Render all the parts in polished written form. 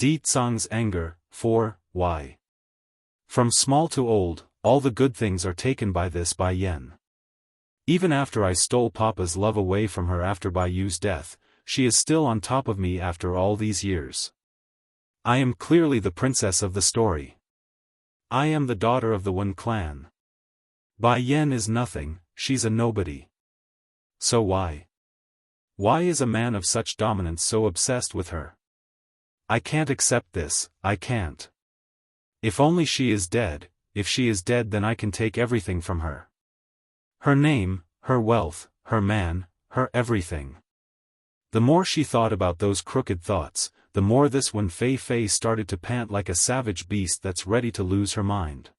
Di Tsang's anger. 4. Why? From small to old, all the good things are taken by this Bai Yan. Even after I stole Papa's love away from her after Bai Yu's death, she is still on top of me after all these years. I am clearly the princess of the story. I am the daughter of the Wen clan. Bai Yan is nothing, she's a nobody. So why? Why is a man of such dominance so obsessed with her? I can't accept this, I can't. If only she is dead, if she is dead then I can take everything from her. Her name, her wealth, her man, her everything. The more she thought about those crooked thoughts, the more this Wen Fei started to pant like a savage beast that's ready to lose her mind.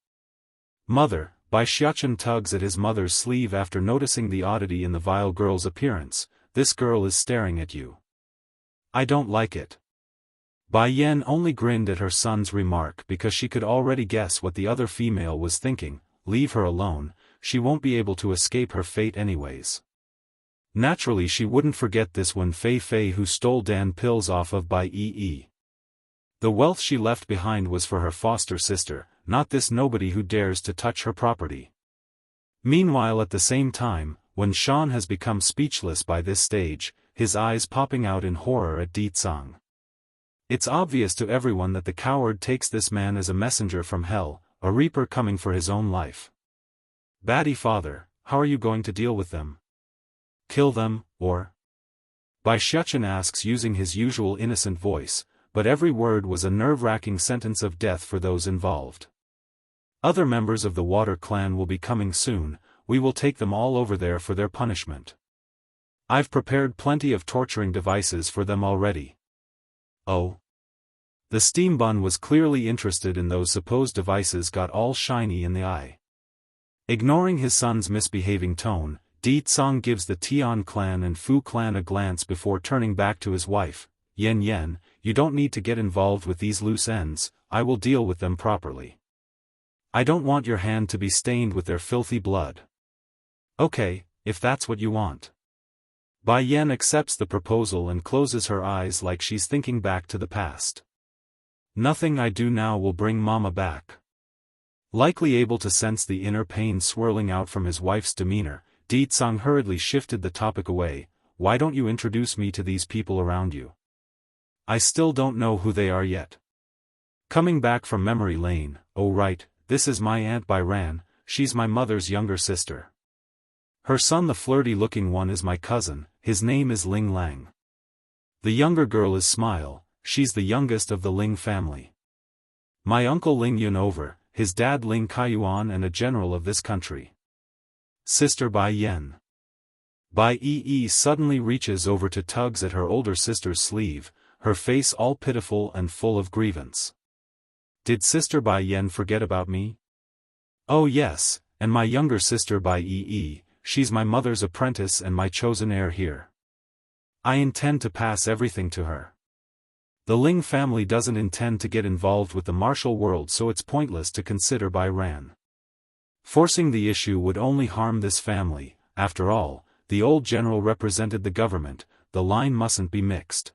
Mother, Bai Xiaofan tugs at his mother's sleeve after noticing the oddity in the vile girl's appearance. This girl is staring at you. I don't like it. Bai Yan only grinned at her son's remark because she could already guess what the other female was thinking. Leave her alone, she won't be able to escape her fate anyways. Naturally she wouldn't forget this Wen Fei who stole Dan pills off of Bai Yi. The wealth she left behind was for her foster sister, not this nobody who dares to touch her property. Meanwhile at the same time, when Shan has become speechless by this stage, his eyes popping out in horror at Di Tsang. It's obvious to everyone that the coward takes this man as a messenger from hell, a reaper coming for his own life. Baddie father, how are you going to deal with them? Kill them, or? Bai Xiaofan asks using his usual innocent voice, but every word was a nerve-wracking sentence of death for those involved. Other members of the Water clan will be coming soon, we will take them all over there for their punishment. I've prepared plenty of torturing devices for them already. Oh. The steam bun was clearly interested in those supposed devices got all shiny in the eye. Ignoring his son's misbehaving tone, Di Tsang gives the Tian clan and Fu clan a glance before turning back to his wife. Yen, you don't need to get involved with these loose ends, I will deal with them properly. I don't want your hand to be stained with their filthy blood. Okay, if that's what you want. Bai Yan accepts the proposal and closes her eyes like she's thinking back to the past. Nothing I do now will bring Mama back. Likely able to sense the inner pain swirling out from his wife's demeanor, Di Tsang hurriedly shifted the topic away. Why don't you introduce me to these people around you? I still don't know who they are yet. Coming back from memory lane, oh right, this is my Aunt Bai Ran, she's my mother's younger sister. Her son the flirty-looking one is my cousin, his name is Ling Lang. The younger girl is Smile, she's the youngest of the Ling family. My uncle Ling Yun over, his dad Ling Kaiyuan and a general of this country. Sister Bai Yan. Bai Yi suddenly reaches over to tugs at her older sister's sleeve, her face all pitiful and full of grievance. Did Sister Bai Yan forget about me? Oh yes, and my younger sister Bai Yi, she's my mother's apprentice and my chosen heir here. I intend to pass everything to her. The Ling family doesn't intend to get involved with the martial world, so it's pointless to consider Bai Ran. Forcing the issue would only harm this family. After all, the old general represented the government, the line mustn't be mixed.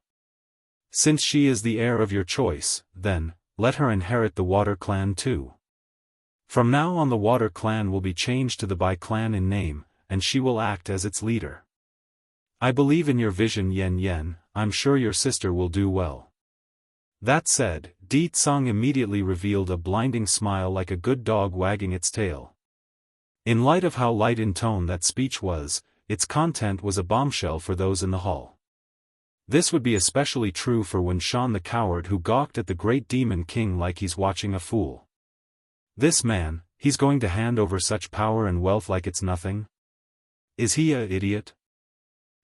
Since she is the heir of your choice, then, let her inherit the Water clan too. From now on the Water clan will be changed to the Bai clan in name, and she will act as its leader. I believe in your vision Yen, I'm sure your sister will do well. That said, Di Tsang immediately revealed a blinding smile like a good dog wagging its tail. In light of how light in tone that speech was, its content was a bombshell for those in the hall. This would be especially true for Wen Shan the coward who gawked at the great demon king like he's watching a fool. This man, he's going to hand over such power and wealth like it's nothing? Is he a idiot?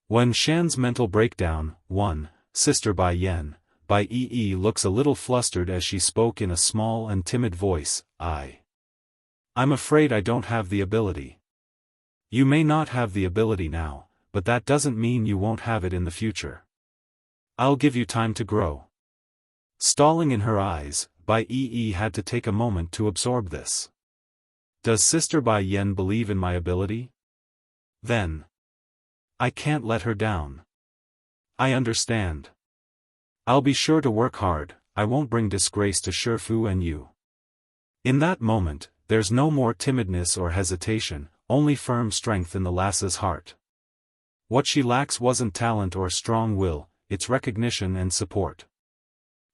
Wen Shan's mental breakdown. 1. Sister Bai Yan. Bai Yi looks a little flustered as she spoke in a small and timid voice. I'm afraid I don't have the ability. You may not have the ability now, but that doesn't mean you won't have it in the future. I'll give you time to grow. Stalling in her eyes, Bai Yi had to take a moment to absorb this. Does Sister Bai Yan believe in my ability? Then I can't let her down. I understand. I'll be sure to work hard, I won't bring disgrace to Shifu and you. In that moment, there's no more timidness or hesitation, only firm strength in the lass's heart. What she lacks wasn't talent or strong will, it's recognition and support.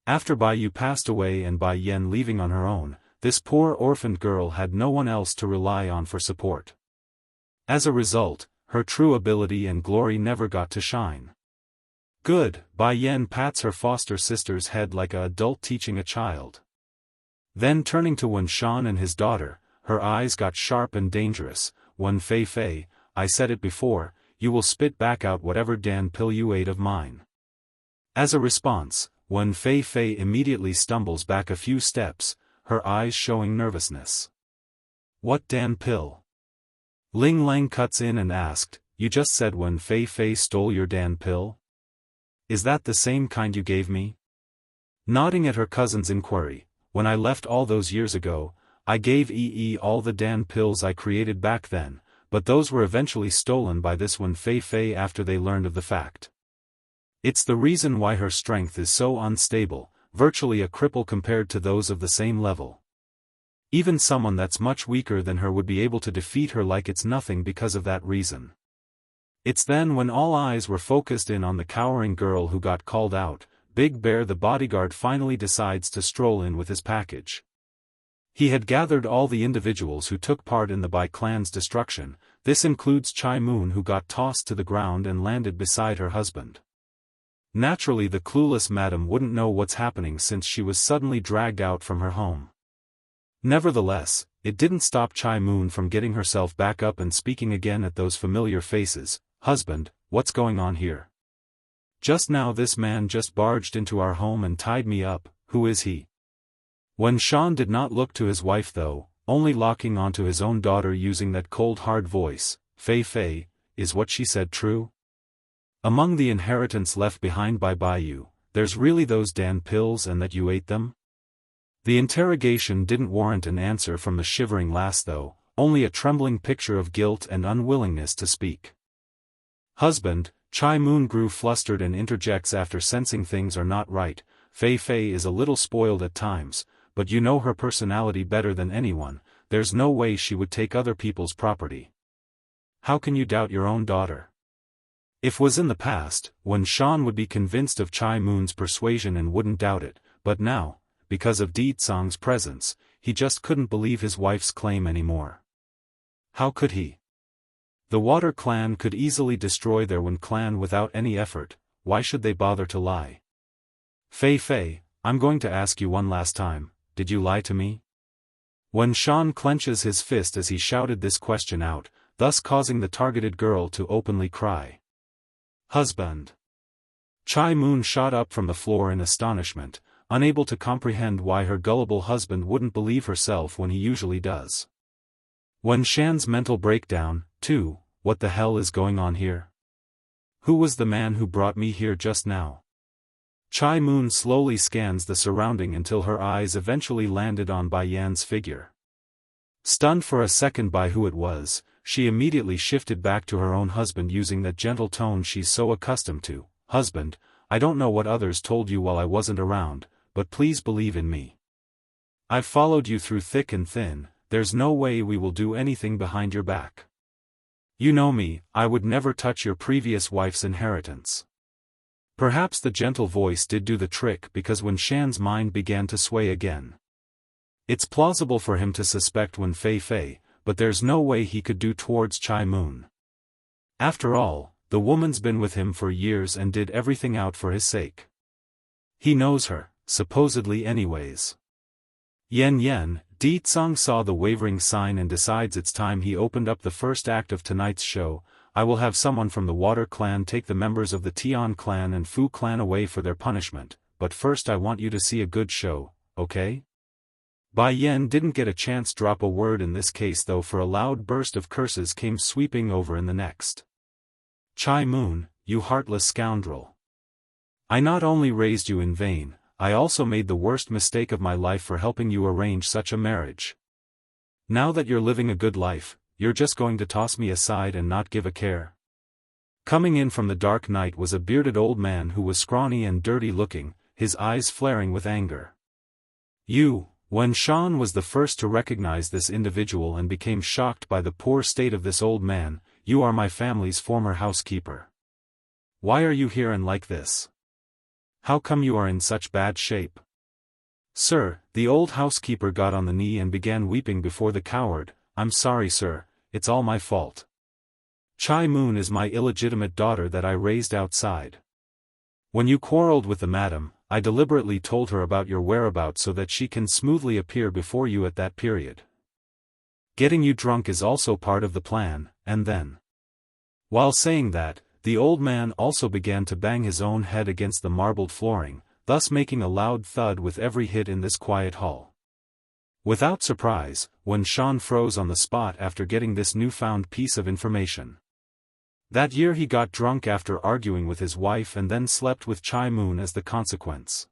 After Bai Yu passed away and Bai Yan leaving on her own, this poor orphaned girl had no one else to rely on for support. As a result, her true ability and glory never got to shine. Good, Bai Yan pats her foster sister's head like an adult teaching a child. Then turning to Wen Shan and his daughter, her eyes got sharp and dangerous. Wen Fei, I said it before, you will spit back out whatever Dan pill you ate of mine. As a response, Wen Fei immediately stumbles back a few steps, her eyes showing nervousness. What Dan pill? Ling Lang cuts in and asked, you just said Wen Fei stole your Dan pill? Is that the same kind you gave me? Nodding at her cousin's inquiry, when I left all those years ago, I gave Yi all the Dan pills I created back then, but those were eventually stolen by this Wen Fei after they learned of the fact. It's the reason why her strength is so unstable, virtually a cripple compared to those of the same level. Even someone that's much weaker than her would be able to defeat her like it's nothing because of that reason. It's then when all eyes were focused in on the cowering girl who got called out, Big Bear the bodyguard finally decides to stroll in with his package. He had gathered all the individuals who took part in the Bai clan's destruction. This includes Chai Moon, who got tossed to the ground and landed beside her husband. Naturally, the clueless madam wouldn't know what's happening since she was suddenly dragged out from her home. Nevertheless, it didn't stop Chai Moon from getting herself back up and speaking again at those familiar faces. Husband, what's going on here? Just now this man just barged into our home and tied me up. Who is he? Wen Shan did not look to his wife though, only locking onto his own daughter using that cold hard voice. Fei, is what she said true? Among the inheritance left behind by Bai Yu, there's really those Dan pills and that you ate them? The interrogation didn't warrant an answer from the shivering lass though, only a trembling picture of guilt and unwillingness to speak. Husband, Chai Moon grew flustered and interjects after sensing things are not right. Fei is a little spoiled at times, but you know her personality better than anyone, there's no way she would take other people's property. How can you doubt your own daughter? If was in the past, Wen Shan would be convinced of Chai Moon's persuasion and wouldn't doubt it, but now, because of Di Tsang's presence, he just couldn't believe his wife's claim anymore. How could he? The Water Clan could easily destroy their Wen clan without any effort, why should they bother to lie? Fei, I'm going to ask you one last time, did you lie to me? Wen Shan clenches his fist as he shouted this question out, thus causing the targeted girl to openly cry. Husband. Chai Moon shot up from the floor in astonishment, unable to comprehend why her gullible husband wouldn't believe herself when he usually does. Wen Shan's mental breakdown, too. What the hell is going on here? Who was the man who brought me here just now? Chai Moon slowly scans the surrounding until her eyes eventually landed on Bai Yan's figure. Stunned for a second by who it was, she immediately shifted back to her own husband using that gentle tone she's so accustomed to. Husband, I don't know what others told you while I wasn't around, but please believe in me. I've followed you through thick and thin, there's no way we will do anything behind your back. You know me, I would never touch your previous wife's inheritance. Perhaps the gentle voice did do the trick because Wen Shan's mind began to sway again. It's plausible for him to suspect Wen Fei, but there's no way he could do towards Chai Moon. After all, the woman's been with him for years and did everything out for his sake. He knows her, supposedly anyways. Yen, Di Tsang saw the wavering sign and decides it's time he opened up the first act of tonight's show. I will have someone from the Water Clan take the members of the Tian Clan and Fu Clan away for their punishment, but first I want you to see a good show, okay? Bai Yan didn't get a chance drop a word in this case though, for a loud burst of curses came sweeping over in the next. Chai Moon, you heartless scoundrel. I not only raised you in vain, I also made the worst mistake of my life for helping you arrange such a marriage. Now that you're living a good life, you're just going to toss me aside and not give a care? Coming in from the dark night was a bearded old man who was scrawny and dirty looking, his eyes flaring with anger. You, Wen Shan was the first to recognize this individual and became shocked by the poor state of this old man. You are my family's former housekeeper. Why are you here and like this? How come you are in such bad shape? Sir, the old housekeeper got on the knee and began weeping before the coward. I'm sorry sir, it's all my fault. Chai Moon is my illegitimate daughter that I raised outside. When you quarreled with the madam, I deliberately told her about your whereabouts so that she can smoothly appear before you at that period. Getting you drunk is also part of the plan, and then. While saying that, the old man also began to bang his own head against the marbled flooring, thus making a loud thud with every hit in this quiet hall. Without surprise, Wen Shan froze on the spot after getting this newfound piece of information. That year he got drunk after arguing with his wife and then slept with Chai Moon as the consequence.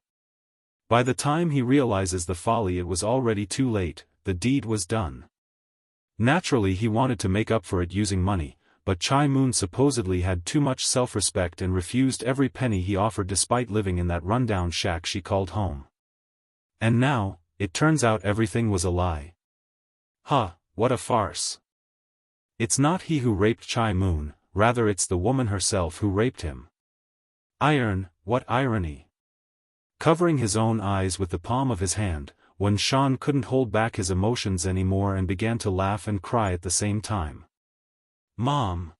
By the time he realizes the folly, it was already too late, the deed was done. Naturally he wanted to make up for it using money, but Chai Moon supposedly had too much self-respect and refused every penny he offered despite living in that rundown shack she called home. And now, it turns out everything was a lie. Huh, what a farce. It's not he who raped Chai Moon, rather it's the woman herself who raped him. Iron, what irony. Covering his own eyes with the palm of his hand, Wen Shan couldn't hold back his emotions anymore and began to laugh and cry at the same time. Mom!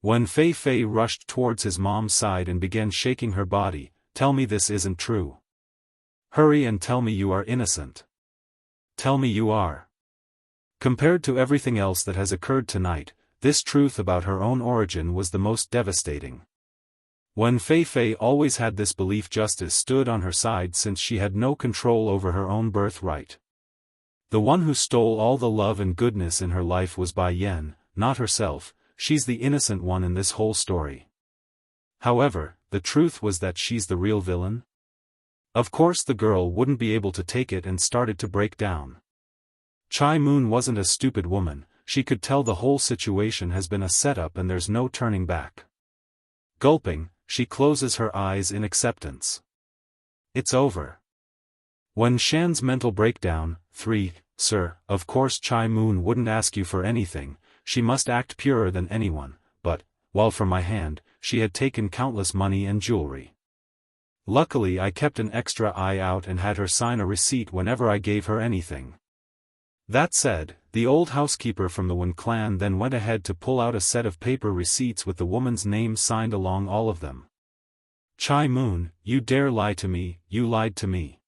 When Fei Fei rushed towards his mom's side and began shaking her body, tell me this isn't true. Hurry and tell me you are innocent. Tell me you are. Compared to everything else that has occurred tonight, this truth about her own origin was the most devastating. When Fei Fei always had this belief justice stood on her side since she had no control over her own birthright. The one who stole all the love and goodness in her life was Bai Yan, not herself. She's the innocent one in this whole story. However, the truth was that she's the real villain. Of course the girl wouldn't be able to take it and started to break down. Chai Moon wasn't a stupid woman, she could tell the whole situation has been a setup and there's no turning back. Gulping, she closes her eyes in acceptance. It's over. When Shan's mental breakdown, 3, Sir, of course Chai Moon wouldn't ask you for anything, she must act purer than anyone, but, while from my hand, she had taken countless money and jewelry. Luckily I kept an extra eye out and had her sign a receipt whenever I gave her anything. That said, the old housekeeper from the Wen clan then went ahead to pull out a set of paper receipts with the woman's name signed along all of them. Chai Moon, you dare lie to me, you lied to me.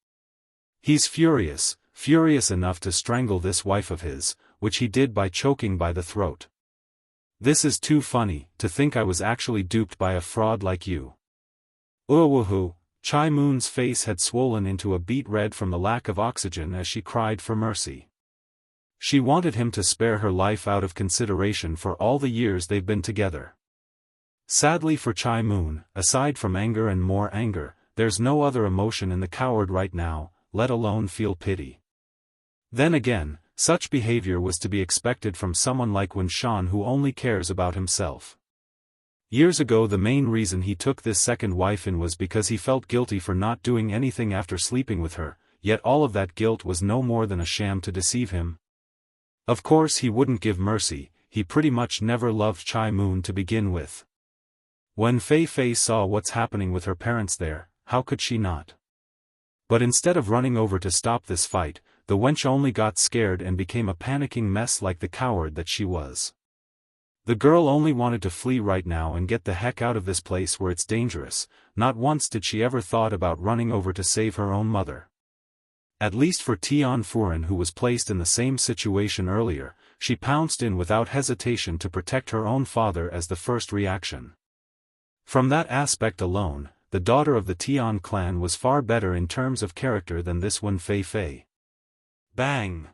He's furious enough to strangle this wife of his, which he did by choking by the throat. This is too funny, to think I was actually duped by a fraud like you. Woohoo! Chai Moon's face had swollen into a beet red from the lack of oxygen as she cried for mercy. She wanted him to spare her life out of consideration for all the years they've been together. Sadly for Chai Moon, aside from anger and more anger, there's no other emotion in the coward right now, let alone feel pity. Then again, such behavior was to be expected from someone like Wen Shan who only cares about himself. Years ago the main reason he took this second wife in was because he felt guilty for not doing anything after sleeping with her, yet all of that guilt was no more than a sham to deceive him. Of course he wouldn't give mercy, he pretty much never loved Chai Moon to begin with. When Fei Fei saw what's happening with her parents there, how could she not? But instead of running over to stop this fight, the wench only got scared and became a panicking mess like the coward that she was. The girl only wanted to flee right now and get the heck out of this place where it's dangerous, not once did she ever thought about running over to save her own mother. At least for Tian Furen, who was placed in the same situation earlier, she pounced in without hesitation to protect her own father as the first reaction. From that aspect alone, the daughter of the Tian clan was far better in terms of character than this one Fei Fei. Bang!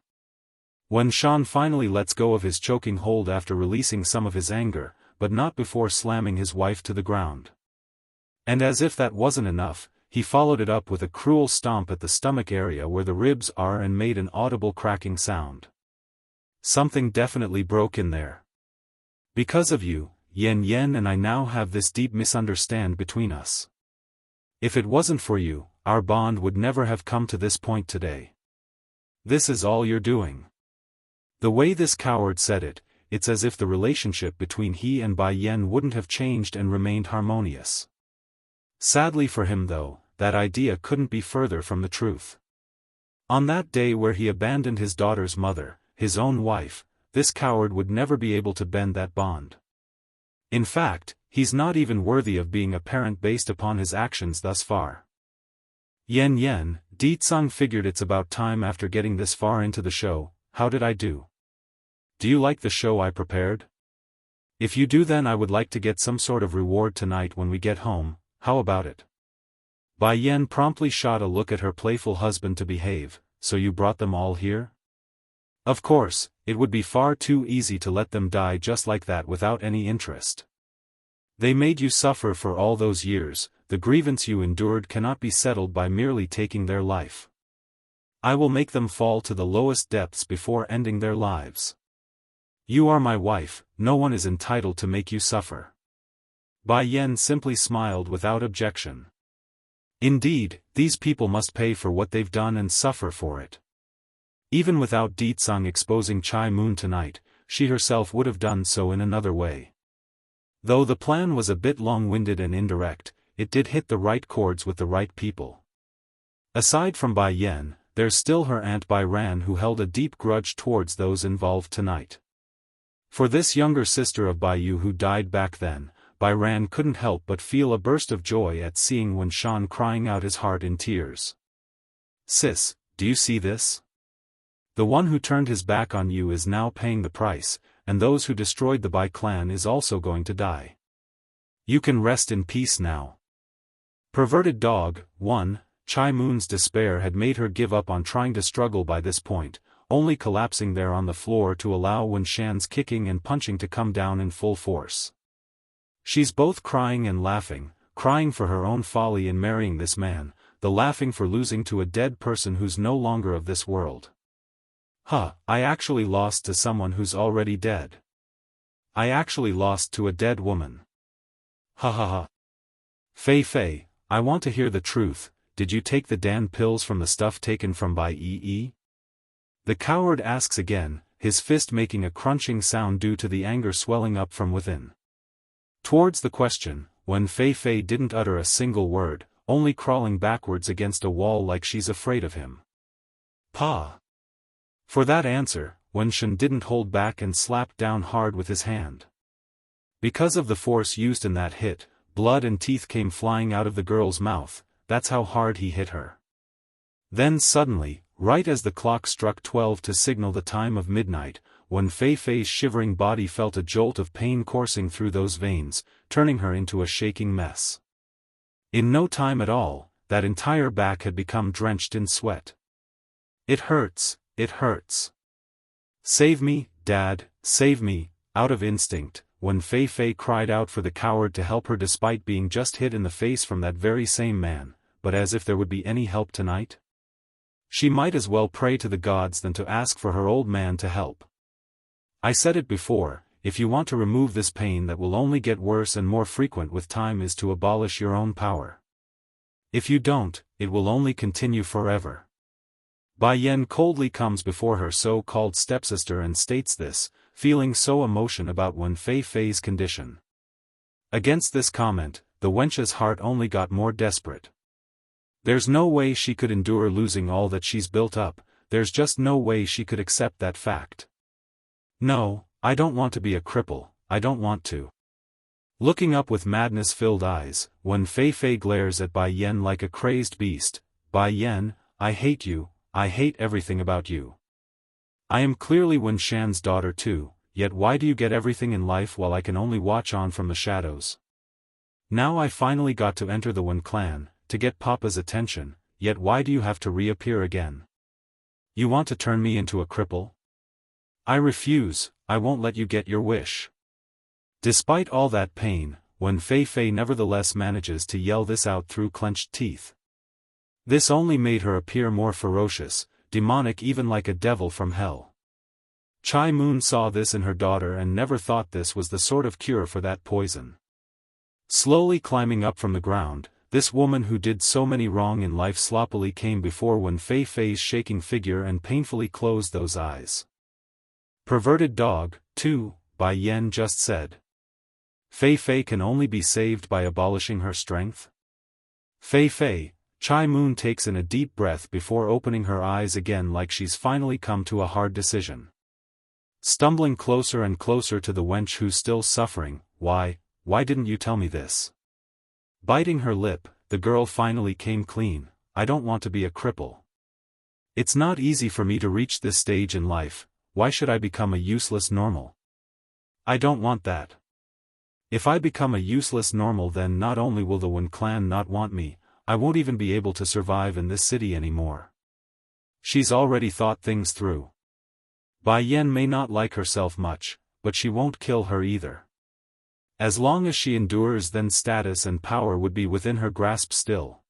When Shan finally lets go of his choking hold after releasing some of his anger, but not before slamming his wife to the ground. And as if that wasn't enough, he followed it up with a cruel stomp at the stomach area where the ribs are and made an audible cracking sound. Something definitely broke in there. Because of you, Yen and I now have this deep misunderstanding between us. If it wasn't for you, our bond would never have come to this point today. This is all you're doing. The way this coward said it, it's as if the relationship between he and Bai Yan wouldn't have changed and remained harmonious. Sadly for him though, that idea couldn't be further from the truth. On that day where he abandoned his daughter's mother, his own wife, this coward would never be able to bend that bond. In fact, he's not even worthy of being a parent based upon his actions thus far. Yen, Di-tsung figured it's about time after getting this far into the show. How did I do? Do you like the show I prepared? If you do, then I would like to get some sort of reward tonight when we get home. How about it? Bai Yan promptly shot a look at her playful husband to behave. So you brought them all here? Of course, it would be far too easy to let them die just like that without any interest. They made you suffer for all those years. The grievance you endured cannot be settled by merely taking their life. I will make them fall to the lowest depths before ending their lives. You are my wife, no one is entitled to make you suffer. Bai Yan simply smiled without objection. Indeed, these people must pay for what they've done and suffer for it. Even without Di-tsung exposing Chai Moon tonight, she herself would have done so in another way. Though the plan was a bit long-winded and indirect, it did hit the right chords with the right people. Aside from Bai Yan, there's still her aunt Bai Ran, who held a deep grudge towards those involved tonight. For this younger sister of Bai Yu who died back then, Bai Ran couldn't help but feel a burst of joy at seeing Wen Shan crying out his heart in tears. Sis, do you see this? The one who turned his back on you is now paying the price, and those who destroyed the Bai clan is also going to die. You can rest in peace now. Perverted dog. 1. Chai Moon's despair had made her give up on trying to struggle by this point, only collapsing there on the floor to allow Wen Shan's kicking and punching to come down in full force. She's both crying and laughing, crying for her own folly in marrying this man, the laughing for losing to a dead person who's no longer of this world. I actually lost to someone who's already dead. I actually lost to a dead woman. Fei, I want to hear the truth. Did you take the Dan pills from the stuff taken from Bai Yi? The coward asks again, his fist making a crunching sound due to the anger swelling up from within. Towards the question, when Fei didn't utter a single word, only crawling backwards against a wall like she's afraid of him. Pa! For that answer, Wen Shan didn't hold back and slapped down hard with his hand. Because of the force used in that hit, blood and teeth came flying out of the girl's mouth. That's how hard he hit her. Then suddenly, right as the clock struck 12 to signal the time of midnight, when Fei's shivering body felt a jolt of pain coursing through those veins, turning her into a shaking mess. In no time at all, that entire back had become drenched in sweat. It hurts. Save me, Dad, save me. Out of instinct, when Fei cried out for the coward to help her despite being just hit in the face from that very same man, but as if there would be any help tonight? She might as well pray to the gods than to ask for her old man to help. I said it before, if you want to remove this pain that will only get worse and more frequent with time is to abolish your own power. If you don't, it will only continue forever. Bai Yan coldly comes before her so-called stepsister and states this, feeling so emotion about Wen Fei's condition. Against this comment, the wench's heart only got more desperate. There's no way she could endure losing all that she's built up, there's just no way she could accept that fact. No, I don't want to be a cripple, I don't want to. Looking up with madness-filled eyes, Wen Fei glares at Bai Yan like a crazed beast. Bai Yan, I hate you, I hate everything about you. I am clearly Wen Shan's daughter too, yet why do you get everything in life while I can only watch on from the shadows? Now I finally got to enter the Wen clan, to get Papa's attention, yet why do you have to reappear again? You want to turn me into a cripple? I refuse, I won't let you get your wish. Despite all that pain, Wen Fei nevertheless manages to yell this out through clenched teeth. This only made her appear more ferocious, demonic, even like a devil from hell. Chai Moon saw this in her daughter and never thought this was the sort of cure for that poison. Slowly climbing up from the ground, this woman who did so many wrong in life sloppily came before Wen Fei-Fei's shaking figure and painfully closed those eyes. Perverted dog, too, Bai Yan just said. Fei-Fei can only be saved by abolishing her strength? Fei-Fei, Chai Moon takes in a deep breath before opening her eyes again like she's finally come to a hard decision. Stumbling closer and closer to the wench who's still suffering, why didn't you tell me this? Biting her lip, the girl finally came clean, I don't want to be a cripple. It's not easy for me to reach this stage in life, why should I become a useless normal? I don't want that. If I become a useless normal then not only will the Wen clan not want me, I won't even be able to survive in this city anymore. She's already thought things through. Bai Yan may not like herself much, but she won't kill her either. As long as she endures then status and power would be within her grasp still.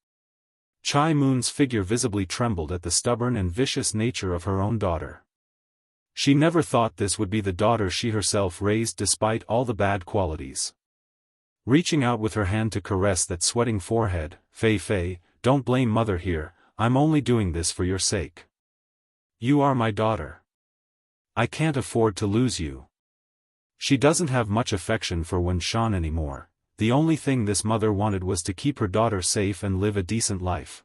Chai Moon's figure visibly trembled at the stubborn and vicious nature of her own daughter. She never thought this would be the daughter she herself raised despite all the bad qualities. Reaching out with her hand to caress that sweating forehead, Fei-Fei, don't blame mother here, I'm only doing this for your sake. You are my daughter. I can't afford to lose you. She doesn't have much affection for Wen Shan anymore, the only thing this mother wanted was to keep her daughter safe and live a decent life.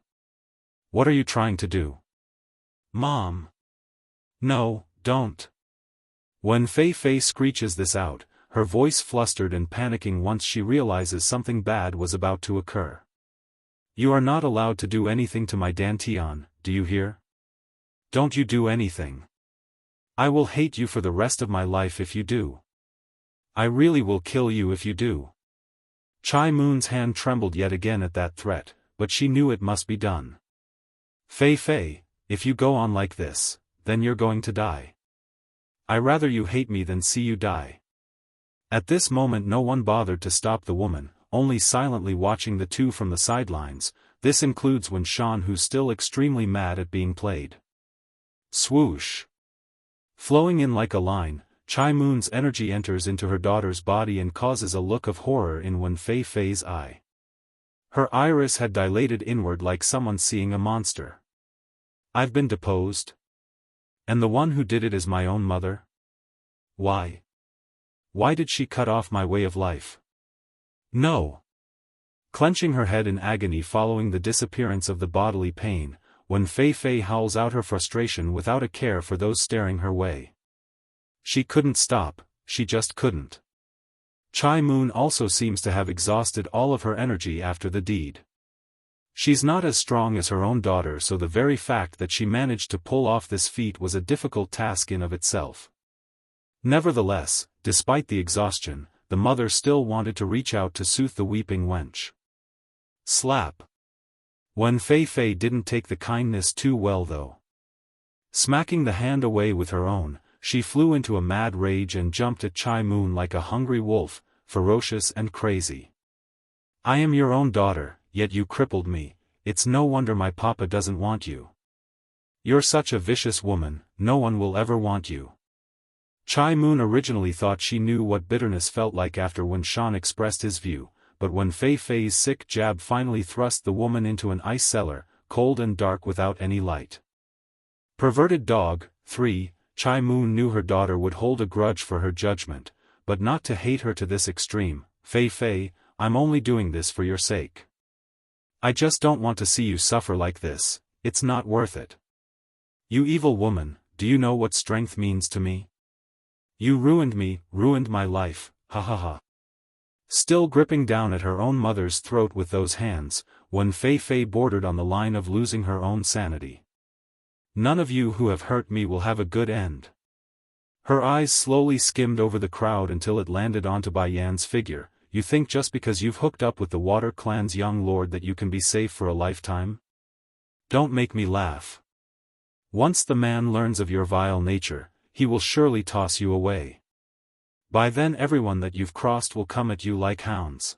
What are you trying to do? Mom. No, don't. When Fei-Fei screeches this out, her voice flustered and panicking once she realizes something bad was about to occur. You are not allowed to do anything to my Dantian, do you hear? Don't you do anything. I will hate you for the rest of my life if you do. I really will kill you if you do. Chai Moon's hand trembled yet again at that threat, but she knew it must be done. Fei-Fei, if you go on like this, then you're going to die. I rather you hate me than see you die. At this moment no one bothered to stop the woman, only silently watching the two from the sidelines. This includes Wen Shan, who's still extremely mad at being played. Swoosh. Flowing in like a line, Chai Moon's energy enters into her daughter's body and causes a look of horror in Wen Fei-Fei's eye. Her iris had dilated inward like someone seeing a monster. I've been deposed? And the one who did it is my own mother? Why? Why did she cut off my way of life? No. Clenching her head in agony following the disappearance of the bodily pain, Wen Fei-Fei howls out her frustration without a care for those staring her way. She couldn't stop, she just couldn't. Chai Moon also seems to have exhausted all of her energy after the deed. She's not as strong as her own daughter, so the very fact that she managed to pull off this feat was a difficult task in of itself. Nevertheless, despite the exhaustion, the mother still wanted to reach out to soothe the weeping wench. Slap. Wen Fei-Fei didn't take the kindness too well though. Smacking the hand away with her own, she flew into a mad rage and jumped at Chai Moon like a hungry wolf, ferocious and crazy. I am your own daughter, yet you crippled me, it's no wonder my papa doesn't want you. You're such a vicious woman, no one will ever want you. Chai Moon originally thought she knew what bitterness felt like after Wen Shan expressed his view, but when Fei-Fei's sick jab finally thrust the woman into an ice cellar, cold and dark without any light. Perverted dog, 3, Chai Moon knew her daughter would hold a grudge for her judgment, but not to hate her to this extreme. Fei-Fei, I'm only doing this for your sake. I just don't want to see you suffer like this, it's not worth it. You evil woman, do you know what strength means to me? You ruined me, ruined my life, ha ha ha. Still gripping down at her own mother's throat with those hands, when Fei-Fei bordered on the line of losing her own sanity. None of you who have hurt me will have a good end. Her eyes slowly skimmed over the crowd until it landed onto Bai Yan's figure. You think just because you've hooked up with the Water Clan's young lord that you can be safe for a lifetime? Don't make me laugh. Once the man learns of your vile nature, he will surely toss you away. By then everyone that you've crossed will come at you like hounds.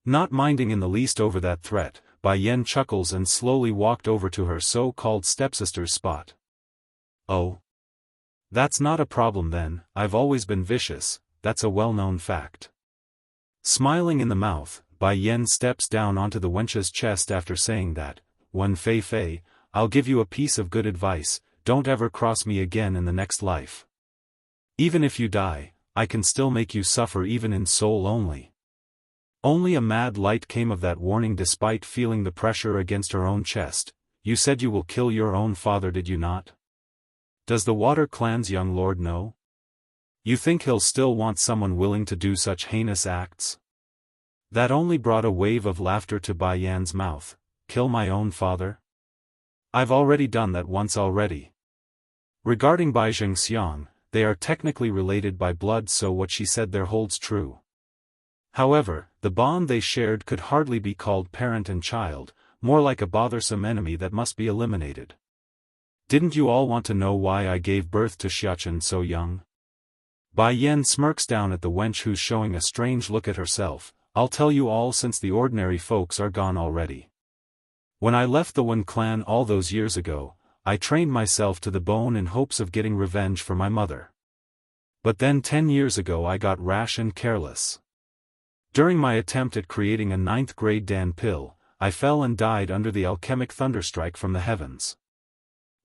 Not minding in the least over that threat, Bai Yan chuckles and slowly walked over to her so-called stepsister's spot. Oh. That's not a problem then, I've always been vicious, that's a well-known fact. Smiling in the mouth, Bai Yan steps down onto the wench's chest after saying that, "Wen Fei Fei, I'll give you a piece of good advice, don't ever cross me again in the next life. Even if you die, I can still make you suffer even in soul only." Only a mad light came of that warning despite feeling the pressure against her own chest. "You said you will kill your own father, did you not? Does the Water Clan's young lord know? You think he'll still want someone willing to do such heinous acts?" That only brought a wave of laughter to Bai Yan's mouth. "Kill my own father? I've already done that once already." Regarding Bai Zhengxiang, they are technically related by blood, so what she said there holds true. However, the bond they shared could hardly be called parent and child, more like a bothersome enemy that must be eliminated. "Didn't you all want to know why I gave birth to Xiaofan so young?" Bai Yan smirks down at the wench who's showing a strange look at herself. "I'll tell you all since the ordinary folks are gone already. When I left the Wen clan all those years ago, I trained myself to the bone in hopes of getting revenge for my mother. But then 10 years ago I got rash and careless. During my attempt at creating a 9th grade Dan pill, I fell and died under the alchemic thunderstrike from the heavens."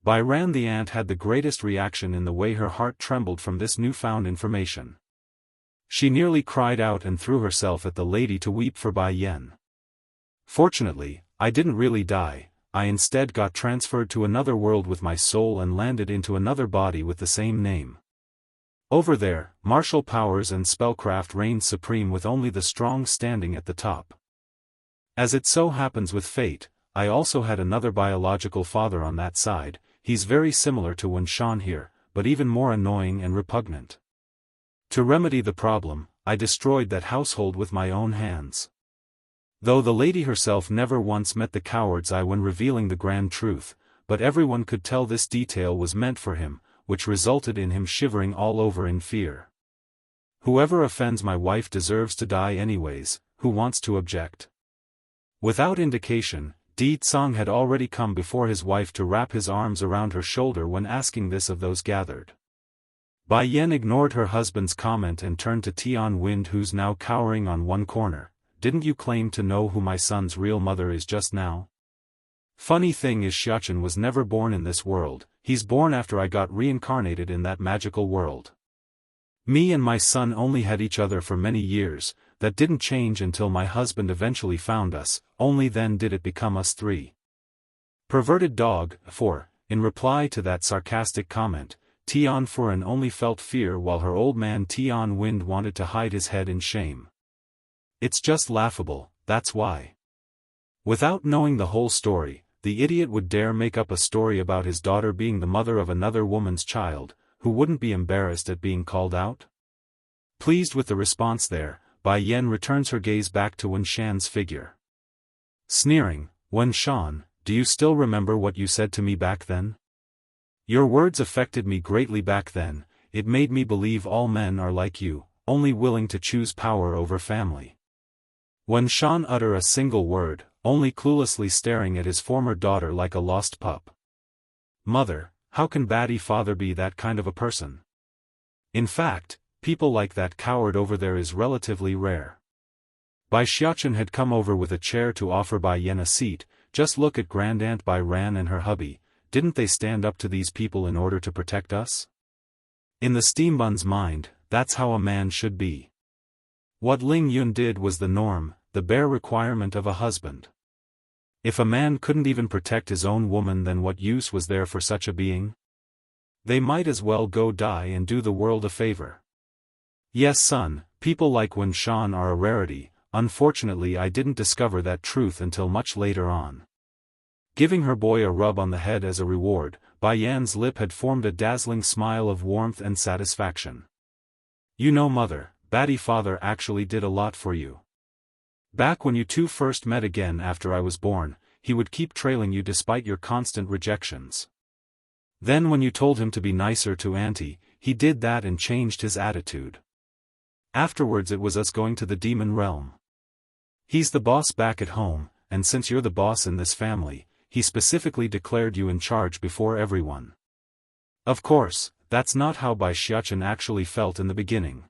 Bai Ran the ant had the greatest reaction in the way her heart trembled from this newfound information. She nearly cried out and threw herself at the lady to weep for Bai Yan. "Fortunately, I didn't really die, I instead got transferred to another world with my soul and landed into another body with the same name. Over there, martial powers and spellcraft reigned supreme with only the strong standing at the top. As it so happens with fate, I also had another biological father on that side. He's very similar to Wen Shan here, but even more annoying and repugnant. To remedy the problem, I destroyed that household with my own hands." Though the lady herself never once met the coward's eye when revealing the grand truth, but everyone could tell this detail was meant for him, which resulted in him shivering all over in fear. "Whoever offends my wife deserves to die anyways, who wants to object?" Without indication, Di Tsang had already come before his wife to wrap his arms around her shoulder when asking this of those gathered. Bai Yan ignored her husband's comment and turned to Tian Wind, who's now cowering on one corner. "Didn't you claim to know who my son's real mother is just now? Funny thing is Xiaofan was never born in this world, he's born after I got reincarnated in that magical world. Me and my son only had each other for many years, that didn't change until my husband eventually found us, only then did it become us three." Perverted dog, for, in reply to that sarcastic comment, Tian Furen only felt fear while her old man Tian Wind wanted to hide his head in shame. "It's just laughable, that's why." Without knowing the whole story, the idiot would dare make up a story about his daughter being the mother of another woman's child, who wouldn't be embarrassed at being called out? Pleased with the response there, Bai Yan returns her gaze back to Wen Shan's figure. Sneering, "Wen Shan, do you still remember what you said to me back then? Your words affected me greatly back then, it made me believe all men are like you, only willing to choose power over family." Wen Shan utter a single word, only cluelessly staring at his former daughter like a lost pup. "Mother, how can Batty father be that kind of a person? In fact, people like that coward over there is relatively rare." Bai Xiaochen had come over with a chair to offer Bai Yan a seat. "Just look at Grandaunt Bai Ran and her hubby, didn't they stand up to these people in order to protect us? In the steambun's mind, that's how a man should be. What Ling Yun did was the norm, the bare requirement of a husband. If a man couldn't even protect his own woman, then what use was there for such a being? They might as well go die and do the world a favor." "Yes son, people like Wen Shan are a rarity, unfortunately I didn't discover that truth until much later on." Giving her boy a rub on the head as a reward, Bai Yan's lip had formed a dazzling smile of warmth and satisfaction. "You know mother, Batty father actually did a lot for you. Back when you two first met again after I was born, he would keep trailing you despite your constant rejections. Then when you told him to be nicer to Auntie, he did that and changed his attitude. Afterwards it was us going to the demon realm. He's the boss back at home, and since you're the boss in this family, he specifically declared you in charge before everyone." Of course, that's not how Bai Xiaochen actually felt in the beginning.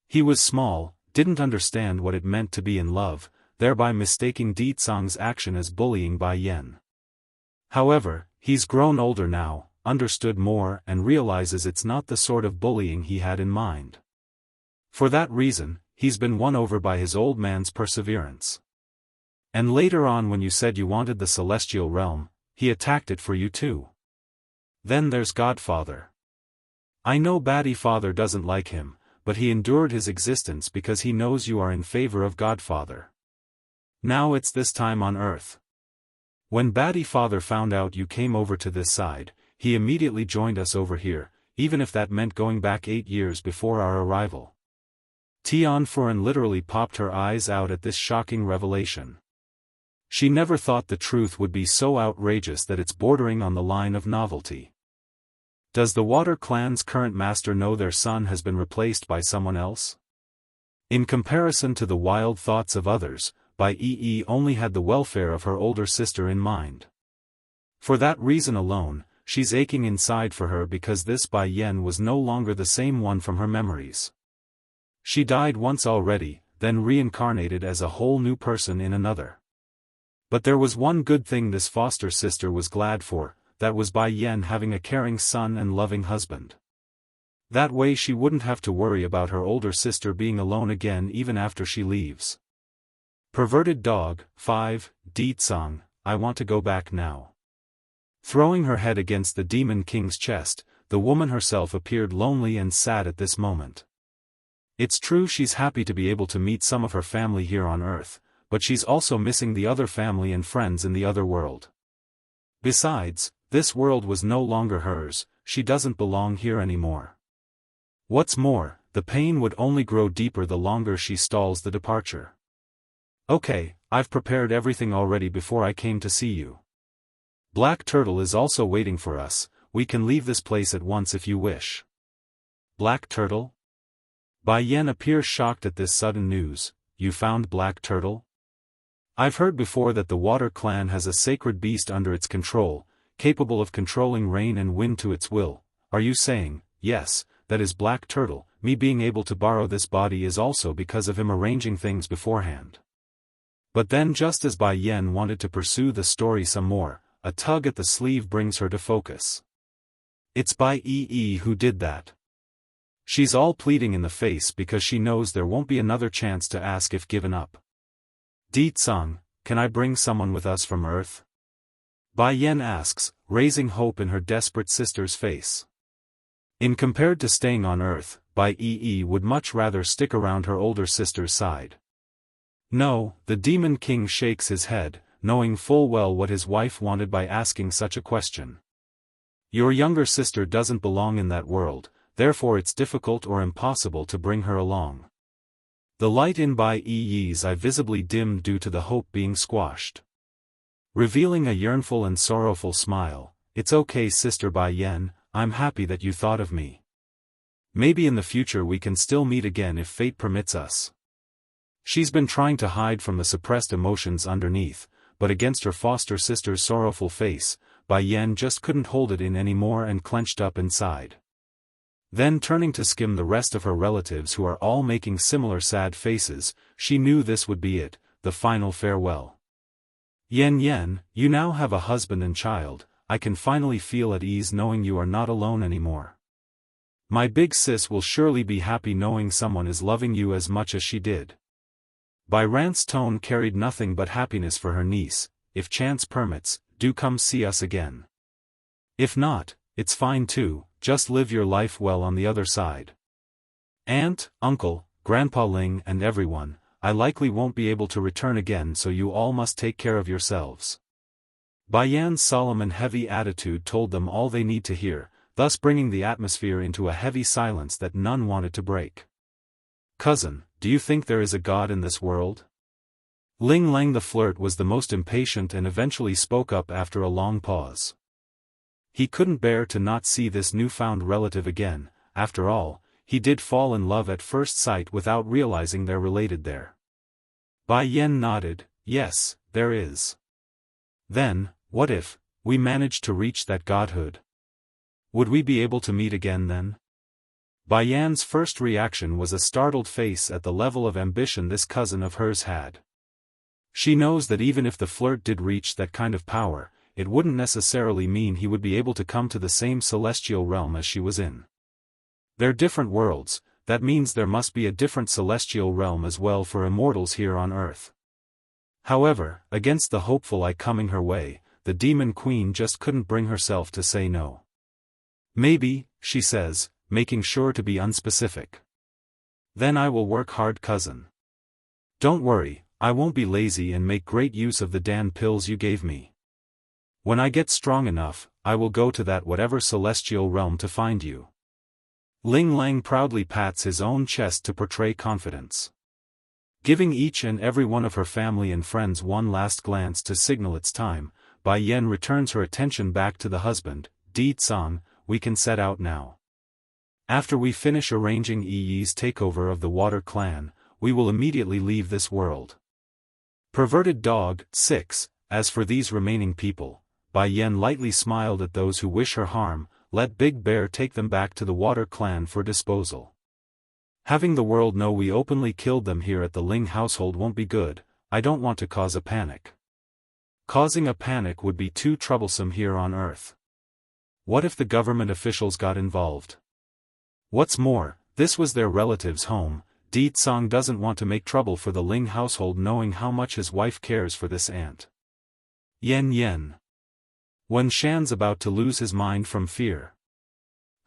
He was small, didn't understand what it meant to be in love, thereby mistaking Di Tsang's action as bullying Bai Yan. However, he's grown older now, understood more and realizes it's not the sort of bullying he had in mind. For that reason, he's been won over by his old man's perseverance. And later on when you said you wanted the celestial realm, he attacked it for you too. Then there's Godfather. I know Baddie Father doesn't like him, but he endured his existence because he knows you are in favor of Godfather. Now it's this time on Earth. When Baddie Father found out you came over to this side, he immediately joined us over here, even if that meant going back 8 years before our arrival. Tian Furen literally popped her eyes out at this shocking revelation. She never thought the truth would be so outrageous that it's bordering on the line of novelty. Does the Water Clan's current master know their son has been replaced by someone else? In comparison to the wild thoughts of others, Bai Yi only had the welfare of her older sister in mind. For that reason alone, she's aching inside for her because this Bai Yan was no longer the same one from her memories. She died once already, then reincarnated as a whole new person in another. But there was one good thing this foster sister was glad for, that was Bai Yan having a caring son and loving husband. That way she wouldn't have to worry about her older sister being alone again even after she leaves. Perverted dog. 5. Di Tsang, I want to go back now. Throwing her head against the Demon King's chest, the woman herself appeared lonely and sad at this moment. It's true she's happy to be able to meet some of her family here on Earth, but she's also missing the other family and friends in the other world. Besides, this world was no longer hers, she doesn't belong here anymore. What's more, the pain would only grow deeper the longer she stalls the departure. Okay, I've prepared everything already before I came to see you. Black Turtle is also waiting for us, we can leave this place at once if you wish. Black Turtle? Bai Yan appears shocked at this sudden news. You found Black Turtle? I've heard before that the Water Clan has a sacred beast under its control, capable of controlling rain and wind to its will. Are you saying, yes, that is Black Turtle? Me being able to borrow this body is also because of him arranging things beforehand. But then just as Bai Yan wanted to pursue the story some more, a tug at the sleeve brings her to focus. It's Bai Yi who did that. She's all pleading in the face because she knows there won't be another chance to ask if given up. Di Tsang, can I bring someone with us from Earth? Bai Yan asks, raising hope in her desperate sister's face. In compared to staying on Earth, Bai Yi would much rather stick around her older sister's side. No, the Demon King shakes his head, knowing full well what his wife wanted by asking such a question. Your younger sister doesn't belong in that world, therefore it's difficult or impossible to bring her along. The light in Bai Yi's eye visibly dimmed due to the hope being squashed. Revealing a yearnful and sorrowful smile, it's okay Sister Bai Yan, I'm happy that you thought of me. Maybe in the future we can still meet again if fate permits us. She's been trying to hide from the suppressed emotions underneath, but against her foster sister's sorrowful face, Bai Yan just couldn't hold it in anymore and clenched up inside. Then turning to skim the rest of her relatives who are all making similar sad faces, she knew this would be it, the final farewell. Yan, you now have a husband and child, I can finally feel at ease knowing you are not alone anymore. My big sis will surely be happy knowing someone is loving you as much as she did. Bai Ran's tone carried nothing but happiness for her niece. If chance permits, do come see us again. If not, it's fine too, just live your life well on the other side. Aunt, uncle, Grandpa Ling and everyone, I likely won't be able to return again so you all must take care of yourselves. Bai Yan's solemn and heavy attitude told them all they need to hear, thus bringing the atmosphere into a heavy silence that none wanted to break. Cousin, do you think there is a god in this world? Ling Lang the flirt was the most impatient and eventually spoke up after a long pause. He couldn't bear to not see this newfound relative again. After all, he did fall in love at first sight without realizing they're related there. Bai Yan nodded, yes, there is. Then, what if we managed to reach that godhood? Would we be able to meet again then? Bai Yan's first reaction was a startled face at the level of ambition this cousin of hers had. She knows that even if the flirt did reach that kind of power, it wouldn't necessarily mean he would be able to come to the same celestial realm as she was in. They're different worlds, that means there must be a different celestial realm as well for immortals here on Earth. However, against the hopeful eye coming her way, the Demon Queen just couldn't bring herself to say no. Maybe, she says, making sure to be unspecific. Then I will work hard, cousin. Don't worry, I won't be lazy and make great use of the Dan pills you gave me. When I get strong enough, I will go to that whatever celestial realm to find you. Ling Lang proudly pats his own chest to portray confidence. Giving each and every one of her family and friends one last glance to signal it's time, Bai Yan returns her attention back to the husband. Di Tsang, we can set out now. After we finish arranging Yi's takeover of the Water Clan, we will immediately leave this world. Perverted dog. 6. As for these remaining people, Bai Yan lightly smiled at those who wish her harm. Let Big Bear take them back to the Water Clan for disposal. Having the world know we openly killed them here at the Ling household won't be good. I don't want to cause a panic. Causing a panic would be too troublesome here on Earth. What if the government officials got involved? What's more, this was their relative's home. Di Tsang doesn't want to make trouble for the Ling household knowing how much his wife cares for this aunt. Yen. Wen Shan's about to lose his mind from fear.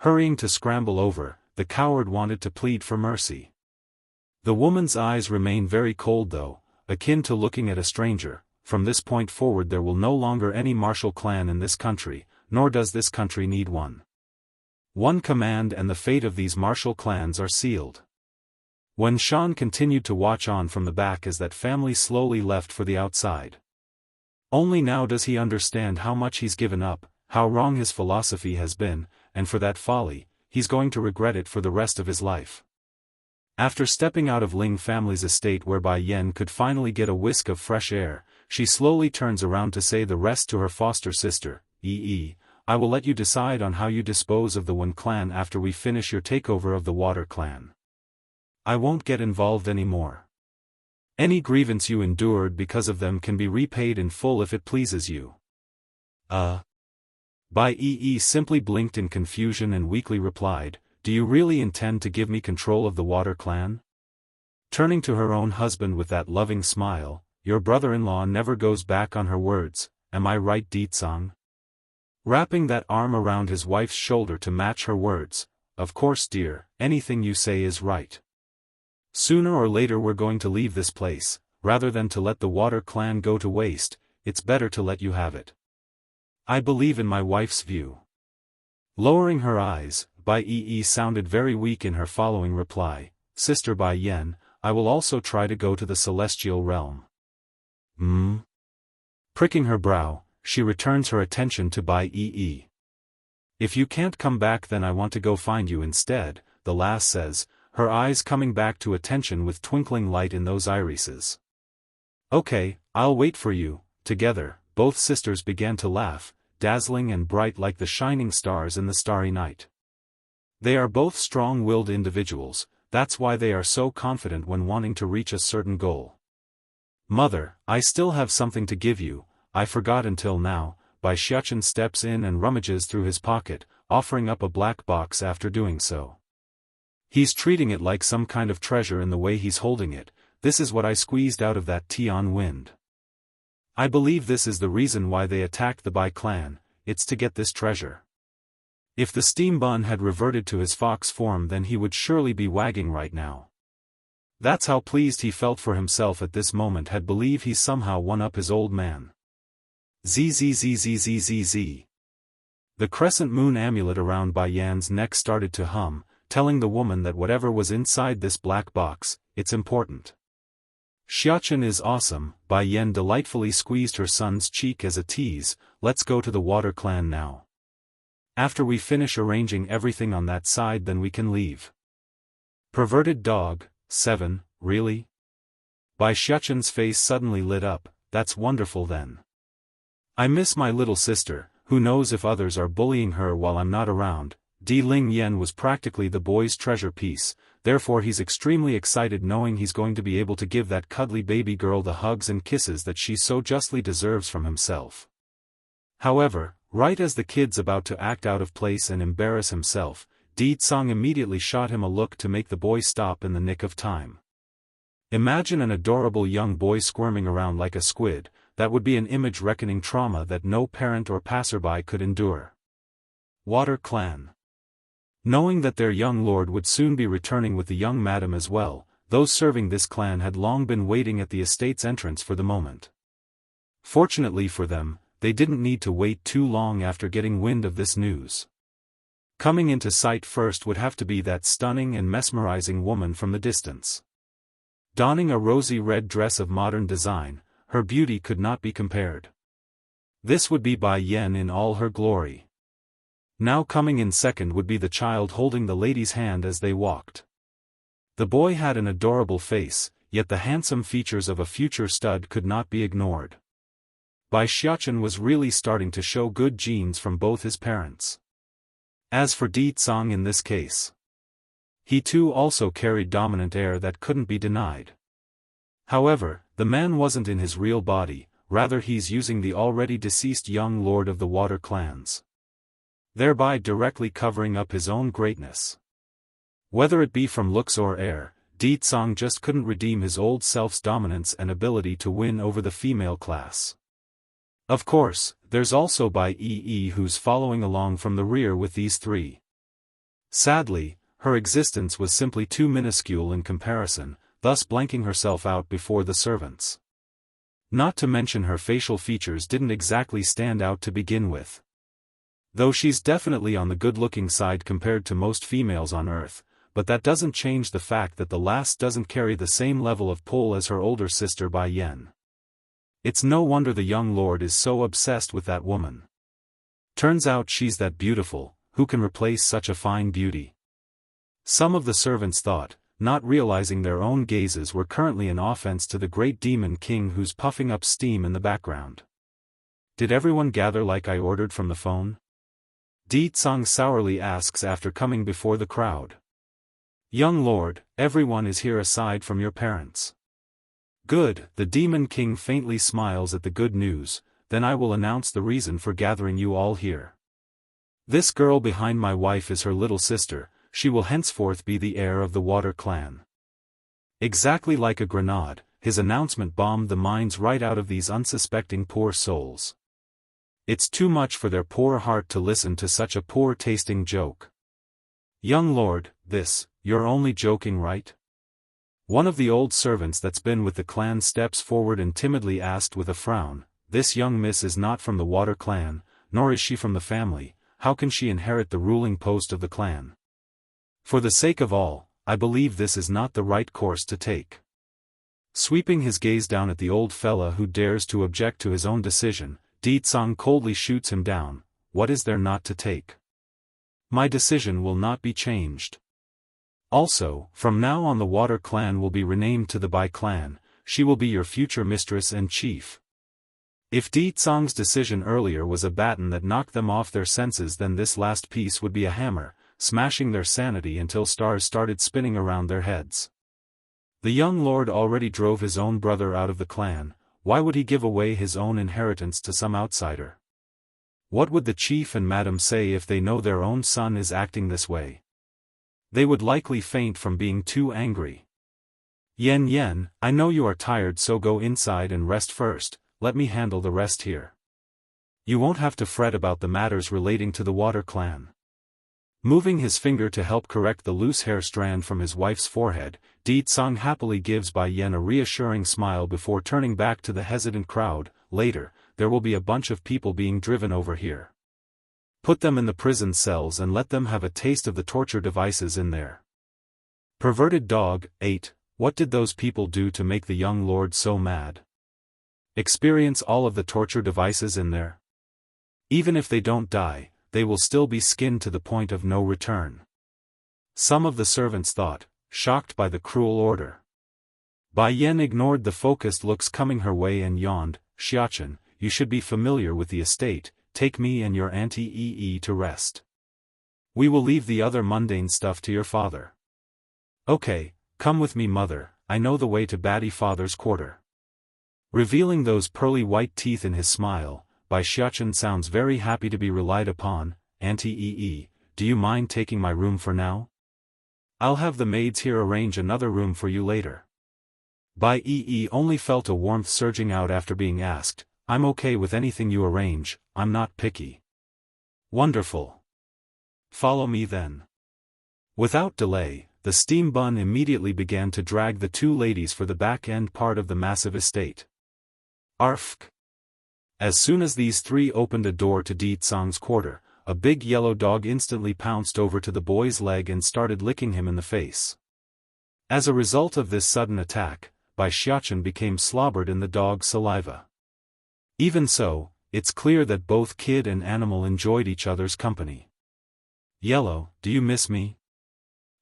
Hurrying to scramble over, the coward wanted to plead for mercy. The woman's eyes remain very cold though, akin to looking at a stranger. From this point forward there will no longer any martial clan in this country, nor does this country need one. One command and the fate of these martial clans are sealed. Wen Shan continued to watch on from the back as that family slowly left for the outside. Only now does he understand how much he's given up, how wrong his philosophy has been, and for that folly, he's going to regret it for the rest of his life. After stepping out of Ling family's estate where Bai Yan could finally get a whisk of fresh air, she slowly turns around to say the rest to her foster sister. I will let you decide on how you dispose of the Wen clan after we finish your takeover of the Water Clan. I won't get involved anymore. Any grievance you endured because of them can be repaid in full if it pleases you. Bai simply blinked in confusion and weakly replied, do you really intend to give me control of the Water Clan? Turning to her own husband with that loving smile, your brother-in-law never goes back on her words, am I right, Di Tsang? Wrapping that arm around his wife's shoulder to match her words, of course dear, anything you say is right. Sooner or later we're going to leave this place, rather than to let the Water Clan go to waste, it's better to let you have it. I believe in my wife's view. Lowering her eyes, Bai sounded very weak in her following reply, Sister Bai Yan, I will also try to go to the celestial realm. Pricking her brow, she returns her attention to Bai If you can't come back then I want to go find you instead, the lass says, her eyes coming back to attention with twinkling light in those irises. Okay, I'll wait for you. Together, both sisters began to laugh, dazzling and bright like the shining stars in the starry night. They are both strong-willed individuals, that's why they are so confident when wanting to reach a certain goal. Mother, I still have something to give you, I forgot until now. Bai Xiachen steps in and rummages through his pocket, offering up a black box after doing so. He's treating it like some kind of treasure in the way he's holding it. This is what I squeezed out of that Tian wind. I believe this is the reason why they attacked the Bai clan, it's to get this treasure. If the steam bun had reverted to his fox form then he would surely be wagging right now. That's how pleased he felt for himself at this moment, had believed he somehow won up his old man. Zzzzzzzzz. The crescent moon amulet around Bai Yan's neck started to hum, telling the woman that whatever was inside this black box, it's important. Xiachen is awesome. Bai Yan delightfully squeezed her son's cheek as a tease, let's go to the Water Clan now. After we finish arranging everything on that side then we can leave. Perverted dog. 7, really? Bai Xiachen's face suddenly lit up, that's wonderful then. I miss my little sister, who knows if others are bullying her while I'm not around. Di Ling Yen was practically the boy's treasure piece, therefore he's extremely excited knowing he's going to be able to give that cuddly baby girl the hugs and kisses that she so justly deserves from himself. However, right as the kid's about to act out of place and embarrass himself, Di Tsang immediately shot him a look to make the boy stop in the nick of time. Imagine an adorable young boy squirming around like a squid. That would be an image-reckoning trauma that no parent or passerby could endure. Water Clan. Knowing that their young lord would soon be returning with the young madam as well, those serving this clan had long been waiting at the estate's entrance for the moment. Fortunately for them, they didn't need to wait too long after getting wind of this news. Coming into sight first would have to be that stunning and mesmerizing woman from the distance. Donning a rosy red dress of modern design, her beauty could not be compared. This would be Bai Yen in all her glory. Now coming in second would be the child holding the lady's hand as they walked. The boy had an adorable face, yet the handsome features of a future stud could not be ignored. Bai Xiaofan was really starting to show good genes from both his parents. As for Di Tsang in this case, he too also carried dominant air that couldn't be denied. However, the man wasn't in his real body, rather he's using the already deceased young lord of the water clans, thereby directly covering up his own greatness. Whether it be from looks or air, Di Tsang just couldn't redeem his old self's dominance and ability to win over the female class. Of course, there's also Bai Yi who's following along from the rear with these three. Sadly, her existence was simply too minuscule in comparison, thus blanking herself out before the servants. Not to mention her facial features didn't exactly stand out to begin with. Though she's definitely on the good-looking side compared to most females on Earth, but that doesn't change the fact that the last doesn't carry the same level of pull as her older sister Bai Yen. It's no wonder the young lord is so obsessed with that woman. Turns out she's that beautiful, who can replace such a fine beauty? Some of the servants thought, not realizing their own gazes were currently an offense to the great demon king who's puffing up steam in the background. Did everyone gather like I ordered from the phone? Di Tsang sourly asks after coming before the crowd. Young lord, everyone is here aside from your parents. Good, the demon king faintly smiles at the good news, then I will announce the reason for gathering you all here. This girl behind my wife is her little sister. She will henceforth be the heir of the Water Clan. Exactly like a grenade, his announcement bombed the minds right out of these unsuspecting poor souls. It's too much for their poor heart to listen to such a poor-tasting joke. Young lord, you're only joking, right? One of the old servants that's been with the clan steps forward and timidly asked with a frown, this young miss is not from the Water Clan, nor is she from the family, how can she inherit the ruling post of the clan? For the sake of all, I believe this is not the right course to take. Sweeping his gaze down at the old fella who dares to object to his own decision, Di Tsang coldly shoots him down. What is there not to take? My decision will not be changed. Also, from now on the Water Clan will be renamed to the Bai Clan, she will be your future mistress and chief. If Di Tsang's decision earlier was a baton that knocked them off their senses, then this last piece would be a hammer, smashing their sanity until stars started spinning around their heads. The young lord already drove his own brother out of the clan, why would he give away his own inheritance to some outsider? What would the chief and madam say if they know their own son is acting this way? They would likely faint from being too angry. Yen, I know you are tired, so go inside and rest first, let me handle the rest here. You won't have to fret about the matters relating to the Water Clan. Moving his finger to help correct the loose hair strand from his wife's forehead, Di Tsang happily gives Bai Yen a reassuring smile before turning back to the hesitant crowd. Later, there will be a bunch of people being driven over here. Put them in the prison cells and let them have a taste of the torture devices in there. Perverted dog. 8. What did those people do to make the young lord so mad? Experience all of the torture devices in there? Even if they don't die, they will still be skinned to the point of no return. Some of the servants thought, shocked by the cruel order. Bai Yen ignored the focused looks coming her way and yawned. Xiaofan, you should be familiar with the estate, take me and your Auntie Yi to rest. We will leave the other mundane stuff to your father. Okay, come with me mother, I know the way to Batty Father's quarter. Revealing those pearly white teeth in his smile, Bai Xiachen sounds very happy to be relied upon. Auntie Yi, do you mind taking my room for now? I'll have the maids here arrange another room for you later. Bai Yi only felt a warmth surging out after being asked, I'm okay with anything you arrange, I'm not picky. Wonderful. Follow me then. Without delay, the steam bun immediately began to drag the two ladies for the back-end part of the massive estate. Arfk. As soon as these three opened a door to Di Tsang's quarter, a big yellow dog instantly pounced over to the boy's leg and started licking him in the face. As a result of this sudden attack, Bai Xiachen became slobbered in the dog's saliva. Even so, it's clear that both kid and animal enjoyed each other's company. Yellow, do you miss me?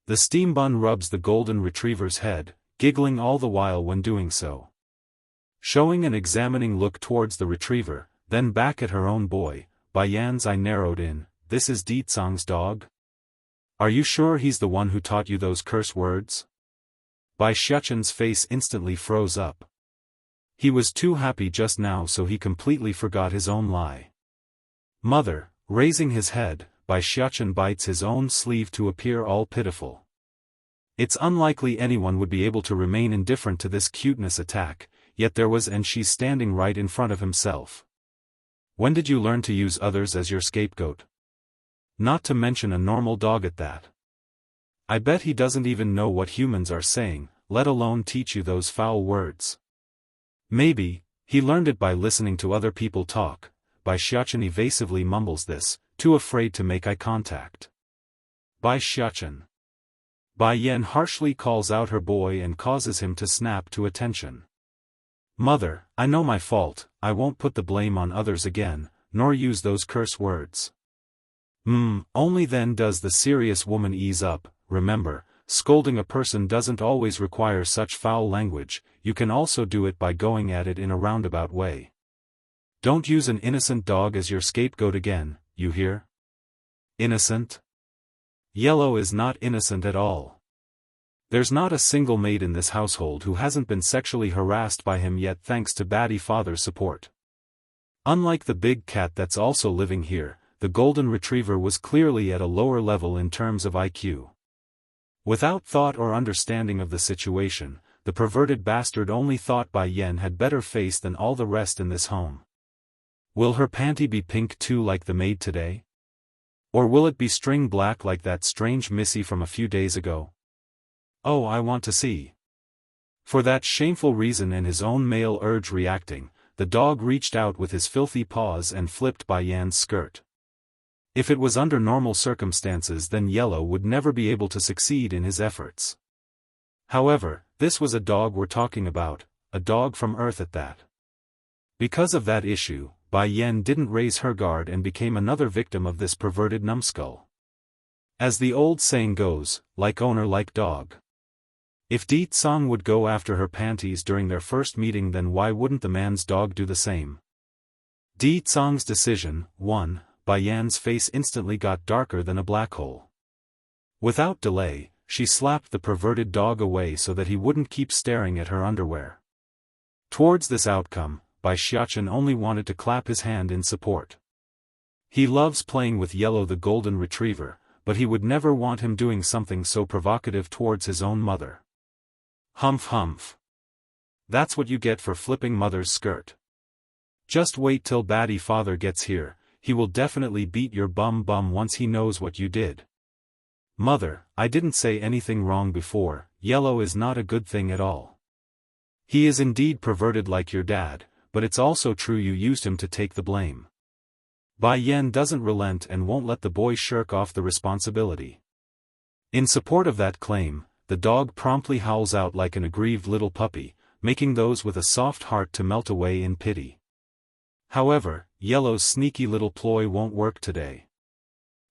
The steam bun rubs the golden retriever's head, giggling all the while when doing so. Showing an examining look towards the retriever, then back at her own boy, Bai Yan's eye narrowed in, this is Di Tsang's dog? Are you sure he's the one who taught you those curse words? Bai Xiachen's face instantly froze up. He was too happy just now so he completely forgot his own lie. Mother, raising his head, Bai Xiachen bites his own sleeve to appear all pitiful. It's unlikely anyone would be able to remain indifferent to this cuteness attack, yet there was and she's standing right in front of himself. When did you learn to use others as your scapegoat? Not to mention a normal dog at that. I bet he doesn't even know what humans are saying, let alone teach you those foul words. Maybe, he learned it by listening to other people talk. Bai Xiachen evasively mumbles this, too afraid to make eye contact. Bai Xiachen. Bai Yan harshly calls out her boy and causes him to snap to attention. Mother, I know my fault, I won't put the blame on others again, nor use those curse words. Only then does the serious woman ease up. Remember, scolding a person doesn't always require such foul language, you can also do it by going at it in a roundabout way. Don't use an innocent dog as your scapegoat again, you hear? Innocent? Yellow is not innocent at all. There's not a single maid in this household who hasn't been sexually harassed by him yet thanks to Batty Father's support. Unlike the big cat that's also living here, the golden retriever was clearly at a lower level in terms of IQ. Without thought or understanding of the situation, the perverted bastard only thought Bai Yan had better face than all the rest in this home. Will her panty be pink too like the maid today? Or will it be string black like that strange missy from a few days ago? Oh, I want to see. For that shameful reason and his own male urge reacting, the dog reached out with his filthy paws and flipped Bai Yan's skirt. If it was under normal circumstances then Yellow would never be able to succeed in his efforts. However, this was a dog we're talking about, a dog from Earth at that. Because of that issue, Bai Yan didn't raise her guard and became another victim of this perverted numbskull. As the old saying goes, like owner like dog. If Di Tsang would go after her panties during their first meeting then why wouldn't the man's dog do the same? Di Tsang's decision, 1. Bai Yan's face instantly got darker than a black hole. Without delay, she slapped the perverted dog away so that he wouldn't keep staring at her underwear. Towards this outcome, Bai Xiachen only wanted to clap his hand in support. He loves playing with Yellow the golden retriever, but he would never want him doing something so provocative towards his own mother. Humph humph. That's what you get for flipping mother's skirt. Just wait till Batty Father gets here, he will definitely beat your bum once he knows what you did. Mother, I didn't say anything wrong before, Yellow is not a good thing at all. He is indeed perverted like your dad, but it's also true you used him to take the blame. Bai Yan doesn't relent and won't let the boy shirk off the responsibility. In support of that claim, the dog promptly howls out like an aggrieved little puppy, making those with a soft heart to melt away in pity. However, Yellow's sneaky little ploy won't work today.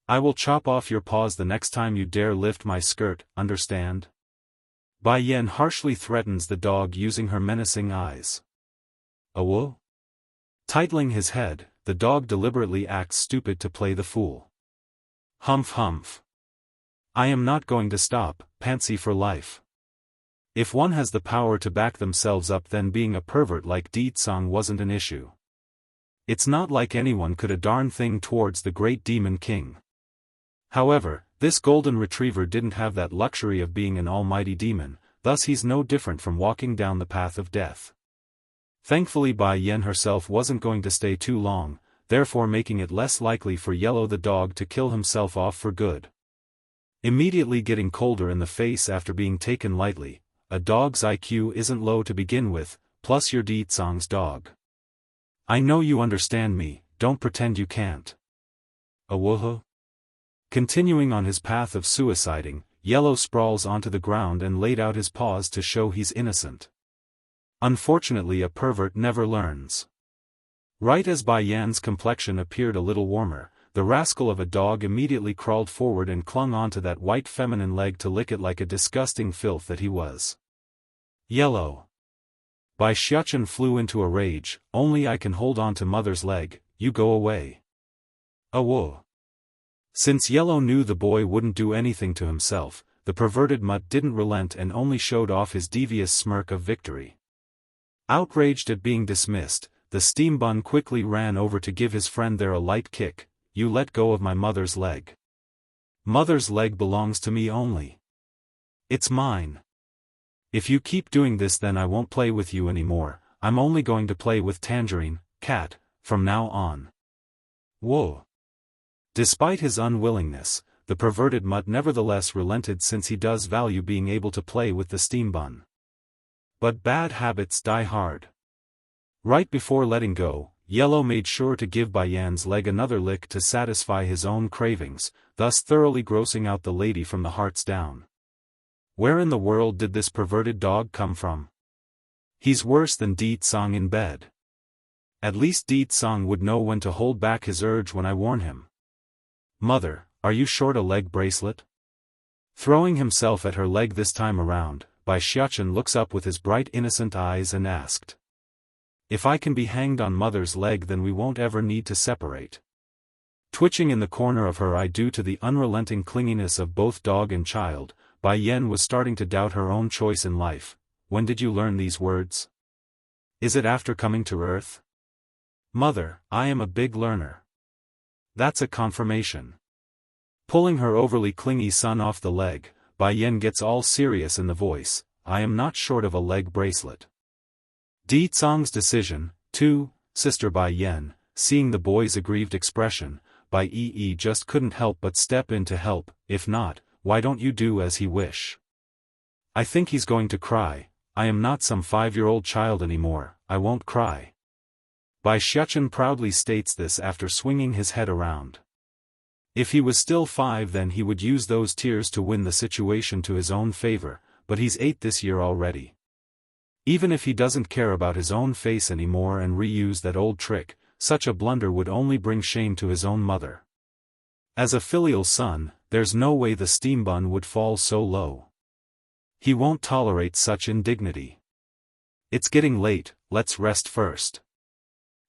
I will chop off your paws the next time you dare lift my skirt, understand? Bai Yan harshly threatens the dog using her menacing eyes. Awo? Titling his head, the dog deliberately acts stupid to play the fool. Humph humph. I am not going to stop, pantsy for life. If one has the power to back themselves up, then being a pervert like Deetsong wasn't an issue. It's not like anyone could a darn thing towards the great demon king. However, this golden retriever didn't have that luxury of being an almighty demon, thus he's no different from walking down the path of death. Thankfully Bai Yen herself wasn't going to stay too long, therefore making it less likely for Yellow the dog to kill himself off for good. Immediately getting colder in the face after being taken lightly, a dog's IQ isn't low to begin with, plus you're Deetsong's dog. I know you understand me, don't pretend you can't. Awooha? Continuing on his path of suiciding, Yellow sprawls onto the ground and laid out his paws to show he's innocent. Unfortunately a pervert never learns. Right as Bai Yan's complexion appeared a little warmer, the rascal of a dog immediately crawled forward and clung onto that white feminine leg to lick it like a disgusting filth that he was. Yellow. Bai Xiaofan flew into a rage, only I can hold on to mother's leg, you go away. Awoo. Since Yellow knew the boy wouldn't do anything to himself, the perverted mutt didn't relent and only showed off his devious smirk of victory. Outraged at being dismissed, the steam bun quickly ran over to give his friend there a light kick. You let go of my mother's leg. Mother's leg belongs to me only. It's mine. If you keep doing this then I won't play with you anymore, I'm only going to play with Tangerine, cat, from now on. Whoa. Despite his unwillingness, the perverted mutt nevertheless relented since he does value being able to play with the steam bun. But bad habits die hard. Right before letting go, Yellow made sure to give Bai Yan's leg another lick to satisfy his own cravings, thus thoroughly grossing out the lady from the hearts down. Where in the world did this perverted dog come from? He's worse than Deetsong in bed. At least Deetsong would know when to hold back his urge when I warn him. Mother, are you short a leg bracelet? Throwing himself at her leg this time around, Bai Xiaofan looks up with his bright innocent eyes and asked. If I can be hanged on mother's leg then we won't ever need to separate. Twitching in the corner of her eye due to the unrelenting clinginess of both dog and child, Bai Yen was starting to doubt her own choice in life. When did you learn these words? Is it after coming to Earth? Mother, I am a big learner. That's a confirmation. Pulling her overly clingy son off the leg, Bai Yen gets all serious in the voice. I am not short of a leg bracelet. Deetsong's decision, too, Sister Bai Yen, seeing the boy's aggrieved expression, Bai Yi just couldn't help but step in to help. If not, why don't you do as he wish? I think he's going to cry. I am not some 5-year-old child anymore, I won't cry. Bai Xiaofan proudly states this after swinging his head around. If he was still 5 then he would use those tears to win the situation to his own favor, but he's 8 this year already. Even if he doesn't care about his own face anymore and reuse that old trick, such a blunder would only bring shame to his own mother. As a filial son, there's no way the steam bun would fall so low. He won't tolerate such indignity. It's getting late, let's rest first.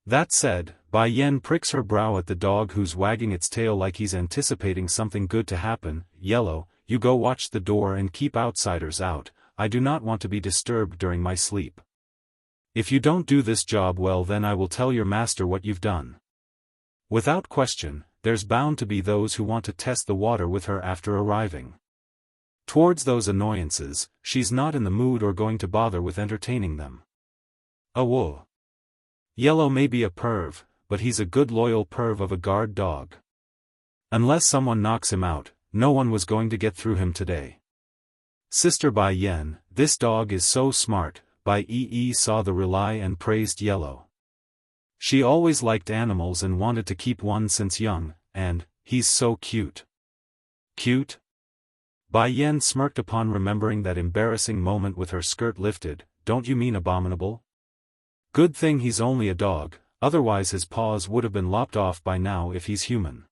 That said, Bai Yen pricks her brow at the dog who's wagging its tail like he's anticipating something good to happen. Yellow, you go watch the door and keep outsiders out, I do not want to be disturbed during my sleep. If you don't do this job well then I will tell your master what you've done. Without question, there's bound to be those who want to test the water with her after arriving. Towards those annoyances, she's not in the mood or going to bother with entertaining them. Awoo. Yellow may be a perv, but he's a good loyal perv of a guard dog. Unless someone knocks him out, no one was going to get through him today. Sister Bai Yen, this dog is so smart. Bai Yi saw the rely and praised Yellow. She always liked animals and wanted to keep one since young, and, he's so cute. Cute? Bai Yen smirked upon remembering that embarrassing moment with her skirt lifted. Don't you mean abominable? Good thing he's only a dog, otherwise his paws would have been lopped off by now if he's human.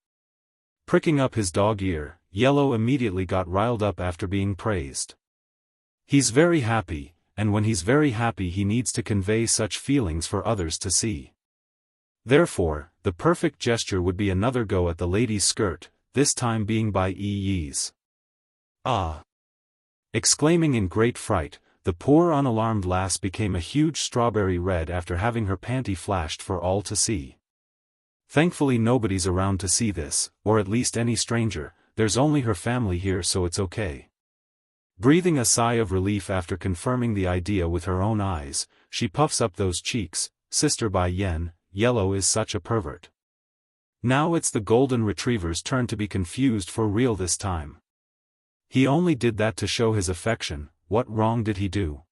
Pricking up his dog ear, Yellow immediately got riled up after being praised. He's very happy, and when he's very happy he needs to convey such feelings for others to see. Therefore, the perfect gesture would be another go at the lady's skirt, this time being by Yi's. Ah! Exclaiming in great fright, the poor unalarmed lass became a huge strawberry red after having her panty flashed for all to see. Thankfully nobody's around to see this, or at least any stranger, there's only her family here so it's okay. Breathing a sigh of relief after confirming the idea with her own eyes, she puffs up those cheeks. Sister Bai Yan, Yellow is such a pervert. Now it's the golden retriever's turn to be confused for real this time. He only did that to show his affection. What wrong did he do?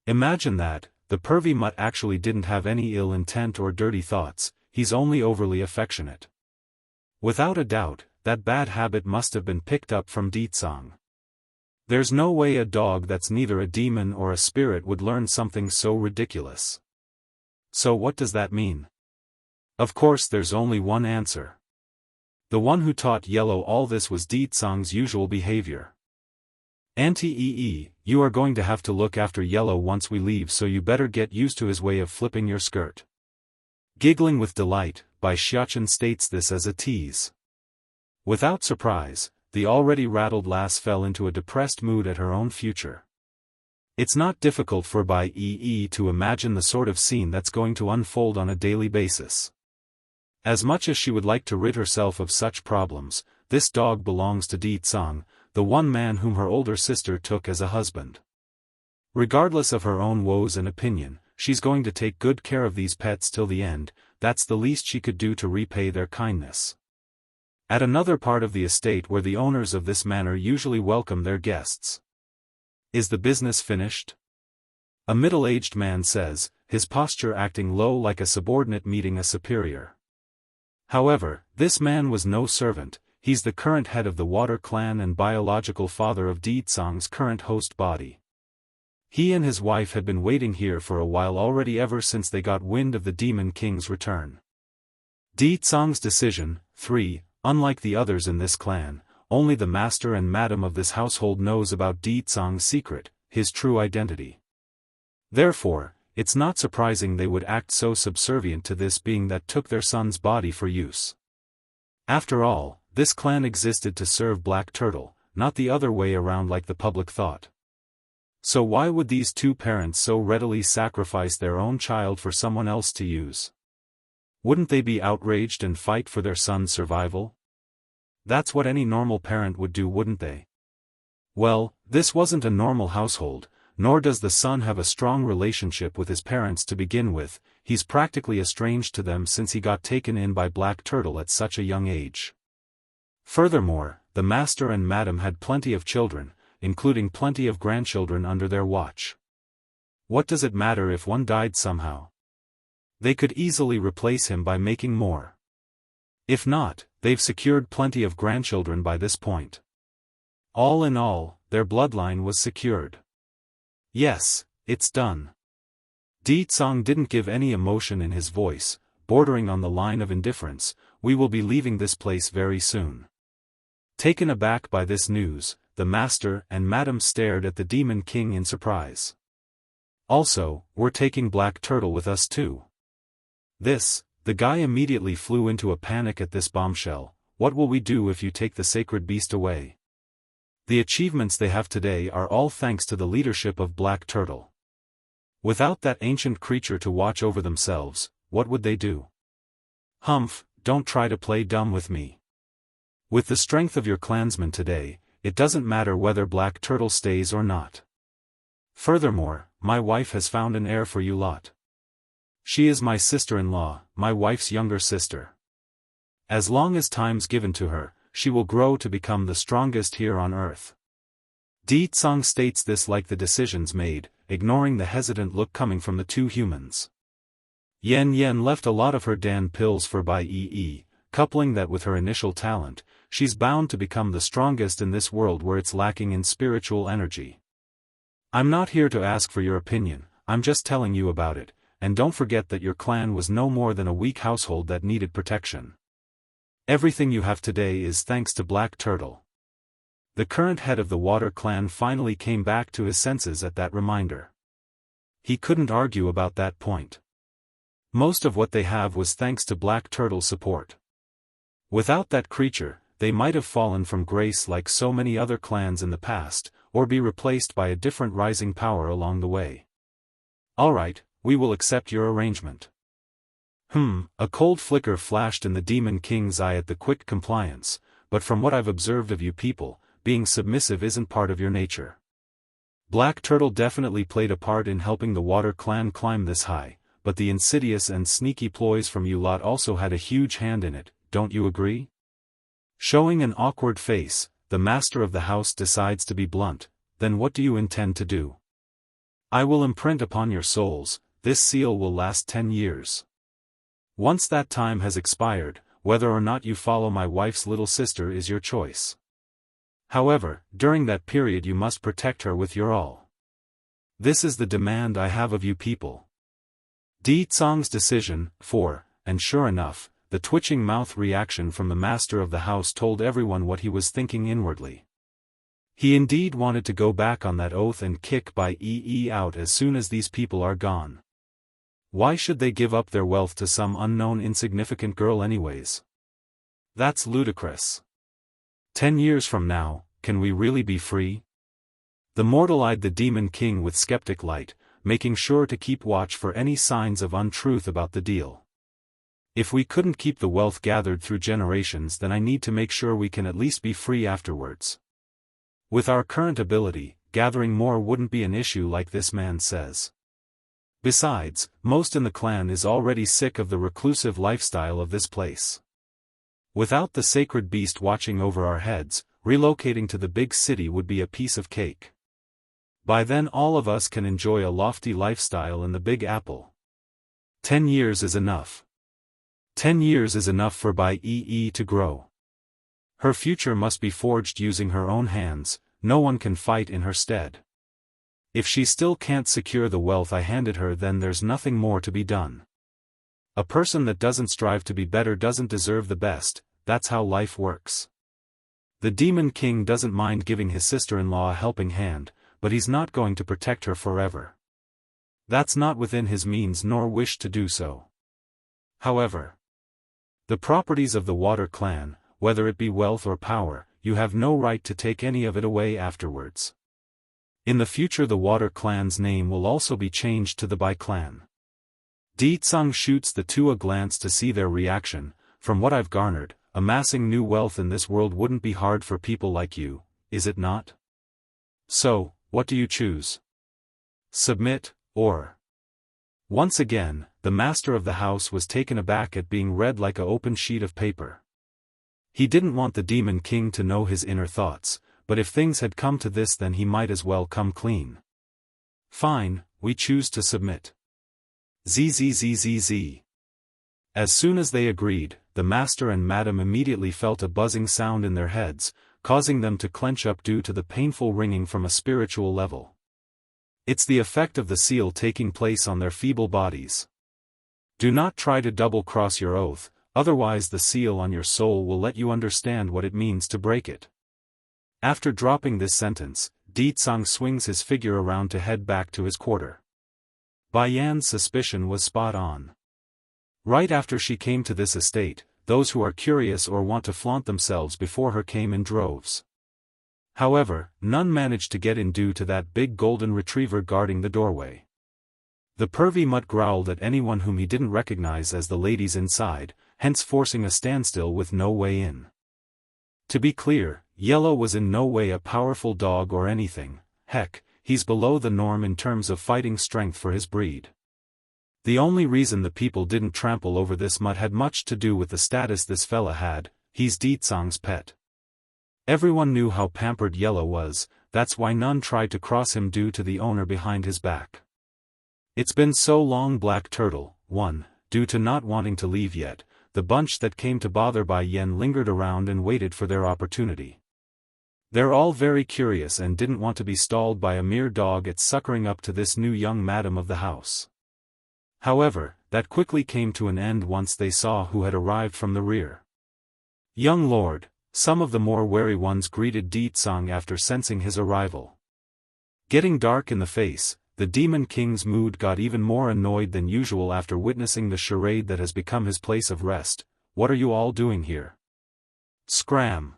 Imagine that, the pervy mutt actually didn't have any ill intent or dirty thoughts, he's only overly affectionate. Without a doubt, that bad habit must have been picked up from Ditsang. There's no way a dog that's neither a demon or a spirit would learn something so ridiculous. So what does that mean? Of course there's only one answer. The one who taught Yellow all this was Ditsang's usual behavior. Auntie Yi, you are going to have to look after Yellow once we leave so you better get used to his way of flipping your skirt. Giggling with delight, Bai Xiaofan states this as a tease. Without surprise, the already rattled lass fell into a depressed mood at her own future. It's not difficult for Bai Yi to imagine the sort of scene that's going to unfold on a daily basis. As much as she would like to rid herself of such problems, this dog belongs to Ditsang, the one man whom her older sister took as a husband. Regardless of her own woes and opinion, she's going to take good care of these pets till the end. That's the least she could do to repay their kindness. At another part of the estate where the owners of this manor usually welcome their guests. Is the business finished? A middle-aged man says, his posture acting low like a subordinate meeting a superior. However, this man was no servant. He's the current head of the Water Clan and biological father of Ditsang's current host body. He and his wife had been waiting here for a while already ever since they got wind of the Demon King's return. Ditsang's decision, 3, unlike the others in this clan, only the master and madam of this household knows about Ditsang's secret, his true identity. Therefore, it's not surprising they would act so subservient to this being that took their son's body for use. After all, this clan existed to serve Black Turtle, not the other way around like the public thought. So why would these two parents so readily sacrifice their own child for someone else to use? Wouldn't they be outraged and fight for their son's survival? That's what any normal parent would do, wouldn't they? Well, this wasn't a normal household, nor does the son have a strong relationship with his parents to begin with. He's practically estranged to them since he got taken in by Black Turtle at such a young age. Furthermore, the master and madam had plenty of children, including plenty of grandchildren under their watch. What does it matter if one died somehow? They could easily replace him by making more. If not, they've secured plenty of grandchildren by this point. All in all, their bloodline was secured. Yes, it's done. Ditsang didn't give any emotion in his voice, bordering on the line of indifference. We will be leaving this place very soon. Taken aback by this news, the master and madam stared at the Demon King in surprise. Also, we're taking Black Turtle with us too. The guy immediately flew into a panic at this bombshell. What will we do if you take the sacred beast away? The achievements they have today are all thanks to the leadership of Black Turtle. Without that ancient creature to watch over themselves, what would they do? Humph, don't try to play dumb with me. With the strength of your clansmen today, it doesn't matter whether Black Turtle stays or not. Furthermore, my wife has found an heir for you lot. She is my sister-in-law, my wife's younger sister. As long as time's given to her, she will grow to become the strongest here on earth. Ditsang states this like the decision's made, ignoring the hesitant look coming from the two humans. Yen left a lot of her Dan pills for Bai Yi, coupling that with her initial talent, she's bound to become the strongest in this world where it's lacking in spiritual energy. I'm not here to ask for your opinion, I'm just telling you about it, and don't forget that your clan was no more than a weak household that needed protection. Everything you have today is thanks to Black Turtle. The current head of the Water Clan finally came back to his senses at that reminder. He couldn't argue about that point. Most of what they have was thanks to Black Turtle's support. Without that creature, they might have fallen from grace like so many other clans in the past, or be replaced by a different rising power along the way. Alright, we will accept your arrangement. A cold flicker flashed in the Demon King's eye at the quick compliance, but from what I've observed of you people, being submissive isn't part of your nature. Black Turtle definitely played a part in helping the Water Clan climb this high, but the insidious and sneaky ploys from you lot also had a huge hand in it, don't you agree? Showing an awkward face, the master of the house decides to be blunt. Then what do you intend to do? I will imprint upon your souls, this seal will last 10 years. Once that time has expired, whether or not you follow my wife's little sister is your choice. However, during that period you must protect her with your all. This is the demand I have of you people. Di Tsong's decision, and sure enough, the twitching mouth reaction from the master of the house told everyone what he was thinking inwardly. He indeed wanted to go back on that oath and kick Bai Yi out as soon as these people are gone. Why should they give up their wealth to some unknown insignificant girl anyways? That's ludicrous. 10 years from now, can we really be free? The mortal eyed the Demon King with skeptic light, making sure to keep watch for any signs of untruth about the deal. If we couldn't keep the wealth gathered through generations, then I need to make sure we can at least be free afterwards. With our current ability, gathering more wouldn't be an issue like this man says. Besides, most in the clan is already sick of the reclusive lifestyle of this place. Without the sacred beast watching over our heads, relocating to the big city would be a piece of cake. By then all of us can enjoy a lofty lifestyle in the Big Apple. 10 years is enough. 10 years is enough for Bai Yi to grow. Her future must be forged using her own hands, no one can fight in her stead. If she still can't secure the wealth I handed her, then there's nothing more to be done. A person that doesn't strive to be better doesn't deserve the best, that's how life works. The Demon King doesn't mind giving his sister-in-law a helping hand, but he's not going to protect her forever. That's not within his means nor wish to do so. However, the properties of the Water Clan, whether it be wealth or power, you have no right to take any of it away afterwards. In the future the Water Clan's name will also be changed to the Bai Clan. Di Tsong shoots the two a glance to see their reaction. From what I've garnered, amassing new wealth in this world wouldn't be hard for people like you, is it not? So, what do you choose? Submit, or? Once again, the master of the house was taken aback at being read like an open sheet of paper. He didn't want the Demon King to know his inner thoughts, but if things had come to this then he might as well come clean. Fine, we choose to submit. Zzzzz. As soon as they agreed, the master and madam immediately felt a buzzing sound in their heads, causing them to clench up due to the painful ringing from a spiritual level. It's the effect of the seal taking place on their feeble bodies. Do not try to double-cross your oath, otherwise the seal on your soul will let you understand what it means to break it. After dropping this sentence, Di Tsong swings his figure around to head back to his quarter. Bai Yan's suspicion was spot on. Right after she came to this estate, those who are curious or want to flaunt themselves before her came in droves. However, none managed to get in due to that big golden retriever guarding the doorway. The pervy mutt growled at anyone whom he didn't recognize as the ladies inside, hence forcing a standstill with no way in. To be clear, Yellow was in no way a powerful dog or anything, heck, he's below the norm in terms of fighting strength for his breed. The only reason the people didn't trample over this mutt had much to do with the status this fella had, he's Di Tsong's pet. Everyone knew how pampered Yellow was, that's why none tried to cross him due to the owner behind his back. It's been so long Black Turtle, due to not wanting to leave yet, the bunch that came to bother Bai Yan lingered around and waited for their opportunity. They're all very curious and didn't want to be stalled by a mere dog at suckering up to this new young madam of the house. However, that quickly came to an end once they saw who had arrived from the rear. Young lord, some of the more wary ones greeted Di Tsong after sensing his arrival. Getting dark in the face, the Demon King's mood got even more annoyed than usual after witnessing the charade that has become his place of rest. What are you all doing here? Scram.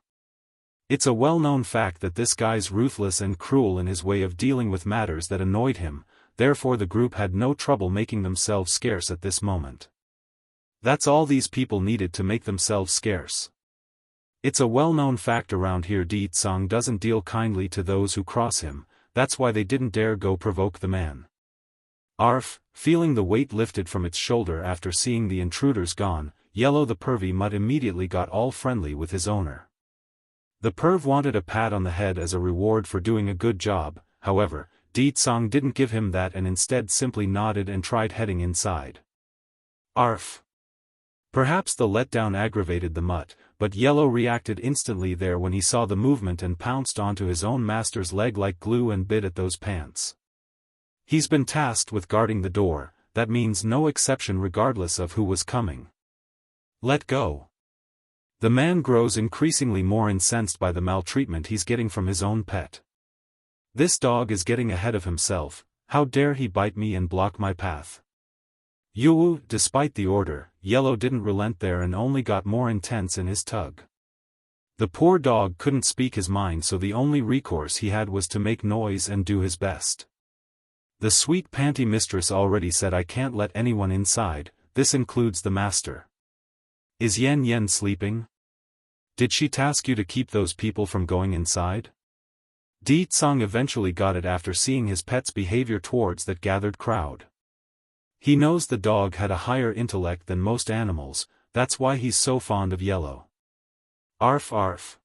It's a well-known fact that this guy's ruthless and cruel in his way of dealing with matters that annoyed him, therefore the group had no trouble making themselves scarce at this moment. That's all these people needed to make themselves scarce. It's a well-known fact around here Di Tsang doesn't deal kindly to those who cross him, that's why they didn't dare go provoke the man. Arf, feeling the weight lifted from its shoulder after seeing the intruders gone, Yellow the pervy mutt immediately got all friendly with his owner. The perv wanted a pat on the head as a reward for doing a good job, however, Di Tsang didn't give him that and instead simply nodded and tried heading inside. Arf. Perhaps the letdown aggravated the mutt, but Yellow reacted instantly there when he saw the movement and pounced onto his own master's leg like glue and bit at those pants. He's been tasked with guarding the door, that means no exception regardless of who was coming. Let go. The man grows increasingly more incensed by the maltreatment he's getting from his own pet. This dog is getting ahead of himself, how dare he bite me and block my path. Yoo, despite the order, Yellow didn't relent there and only got more intense in his tug. The poor dog couldn't speak his mind, so the only recourse he had was to make noise and do his best. The sweet panty mistress already said I can't let anyone inside, this includes the master. Is Yen Yen sleeping? Did she task you to keep those people from going inside? Di Tsang eventually got it after seeing his pet's behavior towards that gathered crowd. He knows the dog had a higher intellect than most animals, that's why he's so fond of Yellow. Arf arf.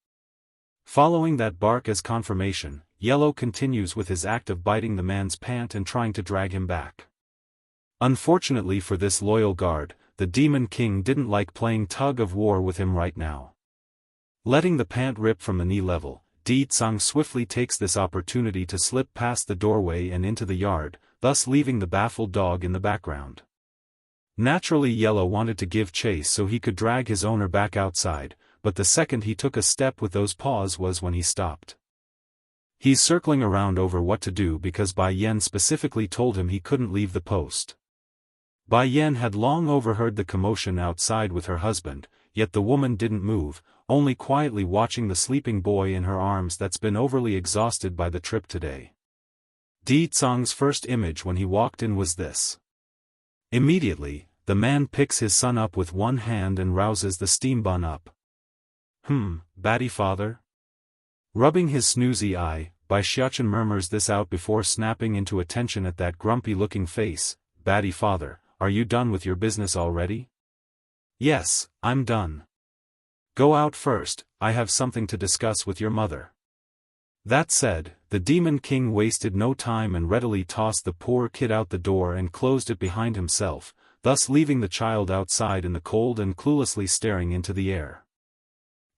Following that bark as confirmation, Yellow continues with his act of biting the man's pant and trying to drag him back. Unfortunately for this loyal guard, the Demon King didn't like playing tug-of-war with him right now. Letting the pant rip from the knee level, Di Tsang swiftly takes this opportunity to slip past the doorway and into the yard, thus leaving the baffled dog in the background. Naturally Yellow wanted to give chase so he could drag his owner back outside, but the second he took a step with those paws was when he stopped. He's circling around over what to do because Bai Yen specifically told him he couldn't leave the post. Bai Yen had long overheard the commotion outside with her husband, yet the woman didn't move, only quietly watching the sleeping boy in her arms that's been overly exhausted by the trip today. Di Tsang's first image when he walked in was this. Immediately, the man picks his son up with one hand and rouses the steam bun up. Batty father? Rubbing his snoozy eye, Bai Xiaofan murmurs this out before snapping into attention at that grumpy-looking face. Batty father, are you done with your business already? Yes, I'm done. Go out first, I have something to discuss with your mother. That said, the Demon King wasted no time and readily tossed the poor kid out the door and closed it behind himself, thus leaving the child outside in the cold and cluelessly staring into the air.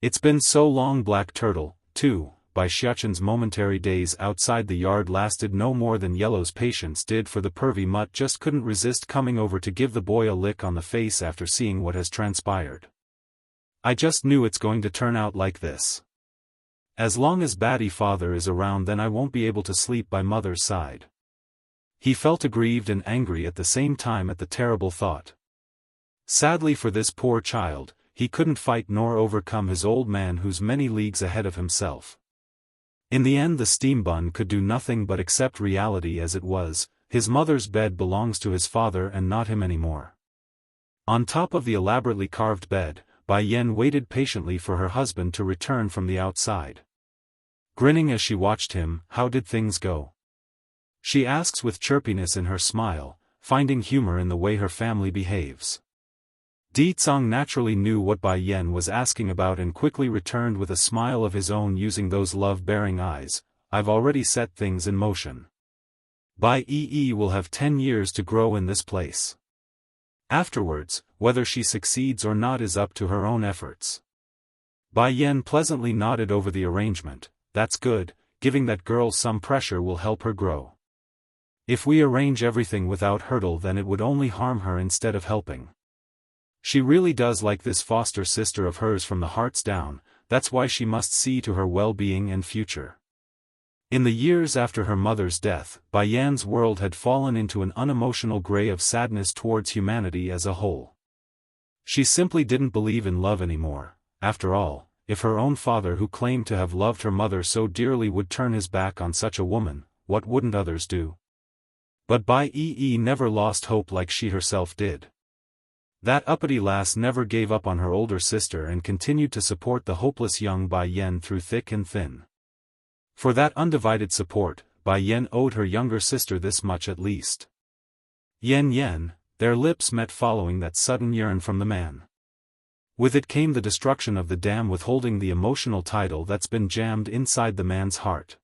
It's been so long Black Turtle, too. Bai Xiaofan's momentary daze outside the yard lasted no more than Yellow's patience did, for the pervy mutt just couldn't resist coming over to give the boy a lick on the face after seeing what has transpired. I just knew it's going to turn out like this. As long as Batty father is around, then I won't be able to sleep by mother's side. He felt aggrieved and angry at the same time at the terrible thought. Sadly for this poor child, he couldn't fight nor overcome his old man who's many leagues ahead of himself. In the end the steam bun could do nothing but accept reality as it was. His mother's bed belongs to his father and not him anymore. On top of the elaborately carved bed, Bai Yen waited patiently for her husband to return from the outside. Grinning as she watched him, how did things go? She asks with chirpiness in her smile, finding humor in the way her family behaves. Di Tsang naturally knew what Bai Yen was asking about and quickly returned with a smile of his own using those love-bearing eyes. I've already set things in motion. Bai Yi will have 10 years to grow in this place. Afterwards, whether she succeeds or not is up to her own efforts. Bai Yen pleasantly nodded over the arrangement. That's good, giving that girl some pressure will help her grow. If we arrange everything without hurdle, then it would only harm her instead of helping. She really does like this foster sister of hers from the hearts down, that's why she must see to her well-being and future. In the years after her mother's death, Bai Yan's world had fallen into an unemotional gray of sadness towards humanity as a whole. She simply didn't believe in love anymore. After all, if her own father who claimed to have loved her mother so dearly would turn his back on such a woman, what wouldn't others do? But Bai Yi never lost hope like she herself did. That uppity lass never gave up on her older sister and continued to support the hopeless young Bai Yan through thick and thin. For that undivided support, Bai Yan owed her younger sister this much at least. Yen, their lips met following that sudden yearn from the man. With it came the destruction of the dam withholding the emotional tidal that's been jammed inside the man's heart.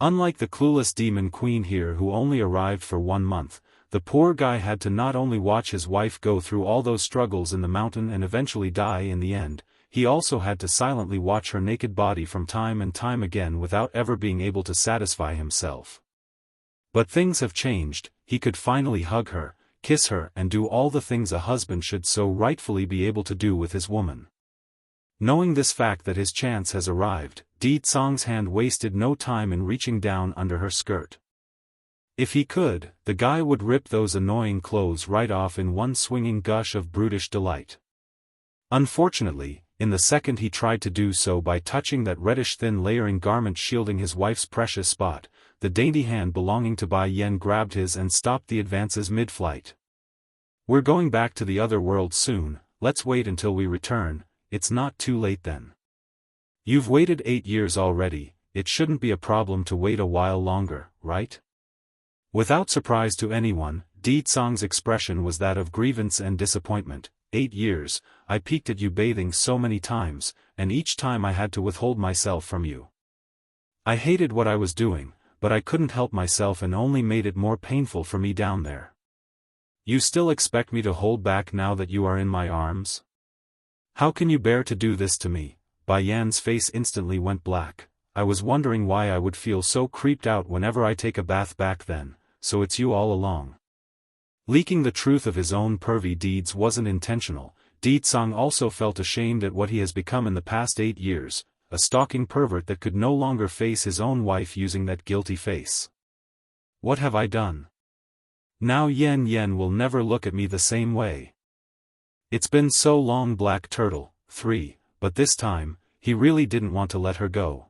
Unlike the clueless demon queen here who only arrived for 1 month, the poor guy had to not only watch his wife go through all those struggles in the mountain and eventually die in the end, he also had to silently watch her naked body from time and time again without ever being able to satisfy himself. But things have changed, he could finally hug her, kiss her and do all the things a husband should so rightfully be able to do with his woman. Knowing this fact that his chance has arrived, Di Tsong's hand wasted no time in reaching down under her skirt. If he could, the guy would rip those annoying clothes right off in one swinging gush of brutish delight. Unfortunately, in the second he tried to do so by touching that reddish thin layering garment shielding his wife's precious spot, the dainty hand belonging to Bai Yan grabbed his and stopped the advances mid-flight. "We're going back to the other world soon, let's wait until we return, it's not too late then. You've waited 8 years already, it shouldn't be a problem to wait a while longer, right?" Without surprise to anyone, Di Tsong's expression was that of grievance and disappointment. 8 years, I peeked at you bathing so many times, and each time I had to withhold myself from you. I hated what I was doing, but I couldn't help myself and only made it more painful for me down there. You still expect me to hold back now that you are in my arms? How can you bear to do this to me? Bai Yan's face instantly went black. I was wondering why I would feel so creeped out whenever I take a bath back then, so it's you all along. Leaking the truth of his own pervy deeds wasn't intentional. Di Tsong also felt ashamed at what he has become in the past 8 years, a stalking pervert that could no longer face his own wife using that guilty face. What have I done? Now Yen will never look at me the same way. It's been so long. Black Turtle, 3, but this time, he really didn't want to let her go.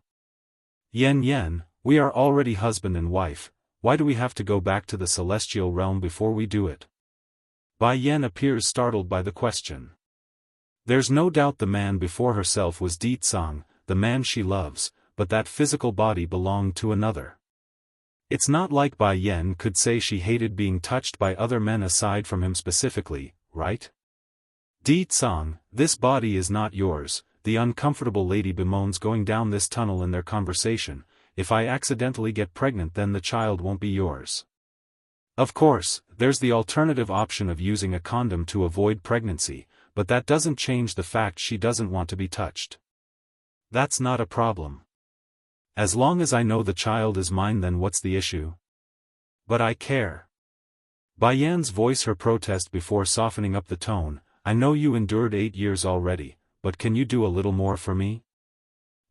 Yen, we are already husband and wife, why do we have to go back to the celestial realm before we do it? Bai Yan appears startled by the question. There's no doubt the man before herself was Di Tsong, the man she loves, but that physical body belonged to another. It's not like Bai Yan could say she hated being touched by other men aside from him specifically, right? Di Tsong, this body is not yours, the uncomfortable lady bemoans going down this tunnel in their conversation. If I accidentally get pregnant then the child won't be yours. Of course, there's the alternative option of using a condom to avoid pregnancy, but that doesn't change the fact she doesn't want to be touched. That's not a problem. As long as I know the child is mine, then what's the issue? But I care. Bai Yan's voice her protest before softening up the tone. I know you endured 8 years already, but can you do a little more for me?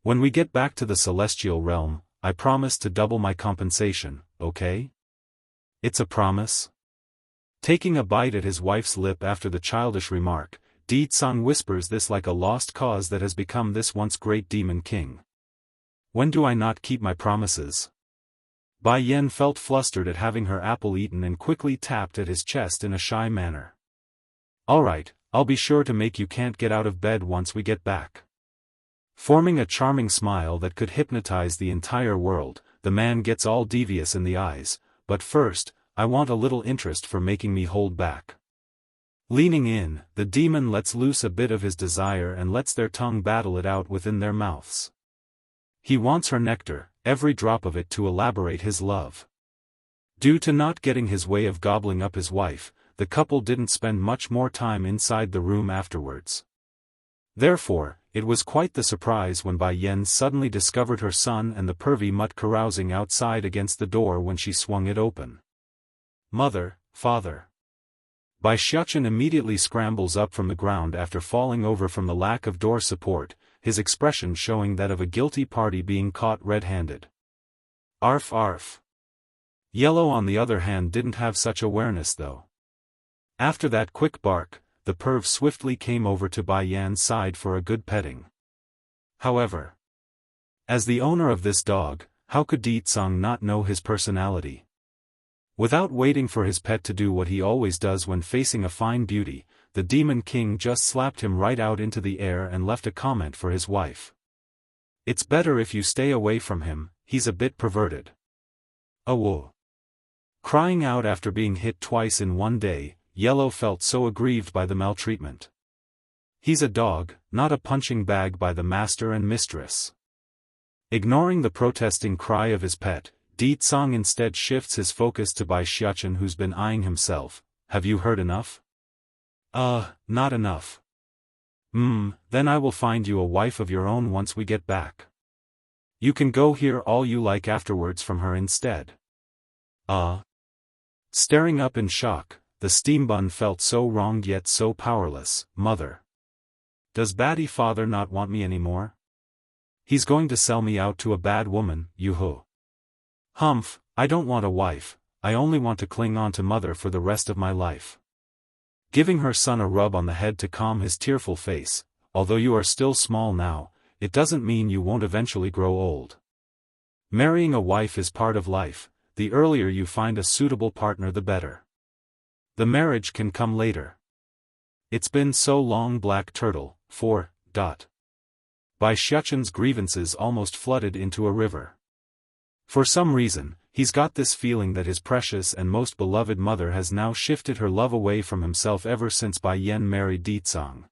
When we get back to the celestial realm, I promise to double my compensation, okay? It's a promise? Taking a bite at his wife's lip after the childish remark, Di Tsong whispers this like a lost cause that has become this once great demon king. When do I not keep my promises? Bai Yan felt flustered at having her apple eaten and quickly tapped at his chest in a shy manner. Alright, I'll be sure to make you can't get out of bed once we get back. Forming a charming smile that could hypnotize the entire world, the man gets all devious in the eyes, but first, I want a little interest for making me hold back. Leaning in, the demon lets loose a bit of his desire and lets their tongue battle it out within their mouths. He wants her nectar, every drop of it to elaborate his love. Due to not getting his way of gobbling up his wife, the couple didn't spend much more time inside the room afterwards. Therefore, it was quite the surprise when Bai Yan suddenly discovered her son and the pervy mutt carousing outside against the door when she swung it open. Mother, father. Bai Xiaofan immediately scrambles up from the ground after falling over from the lack of door support, his expression showing that of a guilty party being caught red-handed. Arf arf. Yellow on the other hand didn't have such awareness though. After that quick bark, the perv swiftly came over to Bai Yan's side for a good petting. however. As the owner of this dog, how could Di Tsang not know his personality? Without waiting for his pet to do what he always does when facing a fine beauty, the Demon King just slapped him right out into the air and left a comment for his wife. "It's better if you stay away from him, he's a bit perverted." Oh. Crying out after being hit twice in one day, Yellow felt so aggrieved by the maltreatment. He's a dog, not a punching bag by the master and mistress. Ignoring the protesting cry of his pet, Di Tsang instead shifts his focus to Bai Xiachen, who's been eyeing himself. "Have you heard enough?" Not enough." Then I will find you a wife of your own once we get back. You can go hear all you like afterwards from her instead." Staring up in shock, the steam bun felt so wronged yet so powerless. "Mother. Does Batty father not want me anymore? He's going to sell me out to a bad woman, yoo-hoo. Humph, I don't want a wife, I only want to cling on to mother for the rest of my life." Giving her son a rub on the head to calm his tearful face, "Although you are still small now, it doesn't mean you won't eventually grow old. Marrying a wife is part of life, the earlier you find a suitable partner the better. The marriage can come later. It's been so long, Black Turtle." 4. Bai Xiachen's grievances almost flooded into a river. For some reason, he's got this feeling that his precious and most beloved mother has now shifted her love away from himself ever since Bai Yan married Di Tsang.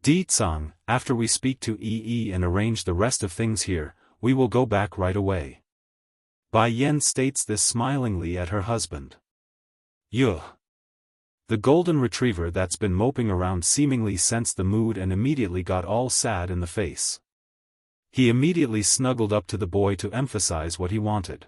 "Di Tsang, after we speak to Yi and arrange the rest of things here, we will go back right away." Bai Yan states this smilingly at her husband. Yuh. The golden retriever that's been moping around seemingly sensed the mood and immediately got all sad in the face. He immediately snuggled up to the boy to emphasize what he wanted.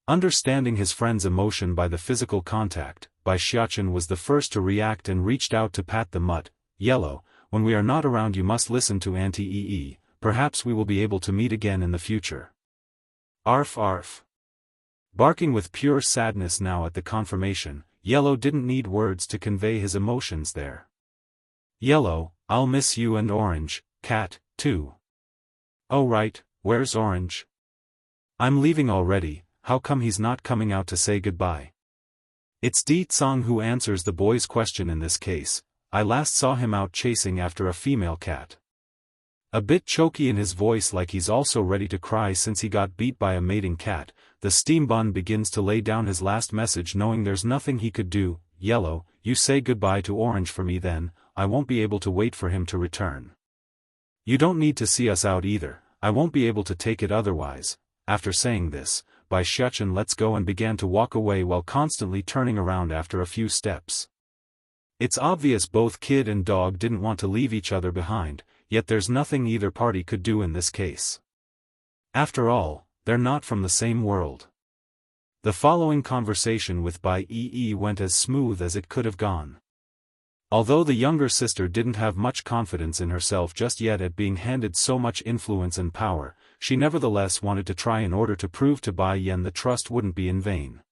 Understanding his friend's emotion by the physical contact, Bai Xiachen was the first to react and reached out to pat the mutt. "Yellow, when we are not around you must listen to Auntie Yi, perhaps we will be able to meet again in the future." Arf arf. Barking with pure sadness now at the confirmation, Yellow didn't need words to convey his emotions there. "Yellow, I'll miss you and Orange, cat, too." "Oh right, where's Orange?" "I'm leaving already, how come he's not coming out to say goodbye?" It's Di Tsang who answers the boy's question in this case. "I last saw him out chasing after a female cat." A bit choky in his voice, like he's also ready to cry since he got beat by a mating cat, the steam bun begins to lay down his last message, knowing there's nothing he could do. "Yellow, you say goodbye to Orange for me then, I won't be able to wait for him to return. You don't need to see us out either, I won't be able to take it otherwise." After saying this, Bai Xiachen lets go and began to walk away while constantly turning around after a few steps. It's obvious both kid and dog didn't want to leave each other behind, yet there's nothing either party could do in this case. After all, they're not from the same world. The following conversation with Bai Yi went as smooth as it could have gone. Although the younger sister didn't have much confidence in herself just yet at being handed so much influence and power, she nevertheless wanted to try in order to prove to Bai Yan the trust wouldn't be in vain.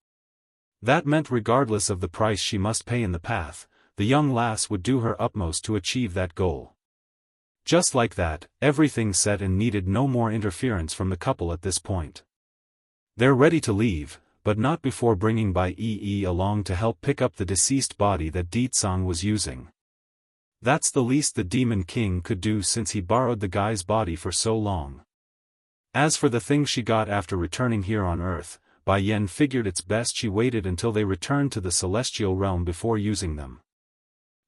That meant regardless of the price she must pay in the path, the young lass would do her utmost to achieve that goal. Just like that, everything set and needed no more interference from the couple at this point. They're ready to leave, but not before bringing Bai Yi along to help pick up the deceased body that Di Tsang was using. That's the least the Demon King could do since he borrowed the guy's body for so long. As for the things she got after returning here on Earth, Bai Yan figured it's best she waited until they returned to the celestial realm before using them.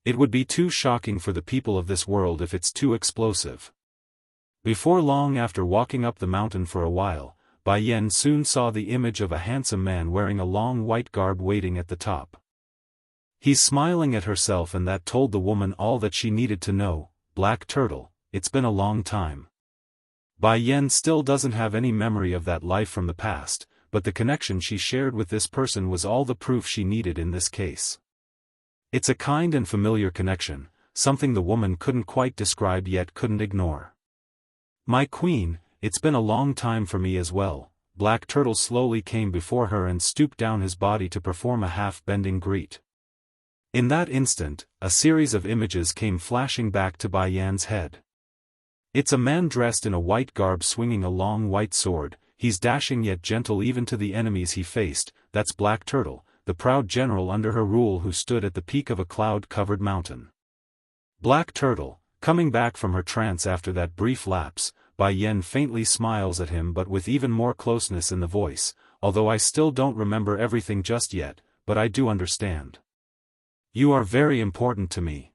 It would be too shocking for the people of this world if it's too explosive. Before long, after walking up the mountain for a while, Bai Yan soon saw the image of a handsome man wearing a long white garb waiting at the top. He's smiling at herself, and that told the woman all that she needed to know. Black Turtle, it's been a long time. Bai Yan still doesn't have any memory of that life from the past, but the connection she shared with this person was all the proof she needed in this case. It's a kind and familiar connection, something the woman couldn't quite describe yet couldn't ignore. "My queen, it's been a long time for me as well." Black Turtle slowly came before her and stooped down his body to perform a half-bending greet. In that instant, a series of images came flashing back to Bai Yan's head. It's a man dressed in a white garb swinging a long white sword. He's dashing yet gentle even to the enemies he faced. That's Black Turtle, the proud general under her rule who stood at the peak of a cloud-covered mountain. Black Turtle, coming back from her trance after that brief lapse, Bai Yan faintly smiles at him but with even more closeness in the voice, although I still don't remember everything just yet, but I do understand. You are very important to me.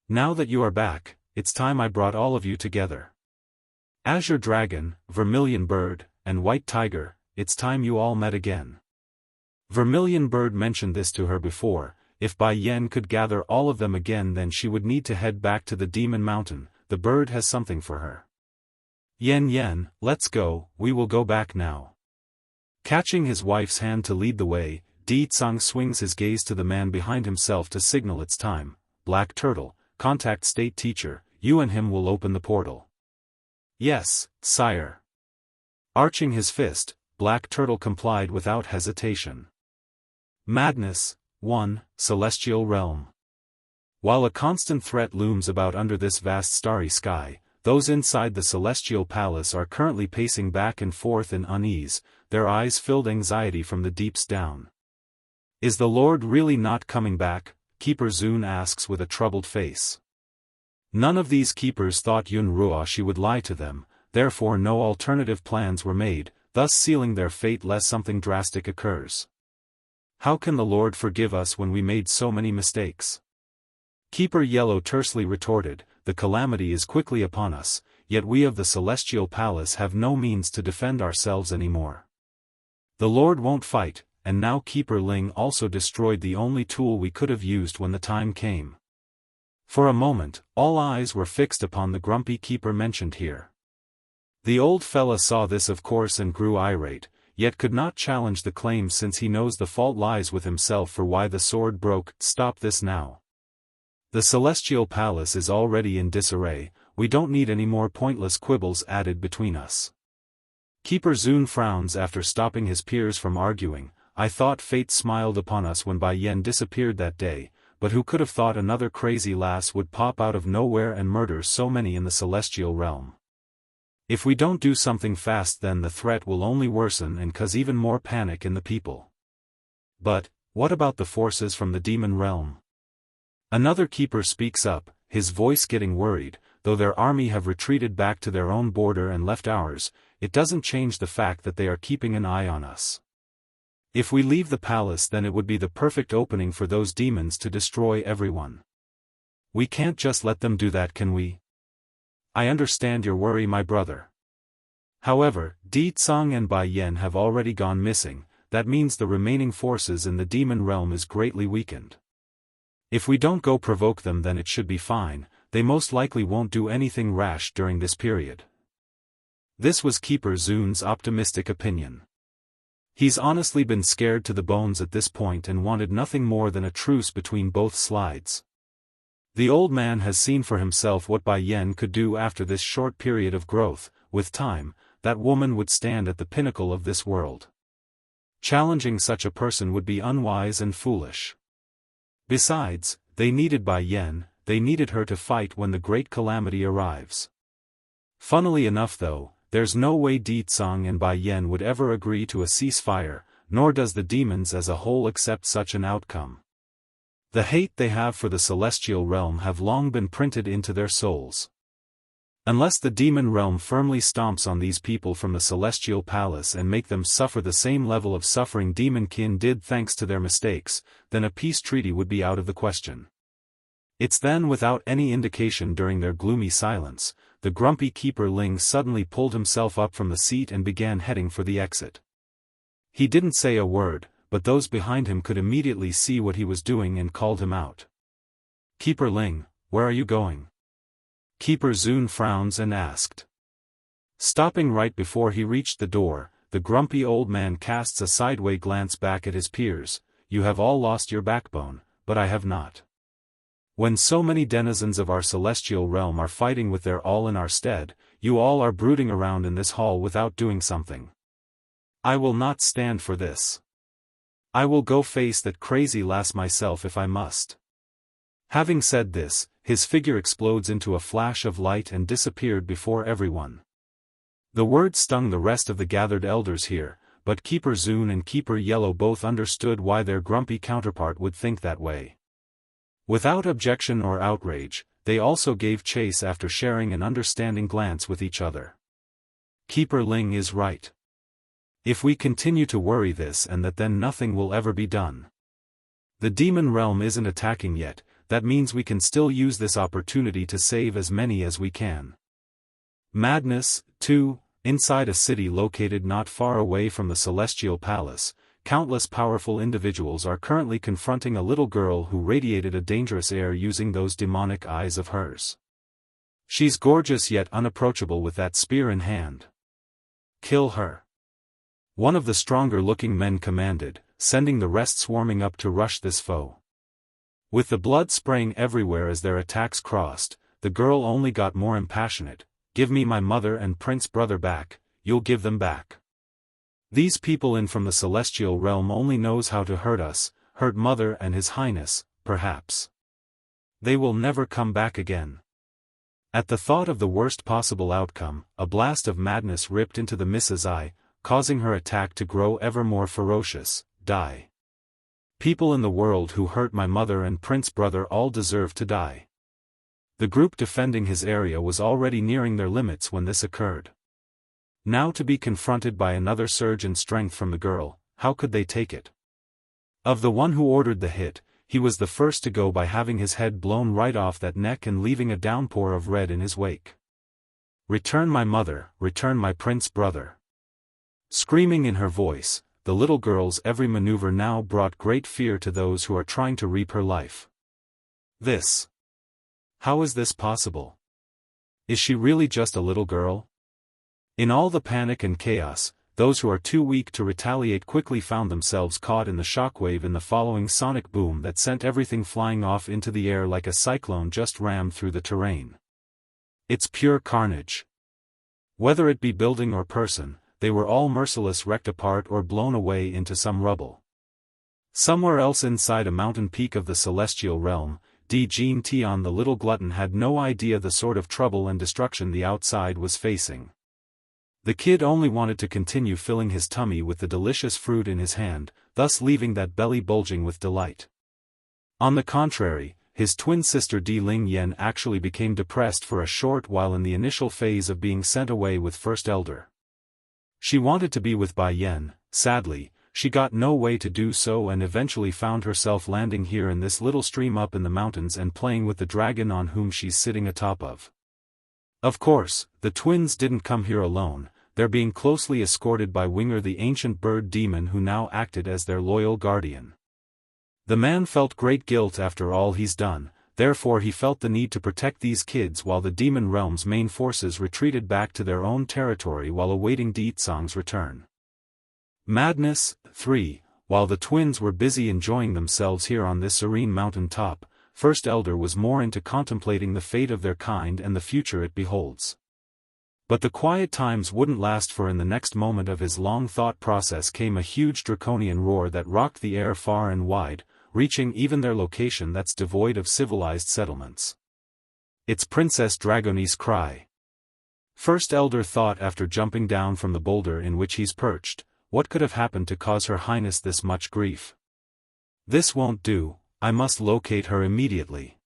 Now that you are back, it's time I brought all of you together. Azure Dragon, Vermilion Bird, and White Tiger, it's time you all met again. Vermilion Bird mentioned this to her before. If Bai Yan could gather all of them again, then she would need to head back to the Demon Mountain. The bird has something for her. Yen, let's go, we will go back now. Catching his wife's hand to lead the way, Di Tsang swings his gaze to the man behind himself to signal it's time. Black Turtle, contact State Teacher, you and him will open the portal. Yes, sire. Arching his fist, Black Turtle complied without hesitation. Madness. 1. Celestial Realm. While a constant threat looms about under this vast starry sky, those inside the Celestial Palace are currently pacing back and forth in unease, their eyes filled anxiety from the deeps down. Is the Lord really not coming back? Keeper Zun asks with a troubled face. None of these keepers thought Yun Ruoshi would lie to them, therefore no alternative plans were made, thus sealing their fate lest something drastic occurs. How can the Lord forgive us when we made so many mistakes? Keeper Yellow tersely retorted, the calamity is quickly upon us, yet we of the Celestial Palace have no means to defend ourselves anymore. The Lord won't fight, and now Keeper Ling also destroyed the only tool we could have used when the time came. For a moment, all eyes were fixed upon the grumpy keeper mentioned here. The old fella saw this of course and grew irate, yet could not challenge the claim since he knows the fault lies with himself for why the sword broke. Stop this now. The Celestial Palace is already in disarray, we don't need any more pointless quibbles added between us. Keeper Zun frowns after stopping his peers from arguing. I thought fate smiled upon us when Bai Yan disappeared that day, but who could have thought another crazy lass would pop out of nowhere and murder so many in the Celestial Realm. If we don't do something fast then the threat will only worsen and cause even more panic in the people. But, what about the forces from the Demon Realm? Another keeper speaks up, his voice getting worried. Though their army have retreated back to their own border and left ours, it doesn't change the fact that they are keeping an eye on us. If we leave the palace then it would be the perfect opening for those demons to destroy everyone. We can't just let them do that, can we? I understand your worry, my brother. However, Di Tsang and Bai Yan have already gone missing, that means the remaining forces in the demon realm is greatly weakened. If we don't go provoke them then it should be fine, they most likely won't do anything rash during this period. This was Keeper Zun's optimistic opinion. He's honestly been scared to the bones at this point and wanted nothing more than a truce between both sides. The old man has seen for himself what Bai Yan could do after this short period of growth. With time, that woman would stand at the pinnacle of this world. Challenging such a person would be unwise and foolish. Besides, they needed Bai Yan, they needed her to fight when the great calamity arrives. Funnily enough though, there's no way Di Tsang and Bai Yan would ever agree to a ceasefire, nor does the demons as a whole accept such an outcome. The hate they have for the Celestial Realm have long been printed into their souls. Unless the demon realm firmly stomps on these people from the Celestial Palace and make them suffer the same level of suffering demonkin did thanks to their mistakes, then a peace treaty would be out of the question. It's then without any indication during their gloomy silence, the grumpy Keeper Ling suddenly pulled himself up from the seat and began heading for the exit. He didn't say a word, but those behind him could immediately see what he was doing and called him out. Keeper Ling, where are you going? Keeper Zun frowns and asked. Stopping right before he reached the door, the grumpy old man casts a sideway glance back at his peers. You have all lost your backbone, but I have not. When so many denizens of our celestial realm are fighting with their all in our stead, you all are brooding around in this hall without doing something. I will not stand for this. I will go face that crazy lass myself if I must. Having said this, his figure explodes into a flash of light and disappeared before everyone. The word stung the rest of the gathered elders here, but Keeper Zune and Keeper Yellow both understood why their grumpy counterpart would think that way. Without objection or outrage, they also gave chase after sharing an understanding glance with each other. Keeper Ling is right. If we continue to worry this and that, then nothing will ever be done. The demon realm isn't attacking yet, that means we can still use this opportunity to save as many as we can. Madness, 2. Inside a city located not far away from the Celestial Palace, countless powerful individuals are currently confronting a little girl who radiated a dangerous air using those demonic eyes of hers. She's gorgeous yet unapproachable with that spear in hand. Kill her. One of the stronger-looking men commanded, sending the rest swarming up to rush this foe. With the blood spraying everywhere as their attacks crossed, the girl only got more impassionate. Give me my mother and prince brother back, you'll give them back. These people in from the celestial realm only knows how to hurt us, hurt mother and his highness, perhaps. They will never come back again. At the thought of the worst possible outcome, a blast of madness ripped into the Mrs. Eye, causing her attack to grow ever more ferocious. Die. People in the world who hurt my mother and prince brother all deserve to die. The group defending his area was already nearing their limits when this occurred. Now to be confronted by another surge in strength from the girl, how could they take it? Of the one who ordered the hit, he was the first to go by having his head blown right off that neck and leaving a downpour of red in his wake. Return my mother, return my prince brother. Screaming in her voice, the little girl's every maneuver now brought great fear to those who are trying to reap her life. How is this possible? Is she really just a little girl? In all the panic and chaos, those who are too weak to retaliate quickly found themselves caught in the shockwave in the following sonic boom that sent everything flying off into the air like a cyclone just rammed through the terrain. It's pure carnage. Whether it be building or person, they were all merciless, wrecked apart or blown away into some rubble. Somewhere else inside a mountain peak of the celestial realm, Jean Tian the little glutton had no idea the sort of trouble and destruction the outside was facing. The kid only wanted to continue filling his tummy with the delicious fruit in his hand, thus leaving that belly bulging with delight. On the contrary, his twin sister Ling Yan actually became depressed for a short while in the initial phase of being sent away with First Elder. She wanted to be with Bai Yan. Sadly, she got no way to do so and eventually found herself landing here in this little stream up in the mountains and playing with the dragon on whom she's sitting atop of. Of course, the twins didn't come here alone, they're being closely escorted by Winger the ancient bird demon who now acted as their loyal guardian. The man felt great guilt after all he's done, therefore he felt the need to protect these kids while the demon realm's main forces retreated back to their own territory while awaiting Deetsong's return. Madness, 3. While the twins were busy enjoying themselves here on this serene mountain top, First Elder was more into contemplating the fate of their kind and the future it beholds. But the quiet times wouldn't last, for in the next moment of his long thought process came a huge draconian roar that rocked the air far and wide, reaching even their location that's devoid of civilized settlements. It's Princess Dragonie's cry. First Elder thought after jumping down from the boulder in which he's perched, what could have happened to cause Her Highness this much grief? This won't do, I must locate her immediately.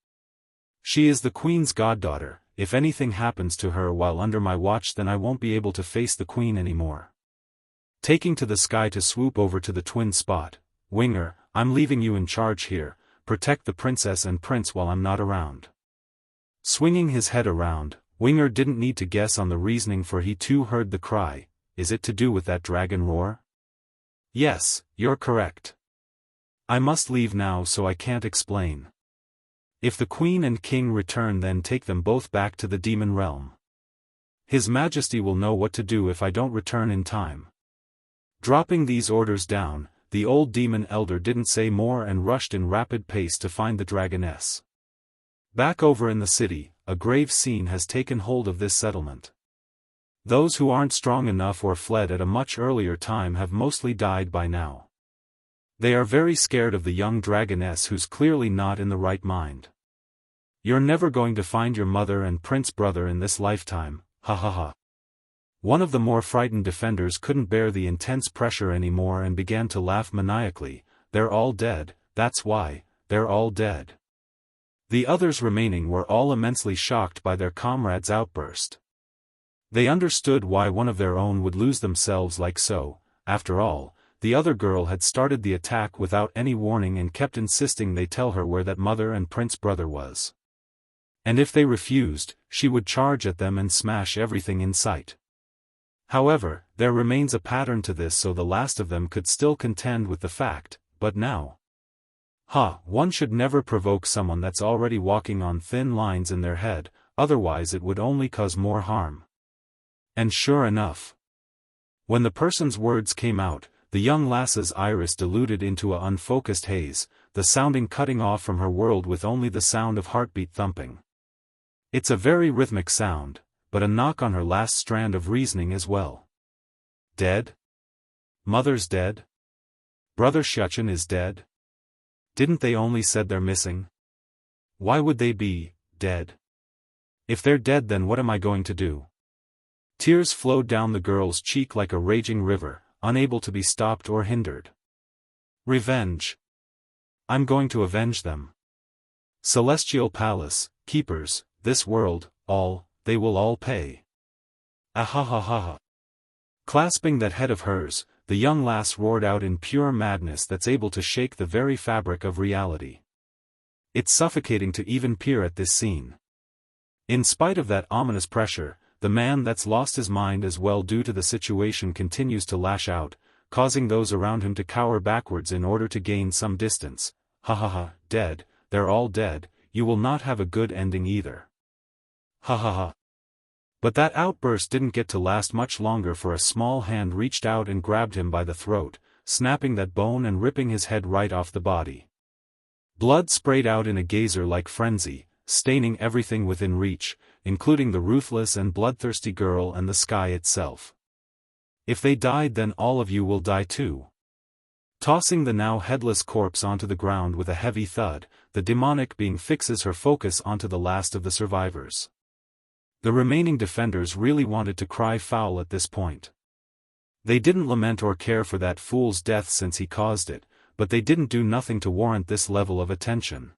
She is the Queen's goddaughter. If anything happens to her while under my watch, then I won't be able to face the Queen anymore. Taking to the sky to swoop over to the twin spot, Winger, I'm leaving you in charge here, protect the princess and prince while I'm not around. Swinging his head around, Winger didn't need to guess on the reasoning, for he too heard the cry. Is it to do with that dragon roar? Yes, you're correct. I must leave now, so I can't explain. If the Queen and King return, then take them both back to the demon realm. His Majesty will know what to do if I don't return in time. Dropping these orders down, the old demon elder didn't say more and rushed in rapid pace to find the dragoness. Back over in the city, a grave scene has taken hold of this settlement. Those who aren't strong enough or fled at a much earlier time have mostly died by now. They are very scared of the young dragoness who's clearly not in the right mind. You're never going to find your mother and prince brother in this lifetime, ha ha ha. One of the more frightened defenders couldn't bear the intense pressure anymore and began to laugh maniacally. They're all dead, that's why, they're all dead. The others remaining were all immensely shocked by their comrade's outburst. They understood why one of their own would lose themselves like so. After all, the other girl had started the attack without any warning and kept insisting they tell her where that mother and prince brother was. And if they refused, she would charge at them and smash everything in sight. However, there remains a pattern to this, so the last of them could still contend with the fact, but now. One should never provoke someone that's already walking on thin lines in their head, otherwise it would only cause more harm. And sure enough, when the person's words came out, the young lass's iris diluted into a unfocused haze, the sounding cutting off from her world with only the sound of heartbeat thumping. It's a very rhythmic sound, but a knock on her last strand of reasoning as well. Dead? Mother's dead? Brother Xiaofan is dead? Didn't they only said they're missing? Why would they be dead? If they're dead, then what am I going to do? Tears flowed down the girl's cheek like a raging river, unable to be stopped or hindered. Revenge. I'm going to avenge them. Celestial Palace, keepers, this world, they will all pay. Ahahaha. Clasping that head of hers, the young lass roared out in pure madness that's able to shake the very fabric of reality. It's suffocating to even peer at this scene. In spite of that ominous pressure, the man that's lost his mind as well due to the situation continues to lash out, causing those around him to cower backwards in order to gain some distance. Dead, they're all dead, you will not have a good ending either. But that outburst didn't get to last much longer, for a small hand reached out and grabbed him by the throat, snapping that bone and ripping his head right off the body. Blood sprayed out in a geyser-like frenzy, staining everything within reach, including the ruthless and bloodthirsty girl and the sky itself. If they died, then all of you will die too. Tossing the now headless corpse onto the ground with a heavy thud, the demonic being fixes her focus onto the last of the survivors. The remaining defenders really wanted to cry foul at this point. They didn't lament or care for that fool's death since he caused it, but they didn't do nothing to warrant this level of attention.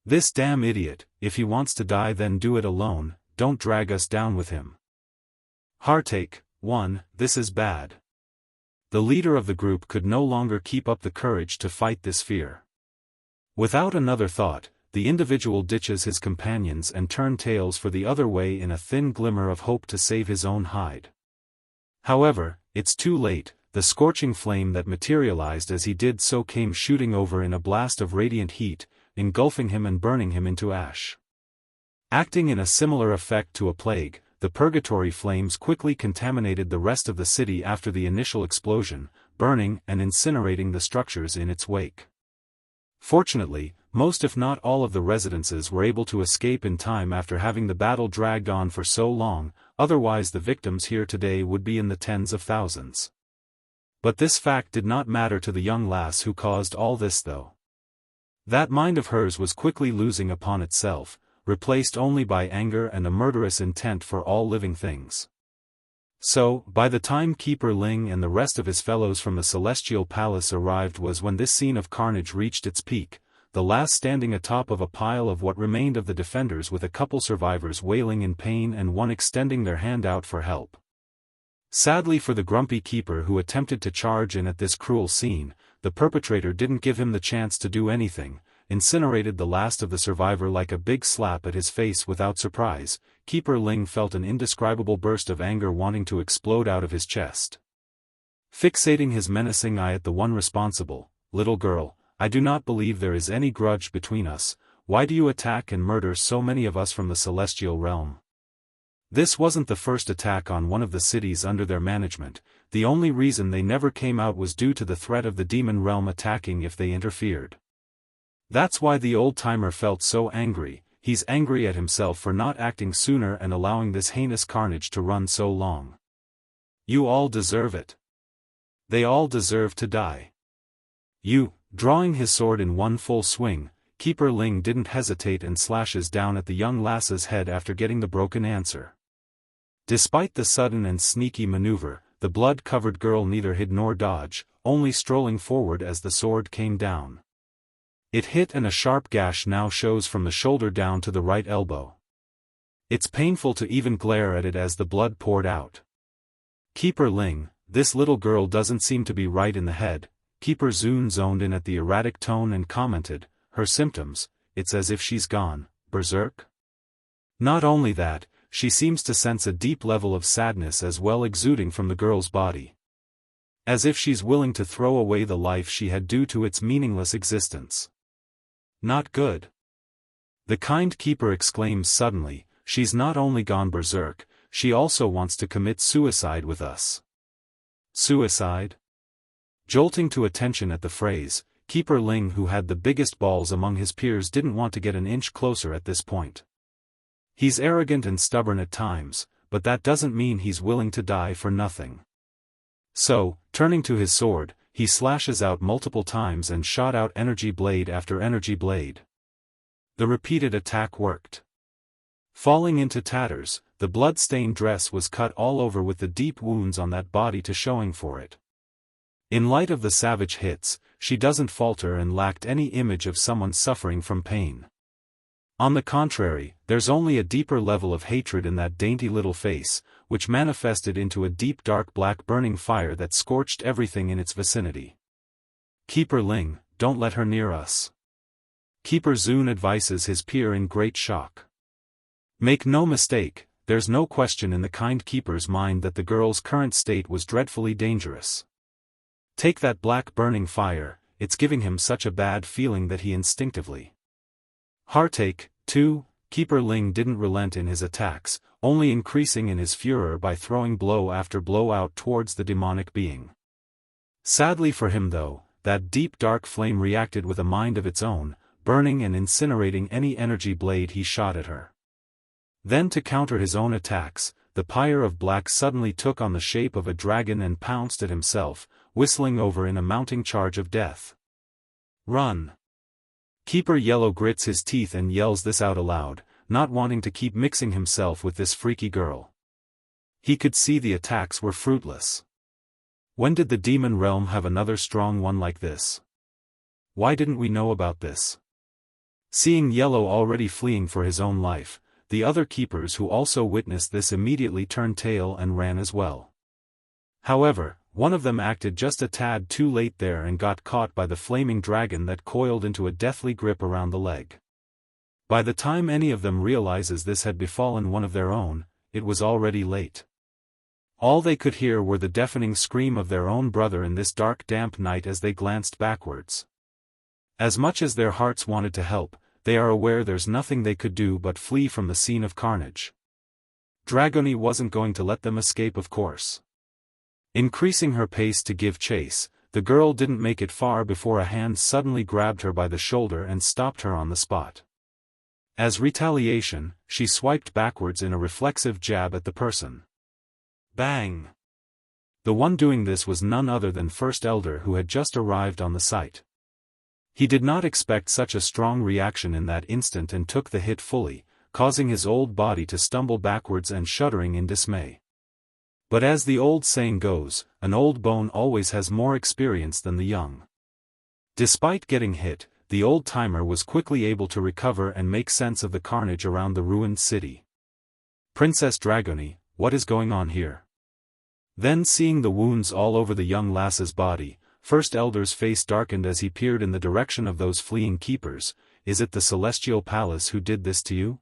This damn idiot, if he wants to die then do it alone, don't drag us down with him. Heartache, 1, this is bad. The leader of the group could no longer keep up the courage to fight this fear. Without another thought, the individual ditches his companions and turned tails for the other way in a thin glimmer of hope to save his own hide. However, it's too late. The scorching flame that materialized as he did so came shooting over in a blast of radiant heat, engulfing him and burning him into ash. Acting in a similar effect to a plague, the purgatory flames quickly contaminated the rest of the city after the initial explosion, burning and incinerating the structures in its wake. Fortunately, most if not all of the residences were able to escape in time after having the battle dragged on for so long, otherwise the victims here today would be in the tens of thousands. But this fact did not matter to the young lass who caused all this though. That mind of hers was quickly losing upon itself, replaced only by anger and a murderous intent for all living things. So, by the time Keeper Ling and the rest of his fellows from the Celestial Palace arrived was when this scene of carnage reached its peak, the last standing atop of a pile of what remained of the defenders with a couple survivors wailing in pain and one extending their hand out for help. Sadly for the grumpy keeper who attempted to charge in at this cruel scene, the perpetrator didn't give him the chance to do anything, incinerated the last of the survivor like a big slap at his face without surprise. Keeper Ling felt an indescribable burst of anger wanting to explode out of his chest. Fixating his menacing eye at the one responsible, "Little girl, I do not believe there is any grudge between us. Why do you attack and murder so many of us from the celestial realm?" This wasn't the first attack on one of the cities under their management. The only reason they never came out was due to the threat of the demon realm attacking if they interfered. That's why the old-timer felt so angry. He's angry at himself for not acting sooner and allowing this heinous carnage to run so long. You all deserve it. They all deserve to die. You, drawing his sword in one full swing, Keeper Ling didn't hesitate and slashes down at the young lass's head after getting the broken answer. Despite the sudden and sneaky maneuver, the blood-covered girl neither hid nor dodged, only strolling forward as the sword came down. It hit and a sharp gash now shows from the shoulder down to the right elbow. It's painful to even glare at it as the blood poured out. Keeper Ling, this little girl doesn't seem to be right in the head. Keeper Zun zoned in at the erratic tone and commented, her symptoms, it's as if she's gone berserk. Not only that, she seems to sense a deep level of sadness as well exuding from the girl's body. As if she's willing to throw away the life she had due to its meaningless existence. Not good. The kind keeper exclaims suddenly, she's not only gone berserk, she also wants to commit suicide with us. Suicide? Jolting to attention at the phrase, Keeper Ling, who had the biggest balls among his peers, didn't want to get an inch closer at this point. He's arrogant and stubborn at times, but that doesn't mean he's willing to die for nothing. So, turning to his sword, he slashes out multiple times and shot out energy blade after energy blade. The repeated attack worked. Falling into tatters, the blood-stained dress was cut all over with the deep wounds on that body to showing for it. In light of the savage hits, she doesn't falter and lacked any image of someone suffering from pain. On the contrary, there's only a deeper level of hatred in that dainty little face, which manifested into a deep dark black burning fire that scorched everything in its vicinity. Keeper Ling, don't let her near us. Keeper Zun advises his peer in great shock. Make no mistake, there's no question in the kind keeper's mind that the girl's current state was dreadfully dangerous. Take that black burning fire, it's giving him such a bad feeling that he instinctively. Heartache, too. Keeper Ling didn't relent in his attacks, only increasing in his furor by throwing blow after blow out towards the demonic being. Sadly for him though, that deep dark flame reacted with a mind of its own, burning and incinerating any energy blade he shot at her. Then to counter his own attacks, the pyre of black suddenly took on the shape of a dragon and pounced at himself, whistling over in a mounting charge of death. Run! Keeper Yellow grits his teeth and yells this out aloud, not wanting to keep mixing himself with this freaky girl. He could see the attacks were fruitless. When did the demon realm have another strong one like this? Why didn't we know about this? Seeing Yellow already fleeing for his own life, the other keepers who also witnessed this immediately turned tail and ran as well. However, one of them acted just a tad too late there and got caught by the flaming dragon that coiled into a deathly grip around the leg. By the time any of them realizes this had befallen one of their own, it was already late. All they could hear were the deafening scream of their own brother in this dark damp night as they glanced backwards. As much as their hearts wanted to help, they are aware there's nothing they could do but flee from the scene of carnage. Dragony wasn't going to let them escape, of course. Increasing her pace to give chase, the girl didn't make it far before a hand suddenly grabbed her by the shoulder and stopped her on the spot. As retaliation, she swiped backwards in a reflexive jab at the person. Bang! The one doing this was none other than First Elder, who had just arrived on the site. He did not expect such a strong reaction in that instant and took the hit fully, causing his old body to stumble backwards and shuddering in dismay. But as the old saying goes, an old bone always has more experience than the young. Despite getting hit, the old-timer was quickly able to recover and make sense of the carnage around the ruined city. Princess Dragony, what is going on here? Then seeing the wounds all over the young lass's body, First Elder's face darkened as he peered in the direction of those fleeing keepers. Is it the Celestial Palace who did this to you?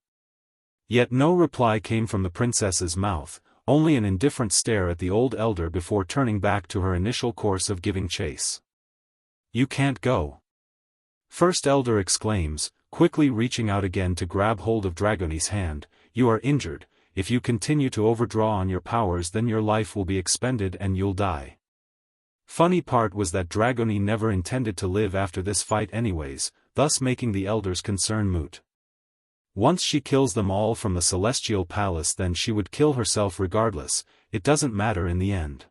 Yet no reply came from the princess's mouth, only an indifferent stare at the old elder before turning back to her initial course of giving chase. You can't go. First Elder exclaims, quickly reaching out again to grab hold of Dragony's hand. You are injured. If you continue to overdraw on your powers, then your life will be expended and you'll die. Funny part was that Dragony never intended to live after this fight anyways, thus making the elder's concern moot. Once she kills them all from the Celestial Palace, then she would kill herself regardless. It doesn't matter in the end.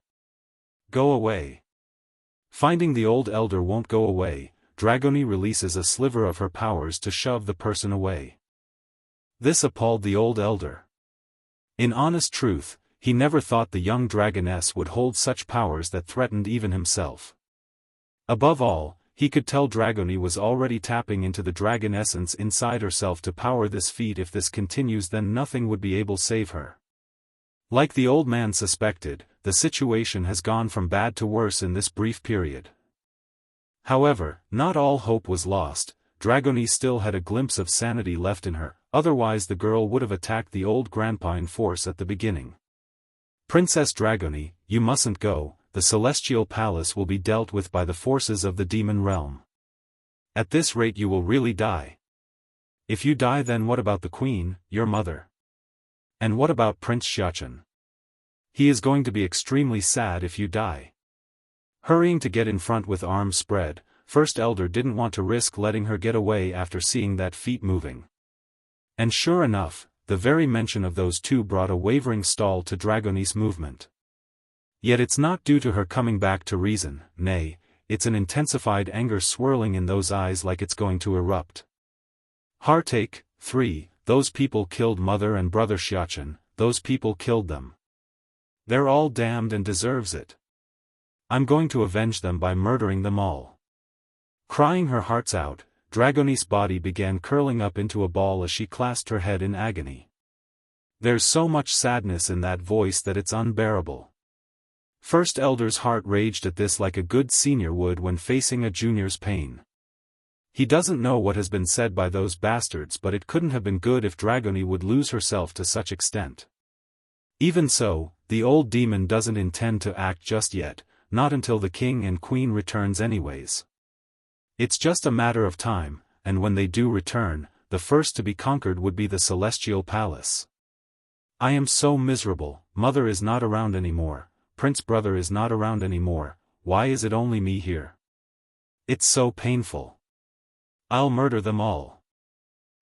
Go away. Finding the old elder won't go away, Dragoni releases a sliver of her powers to shove the person away. This appalled the old elder. In honest truth, he never thought the young dragoness would hold such powers that threatened even himself. Above all, he could tell Dragoni was already tapping into the dragon essence inside herself to power this feat. If this continues, then nothing would be able to save her. Like the old man suspected, the situation has gone from bad to worse in this brief period. However, not all hope was lost. Dragoni still had a glimpse of sanity left in her, otherwise the girl would have attacked the old grandpa in force at the beginning. Princess Dragoni, you mustn't go. The celestial palace will be dealt with by the forces of the demon realm. At this rate you will really die. If you die, then what about the queen, your mother? And what about Prince Xiaofan? He is going to be extremely sad if you die. Hurrying to get in front with arms spread, First Elder didn't want to risk letting her get away after seeing that feet moving. And sure enough, the very mention of those two brought a wavering stall to Dragoni's movement. Yet it's not due to her coming back to reason, nay, it's an intensified anger swirling in those eyes like it's going to erupt. Heartache. 3. Those people killed mother and brother Xiaofan, those people killed them. They're all damned and deserves it. I'm going to avenge them by murdering them all. Crying her hearts out, Dragoni's body began curling up into a ball as she clasped her head in agony. There's so much sadness in that voice that it's unbearable. First Elder's heart raged at this like a good senior would when facing a junior's pain. He doesn't know what has been said by those bastards, but it couldn't have been good if Dragoni would lose herself to such extent. Even so, the old demon doesn't intend to act just yet, not until the king and queen returns anyways. It's just a matter of time, and when they do return, the first to be conquered would be the celestial palace. I am so miserable. Mother is not around anymore. Prince brother is not around anymore. Why is it only me here? It's so painful. I'll murder them all.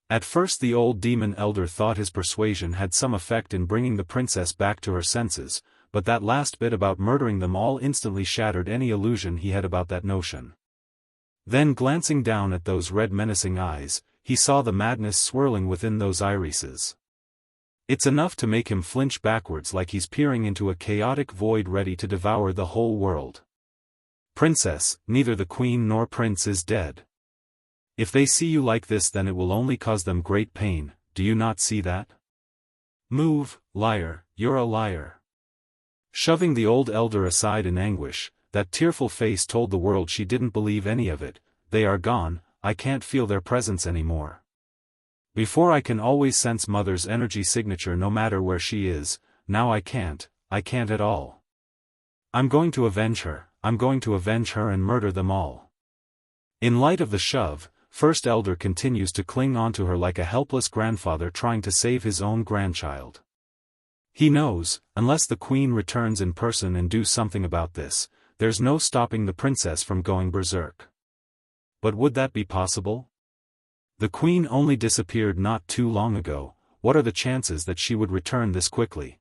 At first the old demon elder thought his persuasion had some effect in bringing the princess back to her senses, but that last bit about murdering them all instantly shattered any illusion he had about that notion. Then glancing down at those red menacing eyes, he saw the madness swirling within those irises. It's enough to make him flinch backwards like he's peering into a chaotic void ready to devour the whole world. Princess, neither the queen nor prince is dead. If they see you like this, then it will only cause them great pain. Do you not see that? Move, liar, you're a liar. Shoving the old elder aside in anguish, that tearful face told the world she didn't believe any of it. They are gone, I can't feel their presence anymore. Before I can always sense mother's energy signature no matter where she is, now I can't at all. I'm going to avenge her and murder them all. In light of the shove, First Elder continues to cling onto her like a helpless grandfather trying to save his own grandchild. He knows, unless the queen returns in person and do something about this, there's no stopping the princess from going berserk. But would that be possible? The queen only disappeared not too long ago. What are the chances that she would return this quickly?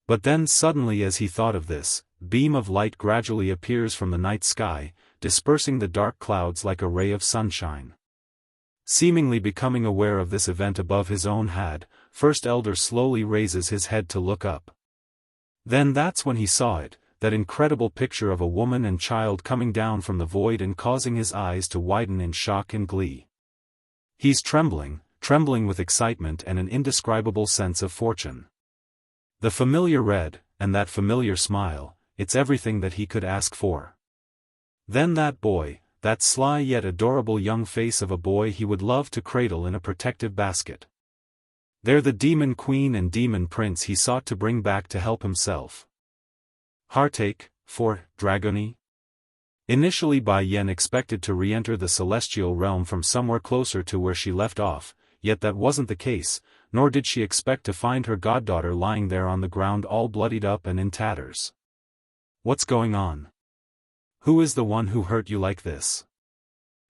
But then suddenly, as he thought of this, a beam of light gradually appears from the night sky, dispersing the dark clouds like a ray of sunshine. Seemingly becoming aware of this event above his own head, First Elder slowly raises his head to look up. Then that's when he saw it, that incredible picture of a woman and child coming down from the void and causing his eyes to widen in shock and glee. He's trembling with excitement and an indescribable sense of fortune. The familiar red, and that familiar smile, it's everything that he could ask for. Then that boy, that sly yet adorable young face of a boy he would love to cradle in a protective basket. They're the demon queen and demon prince he sought to bring back to help himself. Heartache. 4. Dragoni. Initially Bai Yen expected to re-enter the celestial realm from somewhere closer to where she left off, yet that wasn't the case, nor did she expect to find her goddaughter lying there on the ground all bloodied up and in tatters. What's going on? Who is the one who hurt you like this?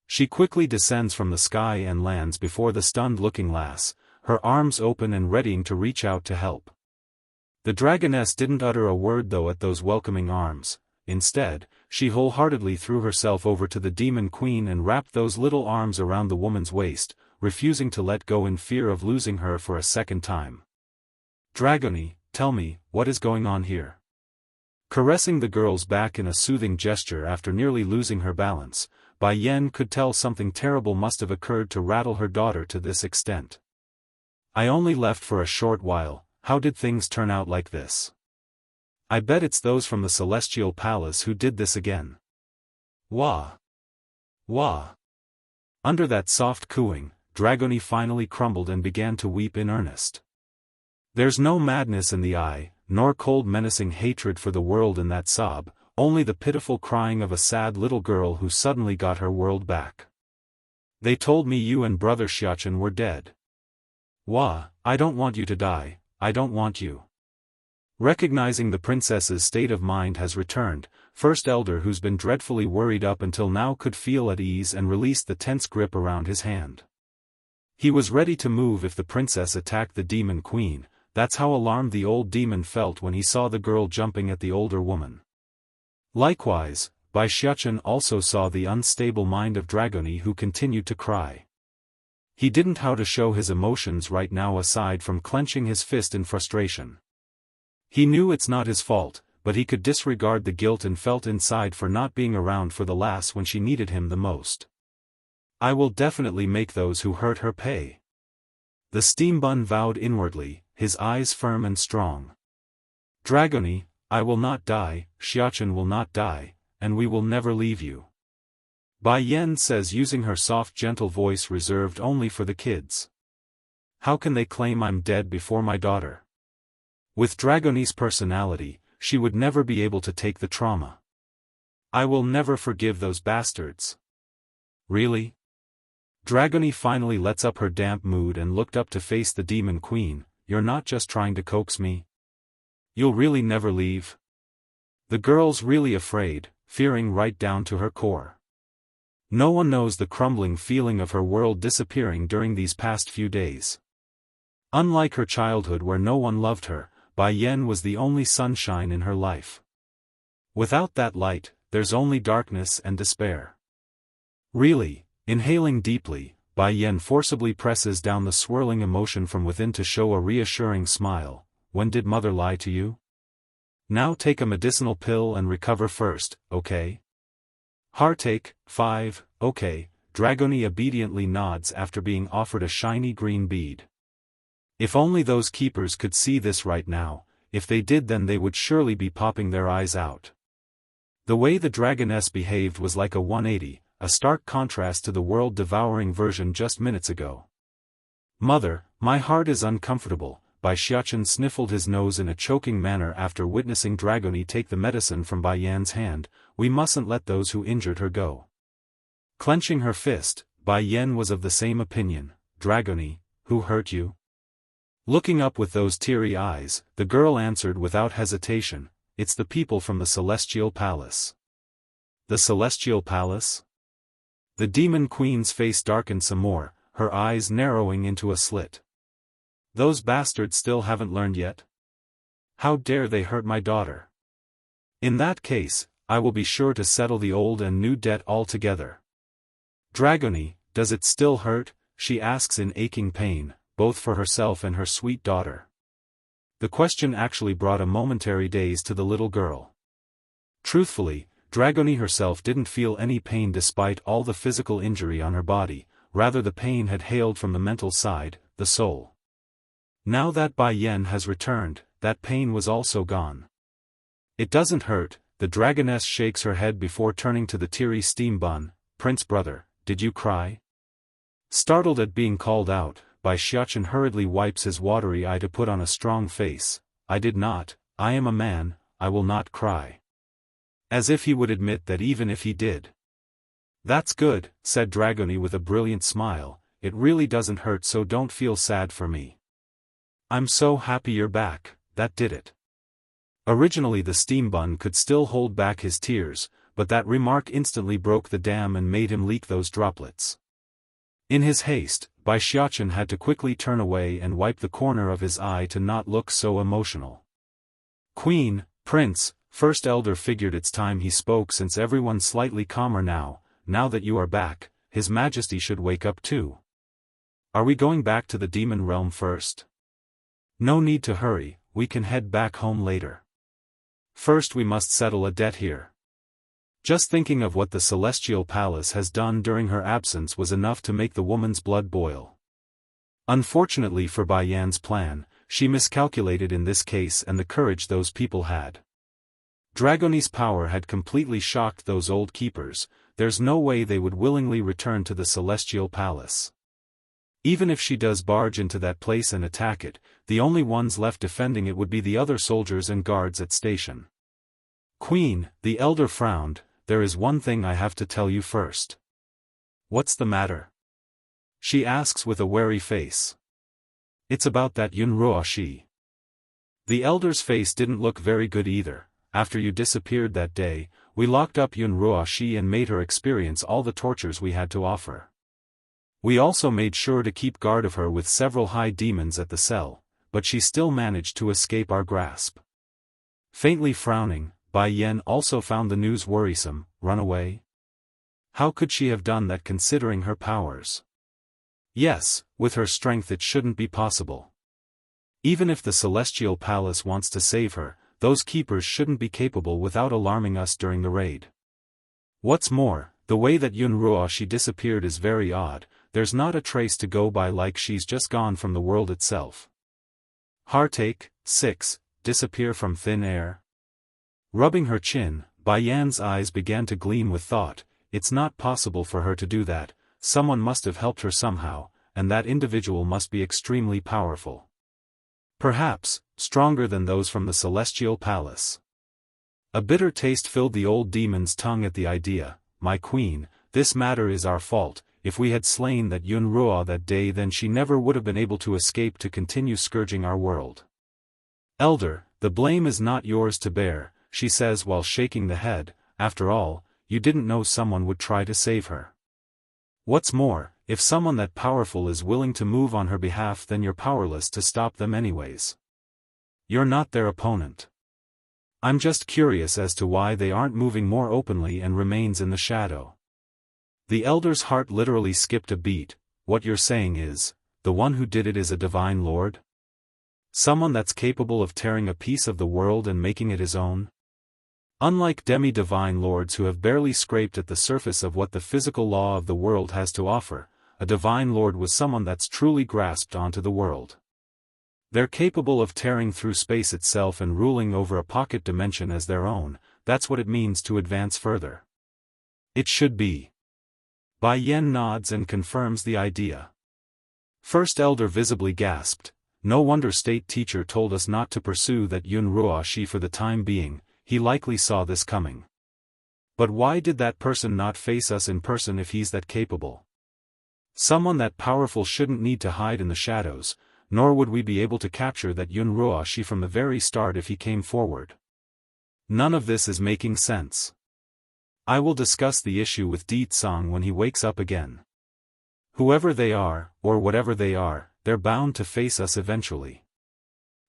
She quickly descends from the sky and lands before the stunned-looking lass, her arms open and readying to reach out to help. The dragoness didn't utter a word though at those welcoming arms. Instead, she wholeheartedly threw herself over to the demon queen and wrapped those little arms around the woman's waist, refusing to let go in fear of losing her for a second time. "Dragony, tell me, what is going on here?" Caressing the girl's back in a soothing gesture after nearly losing her balance, Bai Yan could tell something terrible must have occurred to rattle her daughter to this extent. "I only left for a short while, how did things turn out like this? I bet it's those from the Celestial Palace who did this again." "Wah! Wah!" Under that soft cooing, Dragony finally crumbled and began to weep in earnest. There's no madness in the eye, nor cold menacing hatred for the world in that sob, only the pitiful crying of a sad little girl who suddenly got her world back. "They told me you and brother Xiaofan were dead. Wah, I don't want you to die, I don't want you." Recognizing the princess's state of mind has returned, First Elder who's been dreadfully worried up until now could feel at ease and released the tense grip around his hand. He was ready to move if the princess attacked the demon queen. That's how alarmed the old demon felt when he saw the girl jumping at the older woman. Likewise, Bai Xiaofan also saw the unstable mind of Dragony who continued to cry. He didn't know how to show his emotions right now aside from clenching his fist in frustration. He knew it's not his fault, but he could disregard the guilt and felt inside for not being around for the lass when she needed him the most. "I will definitely make those who hurt her pay." The steam bun vowed inwardly, his eyes firm and strong. "Dragony, I will not die, Xiaofan will not die, and we will never leave you." Bai Yan says using her soft gentle voice reserved only for the kids. "How can they claim I'm dead before my daughter? With Dragony's personality, she would never be able to take the trauma. I will never forgive those bastards." "Really?" Dragony finally lets up her damp mood and looked up to face the demon queen. "You're not just trying to coax me? You'll really never leave?" The girl's really afraid, fearing right down to her core. No one knows the crumbling feeling of her world disappearing during these past few days. Unlike her childhood where no one loved her, Bai Yan was the only sunshine in her life. Without that light, there's only darkness and despair. Really, inhaling deeply, Bai Yan forcibly presses down the swirling emotion from within to show a reassuring smile. "When did mother lie to you? Now take a medicinal pill and recover first, okay?" "Heartache, 5, okay," Dragony obediently nods after being offered a shiny green bead. If only those keepers could see this right now, if they did then they would surely be popping their eyes out. The way the dragoness behaved was like a 180, a stark contrast to the world-devouring version just minutes ago. "Mother, my heart is uncomfortable." Bai Xiaofan sniffled his nose in a choking manner after witnessing Dragony take the medicine from Bai Yan's hand. "We mustn't let those who injured her go." Clenching her fist, Bai Yan was of the same opinion. "Dragony, who hurt you?" Looking up with those teary eyes, the girl answered without hesitation, "It's the people from the Celestial Palace." "The Celestial Palace?" The demon queen's face darkened some more, her eyes narrowing into a slit. "Those bastards still haven't learned yet? How dare they hurt my daughter? In that case, I will be sure to settle the old and new debt altogether." "Dragony, does it still hurt?" she asks in aching pain, both for herself and her sweet daughter. The question actually brought a momentary daze to the little girl. Truthfully, Dragony herself didn't feel any pain despite all the physical injury on her body, rather the pain had hailed from the mental side, the soul. Now that Bai Yan has returned, that pain was also gone. "It doesn't hurt," the dragoness shakes her head before turning to the teary steam bun. "Prince brother, did you cry?" Startled at being called out, Bai Xiaofan hurriedly wipes his watery eye to put on a strong face. "I did not, I am a man, I will not cry." As if he would admit that even if he did. "That's good," said Dragony with a brilliant smile, "it really doesn't hurt so don't feel sad for me. I'm so happy you're back, that did it." Originally the steam bun could still hold back his tears, but that remark instantly broke the dam and made him leak those droplets. In his haste, Bai Xiaofan had to quickly turn away and wipe the corner of his eye to not look so emotional. "Queen, Prince, First Elder figured it's time he spoke since everyone's slightly calmer now. Now that you are back, His Majesty should wake up too. Are we going back to the demon realm first? No need to hurry, we can head back home later. First we must settle a debt here. Just thinking of what the Celestial Palace has done during her absence was enough to make the woman's blood boil. Unfortunately for Bai Yan's plan, she miscalculated in this case and the courage those people had. Dragoni's power had completely shocked those old keepers. There's no way they would willingly return to the Celestial Palace. Even if she does barge into that place and attack it, the only ones left defending it would be the other soldiers and guards at station. Queen, the elder frowned, there is one thing I have to tell you first. What's the matter? She asks with a wary face. It's about that Yunruo. The elder's face didn't look very good either. After you disappeared that day, we locked up Yunruo and made her experience all the tortures we had to offer. We also made sure to keep guard of her with several high demons at the cell, but she still managed to escape our grasp. Faintly frowning, Bai Yan also found the news worrisome. Run away? How could she have done that considering her powers? Yes, with her strength it shouldn't be possible. Even if the Celestial Palace wants to save her, those keepers shouldn't be capable without alarming us during the raid. What's more, the way that Yunruo disappeared is very odd. There's not a trace to go by, like she's just gone from the world itself. Heartache. 6. Disappear from thin air. Rubbing her chin, Bai Yan's eyes began to gleam with thought. It's not possible for her to do that. Someone must have helped her somehow, and that individual must be extremely powerful. Perhaps, stronger than those from the Celestial Palace. A bitter taste filled the old demon's tongue at the idea. My queen, this matter is our fault. If we had slain that Yunruo that day, then she never would have been able to escape to continue scourging our world. Elder, the blame is not yours to bear, she says while shaking the head. After all, you didn't know someone would try to save her. What's more, if someone that powerful is willing to move on her behalf, then you're powerless to stop them anyways. You're not their opponent. I'm just curious as to why they aren't moving more openly and remains in the shadow. The elder's heart literally skipped a beat. What you're saying is, the one who did it is a divine lord? Someone that's capable of tearing a piece of the world and making it his own? Unlike demi-divine lords who have barely scraped at the surface of what the physical law of the world has to offer, a divine lord was someone that's truly grasped onto the world. They're capable of tearing through space itself and ruling over a pocket dimension as their own. That's what it means to advance further. It should be. Bai Yan nods and confirms the idea. First Elder visibly gasped. No wonder State Teacher told us not to pursue that Yunruo for the time being. He likely saw this coming. But why did that person not face us in person if he's that capable? Someone that powerful shouldn't need to hide in the shadows, nor would we be able to capture that Yunruo from the very start if he came forward. None of this is making sense. I will discuss the issue with Di Song when he wakes up again. Whoever they are, or whatever they are, they're bound to face us eventually.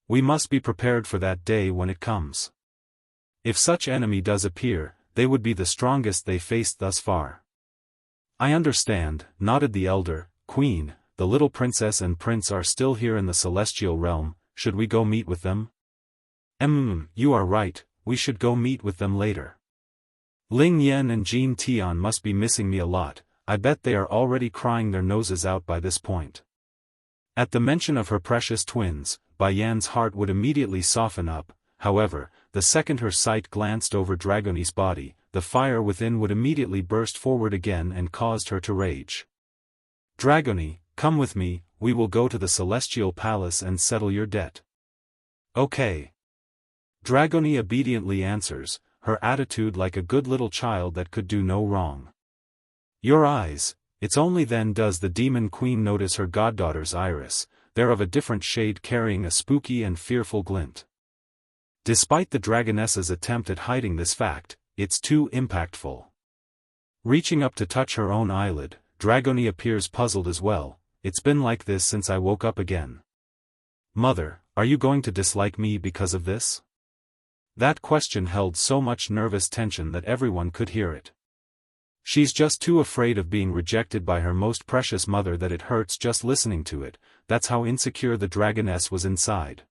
We must be prepared for that day when it comes. If such enemy does appear, they would be the strongest they faced thus far. I understand, nodded the elder. Queen, the little princess and prince are still here in the celestial realm. Should we go meet with them? You are right, we should go meet with them later. Ling Yan and Jean Tian must be missing me a lot. I bet they are already crying their noses out by this point. At the mention of her precious twins, Bai Yan's heart would immediately soften up. However, the second her sight glanced over Dragoni's body, the fire within would immediately burst forward again and caused her to rage. Dragoni, come with me, we will go to the Celestial Palace and settle your debt. Okay. Dragoni obediently answers, her attitude like a good little child that could do no wrong. Your eyes, it's only then does the demon queen notice her goddaughter's iris. They're of a different shade, carrying a spooky and fearful glint. Despite the dragoness's attempt at hiding this fact, it's too impactful. Reaching up to touch her own eyelid, Dragoni appears puzzled as well. It's been like this since I woke up again. Mother, are you going to dislike me because of this? That question held so much nervous tension that everyone could hear it. She's just too afraid of being rejected by her most precious mother that it hurts just listening to it. That's how insecure the dragoness was inside.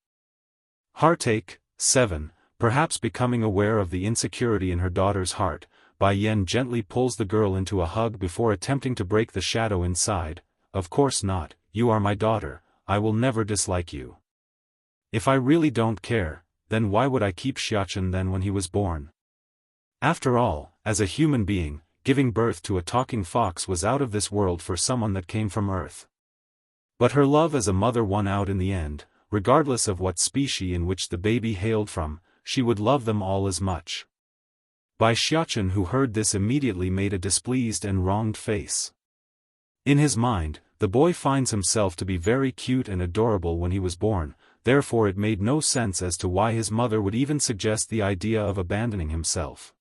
Heartache. 7. Perhaps becoming aware of the insecurity in her daughter's heart, Bai Yan gently pulls the girl into a hug before attempting to break the shadow inside. Of course not, you are my daughter, I will never dislike you. If I really don't care, then why would I keep Xiaofan then when he was born? After all, as a human being, giving birth to a talking fox was out of this world for someone that came from Earth. But her love as a mother won out in the end. Regardless of what species in which the baby hailed from, she would love them all as much. Bai Xiaofan, who heard this, immediately made a displeased and wronged face. In his mind, the boy finds himself to be very cute and adorable when he was born, therefore it made no sense as to why his mother would even suggest the idea of abandoning himself.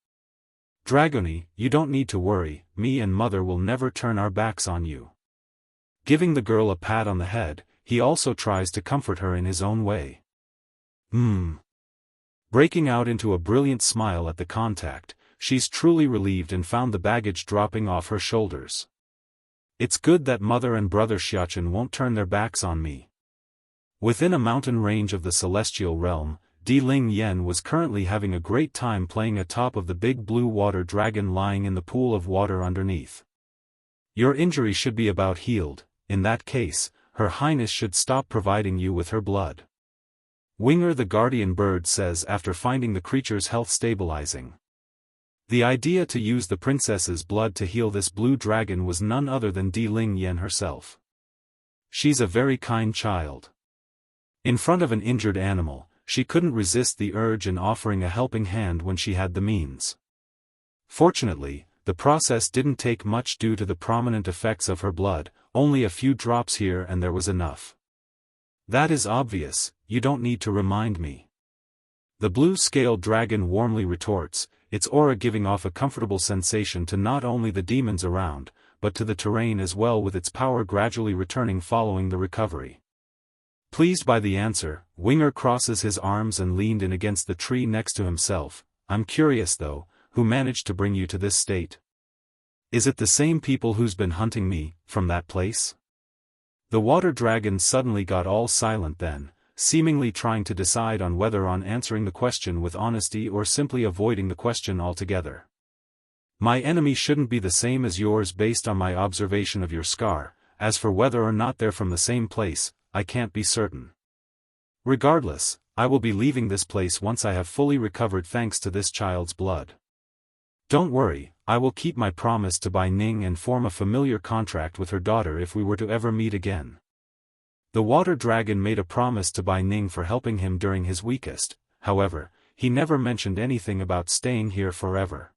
Dragony, you don't need to worry, me and mother will never turn our backs on you. Giving the girl a pat on the head, he also tries to comfort her in his own way. Breaking out into a brilliant smile at the contact, she's truly relieved and found the baggage dropping off her shoulders. It's good that mother and brother Xiaofan won't turn their backs on me. Within a mountain range of the celestial realm, Di Ling Yen was currently having a great time playing atop of the big blue water dragon lying in the pool of water underneath. Your injury should be about healed. In that case, Her Highness should stop providing you with her blood. Winger the guardian bird says after finding the creature's health stabilizing. The idea to use the princess's blood to heal this blue dragon was none other than Di Ling Yen herself. She's a very kind child. In front of an injured animal, she couldn't resist the urge in offering a helping hand when she had the means. Fortunately, the process didn't take much due to the prominent effects of her blood, only a few drops here and there was enough. That is obvious, you don't need to remind me. The blue-scaled dragon warmly retorts, its aura giving off a comfortable sensation to not only the demons around, but to the terrain as well, with its power gradually returning following the recovery. Pleased by the answer, Winger crosses his arms and leaned in against the tree next to himself. I'm curious though, who managed to bring you to this state? Is it the same people who's been hunting me, from that place? The water dragon suddenly got all silent then, seemingly trying to decide on whether on answering the question with honesty or simply avoiding the question altogether. My enemy shouldn't be the same as yours based on my observation of your scar, as for whether or not they're from the same place, I can't be certain. Regardless, I will be leaving this place once I have fully recovered thanks to this child's blood. Don't worry, I will keep my promise to Bai Ning and form a familiar contract with her daughter if we were to ever meet again. The water dragon made a promise to Bai Ning for helping him during his weakest, however, he never mentioned anything about staying here forever.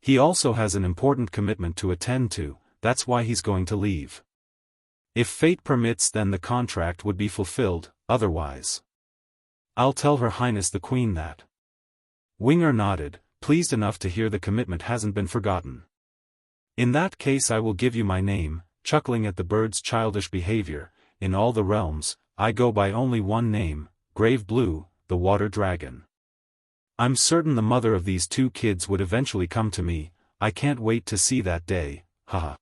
He also has an important commitment to attend to, that's why he's going to leave. If fate permits, then the contract would be fulfilled, otherwise. I'll tell Her Highness the Queen that. Winger nodded, pleased enough to hear the commitment hasn't been forgotten. In that case I will give you my name, chuckling at the bird's childish behavior. In all the realms, I go by only one name, Grave Blue, the water dragon. I'm certain the mother of these two kids would eventually come to me, I can't wait to see that day, haha.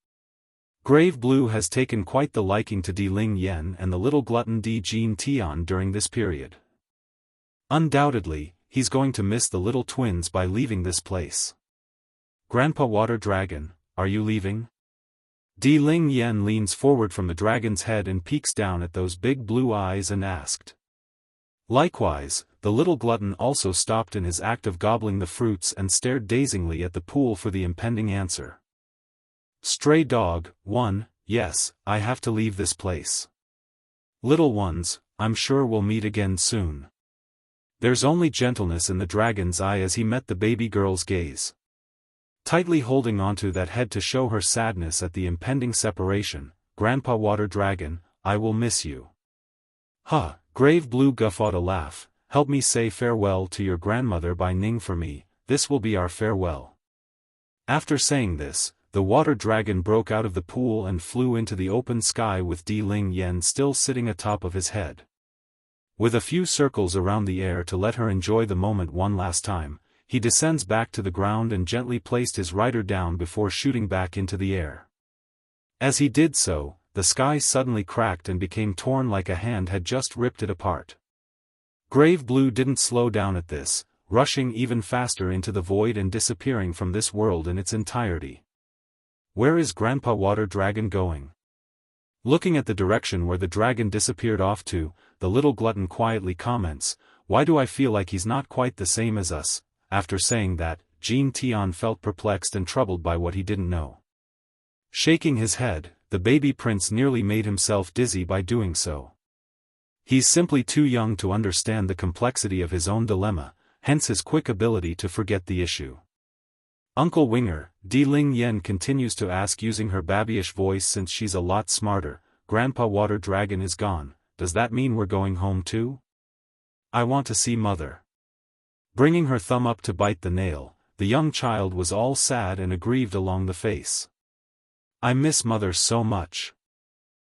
Grave Blue has taken quite the liking to Di Ling Yen and the little glutton Di Jin Tian during this period. Undoubtedly, he's going to miss the little twins by leaving this place. Grandpa Water Dragon, are you leaving? Di Ling Yen leans forward from the dragon's head and peeks down at those big blue eyes and asked. Likewise, the little glutton also stopped in his act of gobbling the fruits and stared dazingly at the pool for the impending answer. Stray Dog, 1, yes, I have to leave this place. Little ones, I'm sure we'll meet again soon. There's only gentleness in the dragon's eye as he met the baby girl's gaze. Tightly holding onto that head to show her sadness at the impending separation, Grandpa Water Dragon, I will miss you. Huh, Grave Blue guffawed a laugh, help me say farewell to your grandmother Bai Ning for me, this will be our farewell. After saying this, the water dragon broke out of the pool and flew into the open sky with Di Ling Yen still sitting atop of his head. With a few circles around the air to let her enjoy the moment one last time, he descends back to the ground and gently placed his rider down before shooting back into the air. As he did so, the sky suddenly cracked and became torn like a hand had just ripped it apart. Grave Blue didn't slow down at this, rushing even faster into the void and disappearing from this world in its entirety. Where is Grandpa Water Dragon going? Looking at the direction where the dragon disappeared off to, the little glutton quietly comments, "Why do I feel like he's not quite the same as us?" After saying that, Jean Tian felt perplexed and troubled by what he didn't know. Shaking his head, the baby prince nearly made himself dizzy by doing so. He's simply too young to understand the complexity of his own dilemma, hence his quick ability to forget the issue. Uncle Winger, Di Ling Yen continues to ask using her babyish voice since she's a lot smarter, "Grandpa Water Dragon is gone, does that mean we're going home too? I want to see Mother." Bringing her thumb up to bite the nail, the young child was all sad and aggrieved along the face. "I miss Mother so much."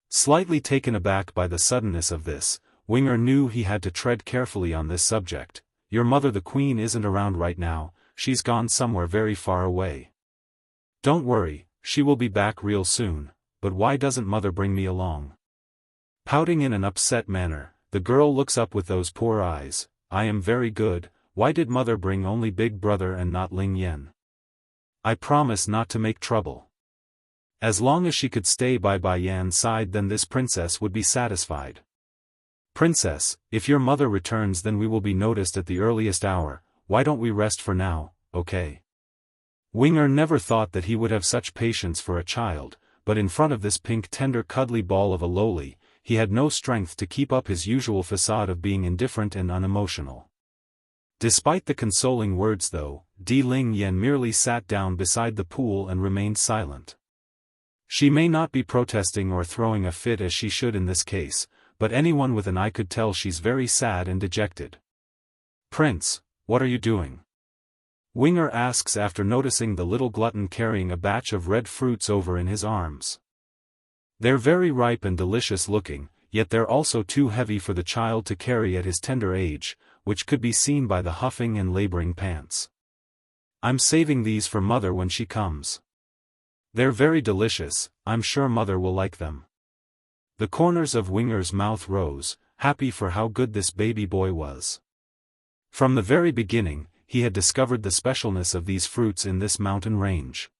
Slightly taken aback by the suddenness of this, Winger knew he had to tread carefully on this subject. "Your mother the Queen isn't around right now, she's gone somewhere very far away. Don't worry, she will be back real soon, but why doesn't Mother bring me along?" Pouting in an upset manner, the girl looks up with those poor eyes. "I am very good, why did Mother bring only Big Brother and not Ling Yen? I promise not to make trouble." As long as she could stay by Yan's side, then this princess would be satisfied. "Princess, if your mother returns then we will be noticed at the earliest hour, why don't we rest for now, okay?" Winger never thought that he would have such patience for a child, but in front of this pink tender cuddly ball of a loli, he had no strength to keep up his usual facade of being indifferent and unemotional. Despite the consoling words though, Di Ling Yen merely sat down beside the pool and remained silent. She may not be protesting or throwing a fit as she should in this case, but anyone with an eye could tell she's very sad and dejected. "Prince, what are you doing?" Winger asks after noticing the little glutton carrying a batch of red fruits over in his arms. They're very ripe and delicious looking, yet they're also too heavy for the child to carry at his tender age, which could be seen by the huffing and laboring pants. "I'm saving these for Mother when she comes. They're very delicious, I'm sure Mother will like them." The corners of Winger's mouth rose, happy for how good this baby boy was. From the very beginning, he had discovered the specialness of these fruits in this mountain range.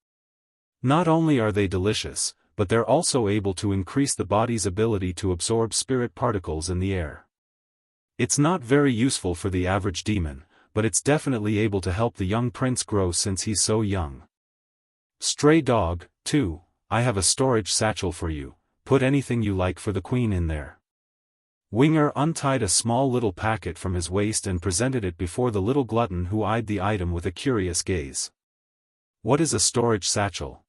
Not only are they delicious, but they're also able to increase the body's ability to absorb spirit particles in the air. It's not very useful for the average demon, but it's definitely able to help the young prince grow since he's so young. "Stray dog, too, I have a storage satchel for you, put anything you like for the Queen in there." Winger untied a small little packet from his waist and presented it before the little glutton, who eyed the item with a curious gaze. "What is a storage satchel?"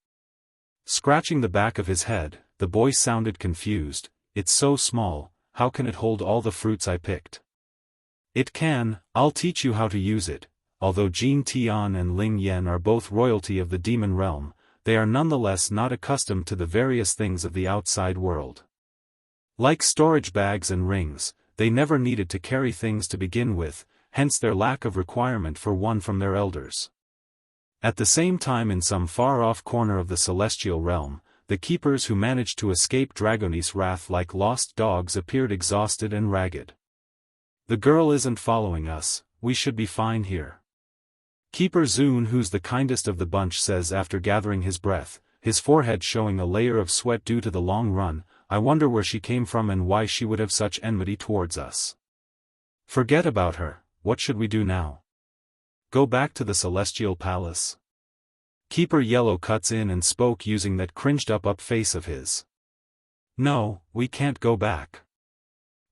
Scratching the back of his head, the boy sounded confused. "It's so small, how can it hold all the fruits I picked?" "It can, I'll teach you how to use it." Although Jean Tian and Ling Yen are both royalty of the demon realm, they are nonetheless not accustomed to the various things of the outside world. Like storage bags and rings, they never needed to carry things to begin with, hence their lack of requirement for one from their elders. At the same time, in some far-off corner of the celestial realm, the keepers who managed to escape Dragonis' wrath like lost dogs appeared exhausted and ragged. "The girl isn't following us, we should be fine here." Keeper Zun, who's the kindest of the bunch, says after gathering his breath, his forehead showing a layer of sweat due to the long run, "I wonder where she came from and why she would have such enmity towards us." "Forget about her, what should we do now? Go back to the Celestial Palace?" Keeper Yellow cuts in and spoke using that cringed-up face of his. "No, we can't go back."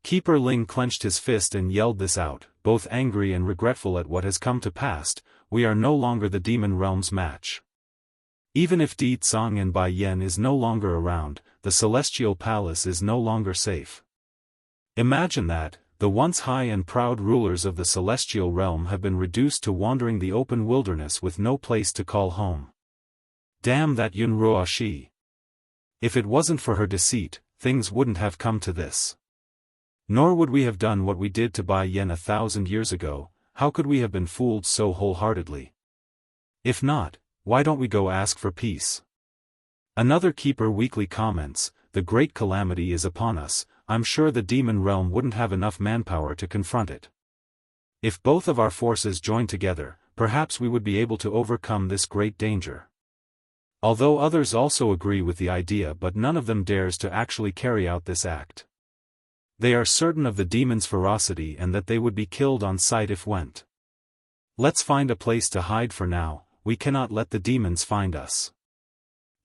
Keeper Ling clenched his fist and yelled this out, both angry and regretful at what has come to pass. "We are no longer the demon realm's match. Even if Di Tsang and Bai Yen is no longer around, the Celestial Palace is no longer safe." Imagine that, the once high and proud rulers of the Celestial Realm have been reduced to wandering the open wilderness with no place to call home. Damn that Yun Ruoshi. If it wasn't for her deceit, things wouldn't have come to this. Nor would we have done what we did to Bai Yen 1,000 years ago. How could we have been fooled so wholeheartedly? If not, why don't we go ask for peace? Another keeper weakly comments, the great calamity is upon us. I'm sure the demon realm wouldn't have enough manpower to confront it. If both of our forces joined together, perhaps we would be able to overcome this great danger. Although others also agree with the idea, but none of them dares to actually carry out this act. They are certain of the demon's ferocity and that they would be killed on sight if went. Let's find a place to hide for now. We cannot let the demons find us.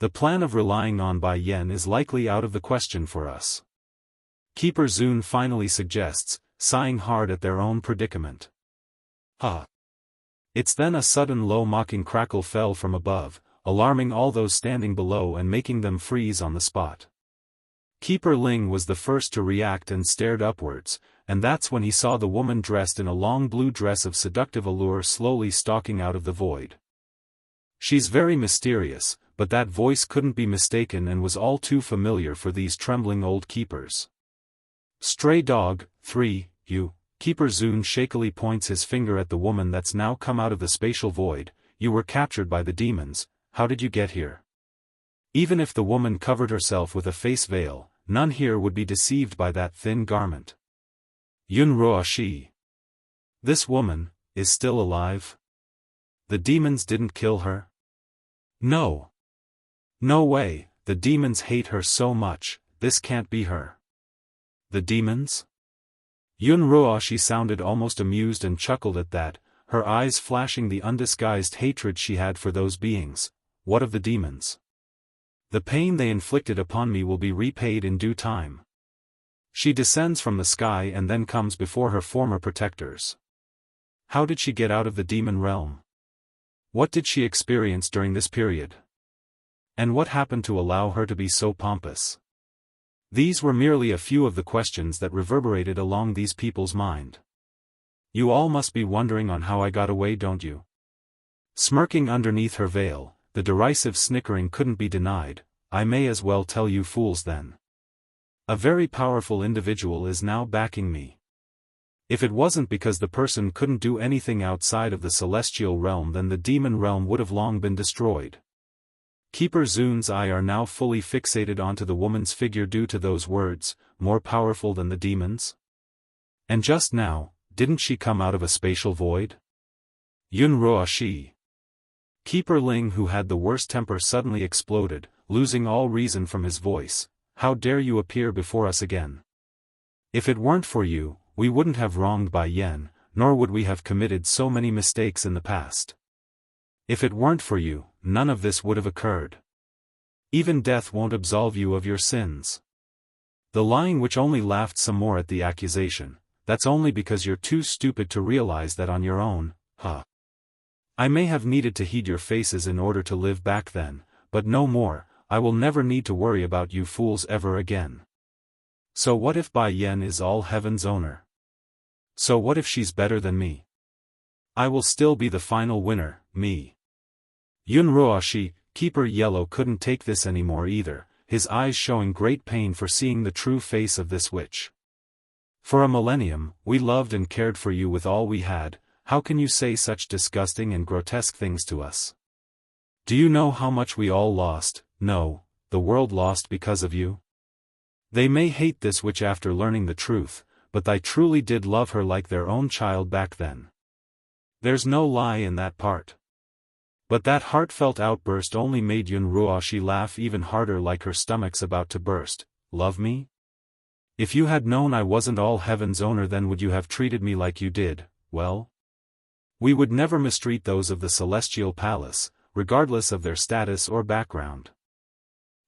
The plan of relying on Bai Yen is likely out of the question for us. Keeper Zun finally suggests, sighing hard at their own predicament. It's then a sudden low mocking crackle fell from above, alarming all those standing below and making them freeze on the spot. Keeper Ling was the first to react and stared upwards, and that's when he saw the woman dressed in a long blue dress of seductive allure slowly stalking out of the void. She's very mysterious, but that voice couldn't be mistaken and was all too familiar for these trembling old keepers. Stray dog, 3, you. Keeper Zun shakily points his finger at the woman that's now come out of the spatial void. You were captured by the demons. How did you get here? Even if the woman covered herself with a face veil, none here would be deceived by that thin garment. Yun Ruoshi. This woman is still alive? The demons didn't kill her? No. No way, the demons hate her so much, this can't be her. The demons? Yun Ruoshi sounded almost amused and chuckled at that, her eyes flashing the undisguised hatred she had for those beings. What of the demons? The pain they inflicted upon me will be repaid in due time. She descends from the sky and then comes before her former protectors. How did she get out of the demon realm? What did she experience during this period? And what happened to allow her to be so pompous? These were merely a few of the questions that reverberated along these people's mind. You all must be wondering on how I got away, don't you? Smirking underneath her veil, the derisive snickering couldn't be denied. I may as well tell you fools then. A very powerful individual is now backing me. If it wasn't because the person couldn't do anything outside of the celestial realm, then the demon realm would have long been destroyed. Keeper Zun's eyes are now fully fixated onto the woman's figure due to those words, more powerful than the demons? And just now, didn't she come out of a spatial void? Yun Ruoshi. Keeper Ling, who had the worst temper, suddenly exploded, losing all reason from his voice. How dare you appear before us again? If it weren't for you, we wouldn't have wronged Bai Yen, nor would we have committed so many mistakes in the past. If it weren't for you, none of this would have occurred. Even death won't absolve you of your sins. The lying witch only laughed some more at the accusation. That's only because you're too stupid to realize that on your own, I may have needed to heed your faces in order to live back then, but no more. I will never need to worry about you fools ever again. So what if Bai Yen is all heaven's owner? So what if she's better than me? I will still be the final winner, me. Yun Ruoshi, Keeper Yellow, couldn't take this anymore either, his eyes showing great pain for seeing the true face of this witch. For a millennium, we loved and cared for you with all we had. How can you say such disgusting and grotesque things to us? Do you know how much we all lost? No, the world lost because of you. They may hate this witch after learning the truth, but I truly did love her like their own child back then. There's no lie in that part. But that heartfelt outburst only made Yun Ruoshi laugh even harder, like her stomach's about to burst. Love me? If you had known I wasn't all heaven's owner, then would you have treated me like you did? Well, we would never mistreat those of the celestial palace, regardless of their status or background.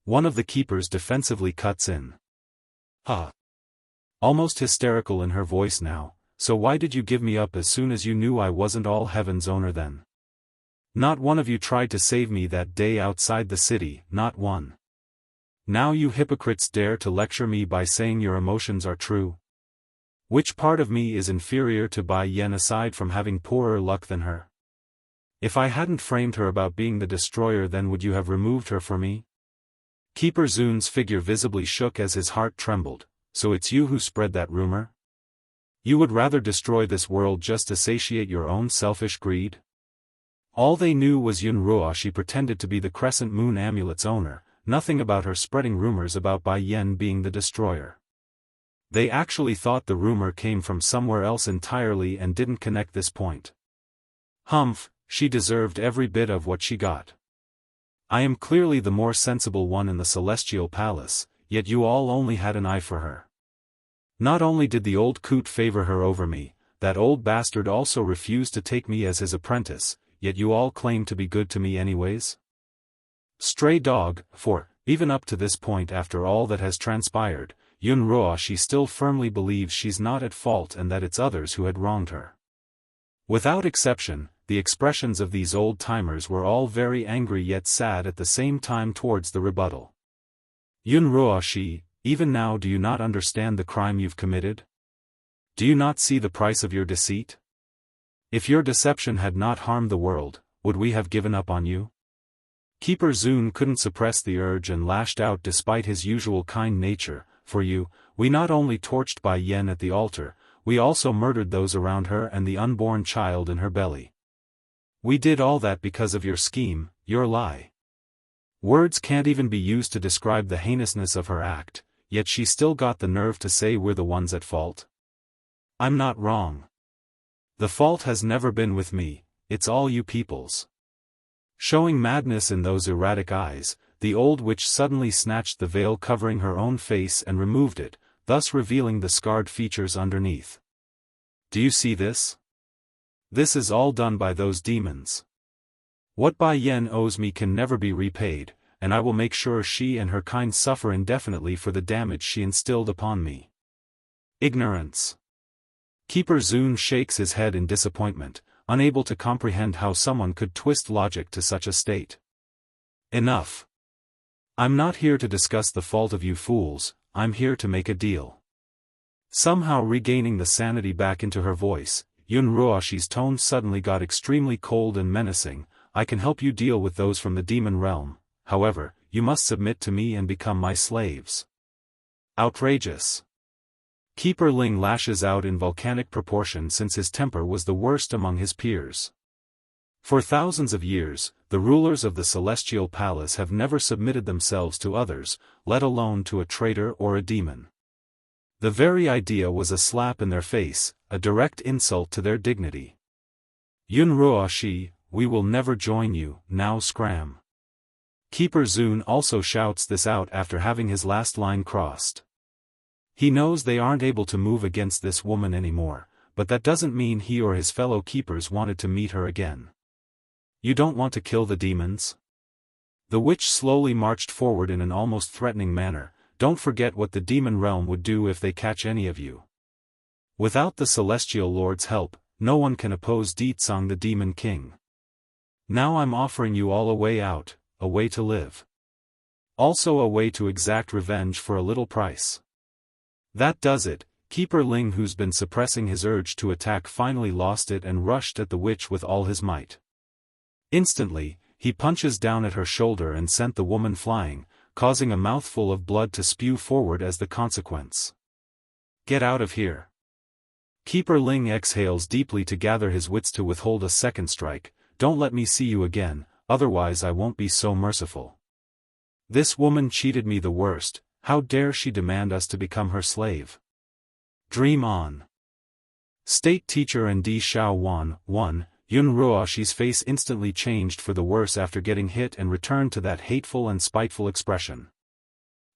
One of the keepers defensively cuts in. Almost hysterical in her voice now. So why did you give me up as soon as you knew I wasn't all heaven's owner then? Not one of you tried to save me that day outside the city, not one. Now you hypocrites dare to lecture me by saying your emotions are true. Which part of me is inferior to Bai Yen aside from having poorer luck than her? If I hadn't framed her about being the destroyer, then would you have removed her for me? Keeper Zun's figure visibly shook as his heart trembled. so it's you who spread that rumor? You would rather destroy this world just to satiate your own selfish greed? All they knew was Yun Ruoshi pretended to be the Crescent Moon Amulet's owner, nothing about her spreading rumors about Bai Yan being the destroyer. They actually thought the rumor came from somewhere else entirely and didn't connect this point. Humph, she deserved every bit of what she got. I am clearly the more sensible one in the Celestial Palace, yet you all only had an eye for her. Not only did the old coot favor her over me, that old bastard also refused to take me as his apprentice, yet you all claim to be good to me anyways? Stray dog, for, even up to this point after all that has transpired, Yun Ruoshi still firmly believes she's not at fault and that it's others who had wronged her. Without exception, the expressions of these old-timers were all very angry yet sad at the same time towards the rebuttal. Yun Ruoshi, even now do you not understand the crime you've committed? Do you not see the price of your deceit? If your deception had not harmed the world, would we have given up on you? Keeper Zun couldn't suppress the urge and lashed out despite his usual kind nature. For you, we not only torched Bai Yan at the altar, we also murdered those around her and the unborn child in her belly. We did all that because of your scheme, your lie. Words can't even be used to describe the heinousness of her act, yet she still got the nerve to say we're the ones at fault. I'm not wrong. The fault has never been with me, it's all you peoples. Showing madness in those erratic eyes, the old witch suddenly snatched the veil covering her own face and removed it, thus revealing the scarred features underneath. Do you see this? This is all done by those demons. What Bai Yan owes me can never be repaid, and I will make sure she and her kind suffer indefinitely for the damage she instilled upon me. Ignorance. Keeper Zun shakes his head in disappointment, unable to comprehend how someone could twist logic to such a state. Enough. I'm not here to discuss the fault of you fools, I'm here to make a deal. Somehow regaining the sanity back into her voice, Yun Ruoshi's tone suddenly got extremely cold and menacing. I can help you deal with those from the demon realm, however, you must submit to me and become my slaves. Outrageous. Keeper Ling lashes out in volcanic proportion since his temper was the worst among his peers. For thousands of years, the rulers of the Celestial Palace have never submitted themselves to others, let alone to a traitor or a demon. The very idea was a slap in their face, a direct insult to their dignity. Yun Ruoshi, we will never join you, now scram. Keeper Zun also shouts this out after having his last line crossed. He knows they aren't able to move against this woman anymore, but that doesn't mean he or his fellow keepers wanted to meet her again. You don't want to kill the demons? The witch slowly marched forward in an almost threatening manner. Don't forget what the demon realm would do if they catch any of you. Without the Celestial Lord's help, no one can oppose Ditsang the Demon King. Now I'm offering you all a way out, a way to live. Also a way to exact revenge for a little price. That does it. Keeper Ling, who's been suppressing his urge to attack, finally lost it and rushed at the witch with all his might. Instantly, he punches down at her shoulder and sent the woman flying, causing a mouthful of blood to spew forward as the consequence. Get out of here. Keeper Ling exhales deeply to gather his wits to withhold a second strike. Don't let me see you again, otherwise I won't be so merciful. This woman cheated me the worst. How dare she demand us to become her slave? Dream on. State teacher and Di Xiaofan, 1, Yun Ruoshi's face instantly changed for the worse after getting hit and returned to that hateful and spiteful expression.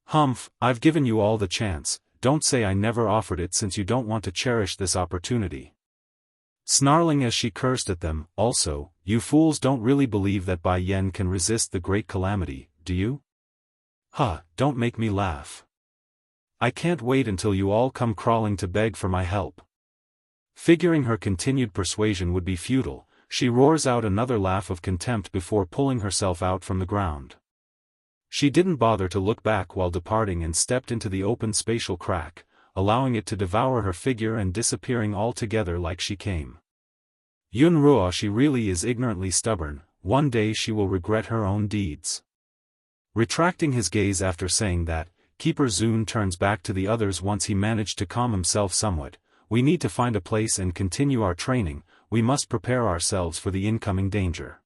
Humph, I've given you all the chance, don't say I never offered it since you don't want to cherish this opportunity. Snarling as she cursed at them, also, you fools don't really believe that Bai Yan can resist the great calamity, do you? Don't make me laugh. I can't wait until you all come crawling to beg for my help. Figuring her continued persuasion would be futile, she roars out another laugh of contempt before pulling herself out from the ground. She didn't bother to look back while departing and stepped into the open spatial crack, allowing it to devour her figure and disappearing altogether like she came. Yun Ruoshi really is ignorantly stubborn, one day she will regret her own deeds. Retracting his gaze after saying that, Keeper Zun turns back to the others once he managed to calm himself somewhat. We need to find a place and continue our training. We must prepare ourselves for the incoming danger.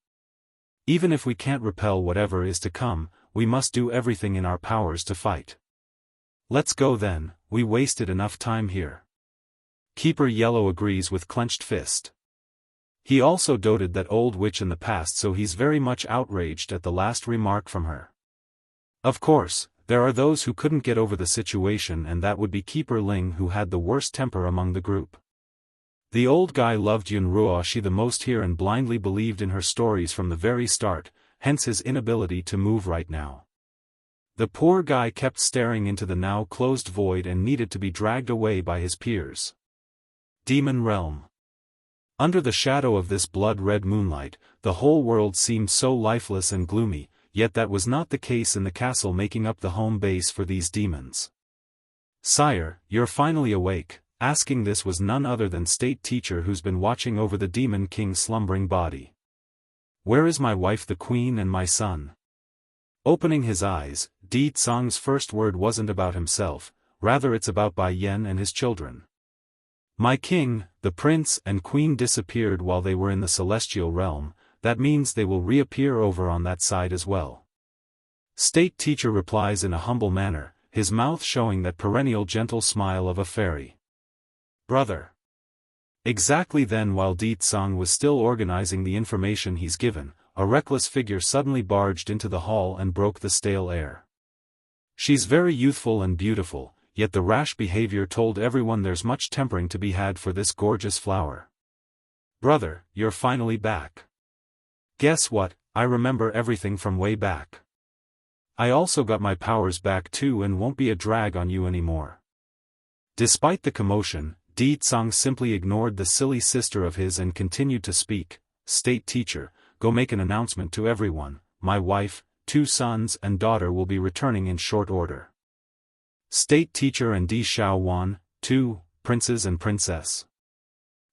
Even if we can't repel whatever is to come, we must do everything in our powers to fight. Let's go then, we wasted enough time here. Keeper Yellow agrees with clenched fist. He also doted that old witch in the past, so he's very much outraged at the last remark from her. Of course, there are those who couldn't get over the situation, and that would be Keeper Ling, who had the worst temper among the group. The old guy loved Yun Ruoxi the most here and blindly believed in her stories from the very start, hence his inability to move right now. The poor guy kept staring into the now closed void and needed to be dragged away by his peers. Demon Realm. Under the shadow of this blood-red moonlight, the whole world seemed so lifeless and gloomy, yet that was not the case in the castle making up the home base for these demons. "Sire, you're finally awake." Asking this was none other than State Teacher, who's been watching over the Demon King's slumbering body. "Where is my wife the Queen and my son?" Opening his eyes, Di Tsang's first word wasn't about himself, rather it's about Bai Yan and his children. "My king, the prince and queen disappeared while they were in the celestial realm. That means they will reappear over on that side as well." State Teacher replies in a humble manner, his mouth showing that perennial gentle smile of a fairy. "Brother." Exactly then, while Di Tsang was still organizing the information he's given, a reckless figure suddenly barged into the hall and broke the stale air. She's very youthful and beautiful, yet the rash behavior told everyone there's much tempering to be had for this gorgeous flower. "Brother, you're finally back. Guess what, I remember everything from way back. I also got my powers back too and won't be a drag on you anymore." Despite the commotion, Di Tsang simply ignored the silly sister of his and continued to speak. "State Teacher, go make an announcement to everyone. My wife, 2 sons and daughter will be returning in short order." State Teacher and Di Xiaofan, 2 princes and princess.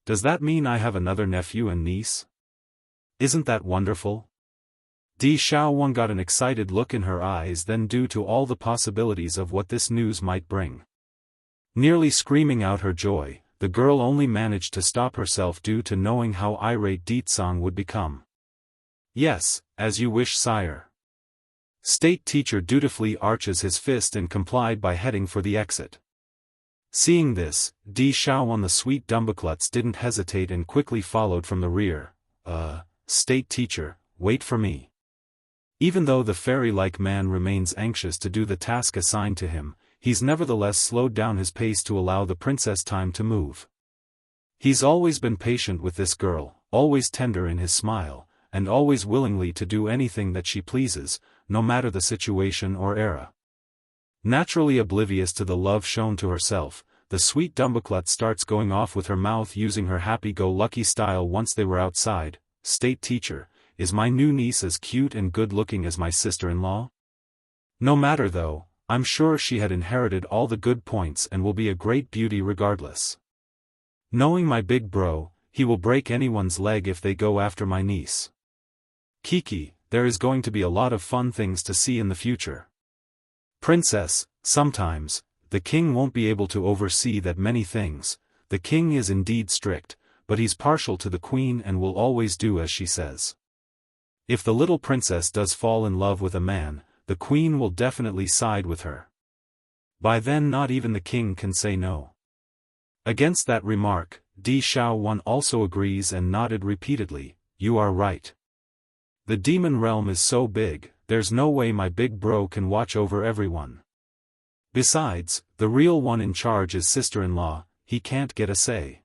"Does that mean I have another nephew and niece? Isn't that wonderful?" Di Xiaofan got an excited look in her eyes, then due to all the possibilities of what this news might bring. Nearly screaming out her joy, the girl only managed to stop herself due to knowing how irate Di Tsang would become. "Yes, as you wish, sire." State Teacher dutifully arches his fist and complied by heading for the exit. Seeing this, Di Xiaofan the sweet Dumbuklutz didn't hesitate and quickly followed from the rear. State Teacher, wait for me." Even though the fairy-like man remains anxious to do the task assigned to him, he's nevertheless slowed down his pace to allow the princess time to move. He's always been patient with this girl, always tender in his smile, and always willingly to do anything that she pleases, no matter the situation or era. Naturally oblivious to the love shown to herself, the sweet Dumbuklutz starts going off with her mouth using her happy-go-lucky style once they were outside. "State Teacher, is my new niece as cute and good-looking as my sister-in-law?" No matter though, I'm sure she had inherited all the good points and will be a great beauty regardless. Knowing my big bro, he will break anyone's leg if they go after my niece. Kiki, there is going to be a lot of fun things to see in the future. Princess, sometimes, the king won't be able to oversee that many things. The king is indeed strict, but he's partial to the queen and will always do as she says. If the little princess does fall in love with a man, the queen will definitely side with her. By then not even the king can say no. Against that remark, Di Xiaofan also agrees and nodded repeatedly. "You are right. The demon realm is so big, there's no way my big bro can watch over everyone. Besides, the real one in charge is sister-in-law, he can't get a say.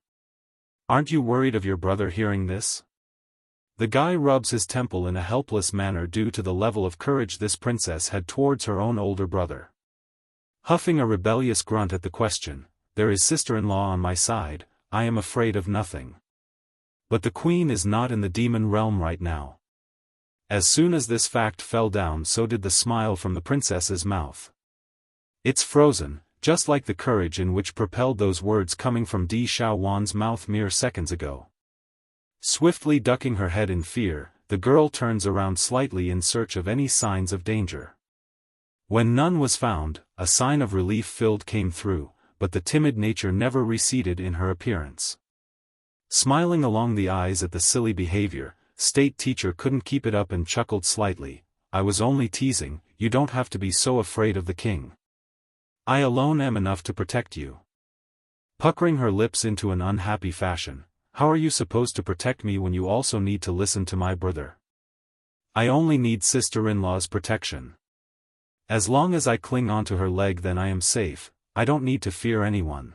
Aren't you worried of your brother hearing this?" The guy rubs his temple in a helpless manner due to the level of courage this princess had towards her own older brother. Huffing a rebellious grunt at the question, "There is sister-in-law on my side, I am afraid of nothing. But the queen is not in the demon realm right now." As soon as this fact fell down, so did the smile from the princess's mouth. It's frozen, just like the courage in which propelled those words coming from Di Xiaofan's mouth mere seconds ago. Swiftly ducking her head in fear, the girl turns around slightly in search of any signs of danger. When none was found, a sign of relief filled came through, but the timid nature never receded in her appearance. Smiling along the eyes at the silly behavior, state teacher couldn't keep it up and chuckled slightly. I was only teasing, you don't have to be so afraid of the king. I alone am enough to protect you. Puckering her lips into an unhappy fashion, how are you supposed to protect me when you also need to listen to my brother? I only need sister-in-law's protection. As long as I cling onto her leg then I am safe, I don't need to fear anyone.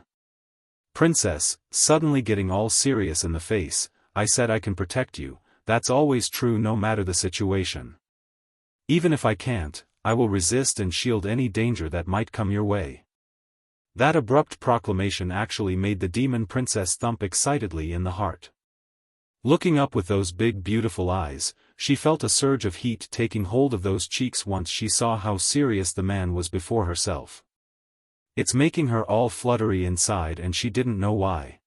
Princess, suddenly getting all serious in the face, I said I can protect you, that's always true no matter the situation. Even if I can't, I will resist and shield any danger that might come your way. That abrupt proclamation actually made the demon princess thump excitedly in the heart. Looking up with those big beautiful eyes, she felt a surge of heat taking hold of those cheeks once she saw how serious the man was before herself. It's making her all fluttery inside and she didn't know why.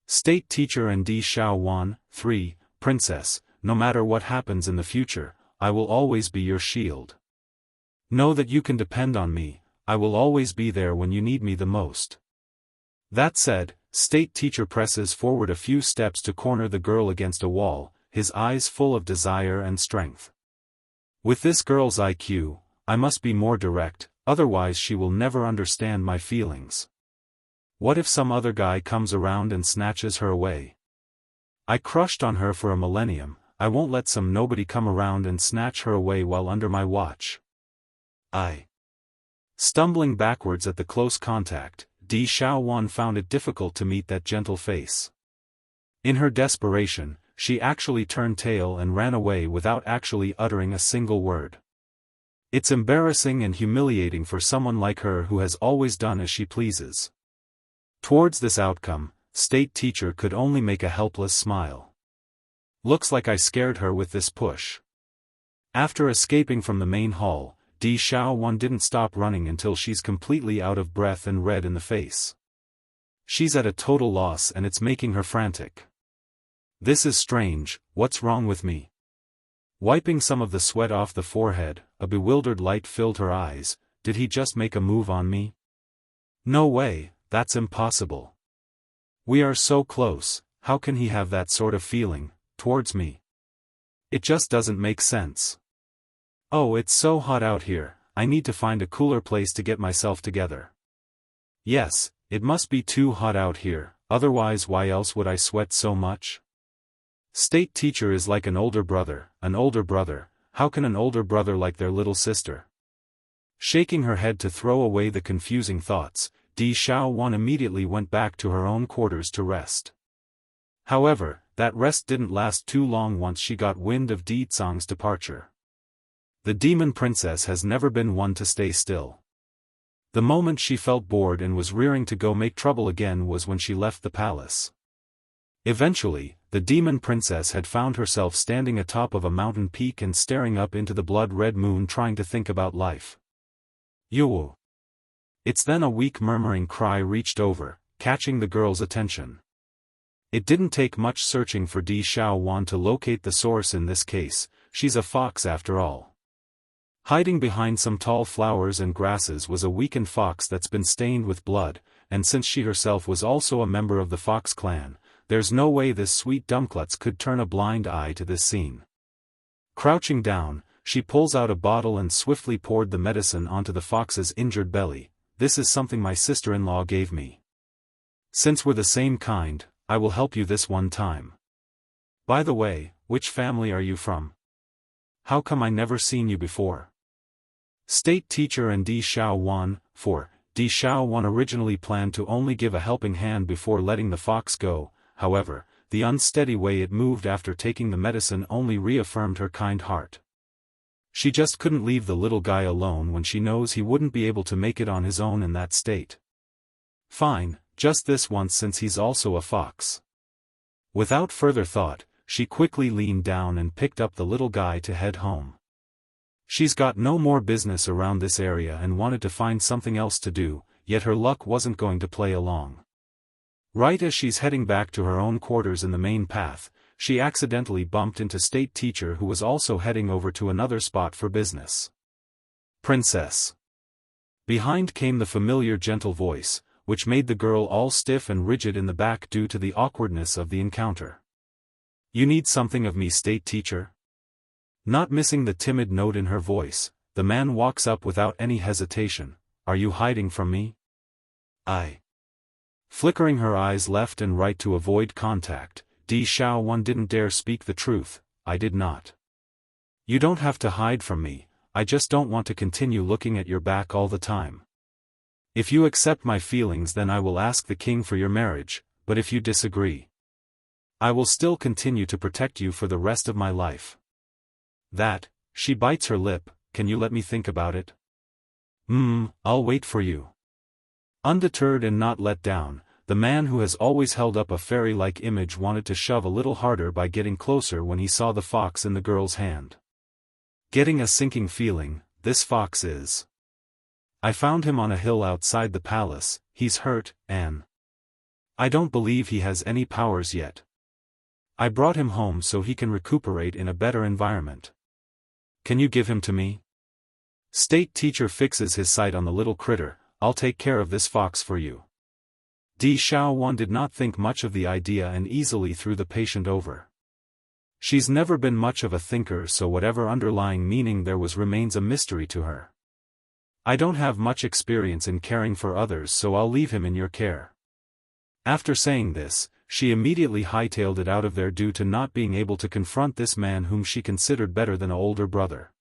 State teacher and Xiaofan, 3, Princess, no matter what happens in the future, I will always be your shield. Know that you can depend on me, I will always be there when you need me the most. That said, state teacher presses forward a few steps to corner the girl against a wall, his eyes full of desire and strength. With this girl's IQ, I must be more direct, otherwise she will never understand my feelings. What if some other guy comes around and snatches her away? I crushed on her for a millennium, I won't let some nobody come around and snatch her away while under my watch. Stumbling backwards at the close contact, Xiaofan found it difficult to meet that gentle face. In her desperation, she actually turned tail and ran away without actually uttering a single word. It's embarrassing and humiliating for someone like her who has always done as she pleases. Towards this outcome, state teacher could only make a helpless smile. Looks like I scared her with this push. After escaping from the main hall, Xiaofan didn't stop running until she's completely out of breath and red in the face. She's at a total loss and it's making her frantic. This is strange, what's wrong with me? Wiping some of the sweat off the forehead, a bewildered light filled her eyes. Did he just make a move on me? No way, that's impossible. We are so close, how can he have that sort of feeling towards me? It just doesn't make sense. Oh, it's so hot out here, I need to find a cooler place to get myself together. Yes, it must be too hot out here, otherwise why else would I sweat so much? State teacher is like an older brother, how can an older brother like their little sister? Shaking her head to throw away the confusing thoughts, Xiaofan immediately went back to her own quarters to rest. However, that rest didn't last too long once she got wind of Song's departure. The demon princess has never been one to stay still. The moment she felt bored and was rearing to go make trouble again was when she left the palace. Eventually, the demon princess had found herself standing atop of a mountain peak and staring up into the blood-red moon trying to think about life. Yoo! It's then a weak murmuring cry reached over, catching the girl's attention. It didn't take much searching for Xiaofan to locate the source in this case, she's a fox after all. Hiding behind some tall flowers and grasses was a weakened fox that's been stained with blood, and since she herself was also a member of the fox clan, there's no way this sweet dumpklutz could turn a blind eye to this scene. Crouching down, she pulls out a bottle and swiftly poured the medicine onto the fox's injured belly. This is something my sister-in-law gave me. Since we're the same kind, I will help you this one time. By the way, which family are you from? How come I never seen you before? State teacher and Xiaofan, 4. Xiaofan originally planned to only give a helping hand before letting the fox go. However, the unsteady way it moved after taking the medicine only reaffirmed her kind heart. She just couldn't leave the little guy alone when she knows he wouldn't be able to make it on his own in that state. Fine, just this once since he's also a fox. Without further thought, she quickly leaned down and picked up the little guy to head home. She's got no more business around this area and wanted to find something else to do, yet her luck wasn't going to play along. Right as she's heading back to her own quarters in the main path, she accidentally bumped into state teacher who was also heading over to another spot for business. Princess. Behind came the familiar gentle voice, which made the girl all stiff and rigid in the back due to the awkwardness of the encounter. You need something of me, state teacher? Not missing the timid note in her voice, the man walks up without any hesitation. Are you hiding from me? I. Flickering her eyes left and right to avoid contact, Xiaofan didn't dare speak the truth. I did not. You don't have to hide from me, I just don't want to continue looking at your back all the time. If you accept my feelings, then I will ask the king for your marriage, but if you disagree, I will still continue to protect you for the rest of my life. That, she bites her lip, can you let me think about it? I'll wait for you. Undeterred and not let down, the man who has always held up a fairy-like image wanted to shove a little harder by getting closer when he saw the fox in the girl's hand. Getting a sinking feeling, this fox is. I found him on a hill outside the palace, he's hurt, Anne. I don't believe he has any powers yet. I brought him home so he can recuperate in a better environment. Can you give him to me? State teacher fixes his sight on the little critter. I'll take care of this fox for you. Xiaofan did not think much of the idea and easily threw the patient over. She's never been much of a thinker, so whatever underlying meaning there was remains a mystery to her. I don't have much experience in caring for others, so I'll leave him in your care. After saying this, she immediately hightailed it out of there due to not being able to confront this man whom she considered better than an older brother.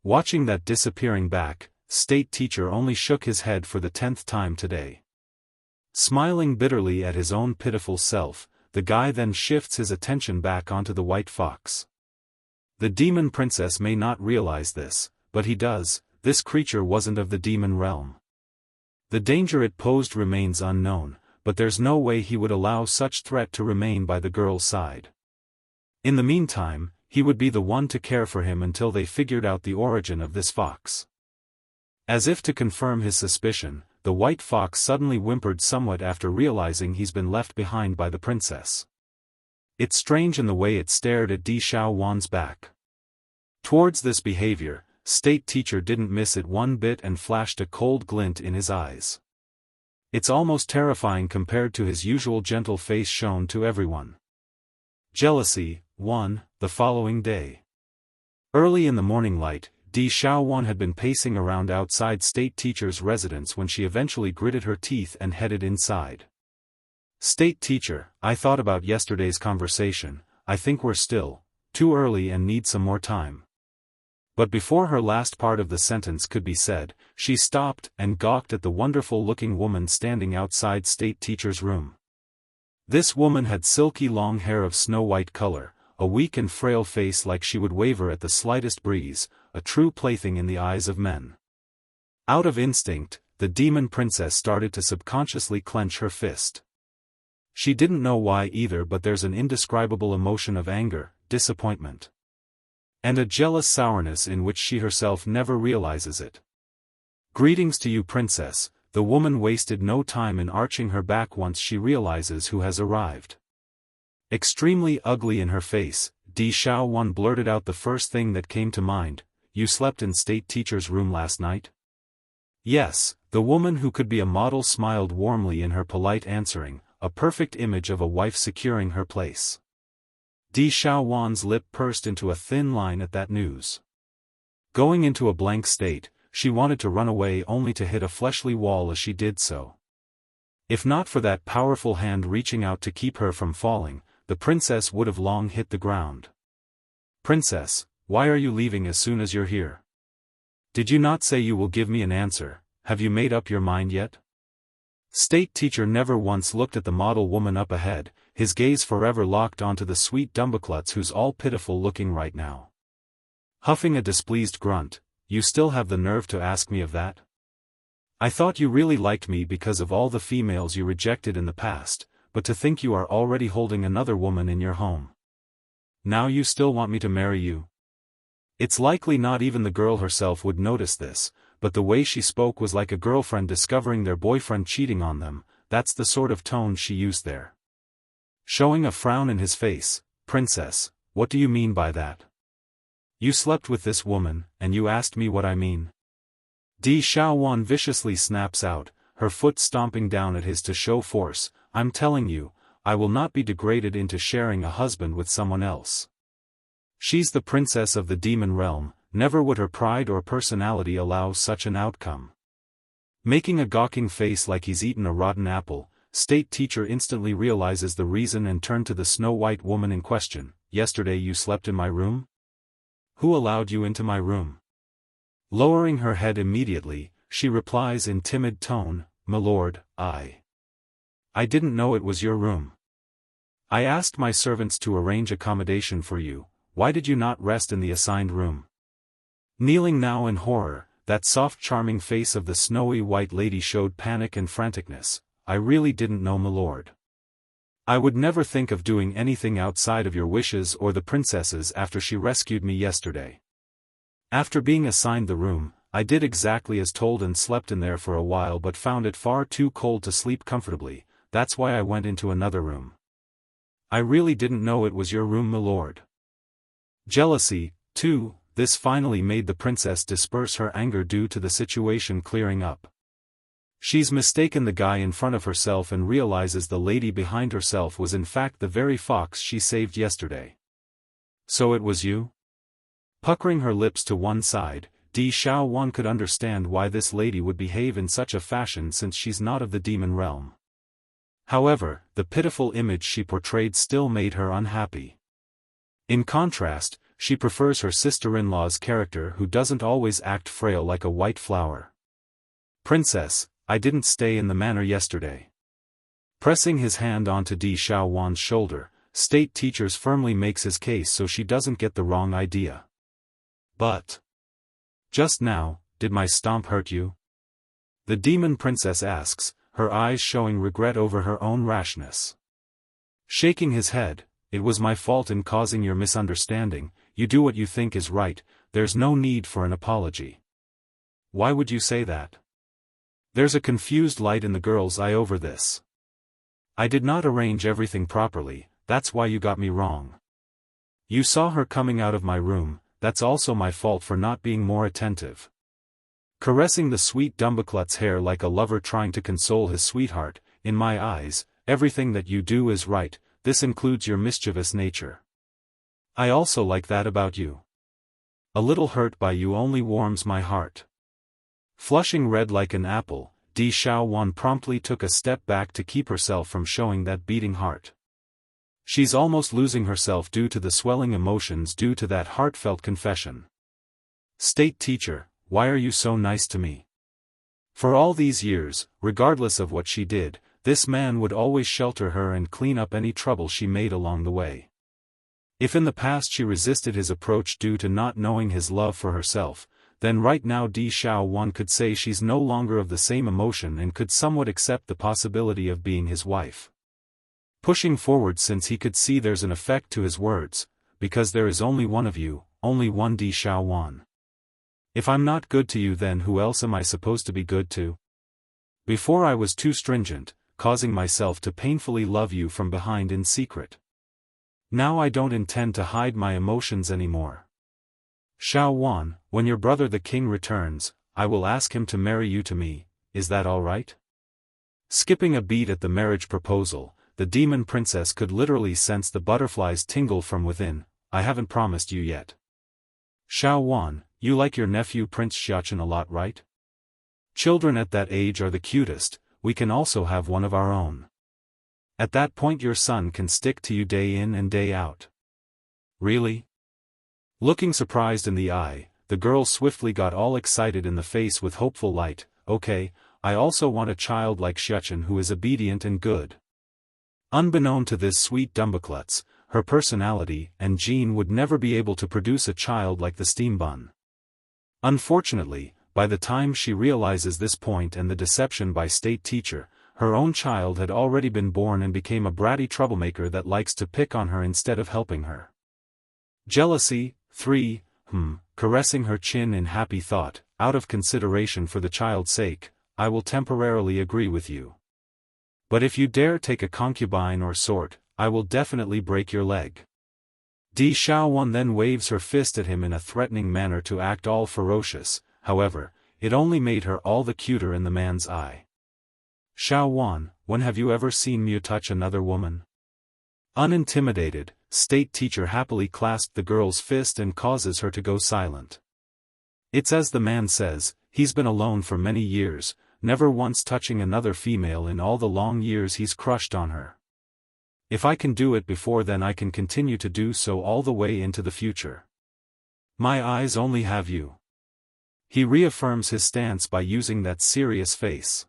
Watching that disappearing back, state teacher only shook his head for the 10th time today. Smiling bitterly at his own pitiful self, the guy then shifts his attention back onto the white fox. The demon princess may not realize this, but he does. This creature wasn't of the demon realm. The danger it posed remains unknown, but there's no way he would allow such threat to remain by the girl's side. In the meantime, he would be the one to care for him until they figured out the origin of this fox. As if to confirm his suspicion, the white fox suddenly whimpered somewhat after realizing he's been left behind by the princess. It's strange in the way it stared at Xiaofan's back. Towards this behavior, state teacher didn't miss it one bit and flashed a cold glint in his eyes. It's almost terrifying compared to his usual gentle face shown to everyone. Jealousy. 1. The following day. Early in the morning light, Xiaofan had been pacing around outside state teacher's residence when she eventually gritted her teeth and headed inside. State teacher, I thought about yesterday's conversation. I think we're still too early and need some more time. But before her last part of the sentence could be said, she stopped and gawked at the wonderful-looking woman standing outside state teacher's room. This woman had silky long hair of snow-white color, a weak and frail face like she would waver at the slightest breeze, a true plaything in the eyes of men. Out of instinct, the demon princess started to subconsciously clench her fist. She didn't know why either, but there's an indescribable emotion of anger, disappointment, and a jealous sourness in which she herself never realizes it. Greetings to you, princess. The woman wasted no time in arching her back once she realizes who has arrived. Extremely ugly in her face, Xiaofan blurted out the first thing that came to mind. You slept in state teacher's room last night? Yes, the woman who could be a model smiled warmly in her polite answering, a perfect image of a wife securing her place. Xiaofan's lip pursed into a thin line at that news. Going into a blank state, she wanted to run away only to hit a fleshly wall as she did so. If not for that powerful hand reaching out to keep her from falling, the princess would have long hit the ground. Princess, why are you leaving as soon as you're here? Did you not say you will give me an answer? Have you made up your mind yet? State teacher never once looked at the model woman up ahead, his gaze forever locked onto the sweet Dumbaklutz who's all pitiful looking right now. Huffing a displeased grunt, you still have the nerve to ask me of that? I thought you really liked me because of all the females you rejected in the past, but to think you are already holding another woman in your home. Now you still want me to marry you? It's likely not even the girl herself would notice this, but the way she spoke was like a girlfriend discovering their boyfriend cheating on them. That's the sort of tone she used there. Showing a frown in his face, Princess, what do you mean by that? You slept with this woman, and you asked me what I mean? Di Xiaowan viciously snaps out, her foot stomping down at his to show force. I'm telling you, I will not be degraded into sharing a husband with someone else. She's the princess of the demon realm, never would her pride or personality allow such an outcome. Making a gawking face like he's eaten a rotten apple, State Teacher instantly realizes the reason and turned to the snow-white woman in question. Yesterday you slept in my room? Who allowed you into my room? Lowering her head immediately, she replies in timid tone, "My lord, I didn't know it was your room. I asked my servants to arrange accommodation for you. Why did you not rest in the assigned room?" Kneeling now in horror, that soft charming face of the snowy white lady showed panic and franticness. "I really didn't know, my lord. I would never think of doing anything outside of your wishes or the princess's after she rescued me yesterday. After being assigned the room, I did exactly as told and slept in there for a while but found it far too cold to sleep comfortably. That's why I went into another room. I really didn't know it was your room, my lord." Jealousy, too, this finally made the princess disperse her anger due to the situation clearing up. She's mistaken the guy in front of herself and realizes the lady behind herself was in fact the very fox she saved yesterday. "So it was you?" Puckering her lips to one side, Di Xiaowan could understand why this lady would behave in such a fashion since she's not of the demon realm. However, the pitiful image she portrayed still made her unhappy. In contrast, she prefers her sister-in-law's character who doesn't always act frail like a white flower. "Princess, I didn't stay in the manor yesterday." Pressing his hand onto Di Xiaowan's shoulder, State Teacher firmly makes his case so she doesn't get the wrong idea. "But just now, did my stomp hurt you?" The demon princess asks, her eyes showing regret over her own rashness. Shaking his head, "It was my fault in causing your misunderstanding. You do what you think is right, there's no need for an apology." "Why would you say that?" There's a confused light in the girl's eye over this. "I did not arrange everything properly, that's why you got me wrong. You saw her coming out of my room, that's also my fault for not being more attentive." Caressing the sweet Dumbuklut's hair like a lover trying to console his sweetheart, "In my eyes, everything that you do is right, this includes your mischievous nature. I also like that about you. A little hurt by you only warms my heart." Flushing red like an apple, Di Xiaowan promptly took a step back to keep herself from showing that beating heart. She's almost losing herself due to the swelling emotions due to that heartfelt confession. "State Teacher, why are you so nice to me? For all these years, regardless of what she did, this man would always shelter her and clean up any trouble she made along the way. If in the past she resisted his approach due to not knowing his love for herself, then right now Di Xiaowan could say she's no longer of the same emotion and could somewhat accept the possibility of being his wife." Pushing forward since he could see there's an effect to his words, "Because there is only one of you, only one Di Xiaowan. If I'm not good to you then who else am I supposed to be good to? Before I was too stringent, causing myself to painfully love you from behind in secret. Now I don't intend to hide my emotions anymore. Xiaowan, when your brother the king returns, I will ask him to marry you to me, is that all right?" Skipping a beat at the marriage proposal, the demon princess could literally sense the butterflies tingle from within. "I haven't promised you yet. Xiaowan, you like your nephew Prince Xiaofan a lot, right? Children at that age are the cutest, we can also have one of our own. At that point your son can stick to you day in and day out." "Really?" Looking surprised in the eye, the girl swiftly got all excited in the face with hopeful light. "Okay, I also want a child like Xiaofan who is obedient and good." Unbeknown to this sweet Dumbuklutz, her personality and gene would never be able to produce a child like the steam bun. Unfortunately, by the time she realizes this point and the deception by State Teacher, her own child had already been born and became a bratty troublemaker that likes to pick on her instead of helping her. Jealousy, 3. Caressing her chin in happy thought, "Out of consideration for the child's sake, I will temporarily agree with you. But if you dare take a concubine or sort, I will definitely break your leg." Di Xiaowan then waves her fist at him in a threatening manner to act all ferocious. However, it only made her all the cuter in the man's eye. Xiaofan, when have you ever seen me touch another woman? Unintimidated, state teacher happily clasped the girl's fist and causes her to go silent. It's as the man says, he's been alone for many years, never once touching another female in all the long years he's crushed on her. If I can do it before then I can continue to do so all the way into the future. My eyes only have you. He reaffirms his stance by using that serious face.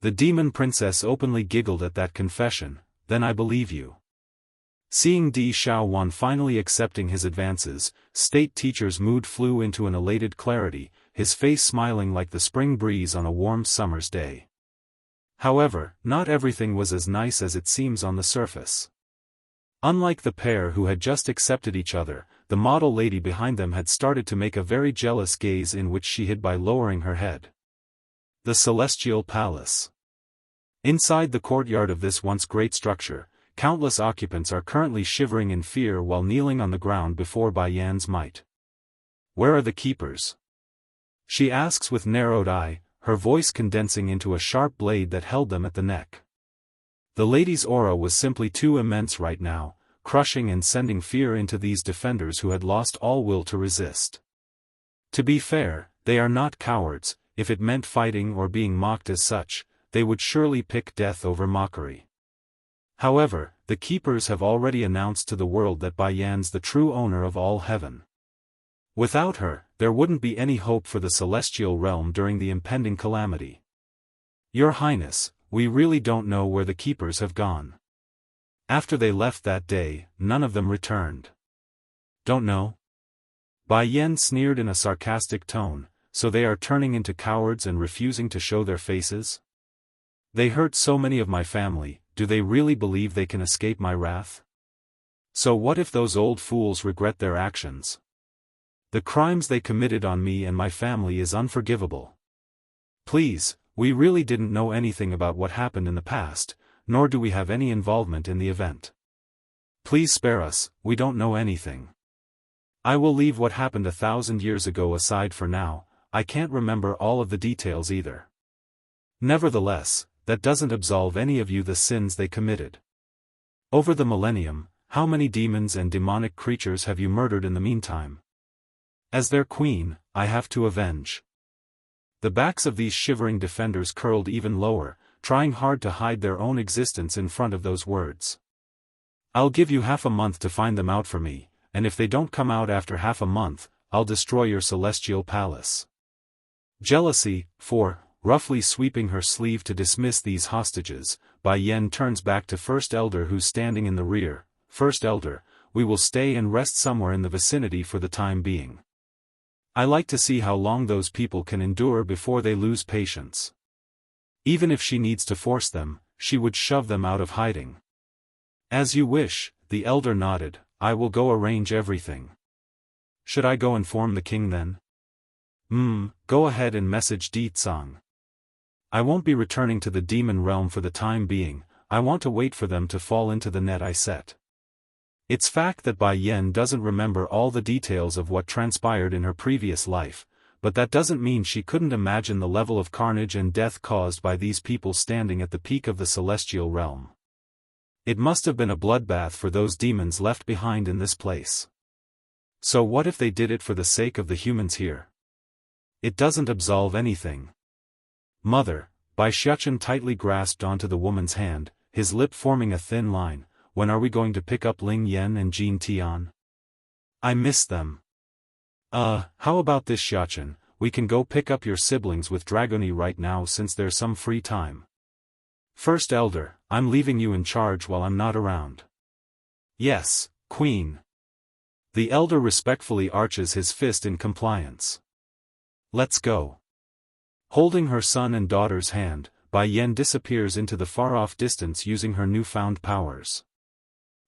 The demon princess openly giggled at that confession. Then I believe you. Seeing Xiaofan finally accepting his advances, state teacher's mood flew into an elated clarity, his face smiling like the spring breeze on a warm summer's day. However, not everything was as nice as it seems on the surface. Unlike the pair who had just accepted each other, the model lady behind them had started to make a very jealous gaze in which she hid by lowering her head. The Celestial Palace. Inside the courtyard of this once great structure, countless occupants are currently shivering in fear while kneeling on the ground before Bai Yan's might. Where are the keepers? She asks with narrowed eye, her voice condensing into a sharp blade that held them at the neck. The lady's aura was simply too immense right now, crushing and sending fear into these defenders who had lost all will to resist. To be fair, they are not cowards. If it meant fighting or being mocked as such, they would surely pick death over mockery. However, the keepers have already announced to the world that Bai Yan's the true owner of all heaven. Without her, there wouldn't be any hope for the celestial realm during the impending calamity. Your Highness, we really don't know where the keepers have gone. After they left that day, none of them returned. Don't know? Bai Yan sneered in a sarcastic tone, so they are turning into cowards and refusing to show their faces? They hurt so many of my family, do they really believe they can escape my wrath? So what if those old fools regret their actions? The crimes they committed on me and my family is unforgivable. Please, we really didn't know anything about what happened in the past, nor do we have any involvement in the event. Please spare us, we don't know anything. I will leave what happened 1,000 years ago aside for now, I can't remember all of the details either. Nevertheless, that doesn't absolve any of you the sins they committed. Over the millennium, how many demons and demonic creatures have you murdered in the meantime? As their queen, I have to avenge. The backs of these shivering defenders curled even lower, trying hard to hide their own existence in front of those words. I'll give you half a month to find them out for me, and if they don't come out after half a month, I'll destroy your celestial palace. Jealousy, roughly sweeping her sleeve to dismiss these hostages, Bai Yan turns back to First Elder who's standing in the rear. First Elder, we will stay and rest somewhere in the vicinity for the time being. I like to see how long those people can endure before they lose patience. Even if she needs to force them, she would shove them out of hiding. As you wish, the elder nodded, I will go arrange everything. Should I go inform the king then? Go ahead and message Di-Tsang. I won't be returning to the demon realm for the time being, I want to wait for them to fall into the net I set. It's fact that Bai Yan doesn't remember all the details of what transpired in her previous life, but that doesn't mean she couldn't imagine the level of carnage and death caused by these people standing at the peak of the celestial realm. It must have been a bloodbath for those demons left behind in this place. So what if they did it for the sake of the humans here? It doesn't absolve anything. Mother, Bai Xiachen tightly grasped onto the woman's hand, his lip forming a thin line. When are we going to pick up Ling Yan and Jin Tian? I miss them. How about this Xiachen, we can go pick up your siblings with Dragoni right now since there's some free time. First Elder, I'm leaving you in charge while I'm not around. Yes, Queen. The elder respectfully arches his fist in compliance. Let's go. Holding her son and daughter's hand, Bai Yan disappears into the far-off distance using her newfound powers.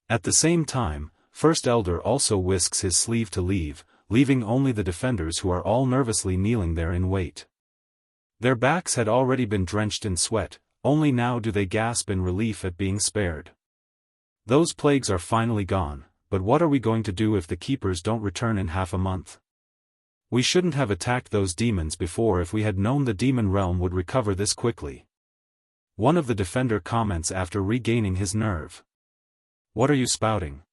At the same time, First Elder also whisks his sleeve to leave, leaving only the defenders who are all nervously kneeling there in wait. Their backs had already been drenched in sweat, only now do they gasp in relief at being spared. Those plagues are finally gone, but what are we going to do if the keepers don't return in half a month? We shouldn't have attacked those demons before if we had known the demon realm would recover this quickly. One of the defender comments after regaining his nerve. What are you spouting?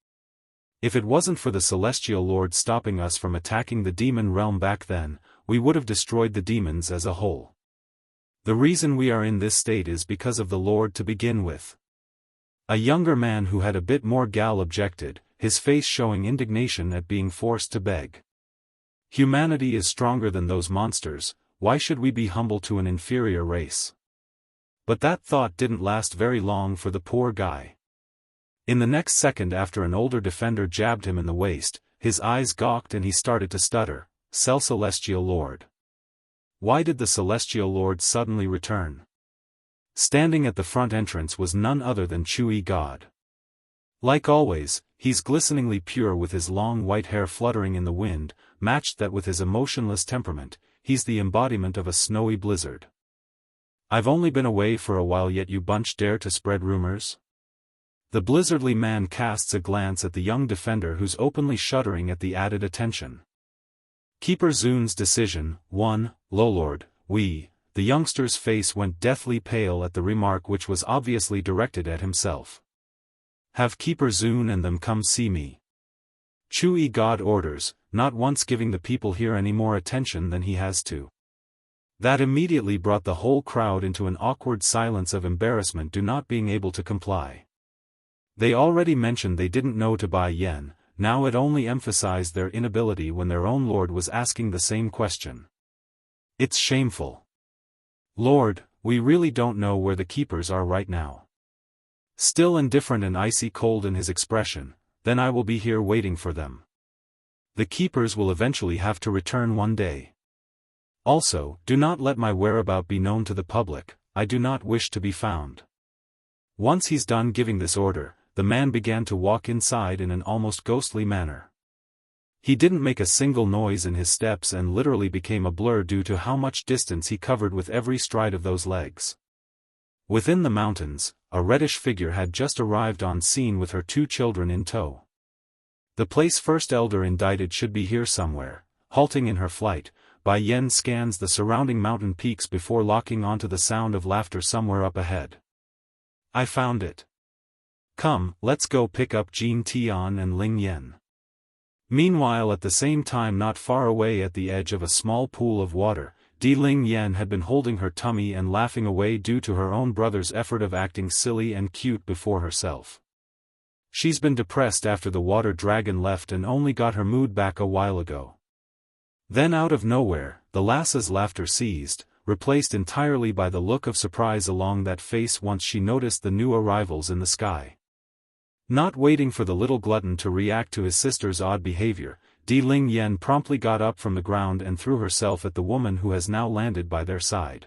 If it wasn't for the Celestial Lord stopping us from attacking the demon realm back then, we would have destroyed the demons as a whole. The reason we are in this state is because of the Lord to begin with. A younger man who had a bit more gall objected, his face showing indignation at being forced to beg. Humanity is stronger than those monsters, why should we be humble to an inferior race? But that thought didn't last very long for the poor guy. In the next second after an older defender jabbed him in the waist, his eyes gawked and he started to stutter, Celestial Lord. Why did the Celestial Lord suddenly return? Standing at the front entrance was none other than Chewy God. Like always, he's glisteningly pure with his long white hair fluttering in the wind, matched that with his emotionless temperament, he's the embodiment of a snowy blizzard. I've only been away for a while yet you bunch dare to spread rumors? The blizzardly man casts a glance at the young defender who's openly shuddering at the added attention. Keeper Zun's decision, 1, Lord, we. The youngster's face went deathly pale at the remark which was obviously directed at himself. Have Keeper Zun and them come see me. Chewy God orders, not once giving the people here any more attention than he has to. That immediately brought the whole crowd into an awkward silence of embarrassment due not being able to comply. They already mentioned they didn't know to buy yen, now it only emphasized their inability when their own lord was asking the same question. It's shameful. Lord, we really don't know where the keepers are right now. Still indifferent and icy cold in his expression, then I will be here waiting for them. The keepers will eventually have to return one day. Also, do not let my whereabout be known to the public, I do not wish to be found. Once he's done giving this order, the man began to walk inside in an almost ghostly manner. He didn't make a single noise in his steps and literally became a blur due to how much distance he covered with every stride of those legs. Within the mountains, a reddish figure had just arrived on scene with her 2 children in tow. The place first elder indicted should be here somewhere. Halting in her flight, Bai Yen scans the surrounding mountain peaks before locking onto the sound of laughter somewhere up ahead. I found it. Come, let's go pick up Jin Tian and Ling Yen. Meanwhile at the same time not far away at the edge of a small pool of water, Ling Yen had been holding her tummy and laughing away due to her own brother's effort of acting silly and cute before herself. She's been depressed after the water dragon left and only got her mood back a while ago. Then out of nowhere, the lass's laughter ceased, replaced entirely by the look of surprise along that face once she noticed the new arrivals in the sky. Not waiting for the little glutton to react to his sister's odd behavior, Ling Yen promptly got up from the ground and threw herself at the woman who has now landed by their side.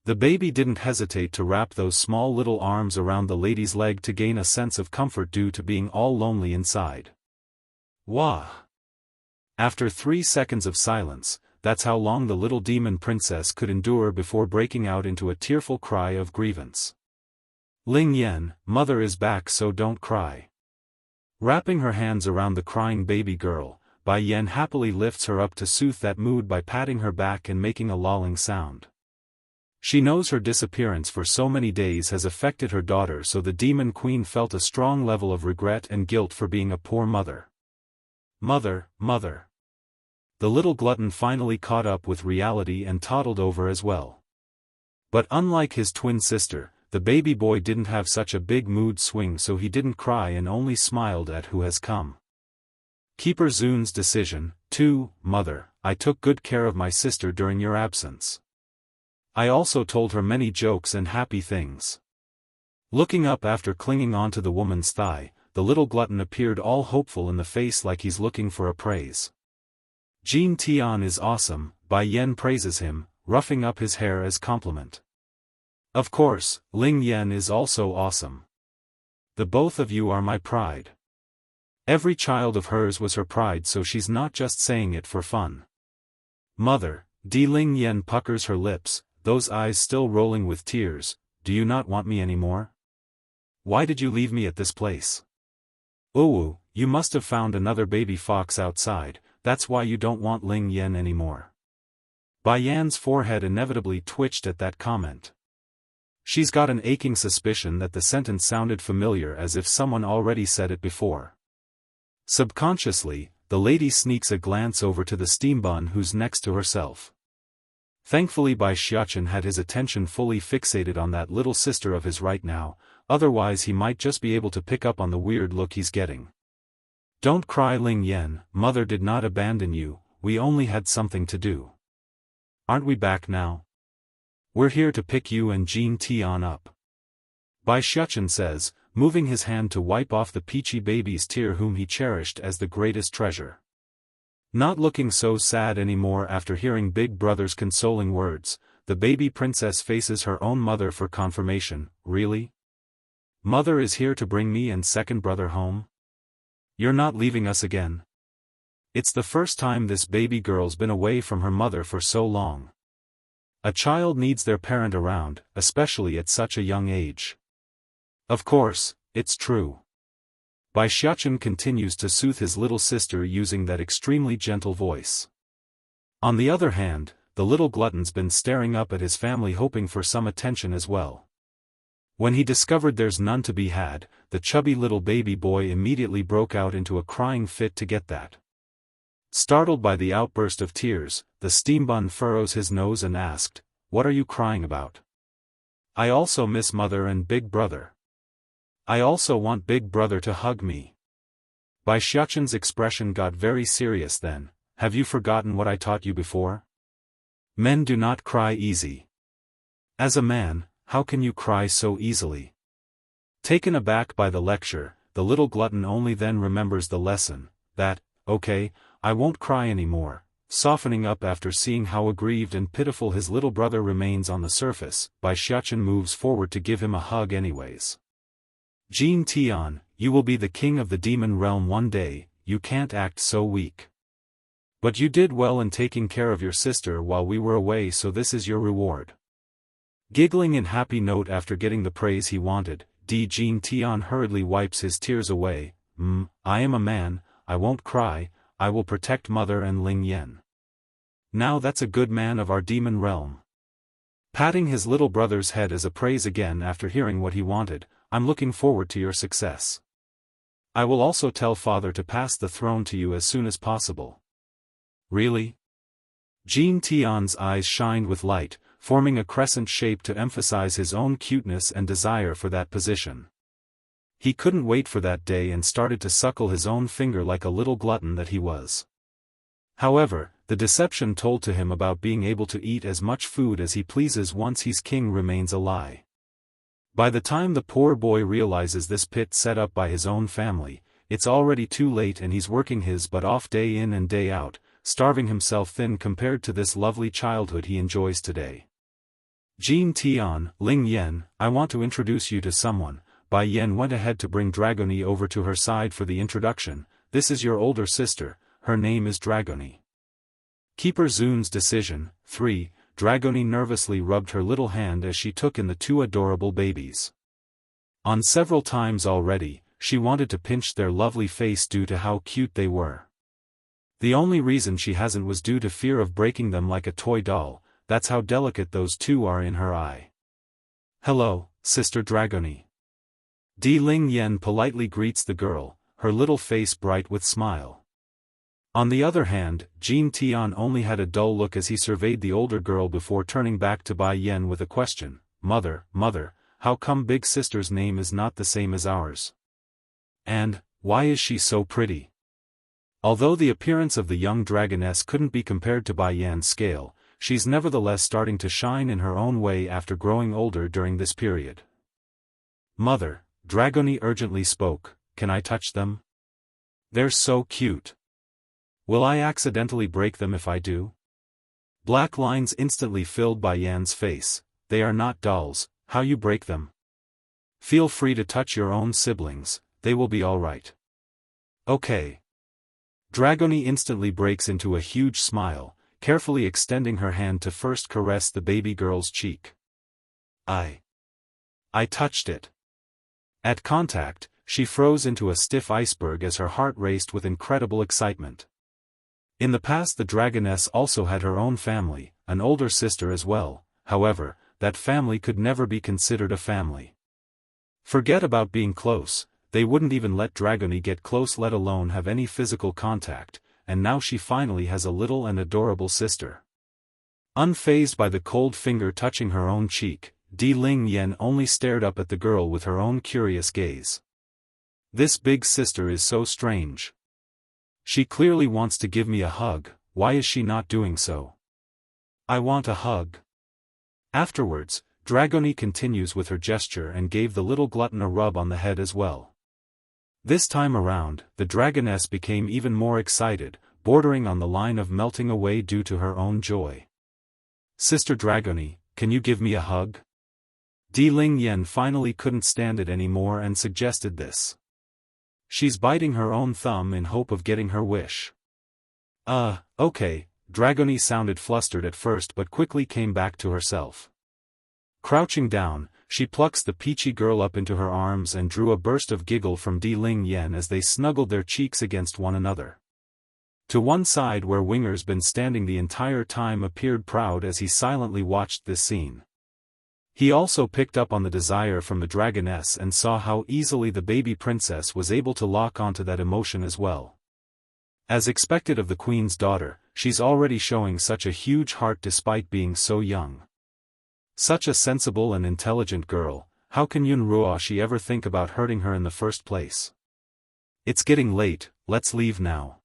The baby didn't hesitate to wrap those small little arms around the lady's leg to gain a sense of comfort due to being all lonely inside. Wah! After 3 seconds of silence, that's how long the little demon princess could endure before breaking out into a tearful cry of grievance. Ling Yen, mother is back so don't cry. Wrapping her hands around the crying baby girl, Bai Yen happily lifts her up to soothe that mood by patting her back and making a lolling sound. She knows her disappearance for so many days has affected her daughter, so the demon queen felt a strong level of regret and guilt for being a poor mother. Mother. The little glutton finally caught up with reality and toddled over as well. But unlike his twin sister, the baby boy didn't have such a big mood swing, so he didn't cry and only smiled at who has come. Keeper Zun's decision, 2, Mother, I took good care of my sister during your absence. I also told her many jokes and happy things. Looking up after clinging onto the woman's thigh, the little glutton appeared all hopeful in the face like he's looking for a praise. Jin Tian is awesome, Bai Yen praises him, roughing up his hair as compliment. Of course, Ling Yen is also awesome. The both of you are my pride. Every child of hers was her pride, so she's not just saying it for fun. Mother, Ling Yen puckers her lips, those eyes still rolling with tears, do you not want me anymore? Why did you leave me at this place? You must have found another baby fox outside, that's why you don't want Ling Yan anymore. Bai Yan's forehead inevitably twitched at that comment. She's got an aching suspicion that the sentence sounded familiar, as if someone already said it before. Subconsciously, the lady sneaks a glance over to the steam bun who's next to herself. Thankfully Bai Xiachen had his attention fully fixated on that little sister of his right now, otherwise he might just be able to pick up on the weird look he's getting. Don't cry Ling Yan, mother did not abandon you, we only had something to do. Aren't we back now? We're here to pick you and Jean Tian up. Bai Xiachen says, moving his hand to wipe off the peachy baby's tear whom he cherished as the greatest treasure. Not looking so sad anymore after hearing Big Brother's consoling words, the baby princess faces her own mother for confirmation. Really? Mother is here to bring me and second brother home? You're not leaving us again? It's the first time this baby girl's been away from her mother for so long. A child needs their parent around, especially at such a young age. Of course, it's true. Bai Xiachen continues to soothe his little sister using that extremely gentle voice. On the other hand, the little glutton's been staring up at his family hoping for some attention as well. When he discovered there's none to be had, the chubby little baby boy immediately broke out into a crying fit to get that. Startled by the outburst of tears, the steam bun furrows his nose and asked, "What are you crying about?" "I also miss mother and Big Brother. I also want Big Brother to hug me." Bai Xiachen's expression got very serious then. "Have you forgotten what I taught you before? Men do not cry easy. As a man, how can you cry so easily?" Taken aback by the lecture, the little glutton only then remembers the lesson, that, "Okay, I won't cry anymore," softening up after seeing how aggrieved and pitiful his little brother remains on the surface. Bai Xiachen moves forward to give him a hug anyways. "Jean Tian, you will be the king of the demon realm one day, you can't act so weak. But you did well in taking care of your sister while we were away, so this is your reward." Giggling in happy note after getting the praise he wanted, Jean Tian hurriedly wipes his tears away. I am a man, I won't cry, I will protect mother and Ling Yan. Now that's a good man of our demon realm." Patting his little brother's head as a praise again after hearing what he wanted, "I'm looking forward to your success. I will also tell father to pass the throne to you as soon as possible." "Really?" Jean Tian's eyes shined with light, forming a crescent shape to emphasize his own cuteness and desire for that position. He couldn't wait for that day and started to suckle his own finger like a little glutton that he was. However, the deception told to him about being able to eat as much food as he pleases once he's king remains a lie. By the time the poor boy realizes this pit set up by his own family, it's already too late and he's working his butt off day in and day out, starving himself thin compared to this lovely childhood he enjoys today. "Jean Tian, Ling Yan, I want to introduce you to someone." Bai Yan went ahead to bring Dragony over to her side for the introduction. "This is your older sister, her name is Dragony." Keeper Zun's decision. 3. Dragony nervously rubbed her little hand as she took in the two adorable babies. On several times already, she wanted to pinch their lovely face due to how cute they were. The only reason she hasn't was due to fear of breaking them like a toy doll. That's how delicate those two are in her eye. "Hello, Sister Dragony." Ling Yan politely greets the girl, her little face bright with smile. On the other hand, Jean Tian only had a dull look as he surveyed the older girl before turning back to Bai Yan with a question. Mother, how come Big Sister's name is not the same as ours? And, why is she so pretty?" Although the appearance of the young dragoness couldn't be compared to Bai Yan's scale, she's nevertheless starting to shine in her own way after growing older during this period. "Mother," Dragony urgently spoke, "can I touch them? They're so cute. Will I accidentally break them if I do?" Black lines instantly filled Bai Yan's face. "They are not dolls, how you break them? Feel free to touch your own siblings, they will be all right." "Okay." Dragony instantly breaks into a huge smile, carefully extending her hand to first caress the baby girl's cheek. I touched it." At contact, she froze into a stiff iceberg as her heart raced with incredible excitement. In the past the dragoness also had her own family, an older sister as well, however, that family could never be considered a family. Forget about being close, they wouldn't even let Dragony get close, let alone have any physical contact, and now she finally has a little and adorable sister. Unfazed by the cold finger touching her own cheek, Di Ling Yan only stared up at the girl with her own curious gaze. This big sister is so strange. She clearly wants to give me a hug, why is she not doing so? I want a hug. Afterwards, Dragony continues with her gesture and gave the little glutton a rub on the head as well. This time around, the dragoness became even more excited, bordering on the line of melting away due to her own joy. Sister Dragony, can you give me a hug? Di Ling Yan finally couldn't stand it anymore and suggested this. She's biting her own thumb in hope of getting her wish. Okay, Dragony sounded flustered at first but quickly came back to herself. Crouching down, she plucks the peachy girl up into her arms and drew a burst of giggle from Di Ling Yan as they snuggled their cheeks against one another. To one side where Winger's been standing the entire time appeared proud as he silently watched this scene. He also picked up on the desire from the dragoness and saw how easily the baby princess was able to lock onto that emotion as well. As expected of the queen's daughter, she's already showing such a huge heart despite being so young. Such a sensible and intelligent girl, how can Yun Ruoshi ever think about hurting her in the first place? It's getting late, let's leave now.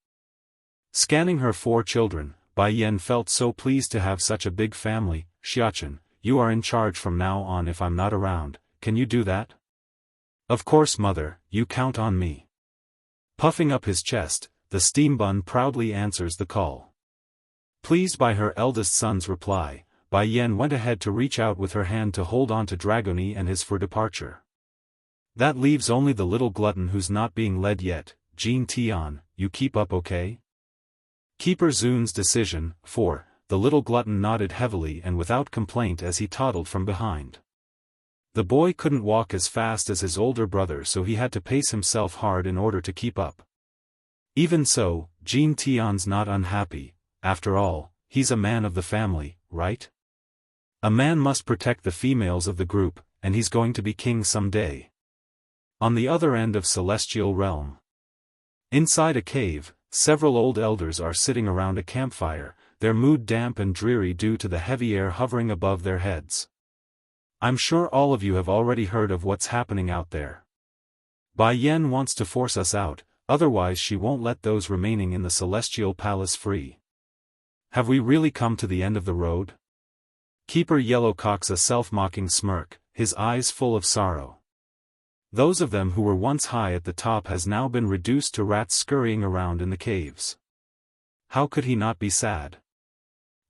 Scanning her 4 children, Bai Yan felt so pleased to have such a big family. Xiaofan, you are in charge from now on if I'm not around, can you do that? Of course mother, you count on me. Puffing up his chest, the steam bun proudly answers the call. Pleased by her eldest son's reply, Bai Yan went ahead to reach out with her hand to hold on to Dragony and his for departure. That leaves only the little glutton who's not being led yet. Jin Tian, you keep up okay? Keeper Zun's decision. 4. The little glutton nodded heavily and without complaint as he toddled from behind. The boy couldn't walk as fast as his older brother, so he had to pace himself hard in order to keep up. Even so, Jin Tian's not unhappy. After all, he's a man of the family, right? A man must protect the females of the group, and he's going to be king someday. On the other end of Celestial Realm. Inside a cave, several old elders are sitting around a campfire, their mood damp and dreary due to the heavy air hovering above their heads. I'm sure all of you have already heard of what's happening out there. Bai Yan wants to force us out, otherwise she won't let those remaining in the Celestial Palace free. Have we really come to the end of the road? Keeper Yellow cocks a self-mocking smirk, his eyes full of sorrow. Those of them who were once high at the top has now been reduced to rats scurrying around in the caves. How could he not be sad?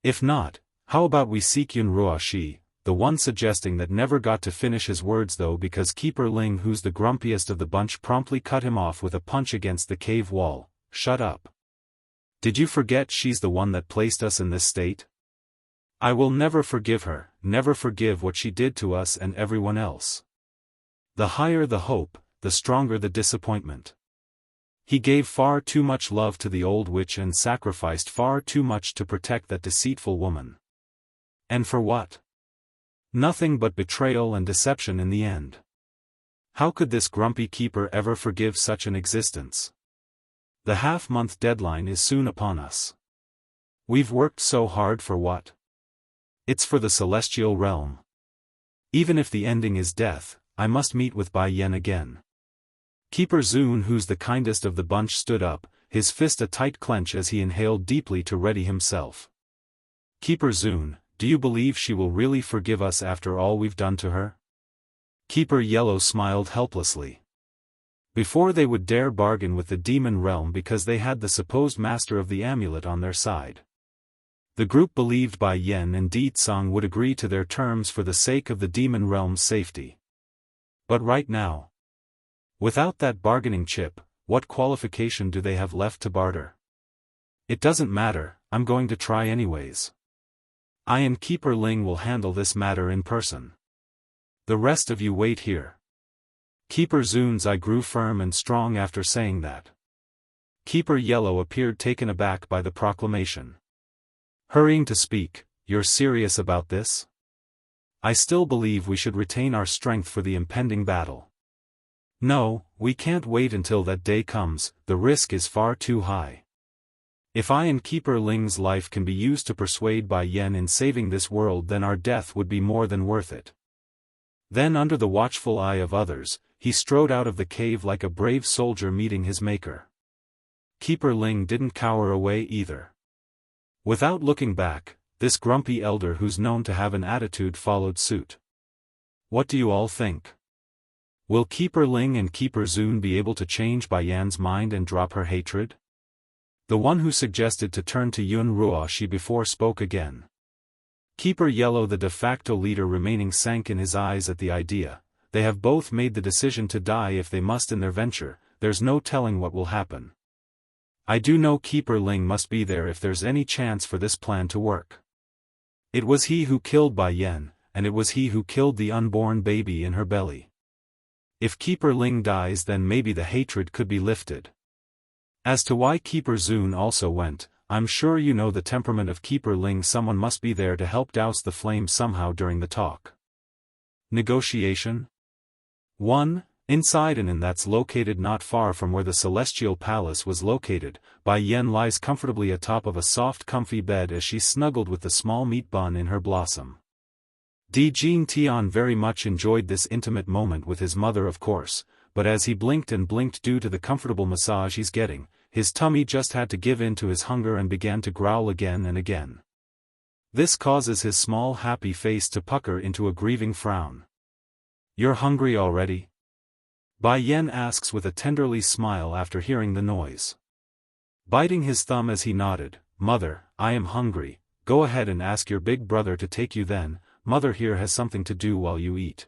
If not, how about we seek Yun Ruoshi, the one suggesting that never got to finish his words though because Keeper Ling, who's the grumpiest of the bunch, promptly cut him off with a punch against the cave wall. Shut up. Did you forget she's the one that placed us in this state? I will never forgive her, never forgive what she did to us and everyone else. The higher the hope, the stronger the disappointment. He gave far too much love to the old witch and sacrificed far too much to protect that deceitful woman. And for what? Nothing but betrayal and deception in the end. How could this grumpy keeper ever forgive such an existence? The half-month deadline is soon upon us. We've worked so hard for what? It's for the Celestial Realm. Even if the ending is death, I must meet with Bai Yan again. Keeper Zun, who's the kindest of the bunch, stood up, his fist a tight clench as he inhaled deeply to ready himself. Keeper Zun, do you believe she will really forgive us after all we've done to her? Keeper Yellow smiled helplessly. Before they would dare bargain with the demon realm because they had the supposed master of the amulet on their side. The group believed Bai Yan and Di Tsang would agree to their terms for the sake of the demon realm's safety. But right now, without that bargaining chip, what qualification do they have left to barter? It doesn't matter, I'm going to try anyways. I and Keeper Ling will handle this matter in person. The rest of you wait here. Keeper Zun's eye grew firm and strong after saying that. Keeper Yellow appeared taken aback by the proclamation. Hurrying to speak, "You're serious about this? I still believe we should retain our strength for the impending battle. No, we can't wait until that day comes, the risk is far too high. If I and Keeper Ling's life can be used to persuade Bai Yan in saving this world, then our death would be more than worth it." Then, under the watchful eye of others, he strode out of the cave like a brave soldier meeting his maker. Keeper Ling didn't cower away either. Without looking back, this grumpy elder who's known to have an attitude followed suit. What do you all think? Will Keeper Ling and Keeper Zun be able to change Bai Yan's mind and drop her hatred? The one who suggested to turn to Yun Ruoxi before spoke again. Keeper Yellow, the de facto leader remaining, sank in his eyes at the idea. They have both made the decision to die if they must in their venture, there's no telling what will happen. I do know Keeper Ling must be there if there's any chance for this plan to work. It was he who killed Bai Yan, and it was he who killed the unborn baby in her belly. If Keeper Ling dies, then maybe the hatred could be lifted. As to why Keeper Zun also went, I'm sure you know the temperament of Keeper Ling. Someone must be there to help douse the flame somehow during the talk. Negotiation? 1. Inside an inn that's located not far from where the Celestial Palace was located, Bai Yan lies comfortably atop of a soft comfy bed as she snuggled with the small meat bun in her blossom. Jin Tian very much enjoyed this intimate moment with his mother, of course, but as he blinked and blinked due to the comfortable massage he's getting, his tummy just had to give in to his hunger and began to growl again and again. This causes his small happy face to pucker into a grieving frown. "You're hungry already?" Bai Yan asks with a tenderly smile after hearing the noise. Biting his thumb as he nodded, "Mother, I am hungry, go ahead and ask your big brother to take you then, Mother here has something to do while you eat."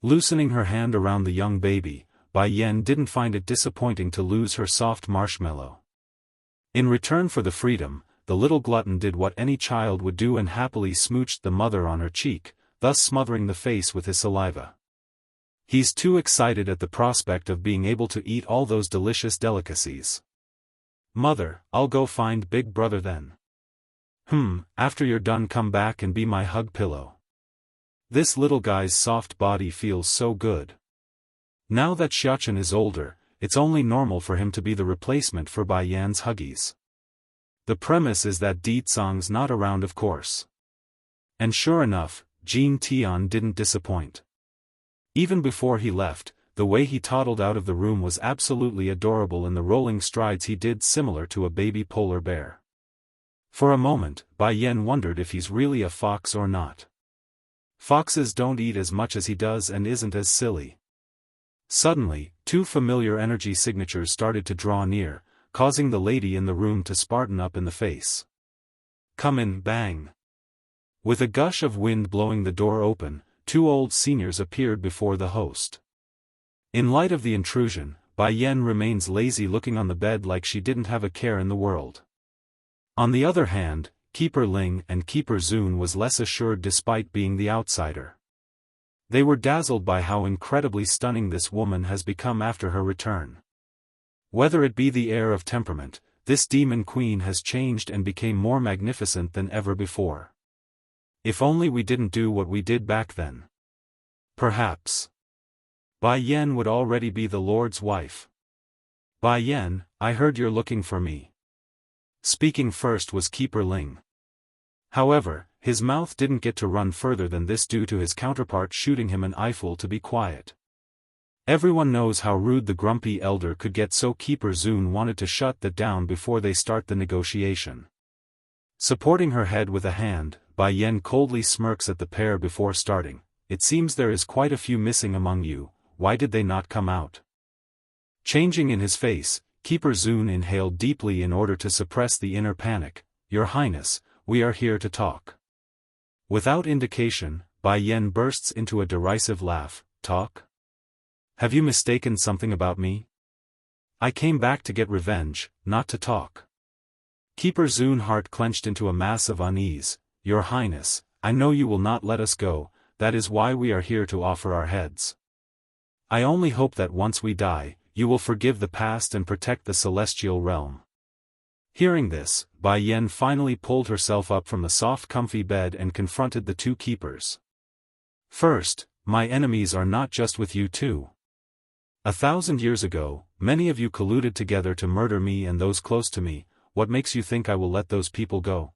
Loosening her hand around the young baby, Bai Yan didn't find it disappointing to lose her soft marshmallow. In return for the freedom, the little glutton did what any child would do and happily smooched the mother on her cheek, thus smothering the face with his saliva. He's too excited at the prospect of being able to eat all those delicious delicacies. "Mother, I'll go find big brother then." After you're done come back and be my hug pillow. This little guy's soft body feels so good. Now that Xiaofan is older, it's only normal for him to be the replacement for Bai Yan's huggies. The premise is that Song's not around, of course. And sure enough, Jin Tian didn't disappoint. Even before he left, the way he toddled out of the room was absolutely adorable, and the rolling strides he did similar to a baby polar bear. For a moment, Bai Yan wondered if he's really a fox or not. Foxes don't eat as much as he does and isn't as silly. Suddenly, two familiar energy signatures started to draw near, causing the lady in the room to spartan up in the face. "Come in!" Bang! With a gush of wind blowing the door open, two old seniors appeared before the host. In light of the intrusion, Bai Yan remains lazy, looking on the bed like she didn't have a care in the world. On the other hand, Keeper Ling and Keeper Zun was less assured despite being the outsider. They were dazzled by how incredibly stunning this woman has become after her return. Whether it be the air of temperament, this demon queen has changed and became more magnificent than ever before. If only we didn't do what we did back then. Perhaps Bai Yan would already be the Lord's wife. "Bai Yan, I heard you're looking for me." Speaking first was Keeper Ling. However, his mouth didn't get to run further than this due to his counterpart shooting him an eyeful to be quiet. Everyone knows how rude the grumpy elder could get, so Keeper Zun wanted to shut that down before they start the negotiation. Supporting her head with a hand, Bai Yan coldly smirks at the pair before starting. "It seems there is quite a few missing among you, why did they not come out?" Changing in his face, Keeper Zun inhaled deeply in order to suppress the inner panic. "Your Highness, we are here to talk." Without indication, Bai Yan bursts into a derisive laugh. "Talk? Have you mistaken something about me? I came back to get revenge, not to talk." Keeper Zun's heart clenched into a mass of unease. "Your Highness, I know you will not let us go, that is why we are here to offer our heads. I only hope that once we die, you will forgive the past and protect the celestial realm. Hearing this, Bai Yan finally pulled herself up from the soft comfy bed and confronted the two keepers. First, my enemies are not just with you too. 1,000 years ago, many of you colluded together to murder me and those close to me. What makes you think I will let those people go?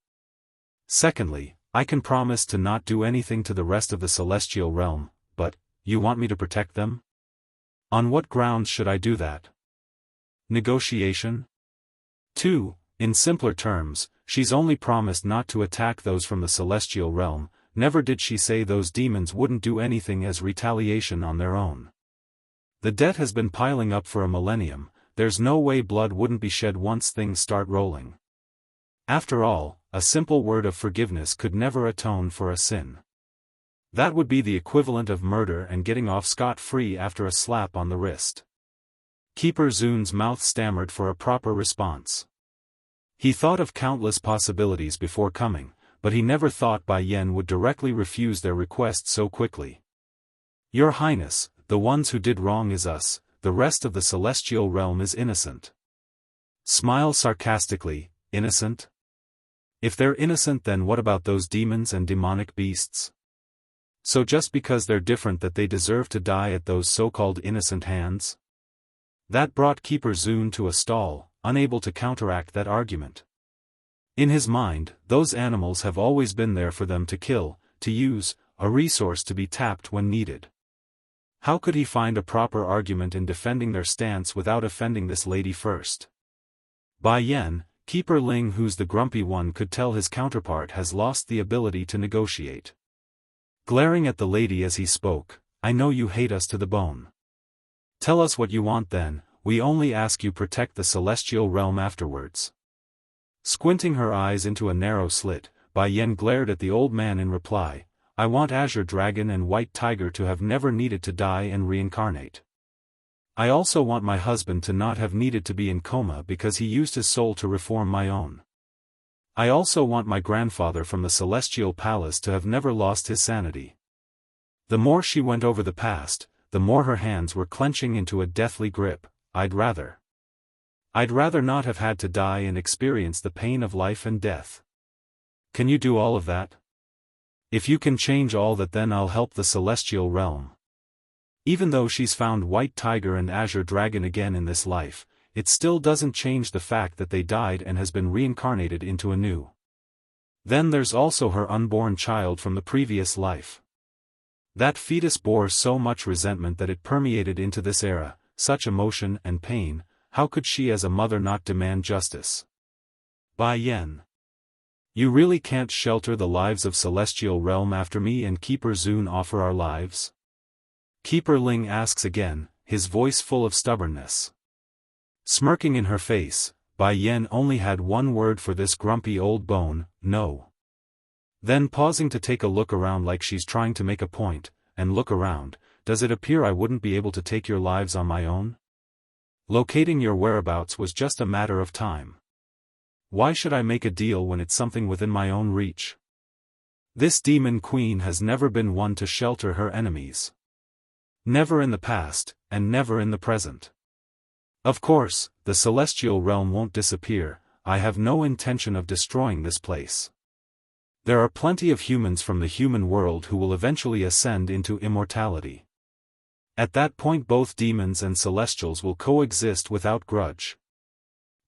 Secondly, I can promise to not do anything to the rest of the celestial realm, but, you want me to protect them? On what grounds should I do that? Negotiation? 2. In simpler terms, she's only promised not to attack those from the celestial realm, never did she say those demons wouldn't do anything as retaliation on their own. The debt has been piling up for a millennium, there's no way blood wouldn't be shed once things start rolling. After all, a simple word of forgiveness could never atone for a sin. That would be the equivalent of murder and getting off scot-free after a slap on the wrist. Keeper Zun's mouth stammered for a proper response. He thought of countless possibilities before coming, but he never thought Bai Yan would directly refuse their request so quickly. Your Highness, the ones who did wrong is us, the rest of the celestial realm is innocent. Smile sarcastically, innocent? If they're innocent, then what about those demons and demonic beasts? So just because they're different that they deserve to die at those so-called innocent hands? That brought Keeper Zun to a stall, unable to counteract that argument. In his mind, those animals have always been there for them to kill, to use, a resource to be tapped when needed. How could he find a proper argument in defending their stance without offending this lady first? Bai Yan, Keeper Ling, who's the grumpy one, could tell his counterpart has lost the ability to negotiate. Glaring at the lady as he spoke, I know you hate us to the bone. Tell us what you want then, we only ask you protect the celestial realm afterwards. Squinting her eyes into a narrow slit, Bai Yan glared at the old man in reply, I want Azure Dragon and White Tiger to have never needed to die and reincarnate. I also want my husband to not have needed to be in coma because he used his soul to reform my own. I also want my grandfather from the Celestial Palace to have never lost his sanity. The more she went over the past, the more her hands were clenching into a deathly grip. I'd rather not have had to die and experience the pain of life and death. Can you do all of that? If you can change all that, then I'll help the celestial realm. Even though she's found White Tiger and Azure Dragon again in this life, it still doesn't change the fact that they died and has been reincarnated into a new. Then there's also her unborn child from the previous life. That fetus bore so much resentment that it permeated into this era, such emotion and pain, how could she as a mother not demand justice? Bai Yan. You really can't shelter the lives of celestial realm after me and Keeper Zun offer our lives? Keeper Ling asks again, his voice full of stubbornness. Smirking in her face, Bai Yan only had one word for this grumpy old bone, no. Then pausing to take a look around like she's trying to make a point, and look around, does it appear I wouldn't be able to take your lives on my own? Locating your whereabouts was just a matter of time. Why should I make a deal when it's something within my own reach? This demon queen has never been one to shelter her enemies. Never in the past, and never in the present. Of course, the celestial realm won't disappear, I have no intention of destroying this place. There are plenty of humans from the human world who will eventually ascend into immortality. At that point both demons and celestials will coexist without grudge.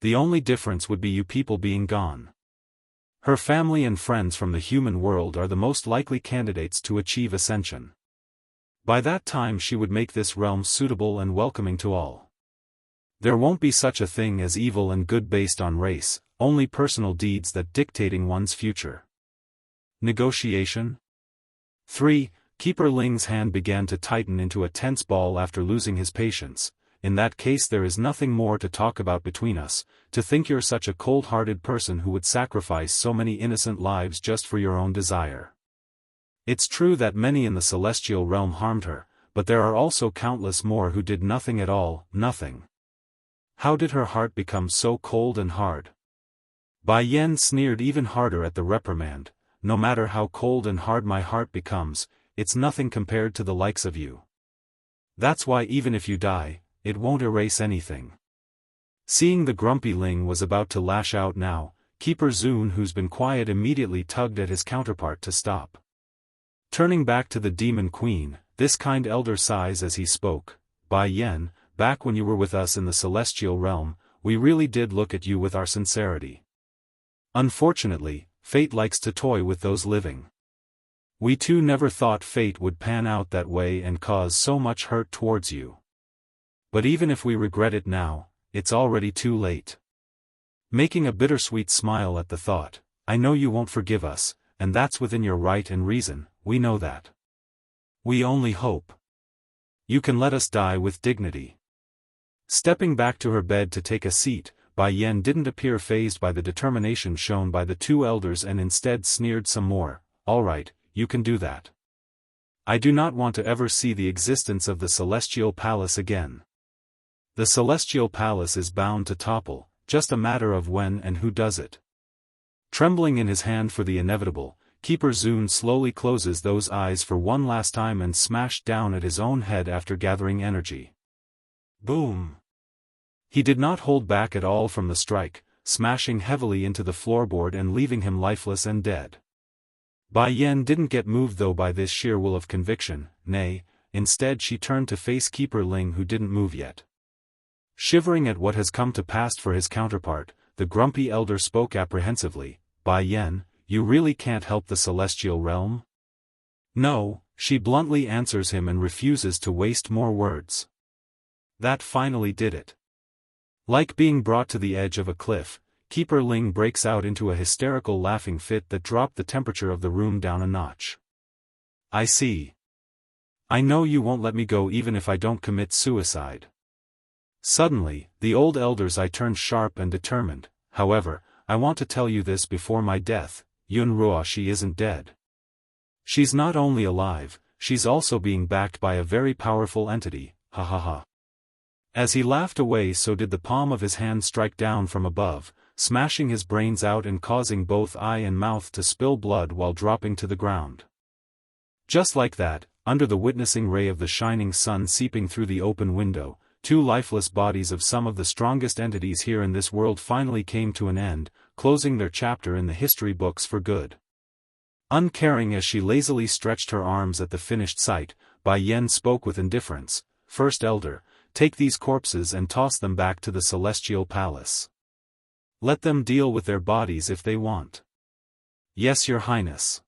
The only difference would be you people being gone. Her family and friends from the human world are the most likely candidates to achieve ascension. By that time she would make this realm suitable and welcoming to all. There won't be such a thing as evil and good based on race, only personal deeds that dictating one's future. Negotiation? 3. Keeper Ling's hand began to tighten into a tense ball after losing his patience. In that case there is nothing more to talk about between us, to think you're such a cold-hearted person who would sacrifice so many innocent lives just for your own desire. It's true that many in the celestial realm harmed her, but there are also countless more who did nothing at all, nothing. How did her heart become so cold and hard? Bai Yan sneered even harder at the reprimand, no matter how cold and hard my heart becomes, it's nothing compared to the likes of you. That's why even if you die, it won't erase anything. Seeing the grumpy Ling was about to lash out now, Keeper Zun, who's been quiet, immediately tugged at his counterpart to stop. Turning back to the Demon Queen, this kind elder sighs as he spoke. Bai Yan, back when you were with us in the celestial realm, we really did look at you with our sincerity. Unfortunately, fate likes to toy with those living. We too never thought fate would pan out that way and cause so much hurt towards you. But even if we regret it now, it's already too late. Making a bittersweet smile at the thought, I know you won't forgive us, and that's within your right and reason, we know that. We only hope you can let us die with dignity. Stepping back to her bed to take a seat, Bai Yan didn't appear fazed by the determination shown by the two elders and instead sneered some more. All right, you can do that. I do not want to ever see the existence of the Celestial Palace again. The Celestial Palace is bound to topple, just a matter of when and who does it. Trembling in his hand for the inevitable, Keeper Zun slowly closes those eyes for one last time and smashed down at his own head after gathering energy. Boom! He did not hold back at all from the strike, smashing heavily into the floorboard and leaving him lifeless and dead. Bai Yan didn't get moved though by this sheer will of conviction, nay, instead she turned to face Keeper Ling, who didn't move yet. Shivering at what has come to pass for his counterpart, the grumpy elder spoke apprehensively. Bai Yan, you really can't help the celestial realm? No, she bluntly answers him and refuses to waste more words. That finally did it. Like being brought to the edge of a cliff, Keeper Ling breaks out into a hysterical laughing fit that dropped the temperature of the room down a notch. I see. I know you won't let me go even if I don't commit suicide. Suddenly, the old elder's eye turned sharp and determined. However, I want to tell you this before my death, Yun Ruo, she isn't dead. She's not only alive, she's also being backed by a very powerful entity, ha ha ha. As he laughed away, so did the palm of his hand strike down from above, smashing his brains out and causing both eye and mouth to spill blood while dropping to the ground. Just like that, under the witnessing ray of the shining sun seeping through the open window, two lifeless bodies of some of the strongest entities here in this world finally came to an end, closing their chapter in the history books for good. Uncaring as she lazily stretched her arms at the finished sight, Bai Yan spoke with indifference. First Elder, take these corpses and toss them back to the Celestial Palace. Let them deal with their bodies if they want. Yes, Your Highness.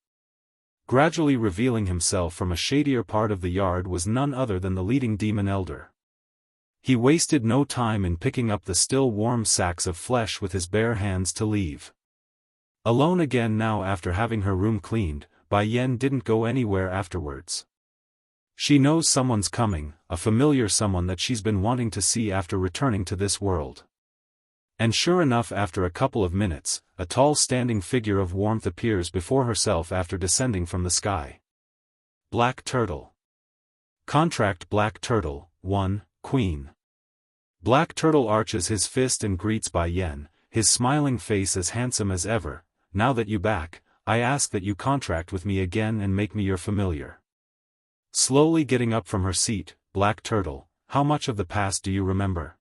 Gradually revealing himself from a shadier part of the yard was none other than the leading demon elder. He wasted no time in picking up the still warm sacks of flesh with his bare hands to leave. Alone again now after having her room cleaned, Bai Yan didn't go anywhere afterwards. She knows someone's coming, a familiar someone that she's been wanting to see after returning to this world. And sure enough, after a couple of minutes, a tall standing figure of warmth appears before herself after descending from the sky. Black Turtle. Contract Black Turtle, 1, Queen. Black Turtle arches his fist and greets Bai Yan, his smiling face as handsome as ever. Now that you back, I ask that you contract with me again and make me your familiar. Slowly getting up from her seat, Black Turtle, how much of the past do you remember?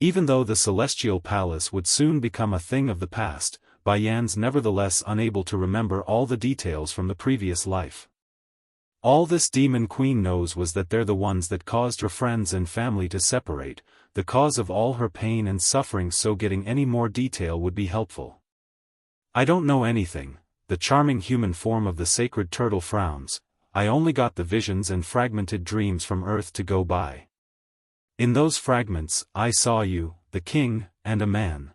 Even though the Celestial Palace would soon become a thing of the past, Bai Yan's nevertheless unable to remember all the details from the previous life. All this Demon Queen knows was that they're the ones that caused her friends and family to separate, the cause of all her pain and suffering, so getting any more detail would be helpful. I don't know anything. The charming human form of the sacred turtle frowns. I only got the visions and fragmented dreams from Earth to go by. In those fragments, I saw you, the king, and a man.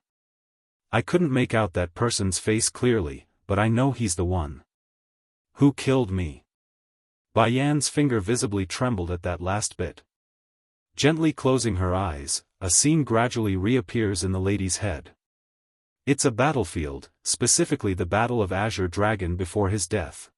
I couldn't make out that person's face clearly, but I know he's the one who killed me. Bai Yan's finger visibly trembled at that last bit. Gently closing her eyes, a scene gradually reappears in the lady's head. It's a battlefield, specifically the Battle of Azure Dragon before his death.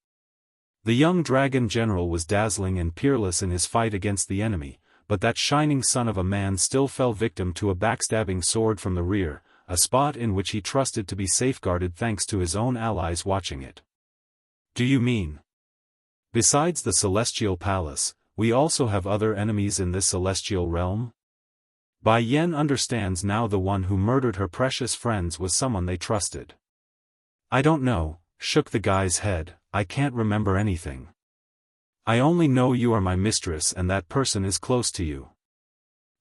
The young dragon general was dazzling and peerless in his fight against the enemy, but that shining son of a man still fell victim to a backstabbing sword from the rear, a spot in which he trusted to be safeguarded thanks to his own allies watching it. Do you mean? Besides the Celestial Palace, we also have other enemies in this celestial realm? Bai Yan understands now the one who murdered her precious friends was someone they trusted. I don't know, shook the guy's head, I can't remember anything. I only know you are my mistress and that person is close to you.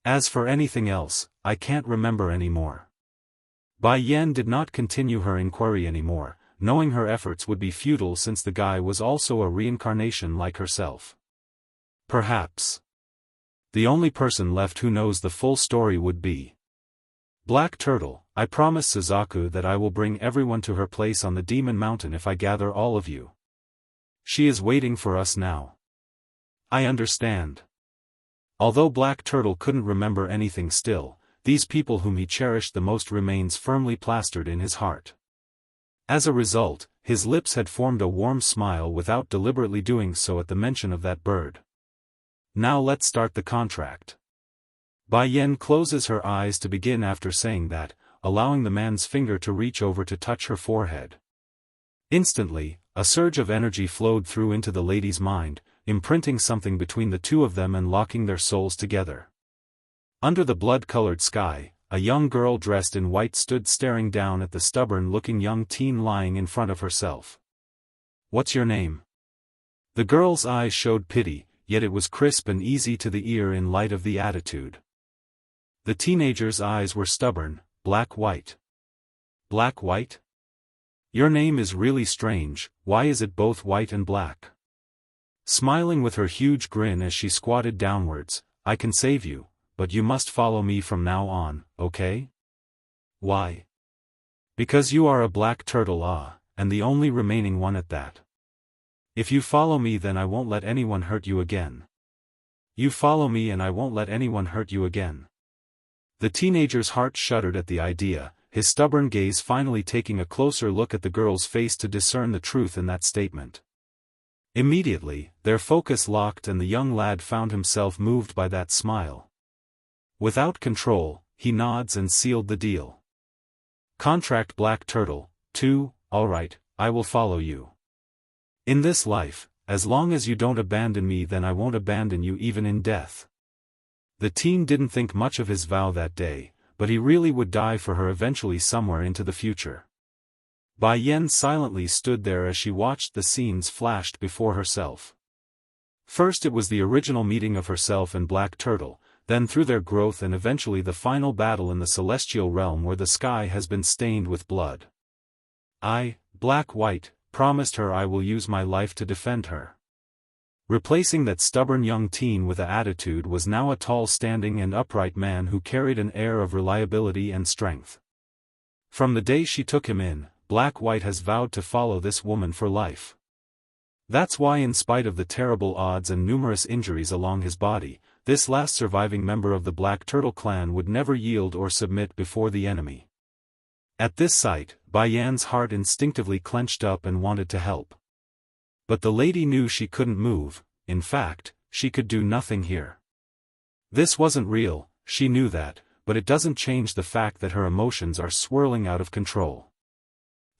As for anything else, I can't remember anymore. Bai Yan did not continue her inquiry anymore, knowing her efforts would be futile since the guy was also a reincarnation like herself. Perhaps the only person left who knows the full story would be Black Turtle. I promise Suzaku that I will bring everyone to her place on the Demon Mountain if I gather all of you. She is waiting for us now. I understand. Although Black Turtle couldn't remember anything still, these people whom he cherished the most remains firmly plastered in his heart. As a result, his lips had formed a warm smile without deliberately doing so at the mention of that bird. Now let's start the contract. Bai Yan closes her eyes to begin after saying that, allowing the man's finger to reach over to touch her forehead. Instantly, a surge of energy flowed through into the lady's mind, imprinting something between the two of them and locking their souls together. Under the blood-colored sky, a young girl dressed in white stood staring down at the stubborn-looking young teen lying in front of herself. What's your name? The girl's eyes showed pity, yet it was crisp and easy to the ear in light of the attitude. The teenager's eyes were stubborn, black-white. Black-white? Your name is really strange, why is it both white and black? Smiling with her huge grin as she squatted downwards, I can save you, but you must follow me from now on, okay? Why? Because you are a black turtle, and the only remaining one at that. If you follow me then I won't let anyone hurt you again. You follow me and I won't let anyone hurt you again. The teenager's heart shuddered at the idea, his stubborn gaze finally taking a closer look at the girl's face to discern the truth in that statement. Immediately, their focus locked and the young lad found himself moved by that smile. Without control, he nods and sealed the deal. Contract Black Turtle, 2, alright, I will follow you. In this life, as long as you don't abandon me then I won't abandon you even in death. The teen didn't think much of his vow that day, but he really would die for her eventually somewhere into the future. Bai Yan silently stood there as she watched the scenes flashed before herself. First it was the original meeting of herself and Black Turtle, then through their growth and eventually the final battle in the celestial realm where the sky has been stained with blood. I, Black-White, promised her I will use my life to defend her. Replacing that stubborn young teen with an attitude was now a tall standing and upright man who carried an air of reliability and strength. From the day she took him in, Black-White has vowed to follow this woman for life. That's why in spite of the terrible odds and numerous injuries along his body, this last surviving member of the Black Turtle clan would never yield or submit before the enemy. At this sight, Bai Yan's heart instinctively clenched up and wanted to help. But the lady knew she couldn't move, in fact, she could do nothing here. This wasn't real, she knew that, but it doesn't change the fact that her emotions are swirling out of control.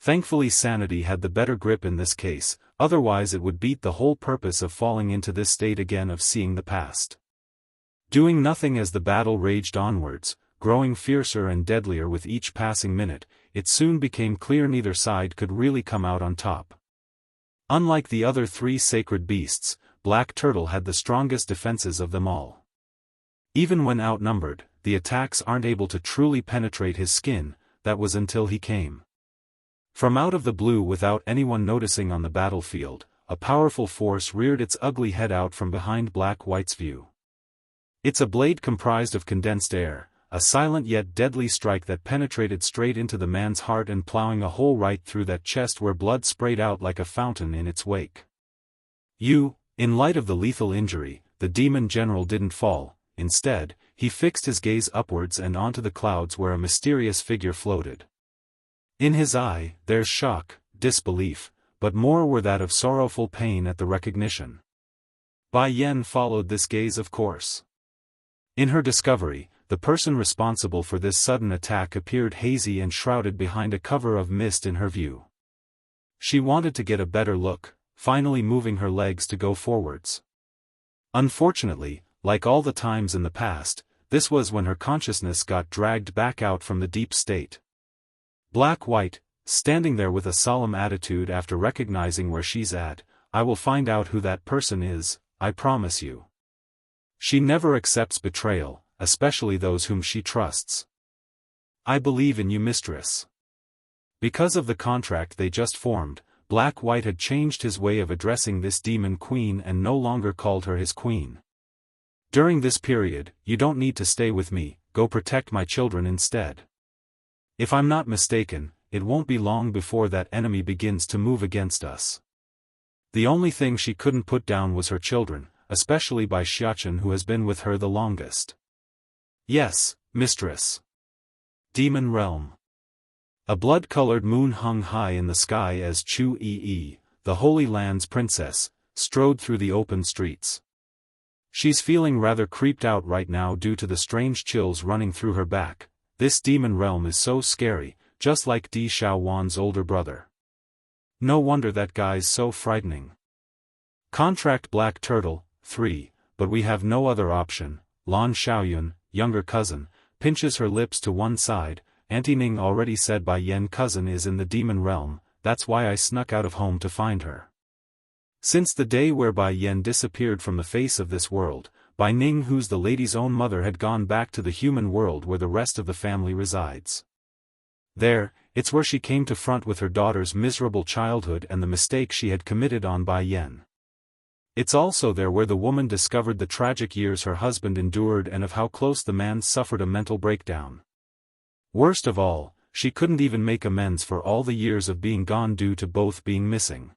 Thankfully sanity had the better grip in this case, otherwise it would beat the whole purpose of falling into this state again of seeing the past. Doing nothing as the battle raged onwards, growing fiercer and deadlier with each passing minute, it soon became clear neither side could really come out on top. Unlike the other three sacred beasts, Black Turtle had the strongest defenses of them all. Even when outnumbered, the attacks aren't able to truly penetrate his skin, that was until he came. From out of the blue without anyone noticing on the battlefield, a powerful force reared its ugly head out from behind Black-White's view. It's a blade comprised of condensed air, a silent yet deadly strike that penetrated straight into the man's heart and plowing a hole right through that chest where blood sprayed out like a fountain in its wake. In light of the lethal injury, the demon general didn't fall, instead, he fixed his gaze upwards and onto the clouds where a mysterious figure floated. In his eye, there's shock, disbelief, but more were that of sorrowful pain at the recognition. Bai Yan followed this gaze of course. In her discovery, the person responsible for this sudden attack appeared hazy and shrouded behind a cover of mist in her view. She wanted to get a better look, finally moving her legs to go forwards. Unfortunately, like all the times in the past, this was when her consciousness got dragged back out from the deep state. Black White, standing there with a solemn attitude after recognizing where she's at, I will find out who that person is, I promise you. She never accepts betrayal, especially those whom she trusts. I believe in you, mistress. Because of the contract they just formed, Black White had changed his way of addressing this demon queen and no longer called her his queen. During this period, you don't need to stay with me, go protect my children instead. If I'm not mistaken, it won't be long before that enemy begins to move against us. The only thing she couldn't put down was her children, especially by Xiaofan, who has been with her the longest. Yes, mistress. Demon Realm. A blood-colored moon hung high in the sky as Chu Yi, the Holy Land's princess, strode through the open streets. She's feeling rather creeped out right now due to the strange chills running through her back. This demon realm is so scary, just like Di Xiaowan's older brother. No wonder that guy's so frightening. Contract Black Turtle, 3, but we have no other option. Lan Xiaoyun, younger cousin, pinches her lips to one side. Auntie Ning already said Bai Yan cousin is in the demon realm, that's why I snuck out of home to find her. Since the day where Bai Yan disappeared from the face of this world, Bai Ning, who's the lady's own mother, had gone back to the human world where the rest of the family resides. There, it's where she came to front with her daughter's miserable childhood and the mistake she had committed on Bai Yan. It's also there where the woman discovered the tragic years her husband endured and of how close the man suffered a mental breakdown. Worst of all, she couldn't even make amends for all the years of being gone due to both being missing.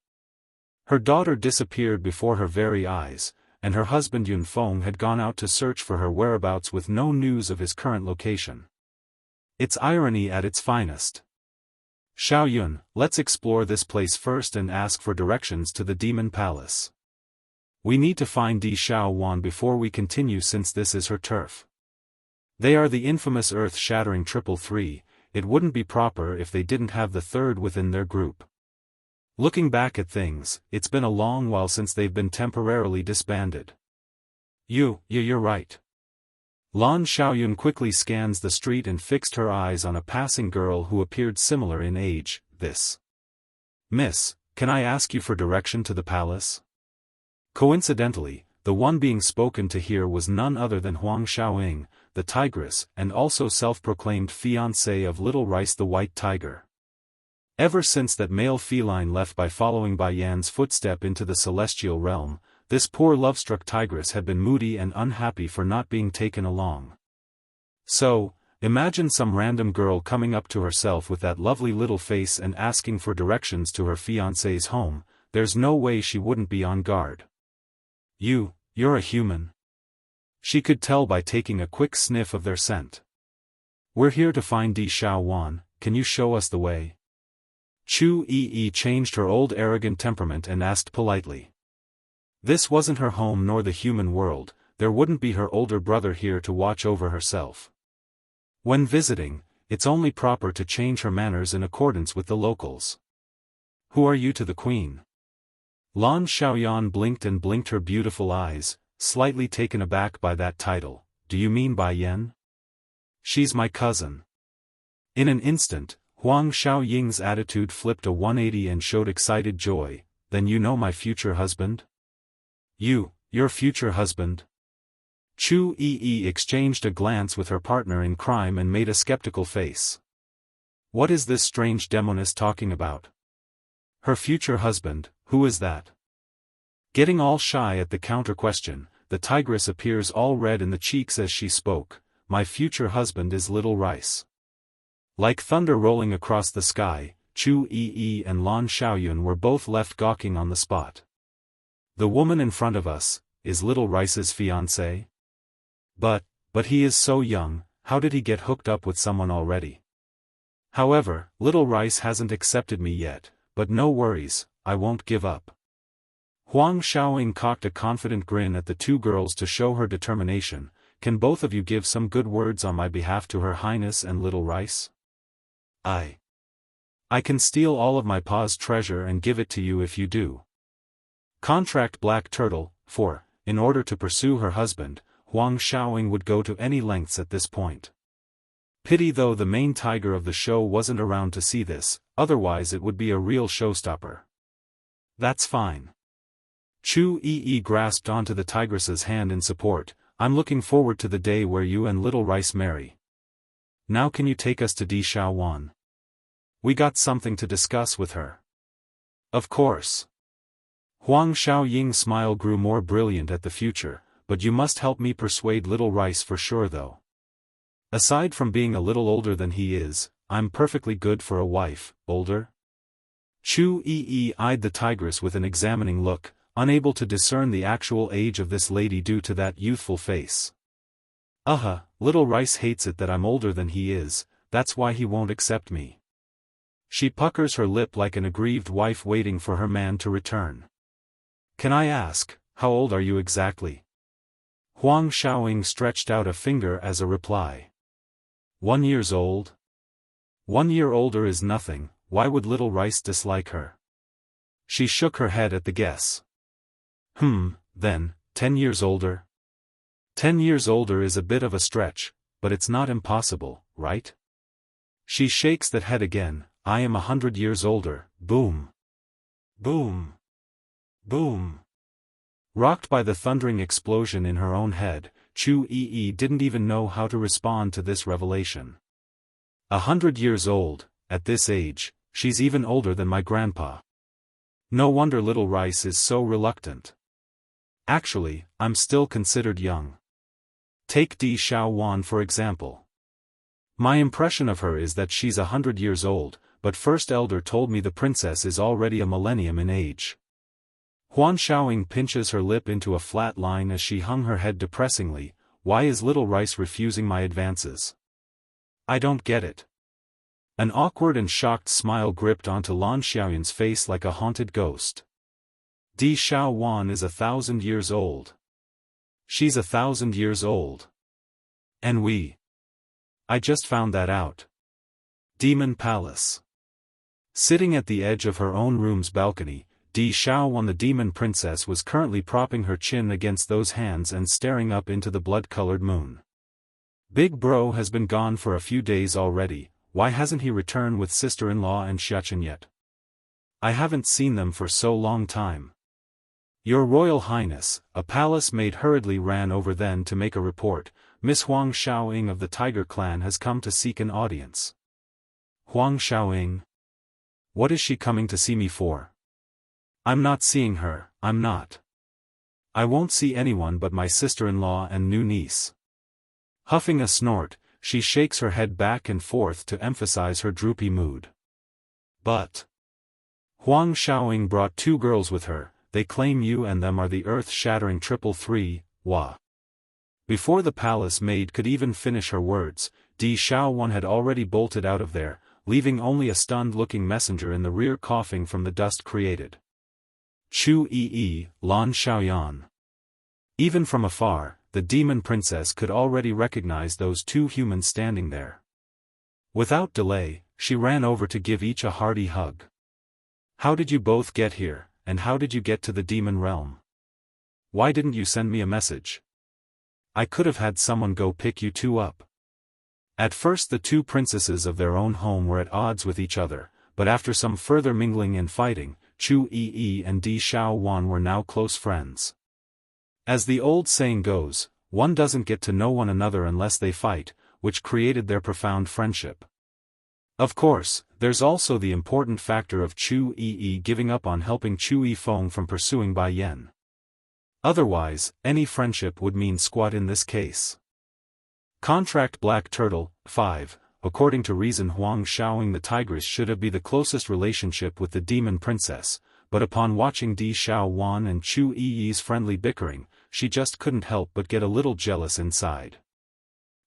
Her daughter disappeared before her very eyes, and her husband Yun Feng had gone out to search for her whereabouts with no news of his current location. It's irony at its finest. Xiaoyun, let's explore this place first and ask for directions to the Demon Palace. We need to find Di Xiaowan before we continue since this is her turf. They are the infamous earth-shattering 333, it wouldn't be proper if they didn't have the third within their group. Looking back at things, it's been a long while since they've been temporarily disbanded. You're right. Lan Xiaoyun quickly scans the street and fixed her eyes on a passing girl who appeared similar in age. This. Miss, can I ask you for direction to the palace? Coincidentally, the one being spoken to here was none other than Huang Xiaoying, the tigress, and also self-proclaimed fiancé of Little Rice the White Tiger. Ever since that male feline left by following Bai Yan's footstep into the celestial realm, this poor love-struck tigress had been moody and unhappy for not being taken along. So, imagine some random girl coming up to herself with that lovely little face and asking for directions to her fiancé's home, there's no way she wouldn't be on guard. You're a human. She could tell by taking a quick sniff of their scent. We're here to find Di Xiaowan, can you show us the way? Chu Yi changed her old arrogant temperament and asked politely. This wasn't her home nor the human world, there wouldn't be her older brother here to watch over herself. When visiting, it's only proper to change her manners in accordance with the locals. Who are you to the queen? Lan Xiaoyan blinked and blinked her beautiful eyes, slightly taken aback by that title. Do you mean Bai Yan? She's my cousin. In an instant, Huang Xiaoying's attitude flipped a 180 and showed excited joy. Then you know my future husband? Your future husband? Chu Yi exchanged a glance with her partner in crime and made a skeptical face. What is this strange demoness talking about? Her future husband, who is that? Getting all shy at the counter-question, the tigress appears all red in the cheeks as she spoke. My future husband is Little Rice. Like thunder rolling across the sky, Chu Yi and Lan Xiaoyun were both left gawking on the spot. The woman in front of us, is Little Rice's fiancé? But he is so young, how did he get hooked up with someone already? However, Little Rice hasn't accepted me yet, but no worries, I won't give up. Huang Xiaoying cocked a confident grin at the two girls to show her determination. Can both of you give some good words on my behalf to Her Highness and Little Rice? I can steal all of my pa's treasure and give it to you if you do. Contract Black Turtle, 4. In order to pursue her husband, Huang Xiaoying would go to any lengths at this point. Pity though the main tiger of the show wasn't around to see this, otherwise it would be a real showstopper. That's fine. Chu Yi grasped onto the tigress's hand in support. I'm looking forward to the day where you and Little Rice marry. Now can you take us to Di Xiaowan? We got something to discuss with her. Of course. Huang Xiaoying's smile grew more brilliant at the future, but you must help me persuade Little Rice for sure though. Aside from being a little older than he is, I'm perfectly good for a wife. Older? Chu Yi eyed the tigress with an examining look, unable to discern the actual age of this lady due to that youthful face. Little Rice hates it that I'm older than he is, that's why he won't accept me. She puckers her lip like an aggrieved wife waiting for her man to return. Can I ask, how old are you exactly? Huang Xiaoying stretched out a finger as a reply. 1 year old? 1 year older is nothing, why would Little Rice dislike her? She shook her head at the guess. Then, 10 years older? 10 years older is a bit of a stretch, but it's not impossible, right? She shakes that head again. I am 100 years older. Boom. Boom. Boom. Rocked by the thundering explosion in her own head, Chu Yi didn't even know how to respond to this revelation. 100 years old, at this age, she's even older than my grandpa. No wonder Little Rice is so reluctant. Actually, I'm still considered young. Take Di Xiaowan for example. My impression of her is that she's 100 years old, but First Elder told me the princess is already a millennium in age. Huang Xiaoying pinches her lip into a flat line as she hung her head depressingly. Why is Little Rice refusing my advances? I don't get it. An awkward and shocked smile gripped onto Lan Xiaoyan's face like a haunted ghost. Di Xiaowan is 1,000 years old. She's 1,000 years old. And I just found that out. Demon Palace. Sitting at the edge of her own room's balcony, Di Xiaowan the demon princess was currently propping her chin against those hands and staring up into the blood-colored moon. Big Bro has been gone for a few days already, why hasn't he returned with sister-in-law and Xiachen yet? I haven't seen them for so long time. Your Royal Highness, a palace maid hurriedly ran over then to make a report. Miss Huang Xiaoying of the Tiger Clan has come to seek an audience. Huang Xiaoying? What is she coming to see me for? I'm not seeing her, I'm not. I won't see anyone but my sister-in-law and new niece. Huffing a snort, she shakes her head back and forth to emphasize her droopy mood. But Huang Xiaoying brought 2 girls with her. They claim you and them are the earth-shattering 333, Wah. Before the palace maid could even finish her words, Di Xiaowan had already bolted out of there, leaving only a stunned-looking messenger in the rear coughing from the dust created. Chu Yi, Lan Xiaoyan. Even from afar, the demon princess could already recognize those 2 humans standing there. Without delay, she ran over to give each a hearty hug. How did you both get here? And how did you get to the demon realm? Why didn't you send me a message? I could have had someone go pick you 2 up. At first the 2 princesses of their own home were at odds with each other, but after some further mingling and fighting, Chu Yi and Di Xiaowan were now close friends. As the old saying goes, one doesn't get to know one another unless they fight, which created their profound friendship. Of course, there's also the important factor of Chu Yi giving up on helping Chu Yifeng from pursuing Bai Yan. Otherwise, any friendship would mean squat in this case. Contract Black Turtle, 5. According to reason Huang Xiaoying the tigress should be the closest relationship with the demon princess, but upon watching Di Xiaowan and Chu Yi's friendly bickering, she just couldn't help but get a little jealous inside.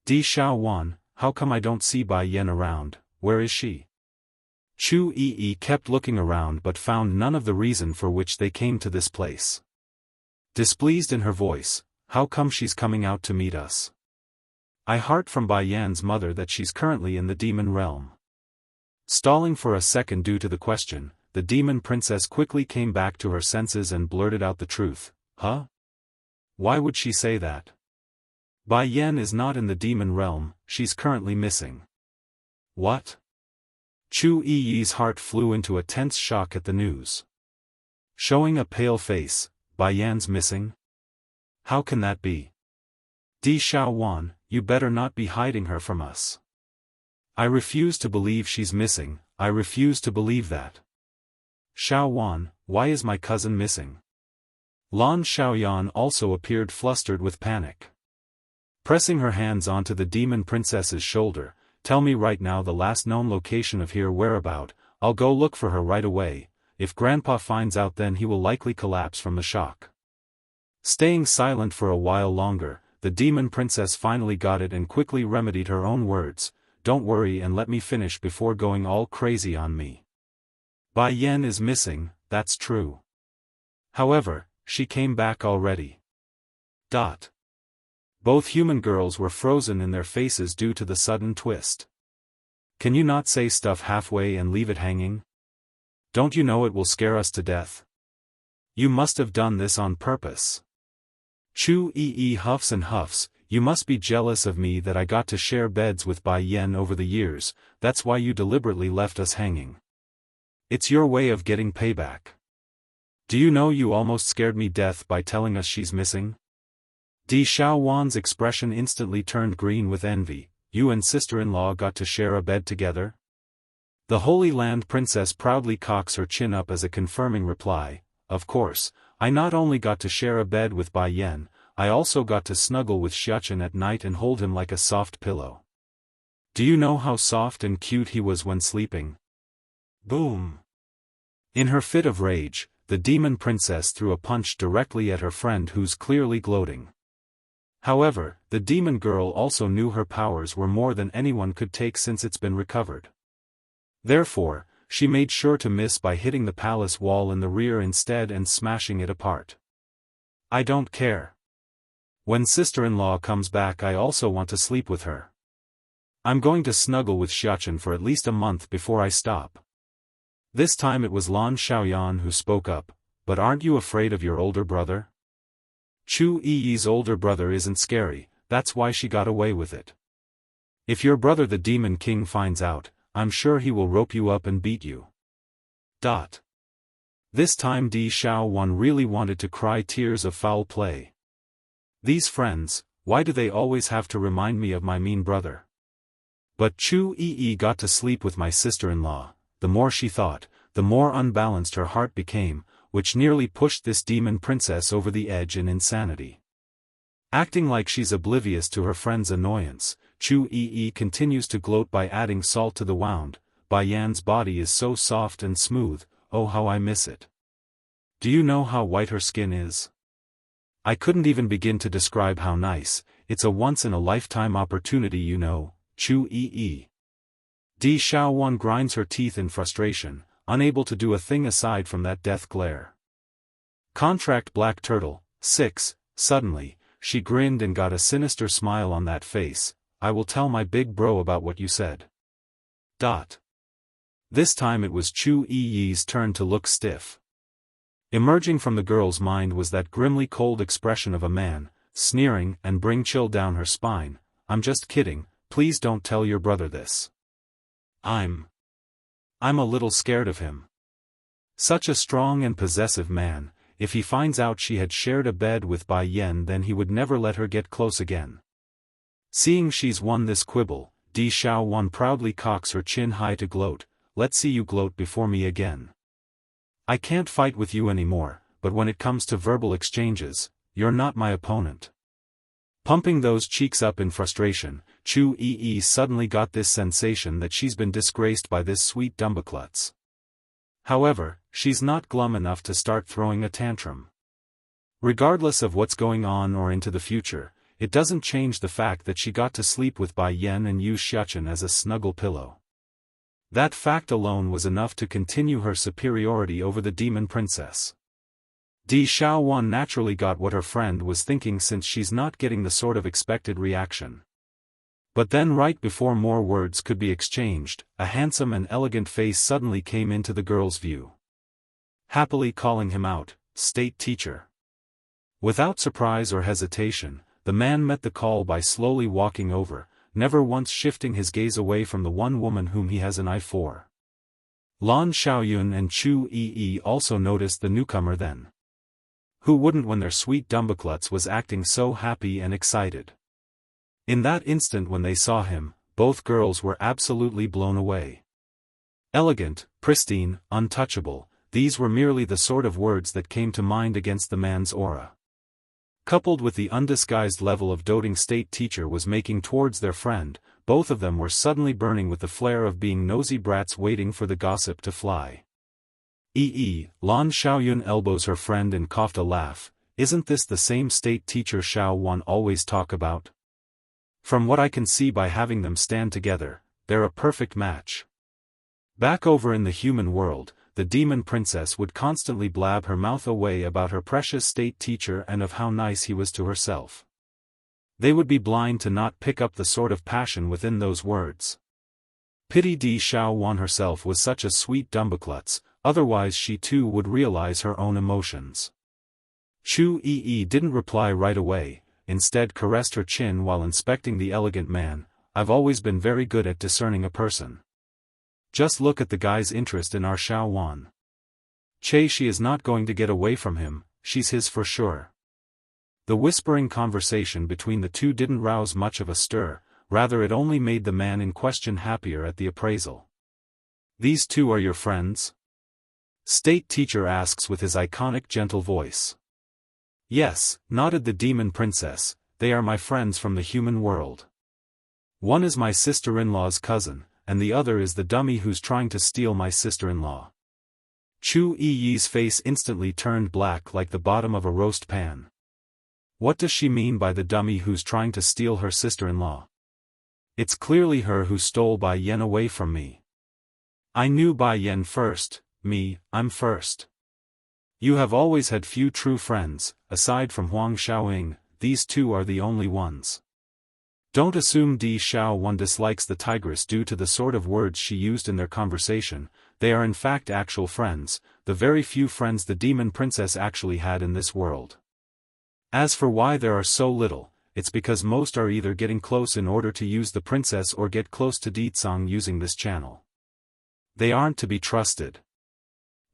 Di Xiaowan, how come I don't see Bai Yan around? Where is she? Chu Yi kept looking around but found none of the reason for which they came to this place. Displeased in her voice, how come she's coming out to meet us? I heard from Bai Yan's mother that she's currently in the demon realm. Stalling for a second due to the question, the demon princess quickly came back to her senses and blurted out the truth. Huh? Why would she say that? Bai Yan is not in the demon realm, she's currently missing. What? Chu Yi's heart flew into a tense shock at the news. Showing a pale face, Bai Yan's missing? How can that be? Di Xiaofan, you better not be hiding her from us. I refuse to believe she's missing, I refuse to believe that. Xiaofan, why is my cousin missing? Lan Xiaoyan also appeared flustered with panic. Pressing her hands onto the demon princess's shoulder, tell me right now the last known location of her whereabout, I'll go look for her right away. If Grandpa finds out, then he will likely collapse from the shock. Staying silent for a while longer, the demon princess finally got it and quickly remedied her own words. Don't worry and let me finish before going all crazy on me. Bai Yan is missing, that's true. However, she came back already. Both human girls were frozen in their faces due to the sudden twist. Can you not say stuff halfway and leave it hanging? Don't you know it will scare us to death? You must have done this on purpose. Chu Yi huffs and huffs. You must be jealous of me that I got to share beds with Bai Yan over the years, that's why you deliberately left us hanging. It's your way of getting payback. Do you know you almost scared me death by telling us she's missing? Di Xiaowan's expression instantly turned green with envy. You and sister-in-law got to share a bed together? The Holy Land princess proudly cocks her chin up as a confirming reply. Of course, I not only got to share a bed with Bai Yan, I also got to snuggle with Xiaofan at night and hold him like a soft pillow. Do you know how soft and cute he was when sleeping? Boom! In her fit of rage, the demon princess threw a punch directly at her friend who's clearly gloating. However, the demon girl also knew her powers were more than anyone could take since it's been recovered. Therefore, she made sure to miss by hitting the palace wall in the rear instead and smashing it apart. I don't care. When sister-in-law comes back, I also want to sleep with her. I'm going to snuggle with Xiaofan for at least a month before I stop. This time it was Lan Xiaoyan who spoke up. But aren't you afraid of your older brother? Chu Yi's older brother isn't scary, that's why she got away with it. If your brother the Demon King finds out, I'm sure he will rope you up and beat you. This time Di Xiaowan really wanted to cry tears of foul play. These friends, why do they always have to remind me of my mean brother? But Chu Yi got to sleep with my sister-in-law. The more she thought, the more unbalanced her heart became, which nearly pushed this demon princess over the edge in insanity. Acting like she's oblivious to her friend's annoyance, Chu Yi continues to gloat by adding salt to the wound. Bai Yan's body is so soft and smooth, oh how I miss it. Do you know how white her skin is? I couldn't even begin to describe how nice. It's a once-in-a-lifetime opportunity, you know, Chu Yi. Di Xiaowan grinds her teeth in frustration, unable to do a thing aside from that death glare. Contract Black Turtle, 6, suddenly, she grinned and got a sinister smile on that face. I will tell my big bro about what you said. This time it was Chu Yi's turn to look stiff. Emerging from the girl's mind was that grimly cold expression of a man, sneering and bring chill down her spine. I'm just kidding, please don't tell your brother this. I'm a little scared of him. Such a strong and possessive man. If he finds out she had shared a bed with Bai Yan, then he would never let her get close again. Seeing she's won this quibble, Di Xiaowan proudly cocks her chin high to gloat. Let's see you gloat before me again. I can't fight with you anymore, but when it comes to verbal exchanges, you're not my opponent. Pumping those cheeks up in frustration, Chu Yi suddenly got this sensation that she's been disgraced by this sweet dumbaklutz. However, she's not glum enough to start throwing a tantrum. Regardless of what's going on or into the future, it doesn't change the fact that she got to sleep with Bai Yan and use Xiaofan as a snuggle pillow. That fact alone was enough to continue her superiority over the demon princess. Di Xiaowan naturally got what her friend was thinking since she's not getting the sort of expected reaction. But then right before more words could be exchanged, a handsome and elegant face suddenly came into the girl's view. Happily calling him out, "State teacher." Without surprise or hesitation, the man met the call by slowly walking over, never once shifting his gaze away from the one woman whom he has an eye for. Lan Xiaoyun and Chu Yi also noticed the newcomer then. Who wouldn't when their sweet Dumbakluts was acting so happy and excited? In that instant when they saw him, both girls were absolutely blown away. Elegant, pristine, untouchable, these were merely the sort of words that came to mind against the man's aura. Coupled with the undisguised level of doting state teacher was making towards their friend, both of them were suddenly burning with the flare of being nosy brats waiting for the gossip to fly. Lan Xiaoyun elbows her friend and coughed a laugh. Isn't this the same state teacher Xiaofan always talk about? From what I can see by having them stand together, they're a perfect match. Back over in the human world, the demon princess would constantly blab her mouth away about her precious state teacher and of how nice he was to herself. They would be blind to not pick up the sort of passion within those words. Pity Xiaofan herself was such a sweet Dumbakluts, otherwise she too would realize her own emotions. Chu Yi didn't reply right away, instead caressed her chin while inspecting the elegant man. I've always been very good at discerning a person. Just look at the guy's interest in our Xiaofan. She is not going to get away from him, she's his for sure. The whispering conversation between the two didn't rouse much of a stir, rather it only made the man in question happier at the appraisal. These two are your friends? State teacher asks with his iconic gentle voice. Yes, nodded the demon princess, they are my friends from the human world. One is my sister-in-law's cousin, and the other is the dummy who's trying to steal my sister-in-law. Chu Yi's face instantly turned black like the bottom of a roast pan. What does she mean by the dummy who's trying to steal her sister-in-law? It's clearly her who stole Bai Yan away from me. I knew Bai Yan first, I'm first. You have always had few true friends, aside from Huang Xiaoying, these two are the only ones. Don't assume Xiaofan dislikes the tigress due to the sort of words she used in their conversation, they are in fact actual friends, the very few friends the demon princess actually had in this world. As for why there are so little, it's because most are either getting close in order to use the princess or get close to Ditsang using this channel. They aren't to be trusted.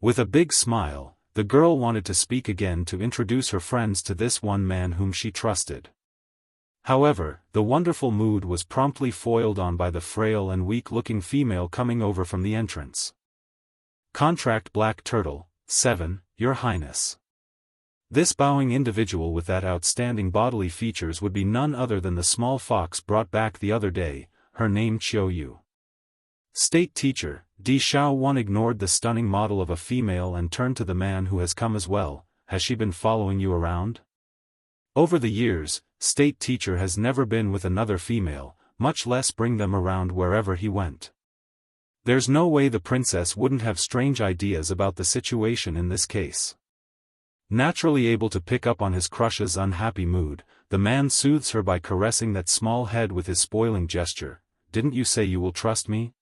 With a big smile, the girl wanted to speak again to introduce her friends to this one man whom she trusted. However, the wonderful mood was promptly foiled on by the frail and weak-looking female coming over from the entrance. Contract Black Turtle, 7, Your Highness. This bowing individual with that outstanding bodily features would be none other than the small fox brought back the other day, her name Qiu. State teacher, Xiaofan ignored the stunning model of a female and turned to the man who has come as well. Has she been following you around? Over the years, state teacher has never been with another female, much less bring them around wherever he went. There's no way the princess wouldn't have strange ideas about the situation in this case. Naturally able to pick up on his crush's unhappy mood, the man soothes her by caressing that small head with his spoiling gesture. Didn't you say you will trust me?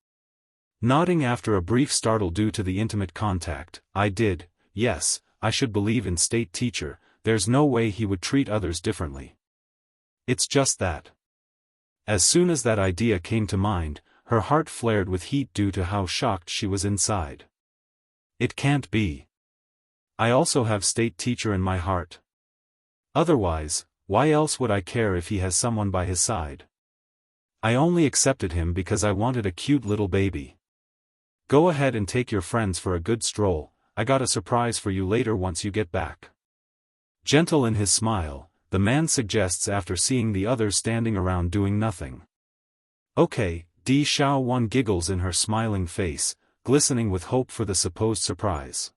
Nodding after a brief startle due to the intimate contact, I did, yes, I should believe in state teacher, there's no way he would treat others differently. It's just that. As soon as that idea came to mind, her heart flared with heat due to how shocked she was inside. It can't be. I also have state teacher in my heart. Otherwise, why else would I care if he has someone by his side? I only accepted him because I wanted a cute little baby. Go ahead and take your friends for a good stroll, I got a surprise for you later once you get back. Gentle in his smile, the man suggests after seeing the others standing around doing nothing. Okay, Xiaofan giggles in her smiling face, glistening with hope for the supposed surprise.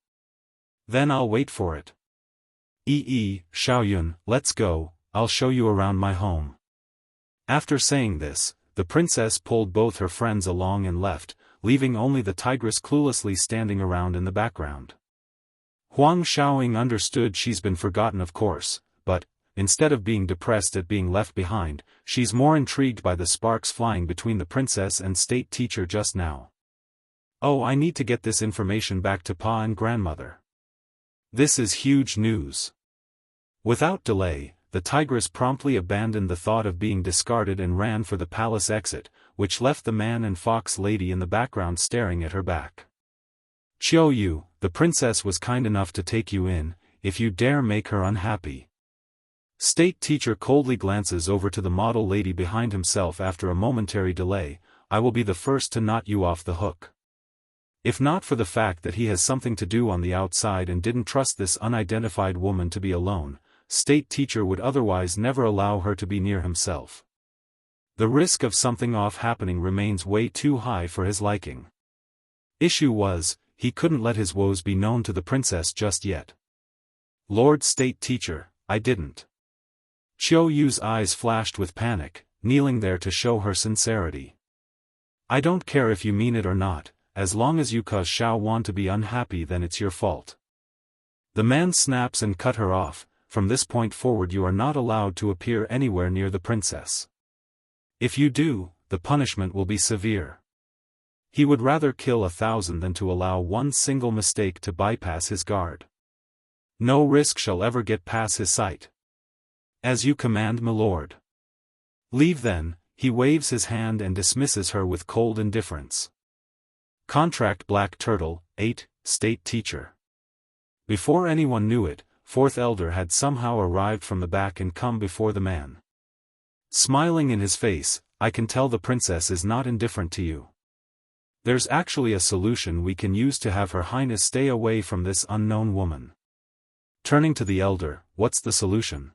Then I'll wait for it. Xiaoyun, let's go, I'll show you around my home. After saying this, the princess pulled both her friends along and left, leaving only the tigress cluelessly standing around in the background. Huang Xiaoying understood she's been forgotten of course, but, instead of being depressed at being left behind, she's more intrigued by the sparks flying between the princess and state teacher just now. Oh, I need to get this information back to Pa and grandmother. This is huge news. Without delay, the tigress promptly abandoned the thought of being discarded and ran for the palace exit, which left the man and fox lady in the background staring at her back. Xiaoyu, the princess was kind enough to take you in, if you dare make her unhappy. State teacher coldly glances over to the model lady behind himself after a momentary delay. I will be the first to knot you off the hook. If not for the fact that he has something to do on the outside and didn't trust this unidentified woman to be alone, state teacher would otherwise never allow her to be near himself. The risk of something off happening remains way too high for his liking. Issue was, he couldn't let his woes be known to the princess just yet. Lord State Teacher, I didn't. Xiaoyu's eyes flashed with panic, kneeling there to show her sincerity. I don't care if you mean it or not, as long as you cause Xiaofan to be unhappy then it's your fault. The man snaps and cut her off. From this point forward you are not allowed to appear anywhere near the princess. If you do, the punishment will be severe. He would rather kill 1,000 than to allow one single mistake to bypass his guard. No risk shall ever get past his sight. As you command, my lord. Leave then, he waves his hand and dismisses her with cold indifference. Contract Black Turtle, 8, State Teacher. Before anyone knew it, Fourth Elder had somehow arrived from the back and come before the man. Smiling in his face, I can tell the princess is not indifferent to you. There's actually a solution we can use to have Her Highness stay away from this unknown woman. Turning to the elder, what's the solution?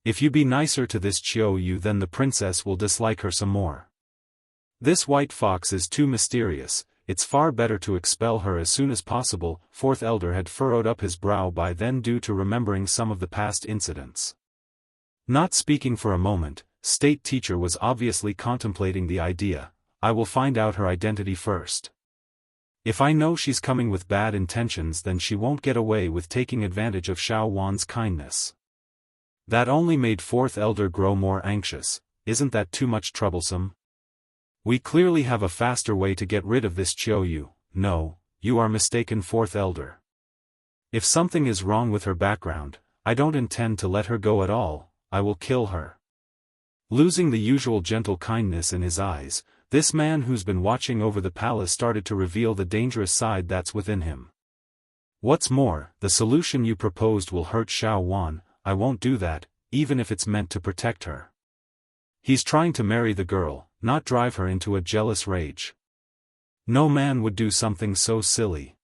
If you be nicer to this Xiaoyu then the princess will dislike her some more. This white fox is too mysterious, it's far better to expel her as soon as possible. Fourth Elder had furrowed up his brow by then due to remembering some of the past incidents. Not speaking for a moment, State Teacher was obviously contemplating the idea. I will find out her identity first. If I know she's coming with bad intentions then she won't get away with taking advantage of Xiaofan's kindness. That only made Fourth Elder grow more anxious. Isn't that too much troublesome? We clearly have a faster way to get rid of this Xiaoyu. No, you are mistaken, Fourth Elder. If something is wrong with her background, I don't intend to let her go at all, I will kill her. Losing the usual gentle kindness in his eyes, this man who's been watching over the palace started to reveal the dangerous side that's within him. What's more, the solution you proposed will hurt Xiaofan. I won't do that, even if it's meant to protect her. He's trying to marry the girl, not drive her into a jealous rage. No man would do something so silly.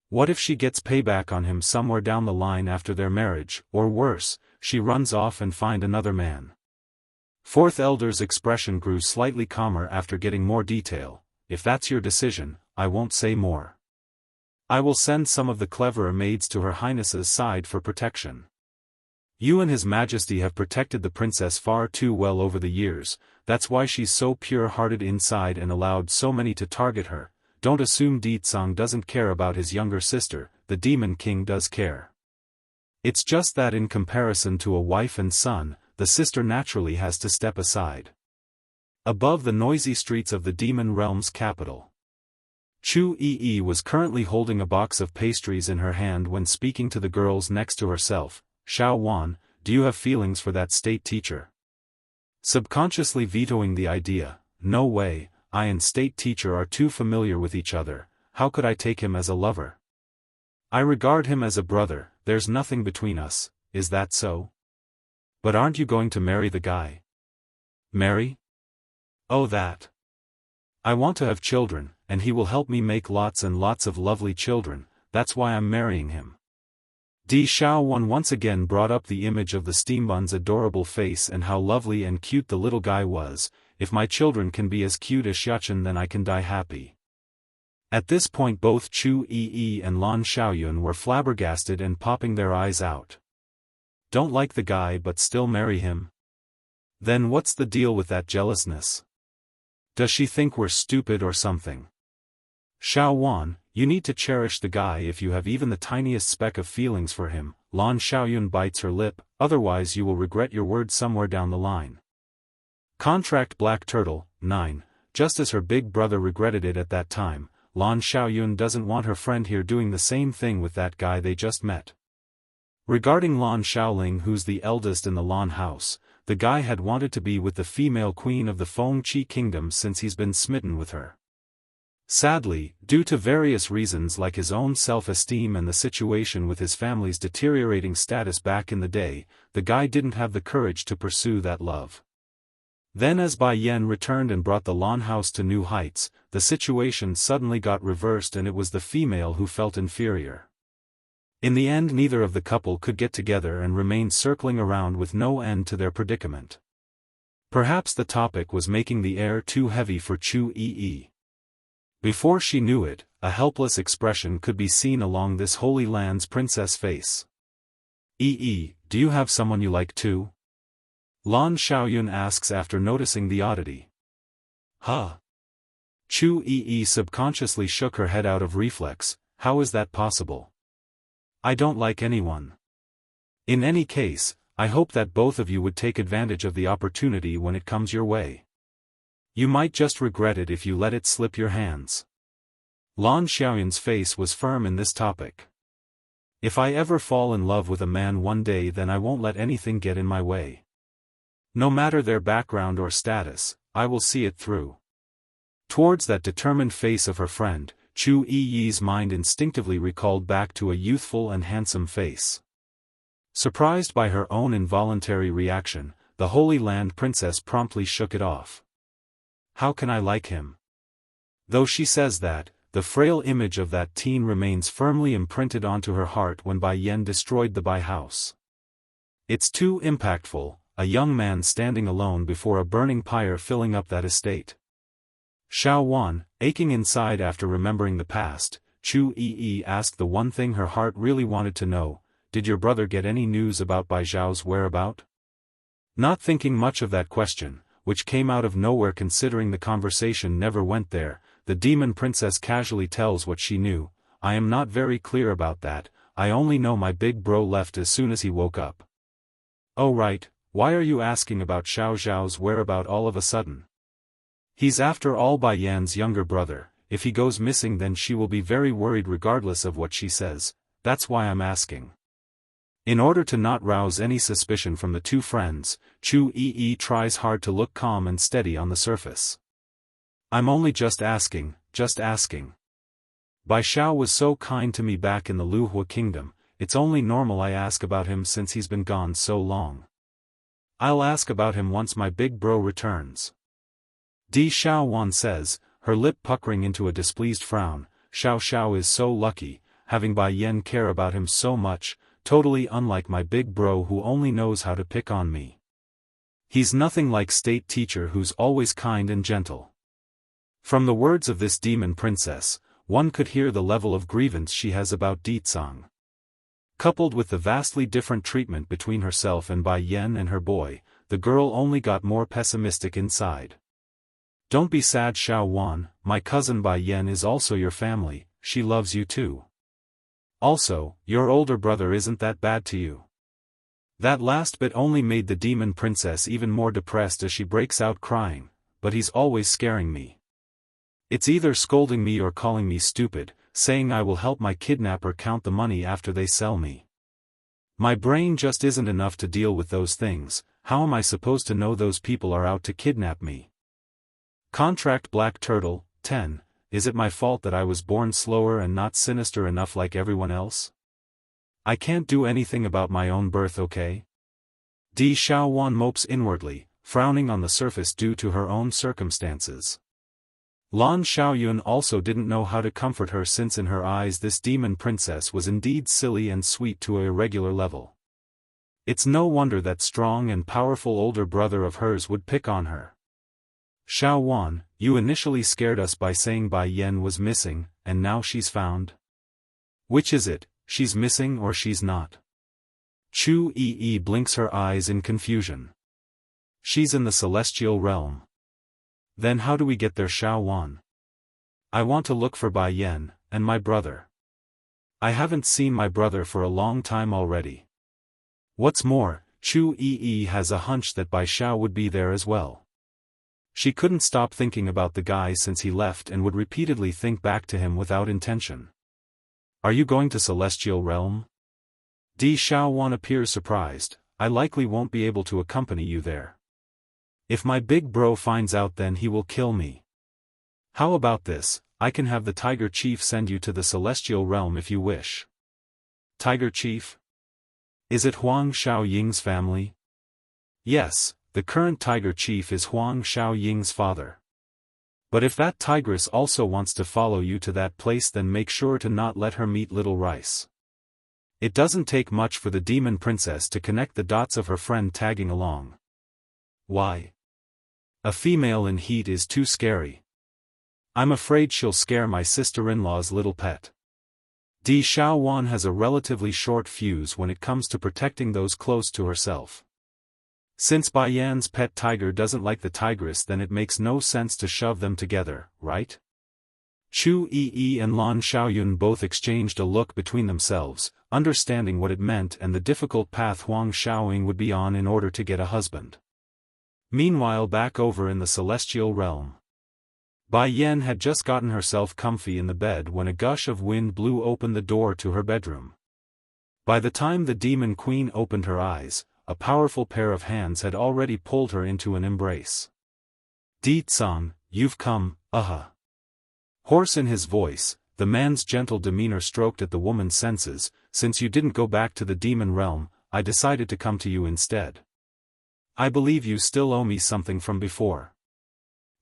What if she gets payback on him somewhere down the line after their marriage, or worse, she runs off and finds another man? Fourth Elder's expression grew slightly calmer after getting more detail. If that's your decision, I won't say more. I will send some of the cleverer maids to Her Highness's side for protection. You and His Majesty have protected the princess far too well over the years, that's why she's so pure-hearted inside and allowed so many to target her. Don't assume Ditsang doesn't care about his younger sister, the Demon King does care. It's just that in comparison to a wife and son, the sister naturally has to step aside. Above the noisy streets of the Demon Realm's capital, Chu Yi was currently holding a box of pastries in her hand when speaking to the girls next to herself. Xiaofan, do you have feelings for that State Teacher? Subconsciously vetoing the idea. No way, I and State Teacher are too familiar with each other, how could I take him as a lover? I regard him as a brother, there's nothing between us, is that so? But aren't you going to marry the guy? Marry? Oh that. I want to have children, and he will help me make lots and lots of lovely children, that's why I'm marrying him. Di Xiaowan once again brought up the image of the Steambun's adorable face and how lovely and cute the little guy was. If my children can be as cute as Xiachen then I can die happy. At this point both Chu Yi and Lan Xiaoyun were flabbergasted and popping their eyes out. Don't like the guy but still marry him? Then what's the deal with that jealousness? Does she think we're stupid or something? Xiaowan, you need to cherish the guy if you have even the tiniest speck of feelings for him. Lan Xiaoyun bites her lip, otherwise you will regret your words somewhere down the line. Contract Black Turtle, 9, just as her big brother regretted it at that time. Lan Xiaoyun doesn't want her friend here doing the same thing with that guy they just met. Regarding Lan Xiaoling, who's the eldest in the Lan house, the guy had wanted to be with the female queen of the Fengqi kingdom since he's been smitten with her. Sadly, due to various reasons like his own self-esteem and the situation with his family's deteriorating status back in the day, the guy didn't have the courage to pursue that love. Then as Bai Yan returned and brought the Lan house to new heights, the situation suddenly got reversed and it was the female who felt inferior. In the end, neither of the couple could get together and remained circling around with no end to their predicament. Perhaps the topic was making the air too heavy for Chu Yi. Before she knew it, a helpless expression could be seen along this Holy Land's princess face. Do you have someone you like too? Lan Xiaoyun asks after noticing the oddity. Huh? Chu Yi subconsciously shook her head out of reflex. How is that possible? I don't like anyone. In any case, I hope that both of you would take advantage of the opportunity when it comes your way. You might just regret it if you let it slip your hands. Lan Xiaoyun's face was firm in this topic. If I ever fall in love with a man one day, then I won't let anything get in my way. No matter their background or status, I will see it through. Towards that determined face of her friend, Chu Yi's mind instinctively recalled back to a youthful and handsome face. Surprised by her own involuntary reaction, the Holy Land princess promptly shook it off. How can I like him? Though she says that, the frail image of that teen remains firmly imprinted onto her heart when Bai Yan destroyed the Bai house. It's too impactful, a young man standing alone before a burning pyre filling up that estate. Xiaofan, aching inside after remembering the past, Chu Yi asked the one thing her heart really wanted to know: did your brother get any news about Bai Zhao's whereabout? Not thinking much of that question, which came out of nowhere considering the conversation never went there, the demon princess casually tells what she knew. I am not very clear about that, I only know my big bro left as soon as he woke up. Oh right, why are you asking about Xiao Zhao's whereabout all of a sudden? He's after all Bai Yan's younger brother. If he goes missing then she will be very worried regardless of what she says, that's why I'm asking. In order to not rouse any suspicion from the two friends, Chu Yi tries hard to look calm and steady on the surface. I'm only just asking. Bai Xiao was so kind to me back in the Luhua kingdom, it's only normal I ask about him since he's been gone so long. I'll ask about him once my big bro returns. Xiaofan says, her lip puckering into a displeased frown. Xiao is so lucky, having Bai Yan care about him so much, totally unlike my big bro who only knows how to pick on me. He's nothing like state teacher who's always kind and gentle. From the words of this demon princess, one could hear the level of grievance she has about Ditsang. Coupled with the vastly different treatment between herself and Bai Yan and her boy, the girl only got more pessimistic inside. Don't be sad, Xiaofan, my cousin Bai Yan is also your family, she loves you too. Also, your older brother isn't that bad to you. That last bit only made the demon princess even more depressed as she breaks out crying, but he's always scaring me. It's either scolding me or calling me stupid, saying I will help my kidnapper count the money after they sell me. My brain just isn't enough to deal with those things. How am I supposed to know those people are out to kidnap me? Contract Black Turtle, 10. Is it my fault that I was born slower and not sinister enough like everyone else? I can't do anything about my own birth, okay? Xiaofan mopes inwardly, frowning on the surface due to her own circumstances. Lan Xiaoyun also didn't know how to comfort her since in her eyes this demon princess was indeed silly and sweet to a irregular level. It's no wonder that strong and powerful older brother of hers would pick on her. Xiaofan, you initially scared us by saying Bai Yan was missing, and now she's found? Which is it, she's missing or she's not? Chu Yi blinks her eyes in confusion. She's in the celestial realm. Then how do we get there, Xiaofan? I want to look for Bai Yan, and my brother. I haven't seen my brother for a long time already. What's more, Chu Yi has a hunch that Bai Xiao would be there as well. She couldn't stop thinking about the guy since he left and would repeatedly think back to him without intention. Are you going to Celestial Realm? Di Xiaowan appears surprised. I likely won't be able to accompany you there. If my big bro finds out, then he will kill me. How about this, I can have the Tiger Chief send you to the Celestial Realm if you wish. Tiger Chief? Is it Huang Xiaoying's family? Yes, the current Tiger Chief is Huang Xiaoying's father. But if that tigress also wants to follow you to that place, then make sure to not let her meet Little Rice. It doesn't take much for the demon princess to connect the dots of her friend tagging along. Why? A female in heat is too scary. I'm afraid she'll scare my sister-in-law's little pet. Di Xiaowan has a relatively short fuse when it comes to protecting those close to herself. Since Bai Yan's pet tiger doesn't like the tigress, then it makes no sense to shove them together, right? Chu Yi and Lan Xiaoyun both exchanged a look between themselves, understanding what it meant and the difficult path Huang Xiaoying would be on in order to get a husband. Meanwhile, back over in the Celestial Realm, Bai Yan had just gotten herself comfy in the bed when a gush of wind blew open the door to her bedroom. By the time the Demon Queen opened her eyes, a powerful pair of hands had already pulled her into an embrace. Di Tsang, you've come, Hoarse in his voice, the man's gentle demeanor stroked at the woman's senses. Since you didn't go back to the demon realm, I decided to come to you instead. I believe you still owe me something from before.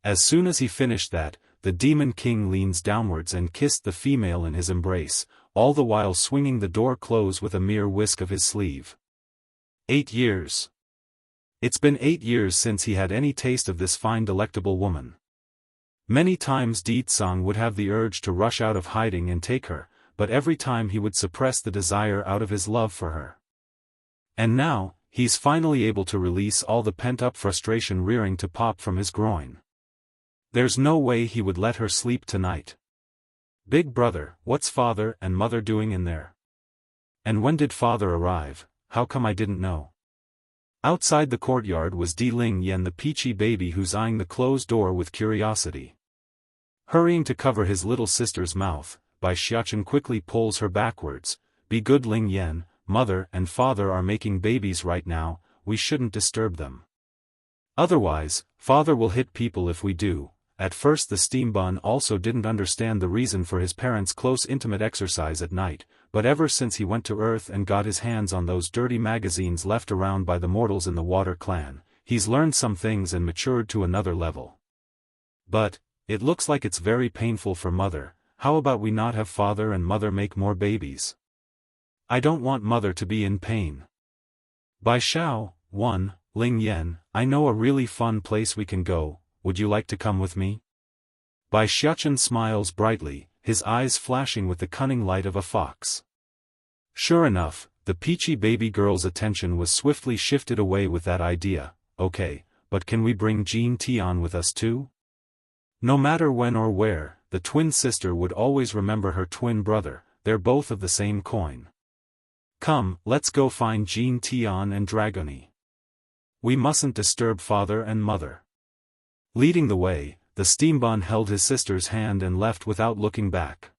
As soon as he finished that, the Demon King leans downwards and kissed the female in his embrace, all the while swinging the door close with a mere whisk of his sleeve. 8 years. It's been 8 years since he had any taste of this fine delectable woman. Many times Di Tsang would have the urge to rush out of hiding and take her, but every time he would suppress the desire out of his love for her. And now, he's finally able to release all the pent-up frustration rearing to pop from his groin. There's no way he would let her sleep tonight. Big brother, what's father and mother doing in there? And when did father arrive? How come I didn't know? Outside the courtyard was Di Ling Yan, the peachy baby who's eyeing the closed door with curiosity. Hurrying to cover his little sister's mouth, Bai Xiachen quickly pulls her backwards. Be good, Ling Yan, mother and father are making babies right now, we shouldn't disturb them. Otherwise, father will hit people if we do. At first the steam bun also didn't understand the reason for his parents' close intimate exercise at night, but ever since he went to Earth and got his hands on those dirty magazines left around by the mortals in the Water Clan, he's learned some things and matured to another level. But, it looks like it's very painful for mother. How about we not have father and mother make more babies? I don't want mother to be in pain. Bai Xiao, 1, Ling Yan, I know a really fun place we can go, would you like to come with me? Bai Xiachen smiles brightly, his eyes flashing with the cunning light of a fox. Sure enough, the peachy baby girl's attention was swiftly shifted away with that idea. Okay, but can we bring Jean Tian with us too? No matter when or where, the twin sister would always remember her twin brother, they're both of the same coin. Come, let's go find Jean Tian and Dragony. We mustn't disturb father and mother. Leading the way, the steambun held his sister's hand and left without looking back.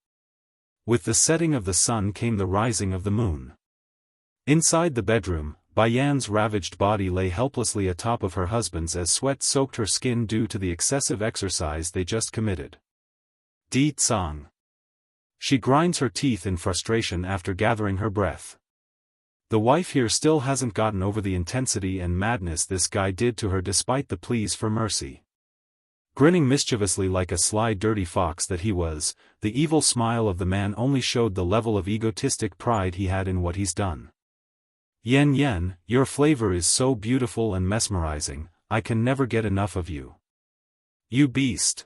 With the setting of the sun came the rising of the moon. Inside the bedroom, Bai Yan's ravaged body lay helplessly atop of her husband's as sweat soaked her skin due to the excessive exercise they just committed. Di Tsang. She grinds her teeth in frustration after gathering her breath. The wife here still hasn't gotten over the intensity and madness this guy did to her despite the pleas for mercy. Grinning mischievously like a sly dirty fox that he was, the evil smile of the man only showed the level of egotistic pride he had in what he's done. Yen Yen, your flavor is so beautiful and mesmerizing, I can never get enough of you. You beast.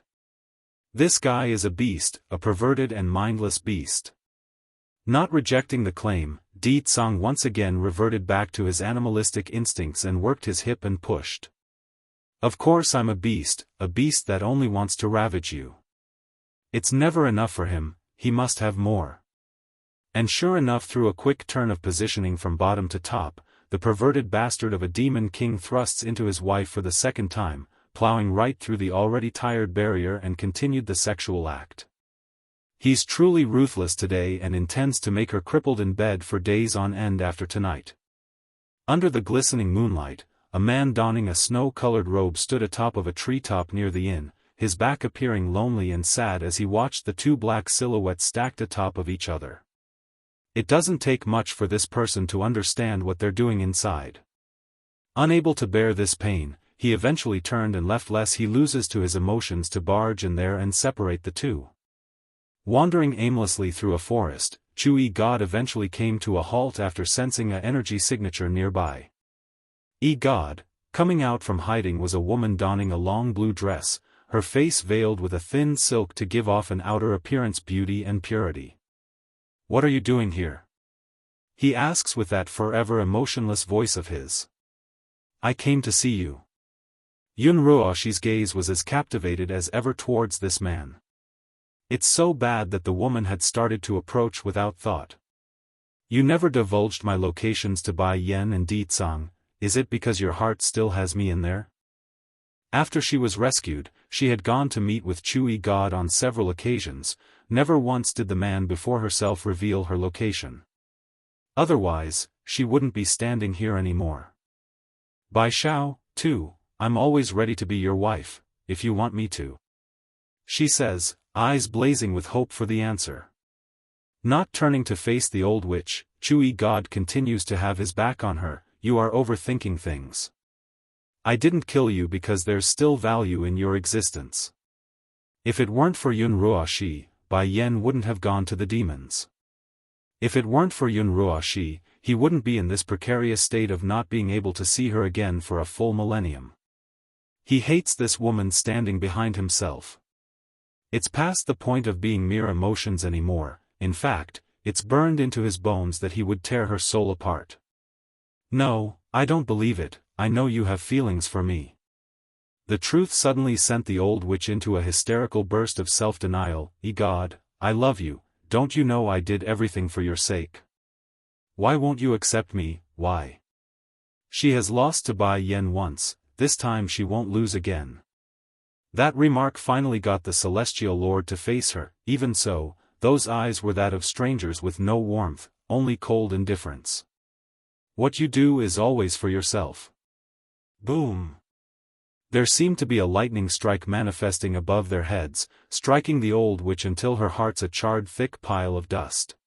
This guy is a beast, a perverted and mindless beast. Not rejecting the claim, Di Tsang once again reverted back to his animalistic instincts and worked his hip and pushed. Of course I'm a beast that only wants to ravage you. It's never enough for him, he must have more. And sure enough, through a quick turn of positioning from bottom to top, the perverted bastard of a demon king thrusts into his wife for the second time, plowing right through the already tired barrier and continued the sexual act. He's truly ruthless today and intends to make her crippled in bed for days on end after tonight. Under the glistening moonlight, a man donning a snow-colored robe stood atop of a treetop near the inn, his back appearing lonely and sad as he watched the two black silhouettes stacked atop of each other. It doesn't take much for this person to understand what they're doing inside. Unable to bear this pain, he eventually turned and left lest he loses to his emotions to barge in there and separate the two. Wandering aimlessly through a forest, Chui God eventually came to a halt after sensing an energy signature nearby. God, coming out from hiding was a woman donning a long blue dress, her face veiled with a thin silk to give off an outer appearance beauty and purity. "What are you doing here?" he asks with that forever emotionless voice of his. "I came to see you." Yun Ruoshi's gaze was as captivated as ever towards this man. It's so bad that the woman had started to approach without thought. "You never divulged my locations to Bai Yen and Di Tsang, is it because your heart still has me in there?" After she was rescued, she had gone to meet with Chui God on several occasions, never once did the man before herself reveal her location. Otherwise, she wouldn't be standing here anymore. "Bai Xiao, too, I'm always ready to be your wife, if you want me to," she says, eyes blazing with hope for the answer. Not turning to face the old witch, Chui God continues to have his back on her. "You are overthinking things. I didn't kill you because there's still value in your existence. If it weren't for Yun Ruoshi, Bai Yen wouldn't have gone to the demons. If it weren't for Yun Ruoshi, he wouldn't be in this precarious state of not being able to see her again for a full millennium." He hates this woman standing behind himself. It's past the point of being mere emotions anymore, in fact, it's burned into his bones that he would tear her soul apart. "No, I don't believe it, I know you have feelings for me." The truth suddenly sent the old witch into a hysterical burst of self-denial. God, I love you, don't you know I did everything for your sake? Why won't you accept me, why?" She has lost to Bai Yen once, this time she won't lose again. That remark finally got the celestial lord to face her. Even so, those eyes were that of strangers with no warmth, only cold indifference. "What you do is always for yourself." Boom! There seemed to be a lightning strike manifesting above their heads, striking the old witch until her heart's a charred thick pile of dust.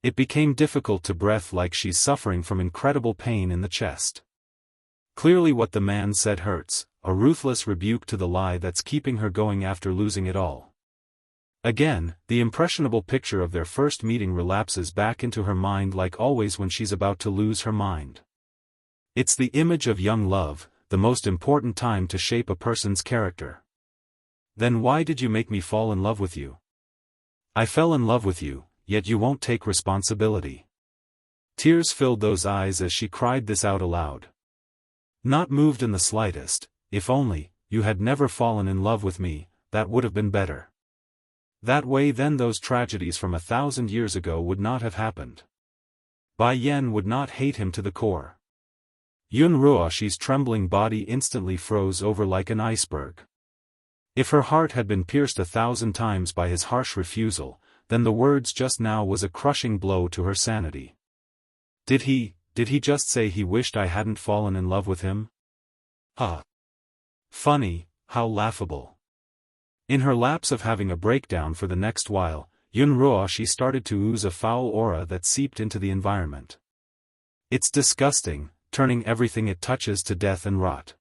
It became difficult to breathe like she's suffering from incredible pain in the chest. Clearly what the man said hurts, a ruthless rebuke to the lie that's keeping her going after losing it all. Again, the impressionable picture of their first meeting relapses back into her mind like always when she's about to lose her mind. It's the image of young love, the most important time to shape a person's character. "Then why did you make me fall in love with you? I fell in love with you, yet you won't take responsibility." Tears filled those eyes as she cried this out aloud. "Not moved in the slightest. If only you had never fallen in love with me, that would have been better. That way then those tragedies from 1,000 years ago would not have happened. Bai Yen would not hate him to the core." Yun Ruoshi's trembling body instantly froze over like an iceberg. If her heart had been pierced 1,000 times by his harsh refusal, then the words just now was a crushing blow to her sanity. Did he just say he wished I hadn't fallen in love with him? Huh. Funny, how laughable. In her lapse of having a breakdown for the next while, Yun Ruoshi started to ooze a foul aura that seeped into the environment. It's disgusting, turning everything it touches to death and rot.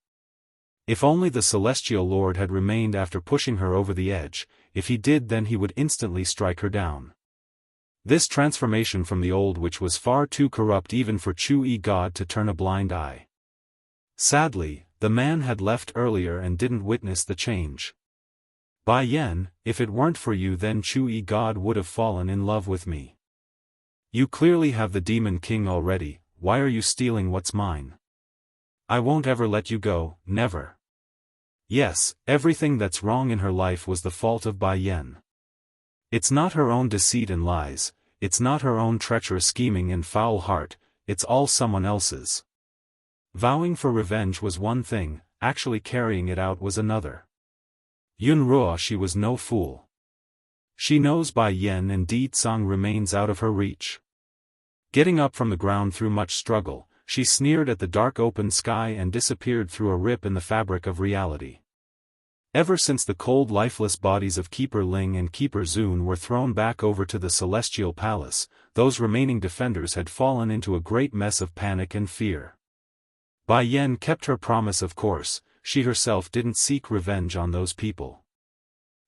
If only the celestial lord had remained after pushing her over the edge, if he did then he would instantly strike her down. This transformation from the old witch was far too corrupt even for Chui God to turn a blind eye. Sadly, the man had left earlier and didn't witness the change. Bai Yen, if it weren't for you then Chui God would have fallen in love with me. You clearly have the Demon King already, why are you stealing what's mine? I won't ever let you go, never. Yes, everything that's wrong in her life was the fault of Bai Yen. It's not her own deceit and lies, it's not her own treacherous scheming and foul heart, it's all someone else's. Vowing for revenge was one thing, actually carrying it out was another. Yun Ruoshi was no fool. She knows Bai Yan and Di Tsang remains out of her reach. Getting up from the ground through much struggle, she sneered at the dark open sky and disappeared through a rip in the fabric of reality. Ever since the cold lifeless bodies of Keeper Ling and Keeper Zun were thrown back over to the Celestial Palace, those remaining defenders had fallen into a great mess of panic and fear. Bai Yan kept her promise, of course. She herself didn't seek revenge on those people.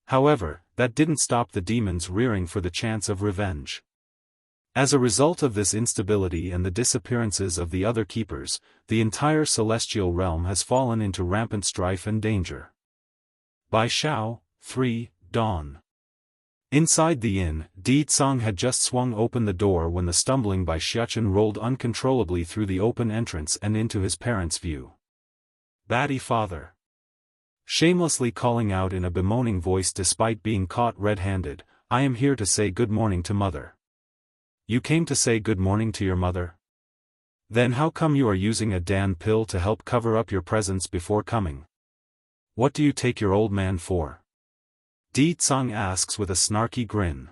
However, that didn't stop the demons rearing for the chance of revenge. As a result of this instability and the disappearances of the other keepers, the entire celestial realm has fallen into rampant strife and danger. Bai Xiao, 3, Dawn. Inside the inn, Di Tsang had just swung open the door when the stumbling Bai Xiachen rolled uncontrollably through the open entrance and into his parents' view. Batty father. Shamelessly calling out in a bemoaning voice despite being caught red-handed, I am here to say good morning to mother. You came to say good morning to your mother? Then how come you are using a Dan pill to help cover up your presence before coming? What do you take your old man for? Di Tsang asks with a snarky grin.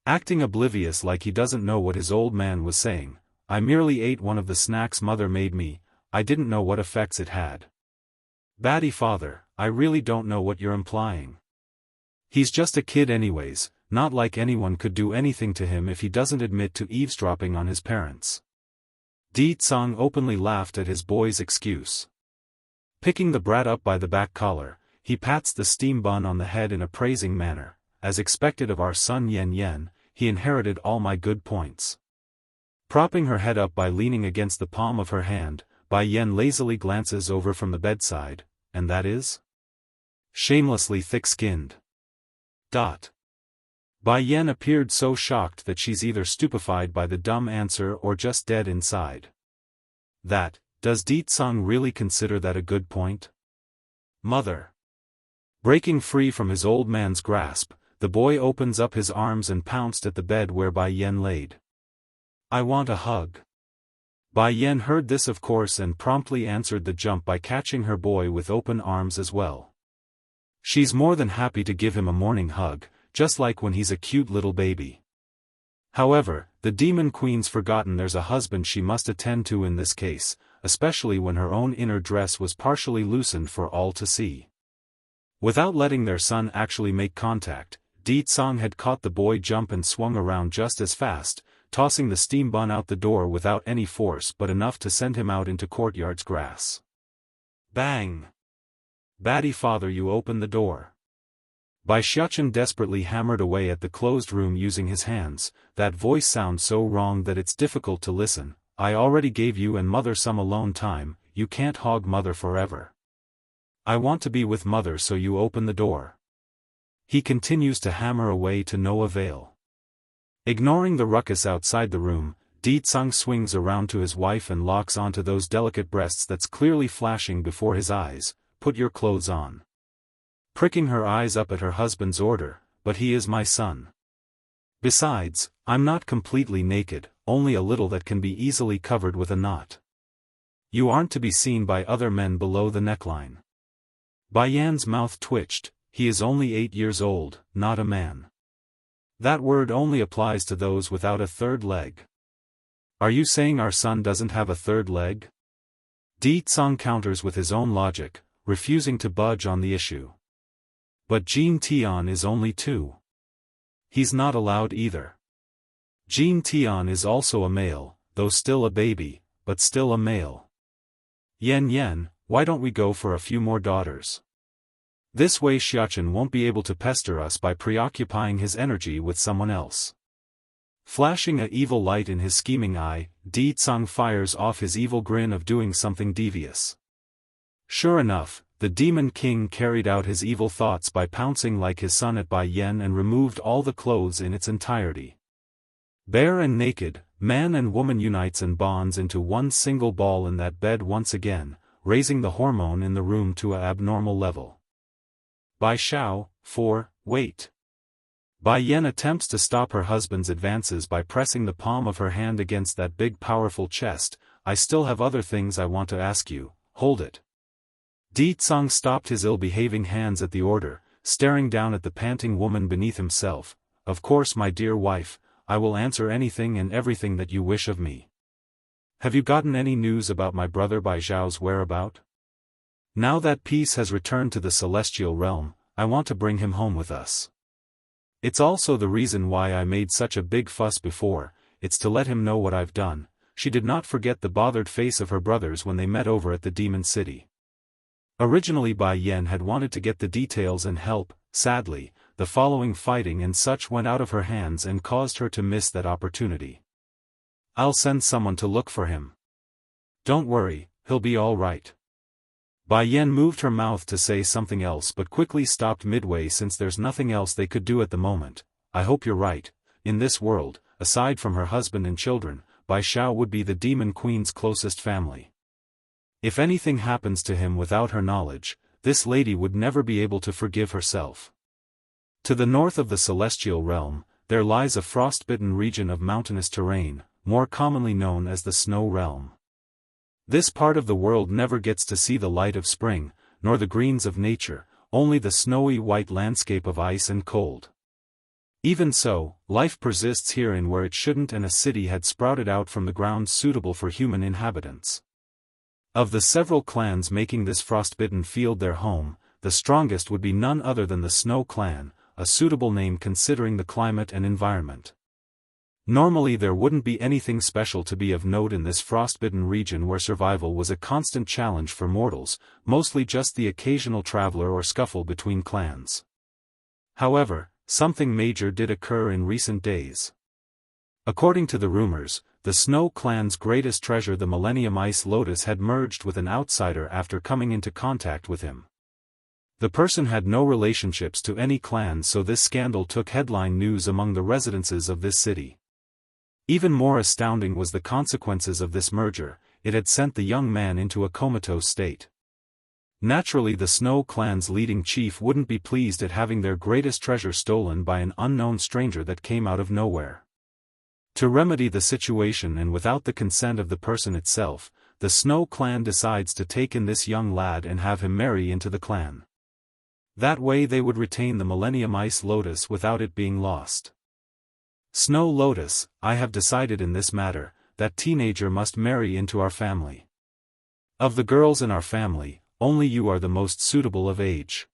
Acting oblivious like he doesn't know what his old man was saying, I merely ate one of the snacks mother made me, I didn't know what effects it had. Batty father, I really don't know what you're implying. He's just a kid anyways, not like anyone could do anything to him if he doesn't admit to eavesdropping on his parents. Di Tsang openly laughed at his boy's excuse. Picking the brat up by the back collar, he pats the steam bun on the head in a praising manner. As expected of our son Yan Yan, he inherited all my good points. Propping her head up by leaning against the palm of her hand, Bai Yan lazily glances over from the bedside, and that is? Shamelessly thick-skinned. Bai Yan appeared so shocked that she's either stupefied by the dumb answer or just dead inside. Does Di Tsang really consider that a good point? Mother. Breaking free from his old man's grasp, the boy opens up his arms and pounced at the bed where Bai Yan laid. I want a hug. Bai Yan heard this of course and promptly answered the jump by catching her boy with open arms as well. She's more than happy to give him a morning hug, just like when he's a cute little baby. However, the demon queen's forgotten there's a husband she must attend to in this case, especially when her own inner dress was partially loosened for all to see. Without letting their son actually make contact, Di Tsang had caught the boy jump and swung around just as fast, tossing the steam bun out the door without any force but enough to send him out into courtyard's grass. Bang! Batty father, you open the door. Bai Xiachen desperately hammered away at the closed room using his hands. That voice sounds so wrong that it's difficult to listen. I already gave you and mother some alone time, you can't hog mother forever. I want to be with mother, so you open the door. He continues to hammer away to no avail. Ignoring the ruckus outside the room, Di Tsang swings around to his wife and locks onto those delicate breasts that's clearly flashing before his eyes. Put your clothes on. Pricking her eyes up at her husband's order, but he is my son. Besides, I'm not completely naked, only a little that can be easily covered with a knot. You aren't to be seen by other men below the neckline. Bai Yan's mouth twitched. He is only 8 years old, not a man. That word only applies to those without a third leg. Are you saying our son doesn't have a third leg? Di Tsang counters with his own logic, refusing to budge on the issue. But Jin Tian is only 2. He's not allowed either. Jin Tian is also a male, though still a baby, but still a male. Yan, why don't we go for a few more daughters? This way Xiachen won't be able to pester us by preoccupying his energy with someone else. Flashing an evil light in his scheming eye, Di Tsang fires off his evil grin of doing something devious. Sure enough, the Demon King carried out his evil thoughts by pouncing like his son at Bai Yan and removed all the clothes in its entirety. Bare and naked, man and woman unites and bonds into one single ball in that bed once again, raising the hormone in the room to an abnormal level. Bai Xiao, 4, wait. Bai Yan attempts to stop her husband's advances by pressing the palm of her hand against that big powerful chest. I still have other things I want to ask you, hold it. Di Tsang stopped his ill-behaving hands at the order, staring down at the panting woman beneath himself. "Of course, my dear wife, I will answer anything and everything that you wish of me. Have you gotten any news about my brother Bai Zhao's whereabout? Now that peace has returned to the celestial realm, I want to bring him home with us. It's also the reason why I made such a big fuss before, it's to let him know what I've done." She did not forget the bothered face of her brothers when they met over at the Demon City. Originally Bai Yan had wanted to get the details and help. Sadly, the following fighting and such went out of her hands and caused her to miss that opportunity. "I'll send someone to look for him. Don't worry, he'll be all right." Bai Yan moved her mouth to say something else but quickly stopped midway since there's nothing else they could do at the moment. "I hope you're right. In this world, aside from her husband and children, Bai Xiao would be the Demon Queen's closest family. If anything happens to him without her knowledge, this lady would never be able to forgive herself." To the north of the celestial realm, there lies a frostbitten region of mountainous terrain, more commonly known as the Snow Realm. This part of the world never gets to see the light of spring, nor the greens of nature, only the snowy white landscape of ice and cold. Even so, life persists herein where it shouldn't, and a city had sprouted out from the ground suitable for human inhabitants. Of the several clans making this frostbitten field their home, the strongest would be none other than the Snow Clan, a suitable name considering the climate and environment. Normally there wouldn't be anything special to be of note in this frostbitten region where survival was a constant challenge for mortals, mostly just the occasional traveler or scuffle between clans. However, something major did occur in recent days. According to the rumors, the Snow Clan's greatest treasure, the Millennium Ice Lotus, had merged with an outsider after coming into contact with him. The person had no relationships to any clan, so this scandal took headline news among the residents of this city. Even more astounding was the consequences of this merger. It had sent the young man into a comatose state. Naturally, the Snow Clan's leading chief wouldn't be pleased at having their greatest treasure stolen by an unknown stranger that came out of nowhere. To remedy the situation and without the consent of the person itself, the Snow Clan decides to take in this young lad and have him marry into the clan. That way they would retain the Millennium Ice Lotus without it being lost. "Snow Lotus, I have decided in this matter, that teenager must marry into our family. Of the girls in our family, only you are the most suitable of age.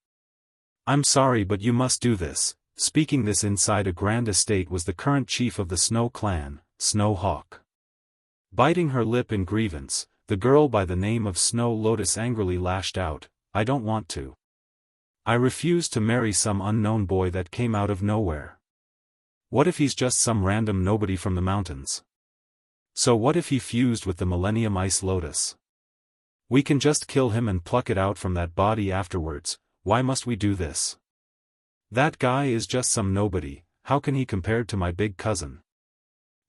I'm sorry, but you must do this." Speaking this inside a grand estate was the current chief of the Snow Clan, Snow Hawk. Biting her lip in grievance, the girl by the name of Snow Lotus angrily lashed out, "I don't want to. I refuse to marry some unknown boy that came out of nowhere. What if he's just some random nobody from the mountains? So what if he fused with the Millennium Ice Lotus? We can just kill him and pluck it out from that body afterwards. Why must we do this? That guy is just some nobody, how can he compare to my big cousin?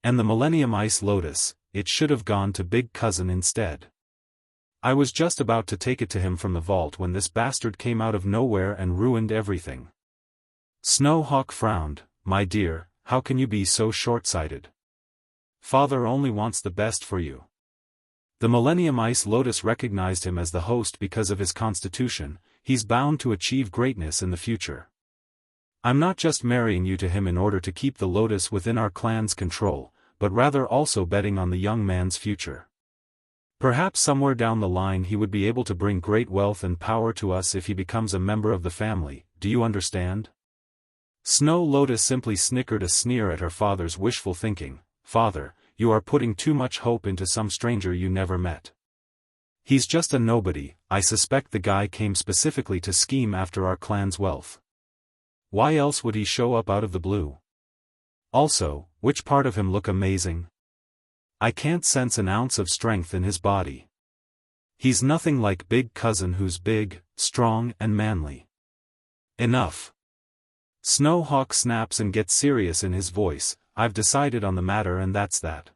And the Millennium Ice Lotus, it should have gone to big cousin instead. I was just about to take it to him from the vault when this bastard came out of nowhere and ruined everything." Snow Hawk frowned. "My dear, how can you be so short-sighted? Father only wants the best for you." The Millennium Ice Lotus recognized him as the host because of his constitution. He's bound to achieve greatness in the future. "I'm not just marrying you to him in order to keep the Lotus within our clan's control, but rather also betting on the young man's future. Perhaps somewhere down the line he would be able to bring great wealth and power to us if he becomes a member of the family, do you understand?" Snow Lotus simply snickered a sneer at her father's wishful thinking. "Father, you are putting too much hope into some stranger you never met. He's just a nobody. I suspect the guy came specifically to scheme after our clan's wealth. Why else would he show up out of the blue? Also, which part of him look amazing? I can't sense an ounce of strength in his body. He's nothing like big cousin who's big, strong and manly." "Enough." Snow Hawk snaps and gets serious in his voice. "I've decided on the matter and that's that.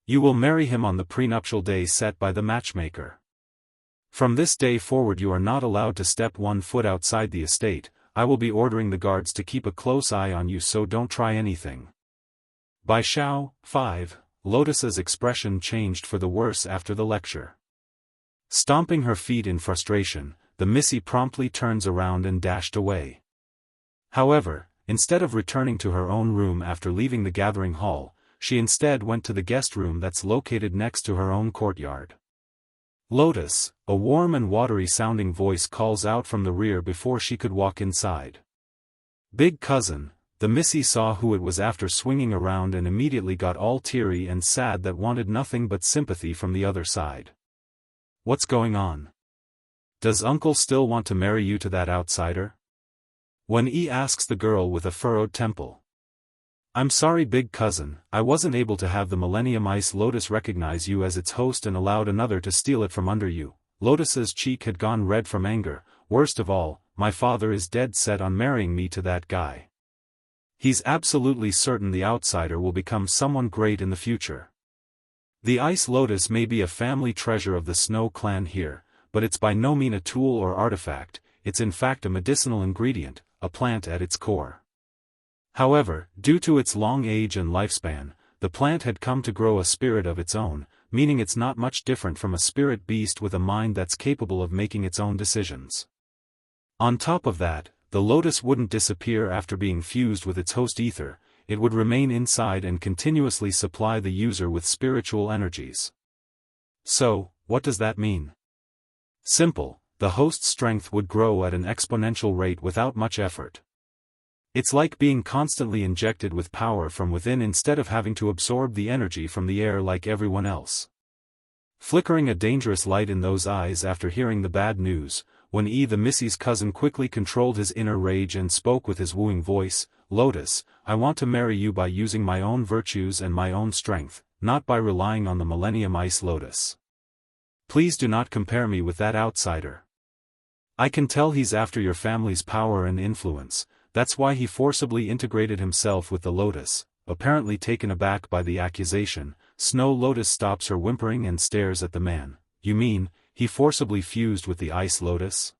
You will marry him on the prenuptial day set by the matchmaker. From this day forward you are not allowed to step 1 foot outside the estate. I will be ordering the guards to keep a close eye on you, so don't try anything." Bai Xiao, 5, Lotus's expression changed for the worse after the lecture. Stomping her feet in frustration, the Missy promptly turns around and dashed away. However, instead of returning to her own room after leaving the gathering hall, she instead went to the guest room that's located next to her own courtyard. Lotus, a warm and watery-sounding voice calls out from the rear before she could walk inside. Big cousin, the Missy saw who it was after swinging around and immediately got all teary and sad that wanted nothing but sympathy from the other side. What's going on? Does uncle still want to marry you to that outsider? Wen-yi asks the girl with a furrowed temple. I'm sorry big cousin, I wasn't able to have the Millennium Ice Lotus recognize you as its host and allowed another to steal it from under you. Lotus's cheek had gone red from anger. Worst of all, my father is dead set on marrying me to that guy. He's absolutely certain the outsider will become someone great in the future. The Ice Lotus may be a family treasure of the Snow clan here, but it's by no means a tool or artifact, it's in fact a medicinal ingredient, a plant at its core. However, due to its long age and lifespan, the plant had come to grow a spirit of its own, meaning it's not much different from a spirit beast with a mind that's capable of making its own decisions. On top of that, the lotus wouldn't disappear after being fused with its host ether, it would remain inside and continuously supply the user with spiritual energies. So, what does that mean? Simple, the host's strength would grow at an exponential rate without much effort. It's like being constantly injected with power from within instead of having to absorb the energy from the air like everyone else. Flickering a dangerous light in those eyes after hearing the bad news, Wen-yi the Missy's cousin quickly controlled his inner rage and spoke with his wooing voice, Lotus, I want to marry you by using my own virtues and my own strength, not by relying on the Millennium Ice Lotus. Please do not compare me with that outsider. I can tell he's after your family's power and influence, that's why he forcibly integrated himself with the Lotus. Apparently taken aback by the accusation, Snow Lotus stops her whimpering and stares at the man. You mean, he forcibly fused with the Ice Lotus?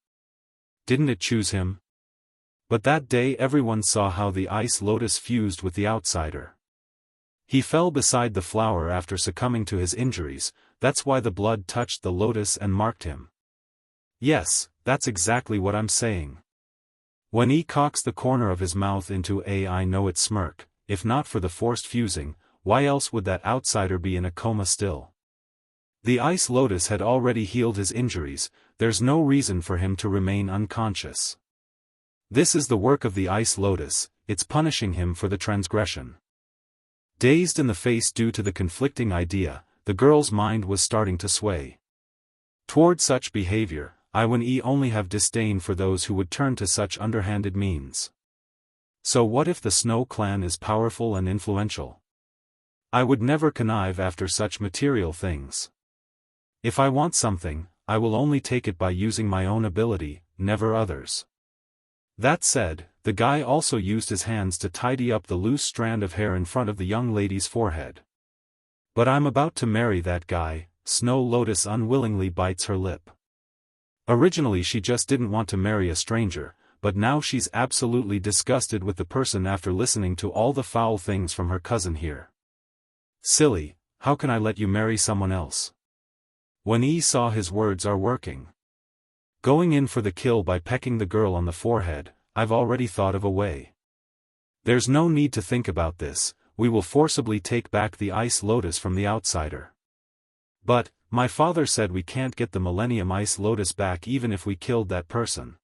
Didn't it choose him? But that day everyone saw how the Ice Lotus fused with the outsider. He fell beside the flower after succumbing to his injuries, that's why the blood touched the lotus and marked him. Yes, that's exactly what I'm saying. When he cocks the corner of his mouth into a I know it smirk, if not for the forced fusing, why else would that outsider be in a coma still? The Ice Lotus had already healed his injuries, there's no reason for him to remain unconscious. This is the work of the Ice Lotus, it's punishing him for the transgression. Dazed in the face due to the conflicting idea, the girl's mind was starting to sway. Toward such behavior, Wen-yi only have disdain for those who would turn to such underhanded means. So what if the Snow clan is powerful and influential? I would never connive after such material things. If I want something, I will only take it by using my own ability, never others. That said, the guy also used his hands to tidy up the loose strand of hair in front of the young lady's forehead. But I'm about to marry that guy, Snow Lotus unwillingly bites her lip. Originally she just didn't want to marry a stranger, but now she's absolutely disgusted with the person after listening to all the foul things from her cousin here. Silly, how can I let you marry someone else? When he saw his words are working. Going in for the kill by pecking the girl on the forehead, I've already thought of a way. There's no need to think about this, we will forcibly take back the Ice Lotus from the outsider. But, my father said we can't get the Millennium Ice Lotus back even if we killed that person.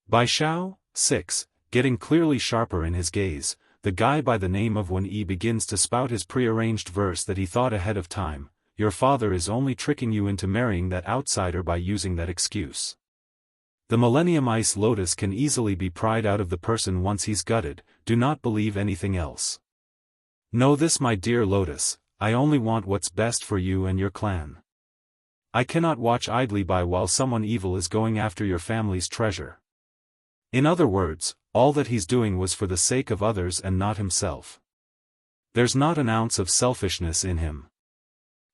By Xiao, 6, getting clearly sharper in his gaze, the guy by the name of Wen-yi begins to spout his prearranged verse that he thought ahead of time. Your father is only tricking you into marrying that outsider by using that excuse. The Millennium Ice Lotus can easily be pried out of the person once he's gutted, do not believe anything else. Know this my dear Lotus, I only want what's best for you and your clan. I cannot watch idly by while someone evil is going after your family's treasure. In other words, all that he's doing was for the sake of others and not himself. There's not an ounce of selfishness in him.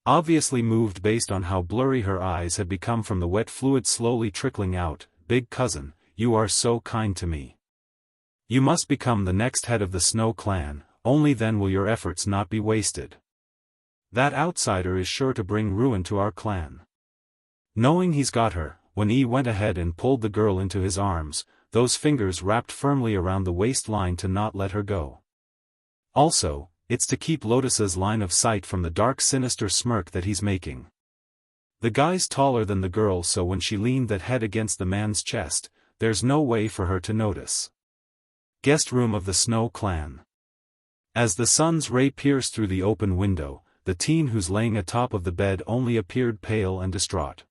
Obviously moved based on how blurry her eyes had become from the wet fluid slowly trickling out, big cousin, you are so kind to me. You must become the next head of the Snow clan, only then will your efforts not be wasted. That outsider is sure to bring ruin to our clan. Knowing he's got her, when Yi went ahead and pulled the girl into his arms, those fingers wrapped firmly around the waistline to not let her go. Also, it's to keep Lotus's line of sight from the dark sinister smirk that he's making. The guy's taller than the girl, so when she leaned that head against the man's chest, there's no way for her to notice. Guest room of the Snow Clan. As the sun's ray pierced through the open window, the teen who's laying atop of the bed only appeared pale and distraught.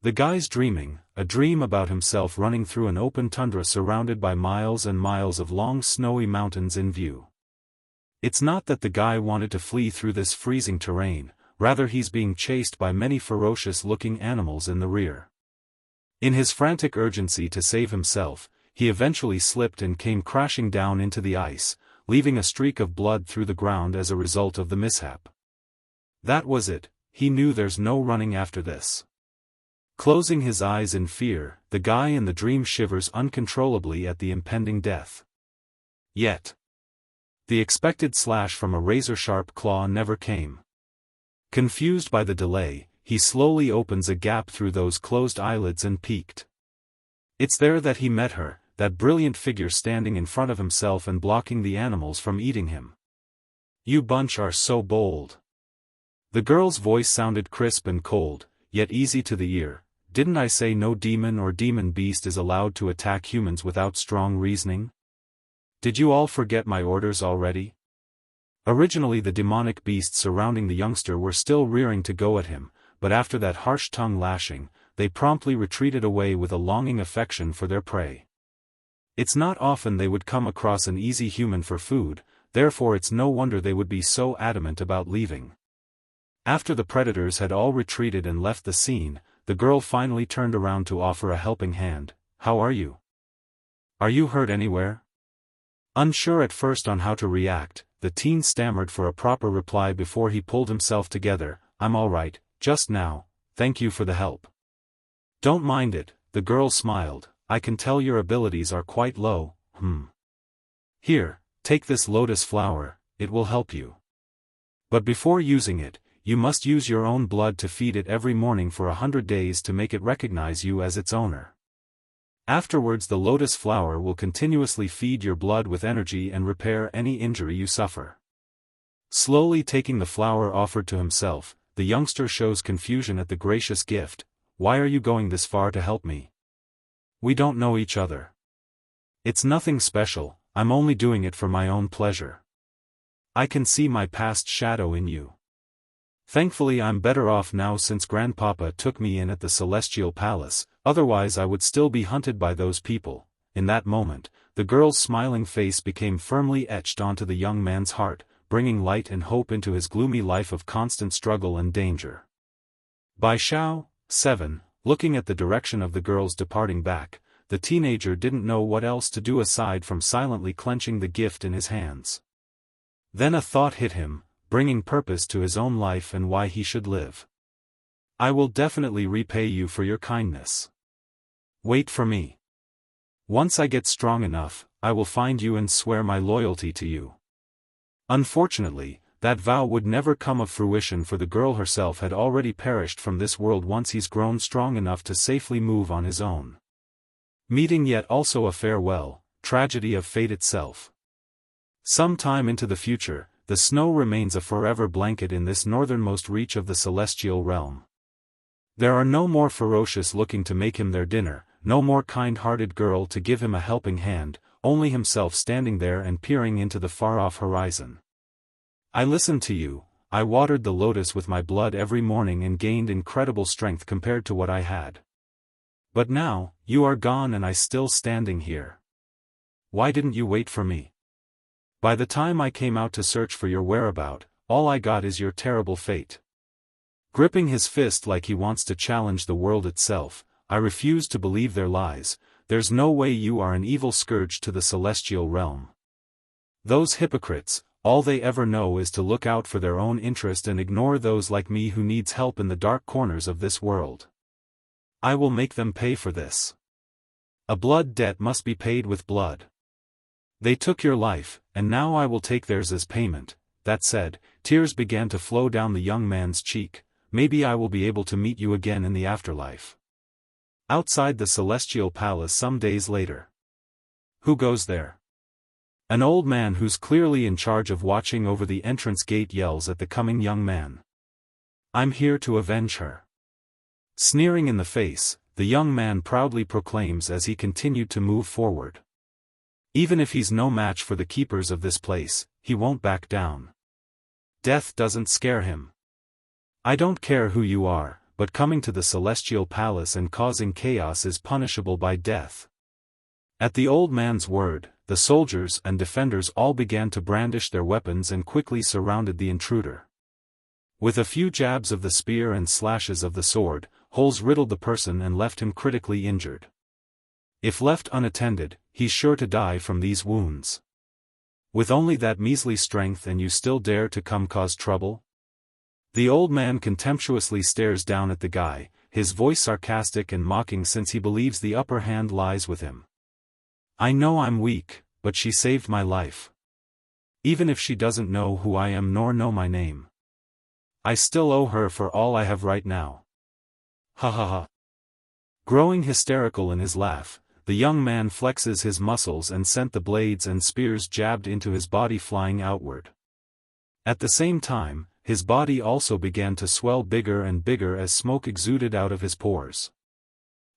The guy's dreaming, a dream about himself running through an open tundra surrounded by miles and miles of long snowy mountains in view. It's not that the guy wanted to flee through this freezing terrain, rather he's being chased by many ferocious-looking animals in the rear. In his frantic urgency to save himself, he eventually slipped and came crashing down into the ice, leaving a streak of blood through the ground as a result of the mishap. That was it, he knew there's no running after this. Closing his eyes in fear, the guy in the dream shivers uncontrollably at the impending death. Yet, the expected slash from a razor-sharp claw never came. Confused by the delay, he slowly opens a gap through those closed eyelids and peeked. It's there that he met her, that brilliant figure standing in front of himself and blocking the animals from eating him. "You bunch are so bold." The girl's voice sounded crisp and cold, yet easy to the ear. "Didn't I say no demon or demon beast is allowed to attack humans without strong reasoning? Did you all forget my orders already?" Originally the demonic beasts surrounding the youngster were still rearing to go at him, but after that harsh tongue lashing, they promptly retreated away with a longing affection for their prey. It's not often they would come across an easy human for food, therefore it's no wonder they would be so adamant about leaving. After the predators had all retreated and left the scene, the girl finally turned around to offer a helping hand. "How are you? Are you hurt anywhere?" Unsure at first on how to react, the teen stammered for a proper reply before he pulled himself together. "I'm all right, just now, thank you for the help." "Don't mind it," the girl smiled. "I can tell your abilities are quite low. Here, take this lotus flower, it will help you. But before using it, you must use your own blood to feed it every morning for 100 days to make it recognize you as its owner. Afterwards the lotus flower will continuously feed your blood with energy and repair any injury you suffer." Slowly taking the flower offered to himself, the youngster shows confusion at the gracious gift. "Why are you going this far to help me? We don't know each other." "It's nothing special, I'm only doing it for my own pleasure. I can see my past shadow in you. Thankfully I'm better off now since Grandpapa took me in at the Celestial Palace, otherwise I would still be hunted by those people." In that moment, the girl's smiling face became firmly etched onto the young man's heart, bringing light and hope into his gloomy life of constant struggle and danger. By Xiao 7, looking at the direction of the girl's departing back, the teenager didn't know what else to do aside from silently clenching the gift in his hands. Then a thought hit him, bringing purpose to his own life and why he should live. "I will definitely repay you for your kindness. Wait for me. Once I get strong enough, I will find you and swear my loyalty to you." Unfortunately, that vow would never come of fruition, for the girl herself had already perished from this world once he's grown strong enough to safely move on his own. Meeting yet also a farewell, tragedy of fate itself. Some time into the future, the snow remains a forever blanket in this northernmost reach of the celestial realm. There are no more ferocious looking to make him their dinner, no more kind-hearted girl to give him a helping hand, only himself standing there and peering into the far-off horizon. "I listened to you, I watered the lotus with my blood every morning and gained incredible strength compared to what I had. But now, you are gone and I still standing here. Why didn't you wait for me? By the time I came out to search for your whereabout, all I got is your terrible fate." Gripping his fist like he wants to challenge the world itself, "I refuse to believe their lies. There's no way you are an evil scourge to the celestial realm. Those hypocrites, all they ever know is to look out for their own interest and ignore those like me who needs help in the dark corners of this world. I will make them pay for this. A blood debt must be paid with blood. They took your life, and now I will take theirs as payment." That said, tears began to flow down the young man's cheek. "Maybe I will be able to meet you again in the afterlife. Outside the celestial palace some days later. Who goes there? An old man who's clearly in charge of watching over the entrance gate yells at the coming young man. I'm here to avenge her. Sneering in the face, the young man proudly proclaims as he continued to move forward. Even if he's no match for the keepers of this place, he won't back down. Death doesn't scare him. I don't care who you are, but coming to the celestial palace and causing chaos is punishable by death. At the old man's word, the soldiers and defenders all began to brandish their weapons and quickly surrounded the intruder. With a few jabs of the spear and slashes of the sword, holes riddled the person and left him critically injured. If left unattended, he's sure to die from these wounds. With only that measly strength and you still dare to come cause trouble? The old man contemptuously stares down at the guy, his voice sarcastic and mocking since he believes the upper hand lies with him. I know I'm weak, but she saved my life. Even if she doesn't know who I am nor know my name, I still owe her for all I have right now. Ha ha ha. Growing hysterical in his laugh, the young man flexes his muscles and sent the blades and spears jabbed into his body flying outward. At the same time, his body also began to swell bigger and bigger as smoke exuded out of his pores.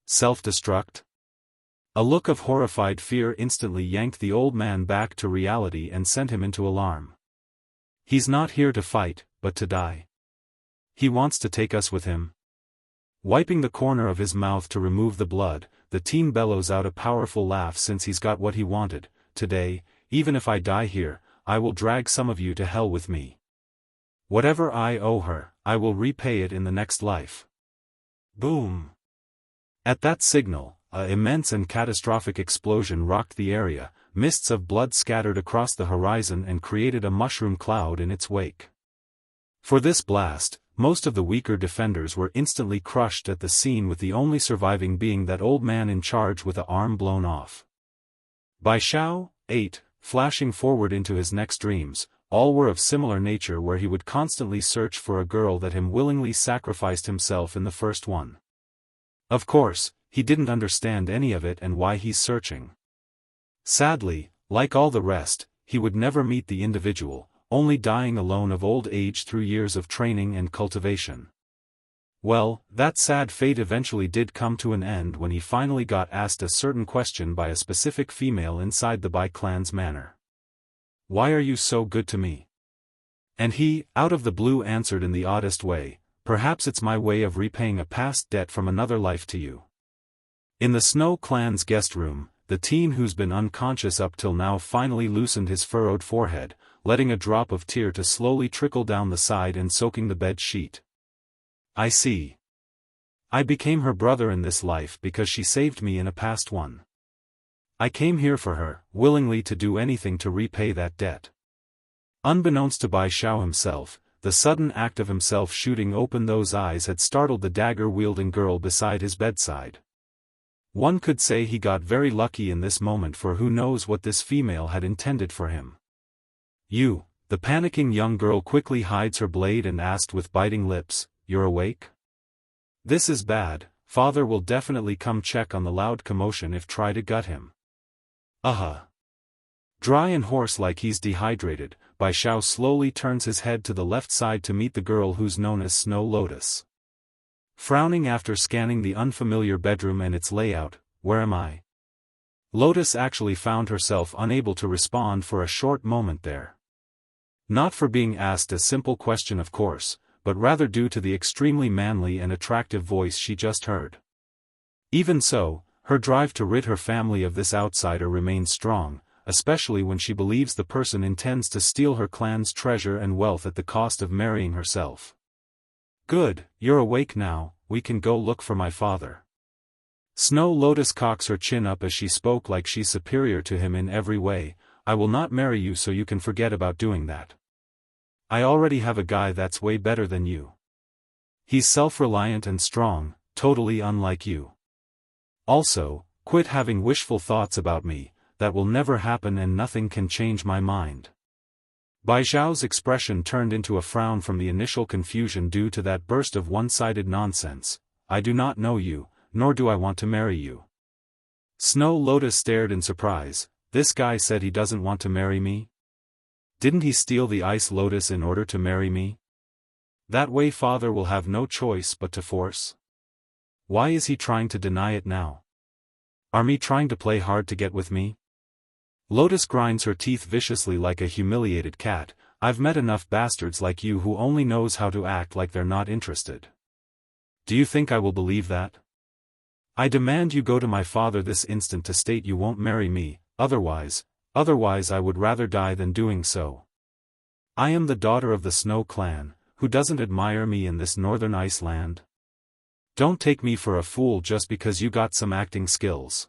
Self-destruct? A look of horrified fear instantly yanked the old man back to reality and sent him into alarm. He's not here to fight, but to die. He wants to take us with him. Wiping the corner of his mouth to remove the blood, the teen bellows out a powerful laugh since he's got what he wanted. Today, even if I die here, I will drag some of you to hell with me. Whatever I owe her, I will repay it in the next life. Boom! At that signal, an immense and catastrophic explosion rocked the area, mists of blood scattered across the horizon and created a mushroom cloud in its wake. For this blast, most of the weaker defenders were instantly crushed at the scene, with the only surviving being that old man in charge with an arm blown off. By Xiao, 8, flashing forward into his next dreams, all were of similar nature, where he would constantly search for a girl that him willingly sacrificed himself in the first one. Of course, he didn't understand any of it and why he's searching. Sadly, like all the rest, he would never meet the individual, only dying alone of old age through years of training and cultivation. Well, that sad fate eventually did come to an end when he finally got asked a certain question by a specific female inside the Bai clan's manor. Why are you so good to me? And he, out of the blue, answered in the oddest way, perhaps it's my way of repaying a past debt from another life to you. In the Snow clan's guest room, the teen who's been unconscious up till now finally loosened his furrowed forehead, letting a drop of tear to slowly trickle down the side and soaking the bed sheet. I see. I became her brother in this life because she saved me in a past one. I came here for her, willingly to do anything to repay that debt. Unbeknownst to Bai Xiao himself, the sudden act of himself shooting open those eyes had startled the dagger-wielding girl beside his bedside. One could say he got very lucky in this moment, for who knows what this female had intended for him. You, the panicking young girl quickly hides her blade and asked with biting lips, you're awake? This is bad, father will definitely come check on the loud commotion if try to gut him. Dry and hoarse like he's dehydrated, Bai Xiao slowly turns his head to the left side to meet the girl who's known as Snow Lotus. Frowning after scanning the unfamiliar bedroom and its layout, where am I? Lotus actually found herself unable to respond for a short moment there. Not for being asked a simple question of course, but rather due to the extremely manly and attractive voice she just heard. Even so, her drive to rid her family of this outsider remains strong, especially when she believes the person intends to steal her clan's treasure and wealth at the cost of marrying herself. Good, you're awake now, we can go look for my father. Snow Lotus cocks her chin up as she spoke like she's superior to him in every way. I will not marry you so you can forget about doing that. I already have a guy that's way better than you. He's self-reliant and strong, totally unlike you. Also, quit having wishful thoughts about me, that will never happen and nothing can change my mind. Bai Xiao's expression turned into a frown from the initial confusion due to that burst of one-sided nonsense. I do not know you, nor do I want to marry you. Snow Lotus stared in surprise. This guy said he doesn't want to marry me? Didn't he steal the Ice Lotus in order to marry me? That way father will have no choice but to force. Why is he trying to deny it now? Are me trying to play hard to get with me? Lotus grinds her teeth viciously like a humiliated cat. I've met enough bastards like you who only knows how to act like they're not interested. Do you think I will believe that? I demand you go to my father this instant to state you won't marry me, otherwise I would rather die than doing so. I am the daughter of the Snow Clan, who doesn't admire me in this northern ice land? Don't take me for a fool just because you got some acting skills.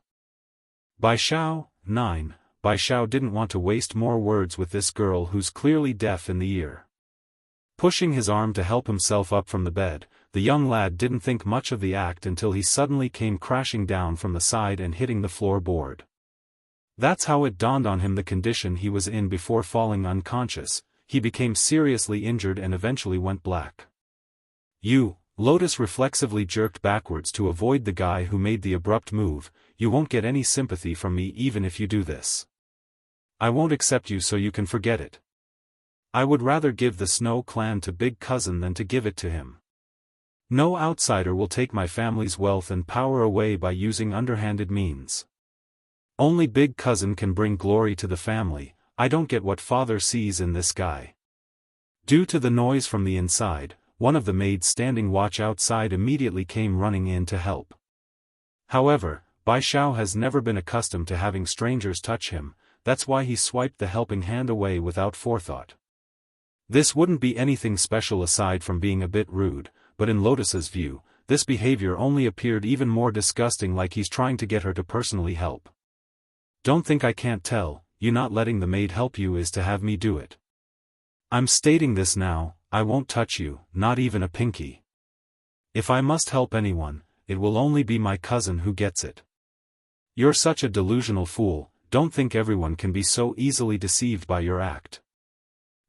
Bai Xiao, 9. Bai Xiao didn't want to waste more words with this girl who's clearly deaf in the ear. Pushing his arm to help himself up from the bed, the young lad didn't think much of the act until he suddenly came crashing down from the side and hitting the floorboard. That's how it dawned on him the condition he was in before falling unconscious. He became seriously injured and eventually went black. You, Lotus reflexively jerked backwards to avoid the guy who made the abrupt move. You won't get any sympathy from me even if you do this. I won't accept you so you can forget it. I would rather give the Snow Clan to Big Cousin than to give it to him. No outsider will take my family's wealth and power away by using underhanded means. Only Big Cousin can bring glory to the family. I don't get what father sees in this guy. Due to the noise from the inside, one of the maids standing watch outside immediately came running in to help. However, Bai Xiao has never been accustomed to having strangers touch him, that's why he swiped the helping hand away without forethought. This wouldn't be anything special aside from being a bit rude, but in Lotus's view, this behavior only appeared even more disgusting, like he's trying to get her to personally help. Don't think I can't tell, you not letting the maid help you is to have me do it. I'm stating this now, I won't touch you, not even a pinky. If I must help anyone, it will only be my cousin who gets it. You're such a delusional fool, don't think everyone can be so easily deceived by your act.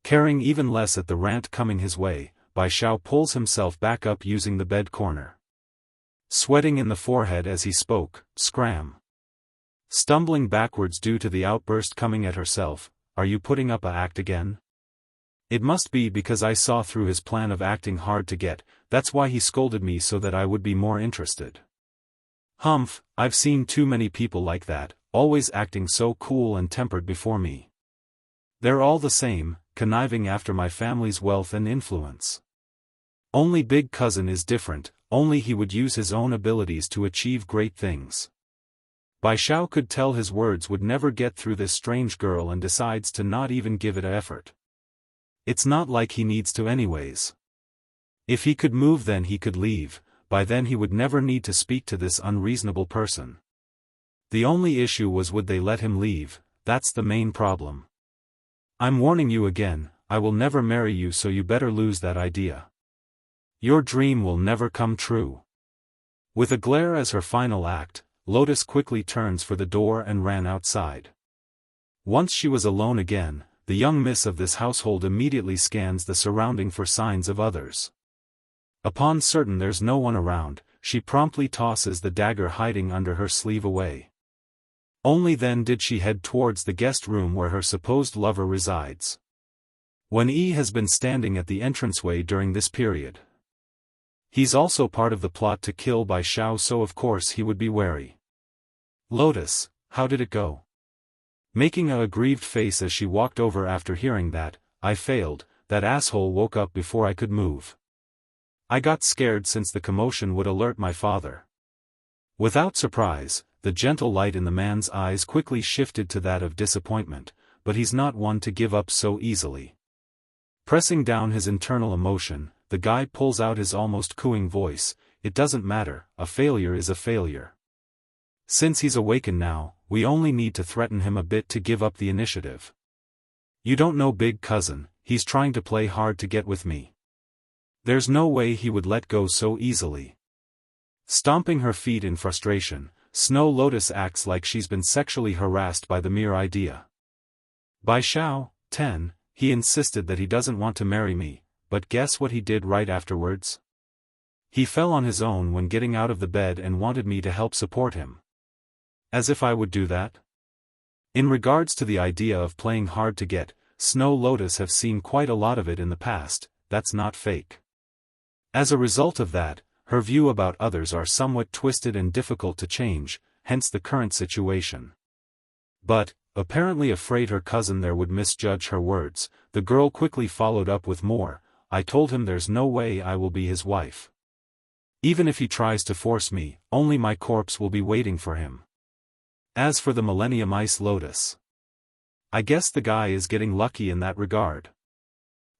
Caring even less at the rant coming his way, Bai Xiao pulls himself back up using the bed corner. Sweating in the forehead as he spoke, scram. Stumbling backwards due to the outburst coming at herself, are you putting up a act again? It must be because I saw through his plan of acting hard to get, that's why he scolded me so that I would be more interested. Humph, I've seen too many people like that, always acting so cool and tempered before me. They're all the same, conniving after my family's wealth and influence. Only Big Cousin is different, only he would use his own abilities to achieve great things. Bai Xiao could tell his words would never get through this strange girl and decides to not even give it an effort. It's not like he needs to anyways. If he could move then he could leave, by then he would never need to speak to this unreasonable person. The only issue was would they let him leave, that's the main problem. I'm warning you again, I will never marry you so you better lose that idea. Your dream will never come true. With a glare as her final act, Lotus quickly turns for the door and ran outside. Once she was alone again, the young miss of this household immediately scans the surrounding for signs of others. Upon certain there's no one around, she promptly tosses the dagger hiding under her sleeve away. Only then did she head towards the guest room where her supposed lover resides. Wen Yi has been standing at the entranceway during this period. He's also part of the plot to kill Bai Xiao, so of course he would be wary. Lotus, how did it go? Making a aggrieved face as she walked over after hearing that, I failed, that asshole woke up before I could move. I got scared since the commotion would alert my father. Without surprise, the gentle light in the man's eyes quickly shifted to that of disappointment, but he's not one to give up so easily. Pressing down his internal emotion, the guy pulls out his almost cooing voice, it doesn't matter, a failure is a failure. Since he's awakened now, we only need to threaten him a bit to give up the initiative. You don't know Big Cousin, he's trying to play hard to get with me. There's no way he would let go so easily. Stomping her feet in frustration, Snow Lotus acts like she's been sexually harassed by the mere idea. Bai Xiao, 10, he insisted that he doesn't want to marry me, but guess what he did right afterwards? He fell on his own when getting out of the bed and wanted me to help support him. As if I would do that? In regards to the idea of playing hard to get, Snow Lotus have seen quite a lot of it in the past, that's not fake. As a result of that, her view about others are somewhat twisted and difficult to change, hence the current situation. But, apparently afraid her cousin there would misjudge her words, the girl quickly followed up with more. I told him there's no way I will be his wife. Even if he tries to force me, only my corpse will be waiting for him. As for the Millennium Ice Lotus, I guess the guy is getting lucky in that regard.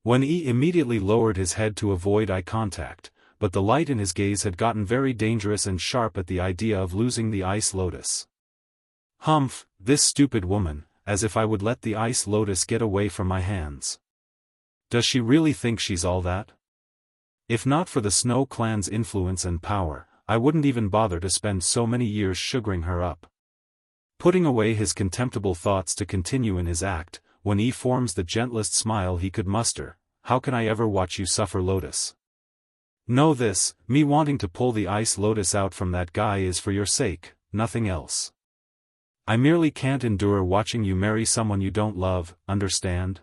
When he immediately lowered his head to avoid eye contact, but the light in his gaze had gotten very dangerous and sharp at the idea of losing the Ice Lotus. Humph, this stupid woman, as if I would let the Ice Lotus get away from my hands. Does she really think she's all that? If not for the Snow Clan's influence and power, I wouldn't even bother to spend so many years sugaring her up. Putting away his contemptible thoughts to continue in his act, when he forms the gentlest smile he could muster, how can I ever watch you suffer, Lotus? Know this, me wanting to pull the Ice Lotus out from that guy is for your sake, nothing else. I merely can't endure watching you marry someone you don't love, understand?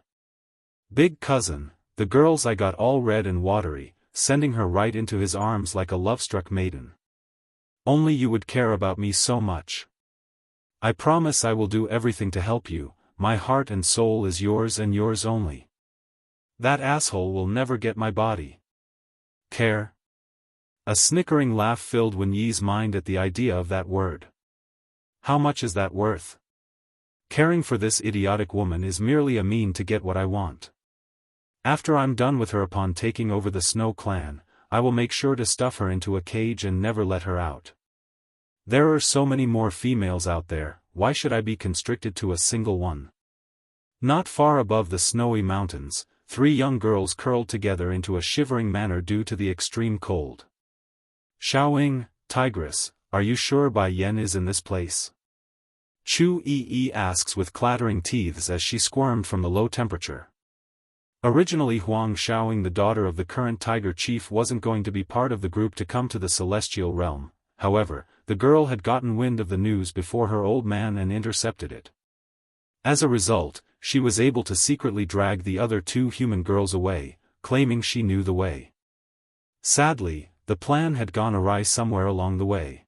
Big cousin, the girl's eye got all red and watery, sending her right into his arms like a love-struck maiden. Only you would care about me so much. I promise I will do everything to help you, my heart and soul is yours and yours only. That asshole will never get my body. Care? A snickering laugh filled Wen Yi's mind at the idea of that word. How much is that worth? Caring for this idiotic woman is merely a mean to get what I want. After I'm done with her upon taking over the Snow Clan, I will make sure to stuff her into a cage and never let her out. There are so many more females out there, why should I be constricted to a single one? Not far above the snowy mountains, 3 young girls curled together into a shivering manner due to the extreme cold. Xiaoying, Tigress, are you sure Bai Yan is in this place? Chu Yi asks with clattering teeth as she squirmed from the low temperature. Originally Huang Xiaoying, the daughter of the current tiger chief, wasn't going to be part of the group to come to the celestial realm. However, the girl had gotten wind of the news before her old man and intercepted it. As a result, she was able to secretly drag the other 2 human girls away, claiming she knew the way. Sadly, the plan had gone awry somewhere along the way.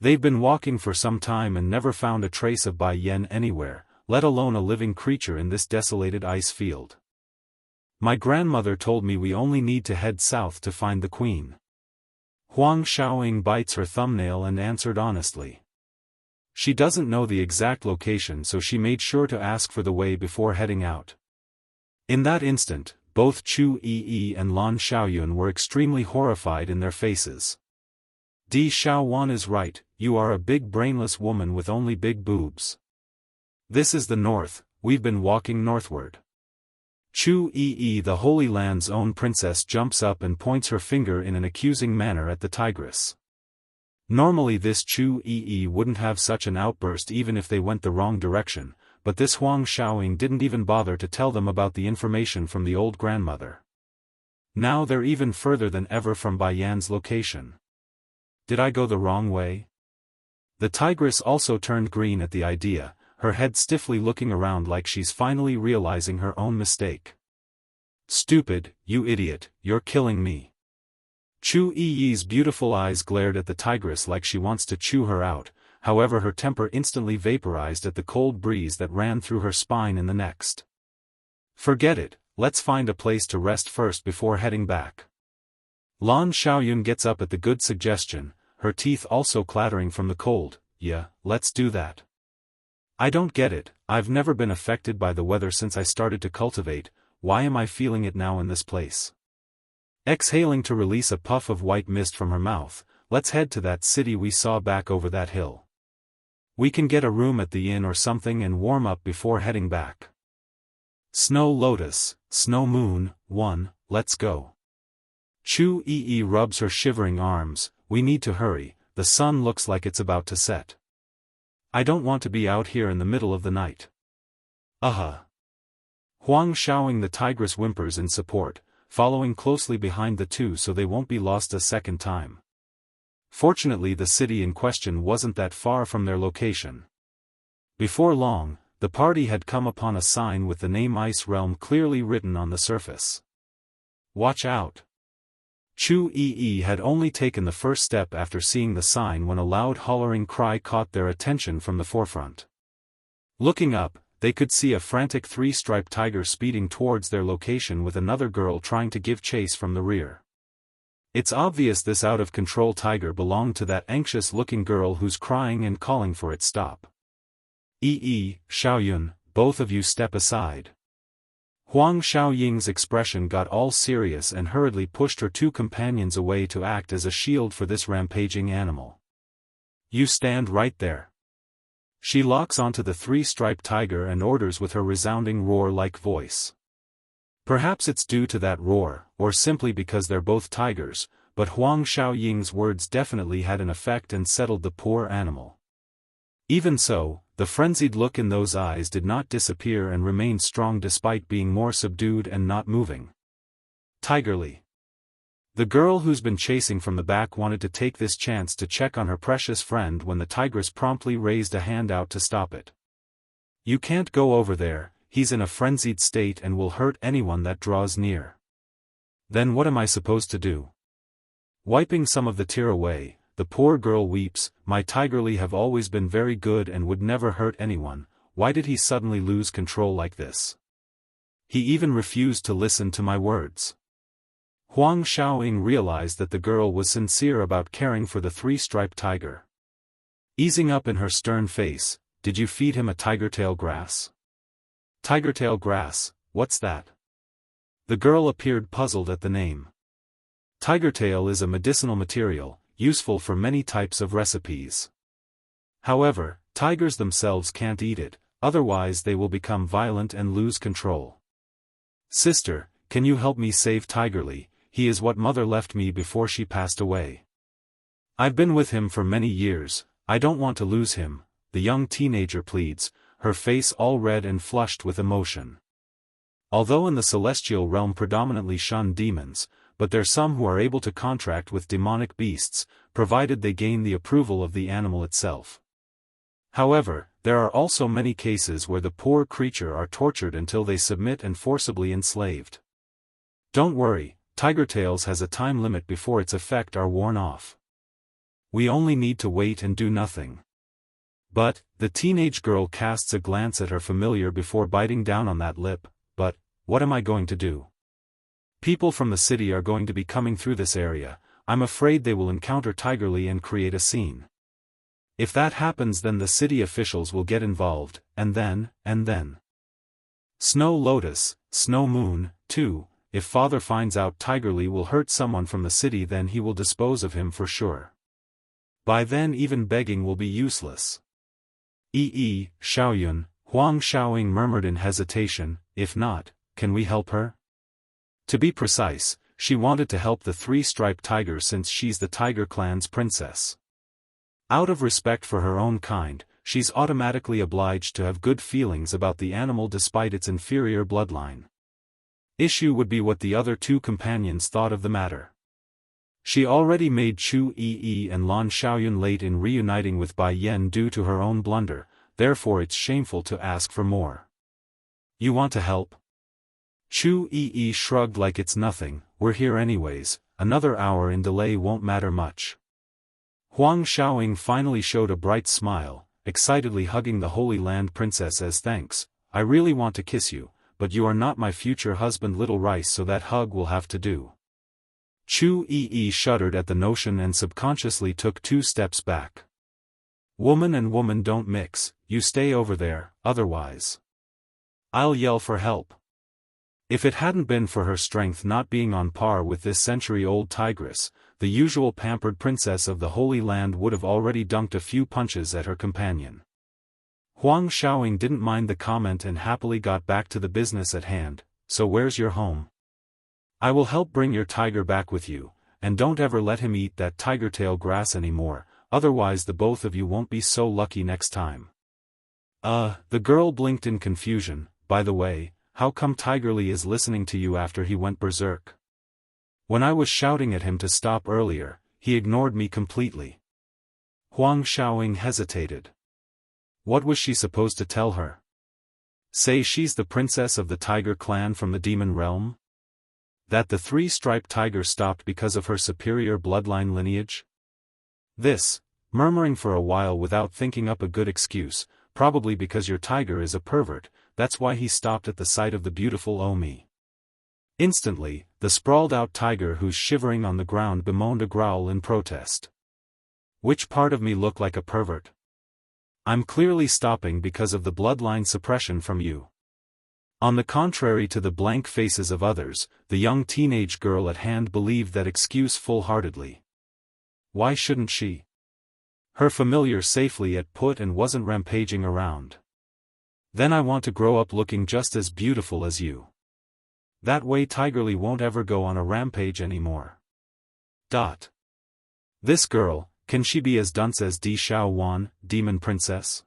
They've been walking for some time and never found a trace of Bai Yan anywhere, let alone a living creature in this desolated ice field. My grandmother told me we only need to head south to find the queen. Huang Xiaoying bites her thumbnail and answered honestly. She doesn't know the exact location, so she made sure to ask for the way before heading out. In that instant, both Chu Yi and Lan Xiaoyun were extremely horrified in their faces. Di Xiaowan is right, you are a big brainless woman with only big boobs. This is the north, we've been walking northward. Chu Yi, the Holy Land's own princess, jumps up and points her finger in an accusing manner at the tigress. Normally this Chu Yi wouldn't have such an outburst even if they went the wrong direction, but this Huang Xiaoying didn't even bother to tell them about the information from the old grandmother. Now they're even further than ever from Bai Yan's location. Did I go the wrong way? The tigress also turned green at the idea, her head stiffly looking around like she's finally realizing her own mistake. Stupid, you idiot, you're killing me. Chu Yi's beautiful eyes glared at the tigress like she wants to chew her out, however her temper instantly vaporized at the cold breeze that ran through her spine in the next. Forget it, let's find a place to rest first before heading back. Lan Xiaoyun gets up at the good suggestion, her teeth also clattering from the cold. Yeah, let's do that. I don't get it, I've never been affected by the weather since I started to cultivate, why am I feeling it now in this place? Exhaling to release a puff of white mist from her mouth, let's head to that city we saw back over that hill. We can get a room at the inn or something and warm up before heading back. Snow Lotus, Snow Moon, 1, let's go. Chu Yi rubs her shivering arms, we need to hurry, the sun looks like it's about to set. I don't want to be out here in the middle of the night. Huang Xiaoying, the tigress, whimpers in support, following closely behind the two so they won't be lost a second time. Fortunately, the city in question wasn't that far from their location. Before long, the party had come upon a sign with the name Ice Realm clearly written on the surface. Watch out! Chu Yi had only taken the first step after seeing the sign when a loud hollering cry caught their attention from the forefront. Looking up, they could see a frantic three-striped tiger speeding towards their location with another girl trying to give chase from the rear. It's obvious this out-of-control tiger belonged to that anxious-looking girl who's crying and calling for its stop. Xiaoyun, both of you step aside. Huang Xiaoying's expression got all serious and hurriedly pushed her two companions away to act as a shield for this rampaging animal. You stand right there. She locks onto the three-striped tiger and orders with her resounding roar-like voice. Perhaps it's due to that roar, or simply because they're both tigers, but Huang Xiaoying's words definitely had an effect and settled the poor animal. Even so, the frenzied look in those eyes did not disappear and remained strong despite being more subdued and not moving. Tigerly. The girl who's been chasing from the back wanted to take this chance to check on her precious friend when the tigress promptly raised a hand out to stop it. You can't go over there, he's in a frenzied state and will hurt anyone that draws near. Then what am I supposed to do? Wiping some of the tear away, the poor girl weeps, my Tigerly have always been very good and would never hurt anyone, why did he suddenly lose control like this? He even refused to listen to my words. Huang Xiaoying realized that the girl was sincere about caring for the three-striped tiger. Easing up in her stern face, did you feed him a tigertail grass? Tigertail grass, what's that? The girl appeared puzzled at the name. Tigertail is a medicinal material, useful for many types of recipes. However, tigers themselves can't eat it, otherwise they will become violent and lose control. Sister, can you help me save Tigerly? He is what mother left me before she passed away. I've been with him for many years, I don't want to lose him, the young teenager pleads, her face all red and flushed with emotion. Although in the celestial realm predominantly shun demons, but there's some who are able to contract with demonic beasts, provided they gain the approval of the animal itself. However, there are also many cases where the poor creature are tortured until they submit and forcibly enslaved. Don't worry, Tigertails has a time limit before its effect are worn off. We only need to wait and do nothing. But, the teenage girl casts a glance at her familiar before biting down on that lip, but, what am I going to do? People from the city are going to be coming through this area, I'm afraid they will encounter Tigerly and create a scene. If that happens then the city officials will get involved, and then. Snow Lotus, Snow Moon, too, if father finds out Tigerly will hurt someone from the city then he will dispose of him for sure. By then even begging will be useless. Xiaoyun, Huang Xiaoying murmured in hesitation, if not, can we help her? To be precise, she wanted to help the three-striped tiger since she's the Tiger Clan's princess. Out of respect for her own kind, she's automatically obliged to have good feelings about the animal despite its inferior bloodline. Issue would be what the other two companions thought of the matter. She already made Chu Yi and Lan Xiaoyun late in reuniting with Bai Yan due to her own blunder, therefore it's shameful to ask for more. You want to help? Chu Yi shrugged like it's nothing, we're here anyways, another hour in delay won't matter much. Huang Xiaoying finally showed a bright smile, excitedly hugging the Holy Land princess as thanks, I really want to kiss you, but you are not my future husband Little Rice so that hug will have to do. Chu Yi shuddered at the notion and subconsciously took 2 steps back. Woman and woman don't mix, you stay over there, otherwise I'll yell for help. If it hadn't been for her strength not being on par with this century-old tigress, the usual pampered princess of the Holy Land would have already dunked a few punches at her companion. Huang Xiaoying didn't mind the comment and happily got back to the business at hand, so where's your home? I will help bring your tiger back with you, and don't ever let him eat that tigertail grass anymore, otherwise the both of you won't be so lucky next time. The girl blinked in confusion, by the way, how come Tigerly is listening to you after he went berserk? When I was shouting at him to stop earlier, he ignored me completely. Huang Xiaoying hesitated. What was she supposed to tell her? Say she's the princess of the tiger clan from the demon realm? That the three-striped tiger stopped because of her superior bloodline lineage? This, murmuring for a while without thinking up a good excuse, probably because your tiger is a pervert, that's why he stopped at the sight of the beautiful Omi. Instantly, the sprawled-out tiger who's shivering on the ground bemoaned a growl in protest. Which part of me looked like a pervert? I'm clearly stopping because of the bloodline suppression from you. On the contrary to the blank faces of others, the young teenage girl at hand believed that excuse full-heartedly. Why shouldn't she? Her familiar safely at put and wasn't rampaging around. Then I want to grow up looking just as beautiful as you. That way Tigerly won't ever go on a rampage anymore. This girl, can she be as dunce as Di Xiaowan, demon princess?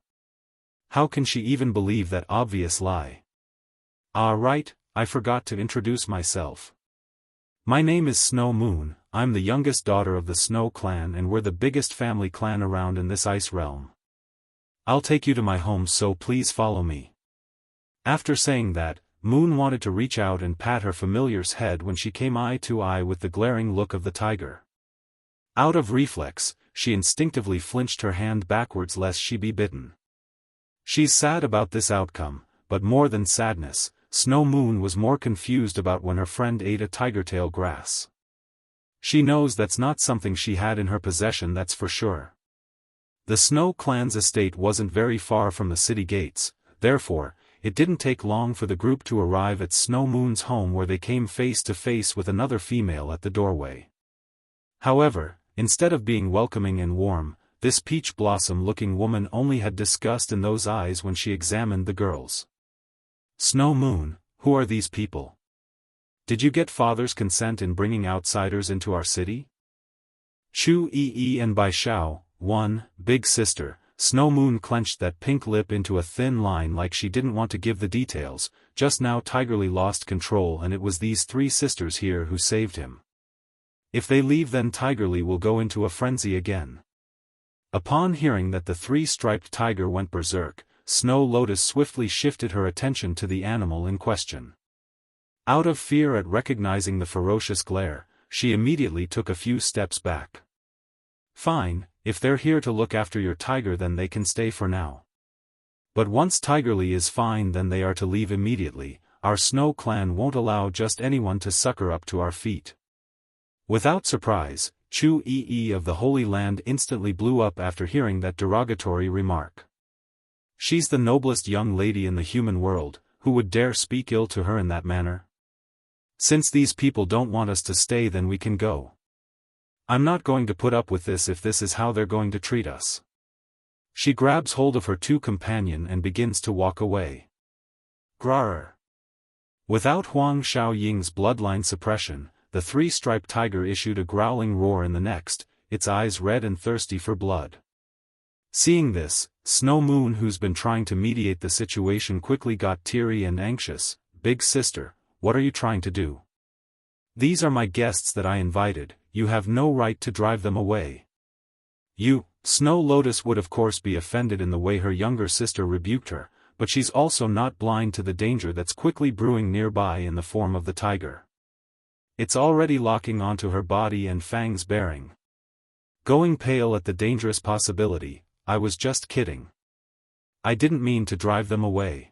How can she even believe that obvious lie? Ah right, I forgot to introduce myself. My name is Snow Moon, I'm the youngest daughter of the Snow clan and we're the biggest family clan around in this ice realm. I'll take you to my home so please follow me. After saying that, Moon wanted to reach out and pat her familiar's head when she came eye to eye with the glaring look of the tiger. Out of reflex, she instinctively flinched her hand backwards lest she be bitten. She's sad about this outcome, but more than sadness, Snow Moon was more confused about when her friend ate a tiger-tail grass. She knows that's not something she had in her possession, that's for sure. The Snow clan's estate wasn't very far from the city gates, therefore, it didn't take long for the group to arrive at Snow Moon's home where they came face to face with another female at the doorway. However, instead of being welcoming and warm, this peach blossom-looking woman only had disgust in those eyes when she examined the girls. Snow Moon, who are these people? Did you get father's consent in bringing outsiders into our city? Chu Yi and Bai Xiao, one, big sister, Snow Moon clenched that pink lip into a thin line like she didn't want to give the details. Just now Tigerly lost control and it was these three sisters here who saved him. If they leave then Tigerly will go into a frenzy again. Upon hearing that the three-striped tiger went berserk, Snow Lotus swiftly shifted her attention to the animal in question. Out of fear at recognizing the ferocious glare, she immediately took a few steps back. Fine, if they're here to look after your tiger then they can stay for now. But once Tigerly is fine then they are to leave immediately, our Snow clan won't allow just anyone to sucker up to our feet. Without surprise, Chu Yi of the Holy Land instantly blew up after hearing that derogatory remark. She's the noblest young lady in the human world, who would dare speak ill to her in that manner? Since these people don't want us to stay then we can go. I'm not going to put up with this if this is how they're going to treat us. She grabs hold of her two companions and begins to walk away. Grrr. Without Huang Xiaoying's bloodline suppression, the three-striped tiger issued a growling roar in the next, its eyes red and thirsty for blood. Seeing this, Snow Moon, who's been trying to mediate the situation, quickly got teary and anxious. Big sister, what are you trying to do? These are my guests that I invited, you have no right to drive them away. Snow Lotus would of course be offended in the way her younger sister rebuked her, but she's also not blind to the danger that's quickly brewing nearby in the form of the tiger. It's already locking onto her body and fangs baring. Going pale at the dangerous possibility, I was just kidding. I didn't mean to drive them away.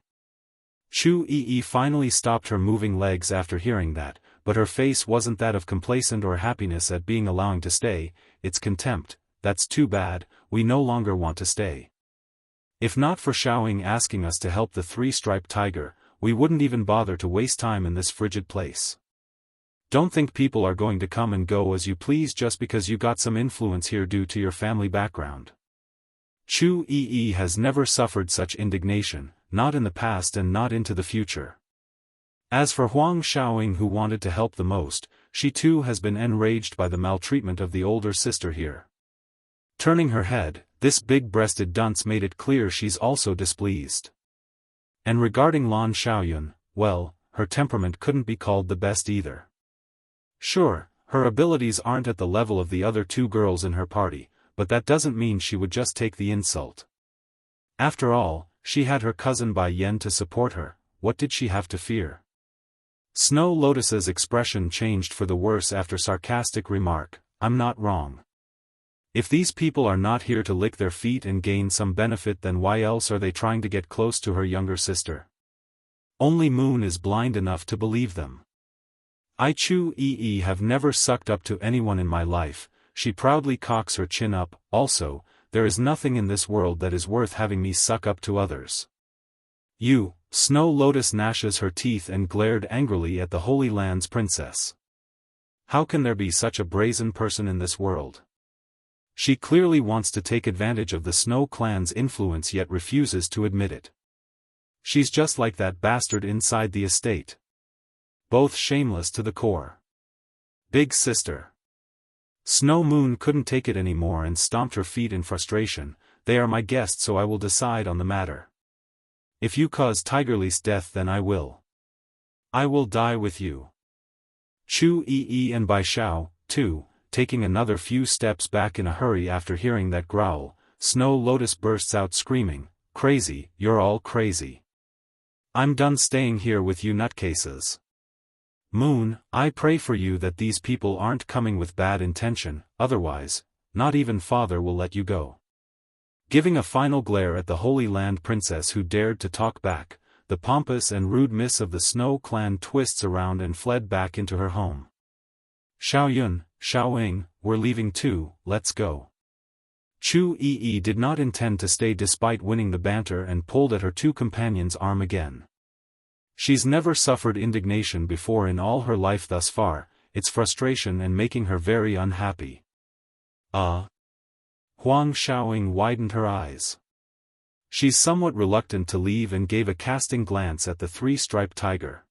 Chu Yi finally stopped her moving legs after hearing that, but her face wasn't that of complacent or happiness at being allowed to stay, it's contempt. That's too bad, we no longer want to stay. If not for Xiaoying asking us to help the three-striped tiger, we wouldn't even bother to waste time in this frigid place. Don't think people are going to come and go as you please just because you got some influence here due to your family background. Chu Yi has never suffered such indignation, not in the past and not into the future. As for Huang Xiaoying, who wanted to help the most, she too has been enraged by the maltreatment of the older sister here. Turning her head, this big-breasted dunce made it clear she's also displeased. And regarding Lan Xiaoyun, well, her temperament couldn't be called the best either. Sure, Her abilities aren't at the level of the other two girls in her party, but that doesn't mean she would just take the insult. After all, she had her cousin Bai Yan to support her. What did she have to fear? Snow Lotus's expression changed for the worse after sarcastic remark, "I'm not wrong. If these people are not here to lick their feet and gain some benefit, then why else are they trying to get close to her younger sister? Only Moon is blind enough to believe them. I Chu Yi have never sucked up to anyone in my life," she proudly cocks her chin up. "Also, there is nothing in this world that is worth having me suck up to others." "You," Snow Lotus gnashes her teeth and glared angrily at the Holy Land's princess. How can there be such a brazen person in this world? She clearly wants to take advantage of the Snow Clan's influence yet refuses to admit it. She's just like that bastard inside the estate. Both shameless to the core. Big sister. Snow Moon couldn't take it anymore and stomped her feet in frustration. "They are my guests, so I will decide on the matter. If you cause Tigerly's death, then I will. I will die with you." Chu Yi and Bai Xiao, too, taking another few steps back in a hurry after hearing that growl. Snow Lotus bursts out screaming, "Crazy, you're all crazy. I'm done staying here with you nutcases. Moon, I pray for you that these people aren't coming with bad intention, otherwise, not even father will let you go." Giving a final glare at the Holy Land princess who dared to talk back, the pompous and rude miss of the Snow Clan twists around and fled back into her home. "Xiaoyun, Xiaoying, we're leaving too, let's go." Chu Yi did not intend to stay despite winning the banter and pulled at her two companions' arm again. She's never suffered indignation before in all her life thus far, it's frustration and making her very unhappy. Huang Xiaoying widened her eyes. She's somewhat reluctant to leave and gave a casting glance at the three-striped tiger.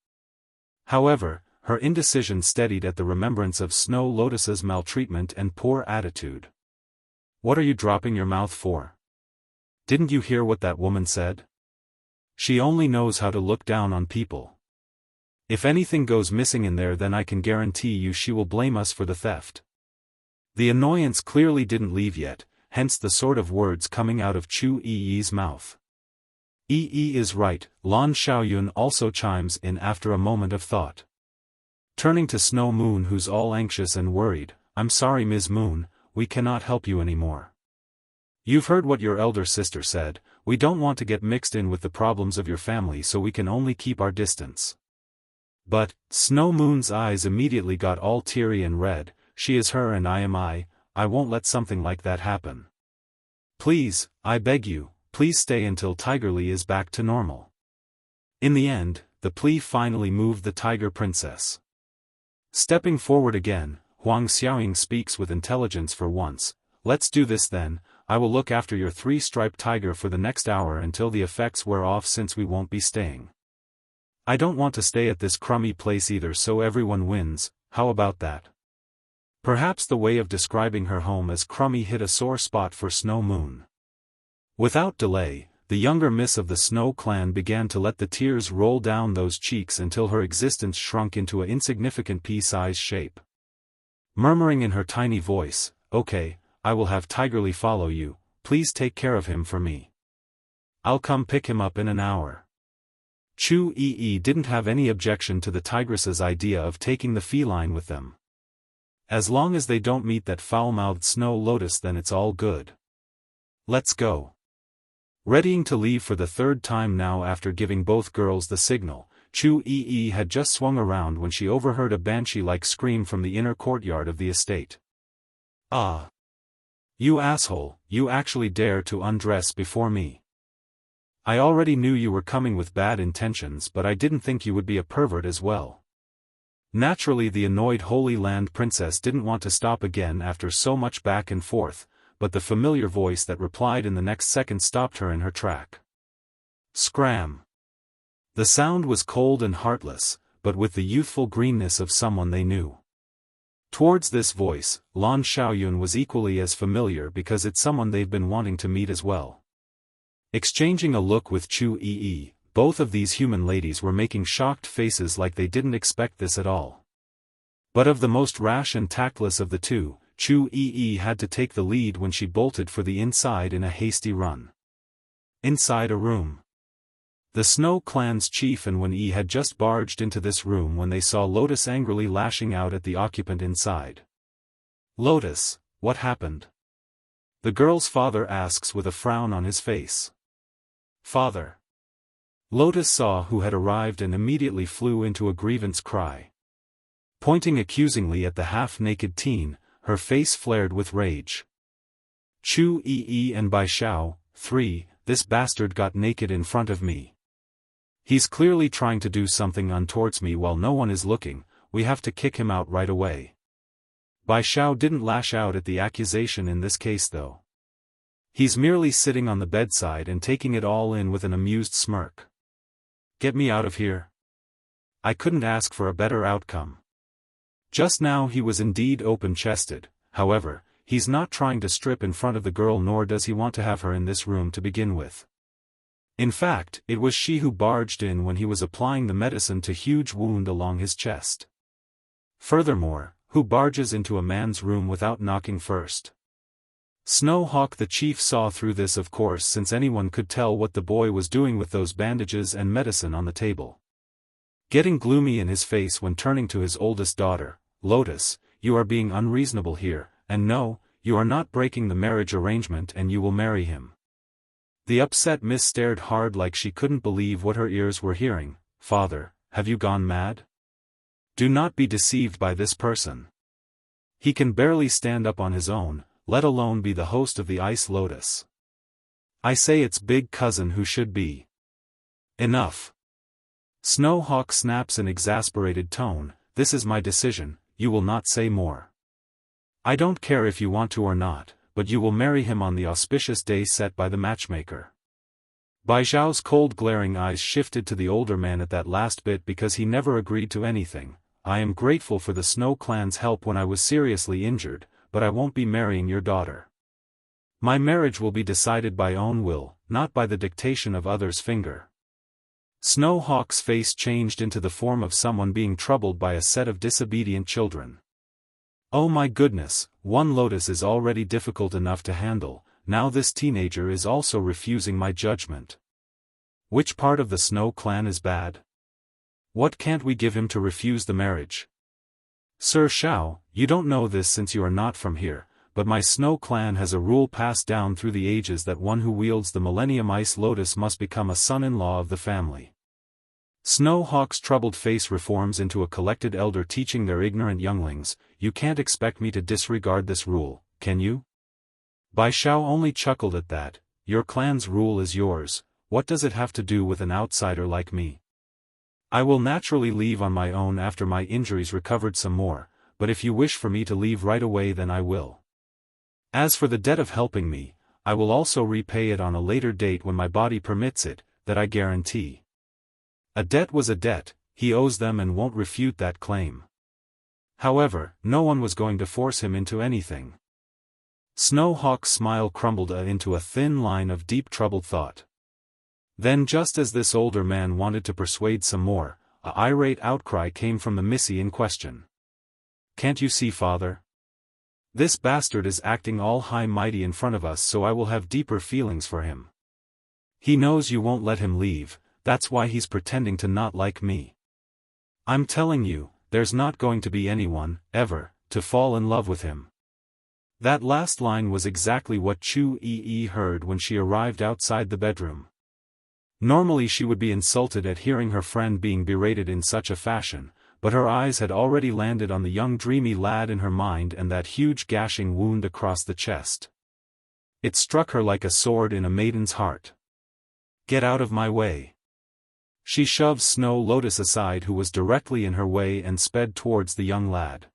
However, her indecision steadied at the remembrance of Snow Lotus's maltreatment and poor attitude. "What are you dropping your mouth for? Didn't you hear what that woman said? She only knows how to look down on people. If anything goes missing in there, then I can guarantee you she will blame us for the theft." The annoyance clearly didn't leave yet, hence the sort of words coming out of Chu Yi's mouth. Yi is right, Lan Xiaoyun also chimes in after a moment of thought. Turning to Snow Moon, who's all anxious and worried, "I'm sorry Ms. Moon, we cannot help you anymore. You've heard what your elder sister said, we don't want to get mixed in with the problems of your family, so we can only keep our distance." But, Snow Moon's eyes immediately got all teary and red. "She is her and I am I won't let something like that happen. Please, I beg you, please stay until Tigerly is back to normal." In the end, the plea finally moved the tiger princess. Stepping forward again, Huang Xiaoying speaks with intelligence for once. "Let's do this then. I will look after your three-striped tiger for the next hour until the effects wear off, since we won't be staying. I don't want to stay at this crummy place either, so everyone wins. How about that?" Perhaps the way of describing her home as crummy hit a sore spot for Snow Moon. Without delay, the younger miss of the Snow Clan began to let the tears roll down those cheeks until her existence shrunk into an insignificant pea-sized shape. Murmuring in her tiny voice, "Okay, I will have Tigerly follow you, please take care of him for me. I'll come pick him up in an hour." Chu Yi didn't have any objection to the tigress's idea of taking the feline with them. As long as they don't meet that foul-mouthed Snow Lotus, then it's all good. "Let's go." Readying to leave for the third time now after giving both girls the signal, Chu Yi had just swung around when she overheard a banshee-like scream from the inner courtyard of the estate. "Ah! You asshole, you actually dare to undress before me. I already knew you were coming with bad intentions, but I didn't think you would be a pervert as well." Naturally, the annoyed Holy Land princess didn't want to stop again after so much back and forth, but the familiar voice that replied in the next second stopped her in her track. Scram! The sound was cold and heartless, but with the youthful greenness of someone they knew. Towards this voice, Lan Xiaoyun was equally as familiar because it's someone they've been wanting to meet as well. Exchanging a look with Chu Yi, both of these human ladies were making shocked faces like they didn't expect this at all. But of the most rash and tactless of the two, Chu Yi had to take the lead when she bolted for the inside in a hasty run. Inside a room. The Snow Clan's chief and Wen Yi had just barged into this room when they saw Lotus angrily lashing out at the occupant inside. "Lotus, what happened?" the girl's father asks with a frown on his face. "Father." Lotus saw who had arrived and immediately flew into a grievance cry. Pointing accusingly at the half-naked teen, her face flared with rage. "Chu Yi and Bai Xiao, 3, this bastard got naked in front of me. He's clearly trying to do something untowards me while no one is looking, we have to kick him out right away." Bai Xiao didn't lash out at the accusation in this case though. He's merely sitting on the bedside and taking it all in with an amused smirk. "Get me out of here. I couldn't ask for a better outcome." Just now he was indeed open-chested, however, he's not trying to strip in front of the girl nor does he want to have her in this room to begin with. In fact, it was she who barged in when he was applying the medicine to a huge wound along his chest. Furthermore, who barges into a man's room without knocking first? Snowhawk the chief saw through this of course, since anyone could tell what the boy was doing with those bandages and medicine on the table. Getting gloomy in his face when turning to his oldest daughter, "Lotus, you are being unreasonable here, and no, you are not breaking the marriage arrangement and you will marry him." The upset miss stared hard like she couldn't believe what her ears were hearing. "Father, have you gone mad? Do not be deceived by this person. He can barely stand up on his own, let alone be the host of the Ice Lotus. I say it's big cousin who should be." "Enough." Snowhawk snaps in exasperated tone, "This is my decision, you will not say more. I don't care if you want to or not, but you will marry him on the auspicious day set by the matchmaker." Bai Zhao's cold glaring eyes shifted to the older man at that last bit because he never agreed to anything. "I am grateful for the Snow Clan's help when I was seriously injured, but I won't be marrying your daughter. My marriage will be decided by own will, not by the dictation of others' finger." Snowhawk's face changed into the form of someone being troubled by a set of disobedient children. "Oh my goodness, one Lotus is already difficult enough to handle, now this teenager is also refusing my judgment. Which part of the Snow Clan is bad? What can't we give him to refuse the marriage? Sir Xiao, you don't know this since you are not from here, but my Snow Clan has a rule passed down through the ages that one who wields the Millennium Ice Lotus must become a son-in-law of the family." Snowhawk's troubled face reforms into a collected elder teaching their ignorant younglings, "You can't expect me to disregard this rule, can you?" Bai Xiao only chuckled at that. "Your clan's rule is yours, what does it have to do with an outsider like me? I will naturally leave on my own after my injuries recovered some more, but if you wish for me to leave right away then I will. As for the debt of helping me, I will also repay it on a later date when my body permits it, that I guarantee." A debt was a debt, he owes them and won't refute that claim. However, no one was going to force him into anything. Snowhawk's smile crumbled into a thin line of deep troubled thought. Then just as this older man wanted to persuade some more, a irate outcry came from the missy in question. "Can't you see, father? This bastard is acting all high-mighty in front of us, so I will have deeper feelings for him. He knows you won't let him leave, that's why he's pretending to not like me. I'm telling you, there's not going to be anyone, ever, to fall in love with him." That last line was exactly what Chu Yi heard when she arrived outside the bedroom. Normally she would be insulted at hearing her friend being berated in such a fashion, but her eyes had already landed on the young dreamy lad in her mind and that huge gashing wound across the chest. It struck her like a sword in a maiden's heart. "Get out of my way." She shoved Snow Lotus aside who was directly in her way and sped towards the young lad.